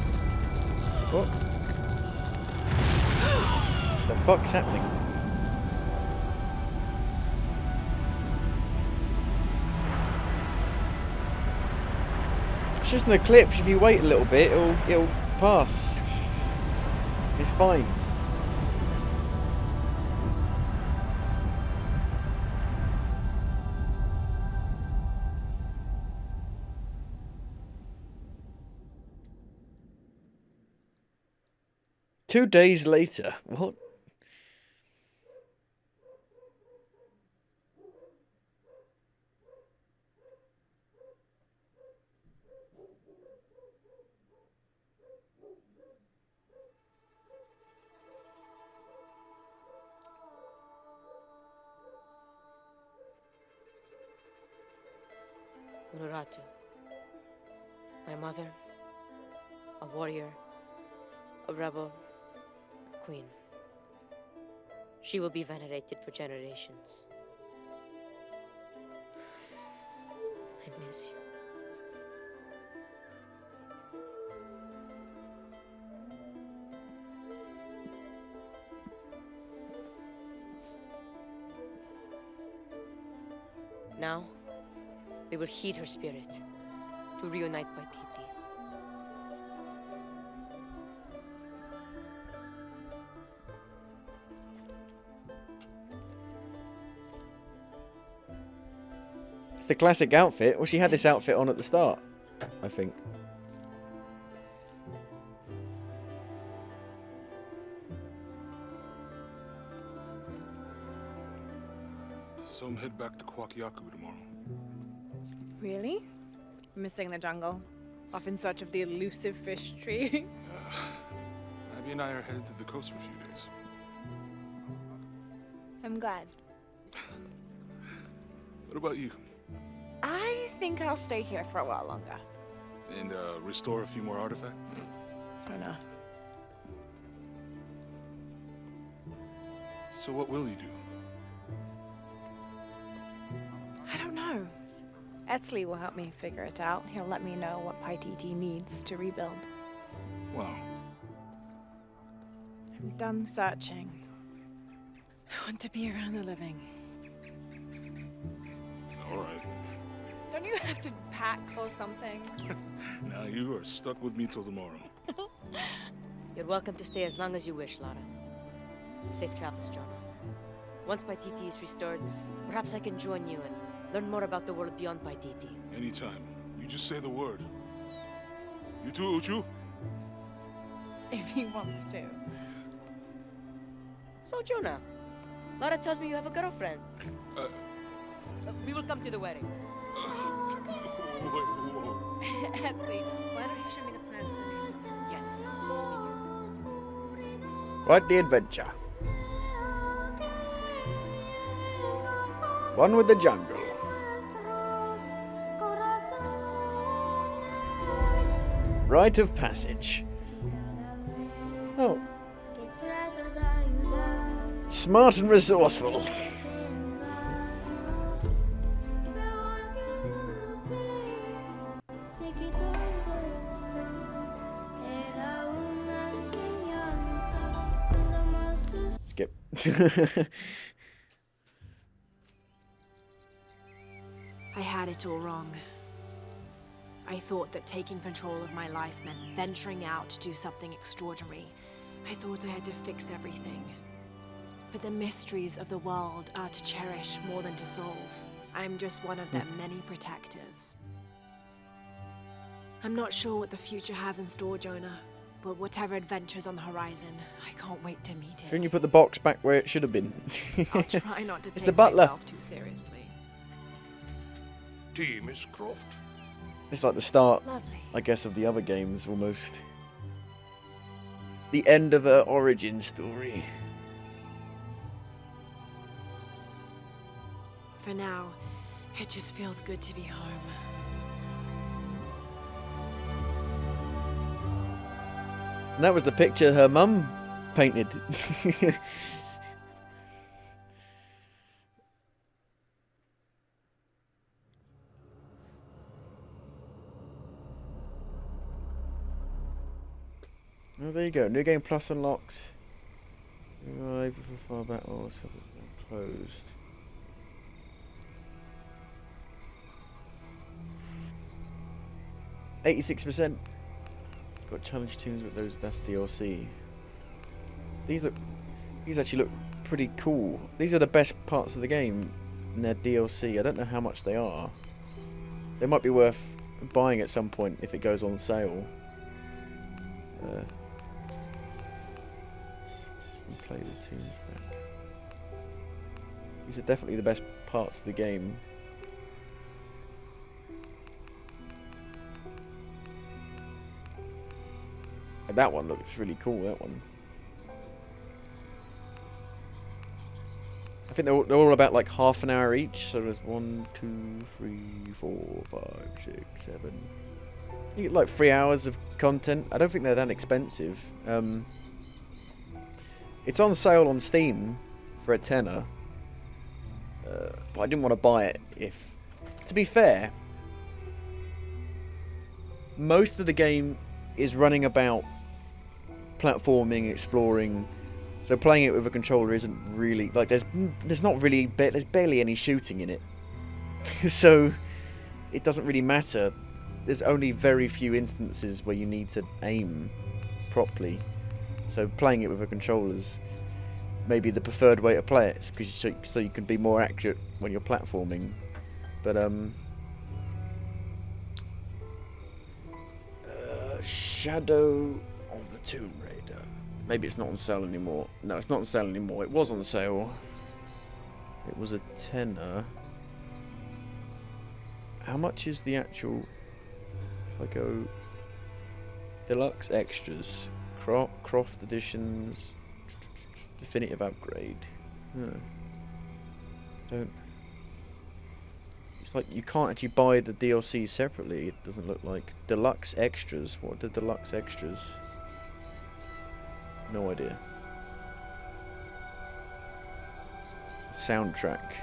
What? The fuck's happening? It's just an eclipse. If you wait a little bit, it'll pass. It's fine. Two days later. What? Unuratu. My mother, a warrior, a rebel, a queen. She will be venerated for generations. I miss you. Now, we will heed her spirit to reunite Paititi. It's the classic outfit. Well, she had this outfit on at the start, I think. So I'm head back to Kwakiaku tomorrow. Really? Missing the jungle? Off in search of the elusive fish tree? Abby and I are headed to the coast for a few days. I'm glad. What about you? I think I'll stay here for a while longer. And restore a few more artifacts? I don't know. So what will you do? I don't know. Etzli will help me figure it out. He'll let me know what Paititi needs to rebuild. Wow. I'm done searching. I want to be around the living. All right. Don't you have to pack or something? Now you are stuck with me till tomorrow. You're welcome to stay as long as you wish, Lara. Safe travels, Jonah. Once Paititi is restored, perhaps I can join you and learn more about the world beyond Paititi. Anytime. You just say the word. You too, Uchu? If he wants to. So, Jonah, Lara tells me you have a girlfriend. We will come to the wedding. Etzli, why don't you show me the plans for the new Yes. Quite the adventure. One with the jungle. Rite of passage. Oh. Smart and resourceful. Skip. I had it all wrong. I thought that taking control of my life meant venturing out to do something extraordinary. I thought I had to fix everything. But the mysteries of the world are to cherish more than to solve. I'm just one of their many protectors. I'm not sure what the future has in store, Jonah, but whatever adventure's on the horizon, I can't wait to meet it. Shouldn't you put the box back where it should have been? I'll try not to It's take the butler. myself too seriously. Tea, Miss Croft. It's like the start, Lovely. I guess, of the other games, almost. The end of her origin story. For now, it just feels good to be home. And that was the picture her mum painted. Oh, there you go. New game plus unlocked. Arrive for far battle. Closed. %. Got challenge tunes with those. That's DLC. These actually look pretty cool. These are the best parts of the game in their DLC. I don't know how much they are. They might be worth buying at some point if it goes on sale. Play the tunes back. These are definitely the best parts of the game. And that one looks really cool, that one. I think they're all about like half an hour each. So there's 1, 2, 3, 4, 5, 6, 7. You get like 3 hours of content. I don't think they're that expensive. It's on sale on Steam for a tenner. But I didn't want to buy it to be fair, most of the game is running about platforming, exploring. So playing it with a controller isn't really like there's barely any shooting in it. So it doesn't really matter. There's only very few instances where you need to aim properly. So playing it with a controller's maybe the preferred way to play it, because so you can be more accurate when you're platforming. But Shadow of the Tomb Raider. Maybe it's not on sale anymore. No, it's not on sale anymore. It was on sale. It was a tenner. How much is the actual? If I go deluxe extras, Croft editions. Definitive upgrade. Don't. It's like you can't actually buy the DLC separately. It doesn't look like deluxe extras. What are the deluxe extras? No idea. Soundtrack.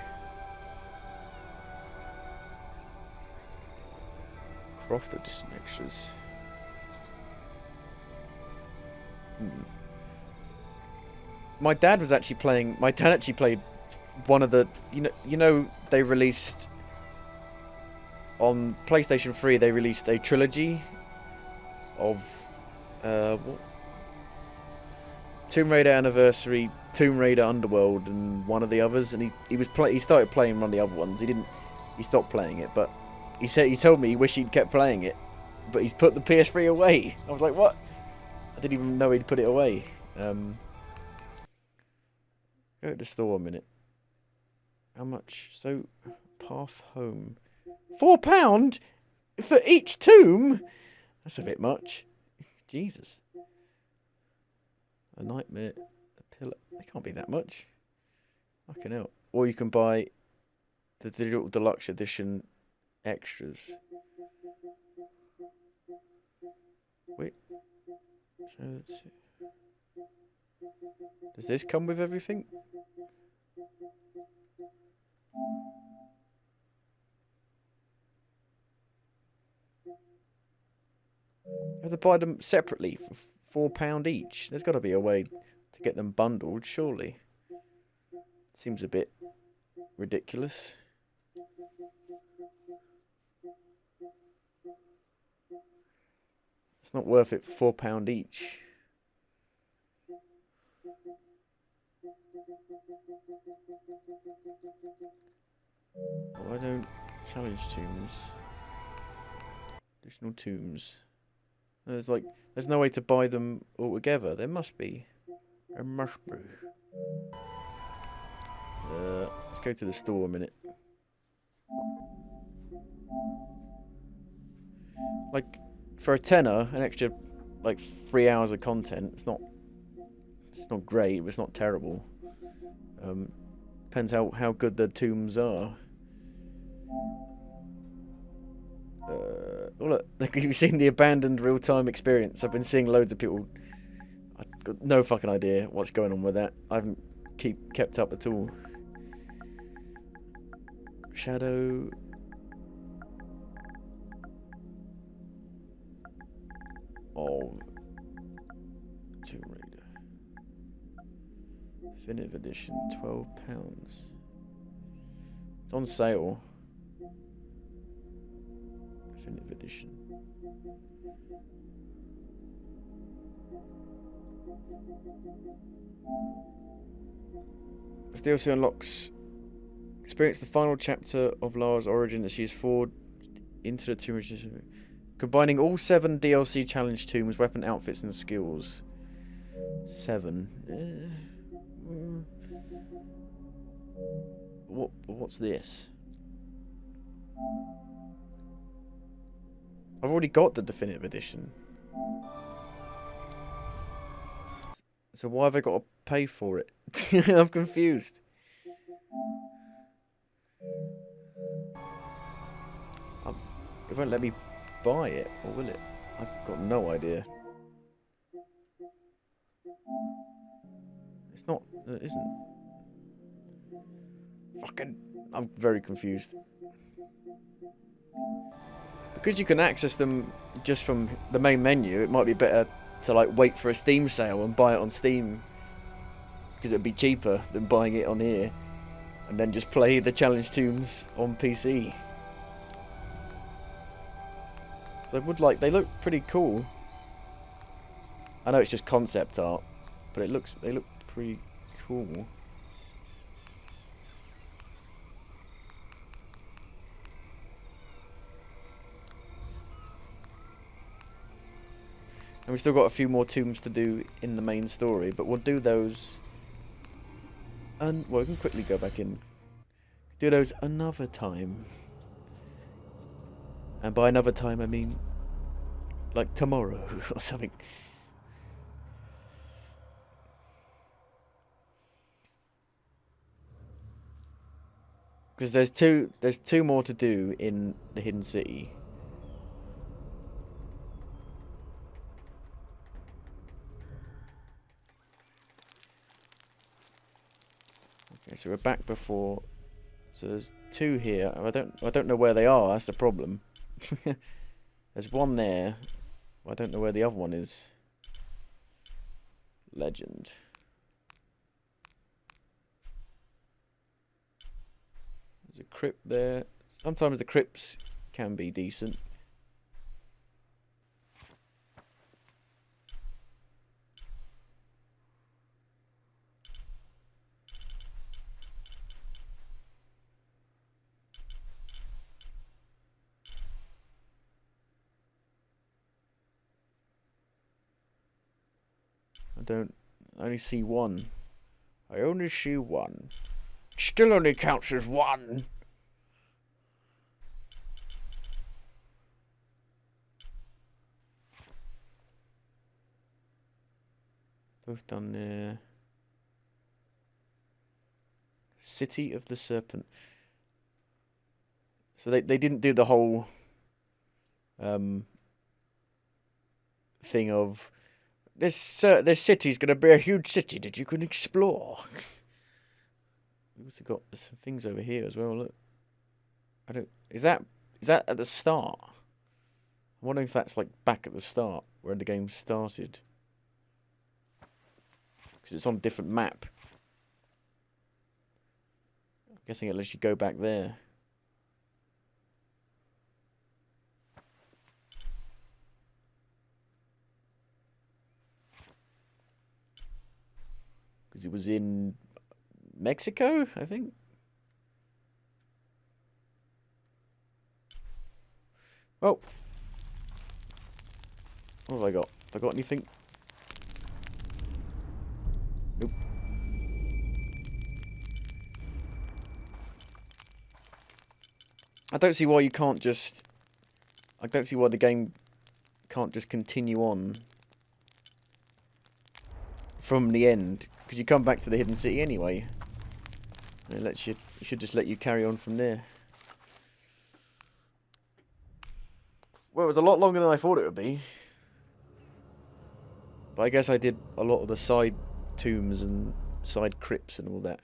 Croft edition extras. My dad actually played one of the, you know they released on PlayStation 3, they released a trilogy of what? Tomb Raider Anniversary, Tomb Raider Underworld, and one of the others, and he started playing one of the other ones. He stopped playing it, but he told me he wished he'd kept playing it, but he's put the PS3 away. I was like, what? I didn't even know he'd put it away. Go to the store a minute. How much? So, path home. £4 for each tomb? That's a bit much. Jesus. A nightmare. A pillar. It can't be that much. Fucking hell. Or you can buy the digital deluxe edition extras. Wait. Does this come with everything? You have to buy them separately for £4 each. There's got to be a way to get them bundled, surely. Seems a bit ridiculous. It's not worth it for £4 each. Why don't challenge tombs? Additional tombs. There's no way to buy them all together. There must be. There must be. Let's go to the store a minute. Like, for a tenner, an extra, 3 hours of content. It's not great, but it's not terrible. Depends how good the tombs are. Oh look, you've seen the abandoned real-time experience. I've been seeing loads of people. I've got no fucking idea what's going on with that. I haven't kept up at all. Shadow. Oh. Tomb Raider. Definitive edition, £12. It's on sale. Definitive edition. This DLC unlocks. Experience the final chapter of Lara's origin as she is forged into the tomb, combining all 7 DLC challenge tombs, weapon outfits, and skills. 7. What's this? I've already got the definitive edition. So why have I got to pay for it? I'm confused. It won't let me buy it, or will it? I've got no idea. It's not. It isn't. Fucking. I'm very confused. Because you can access them just from the main menu, it might be better to like wait for a Steam sale and buy it on Steam. Because it'd be cheaper than buying it on here. And then just play the challenge tombs on PC. So they look pretty cool. I know it's just concept art, but they look pretty cool. And we've still got a few more tombs to do in the main story, but we'll do those. Well, we can quickly go back in. Do those another time. And by another time, I mean like tomorrow or something. Because there's two more to do in the Hidden City. Okay, so we're back before. So there's two here. I don't know where they are. That's the problem. There's one there. I don't know where the other one is. Legend. There's a crypt there. Sometimes the crypts can be decent. I only see one. I only see one. Still only counts as one. Both done there. City of the Serpent. So they didn't do the whole thing of this city's gonna be a huge city that you can explore. We've also got some things over here as well. Look, is that at the start? I'm wondering if that's like back at the start where the game started, because it's on a different map. I'm guessing unless you go back there. Because it was in Mexico, I think. Oh. What have I got? Have I got anything? Nope. I don't see why you can't just... I don't see why the game can't just continue on from the end, because you come back to the Hidden City anyway. And it lets you, it should just let you carry on from there. Well, it was a lot longer than I thought it would be. But I guess I did a lot of the side tombs and side crypts and all that.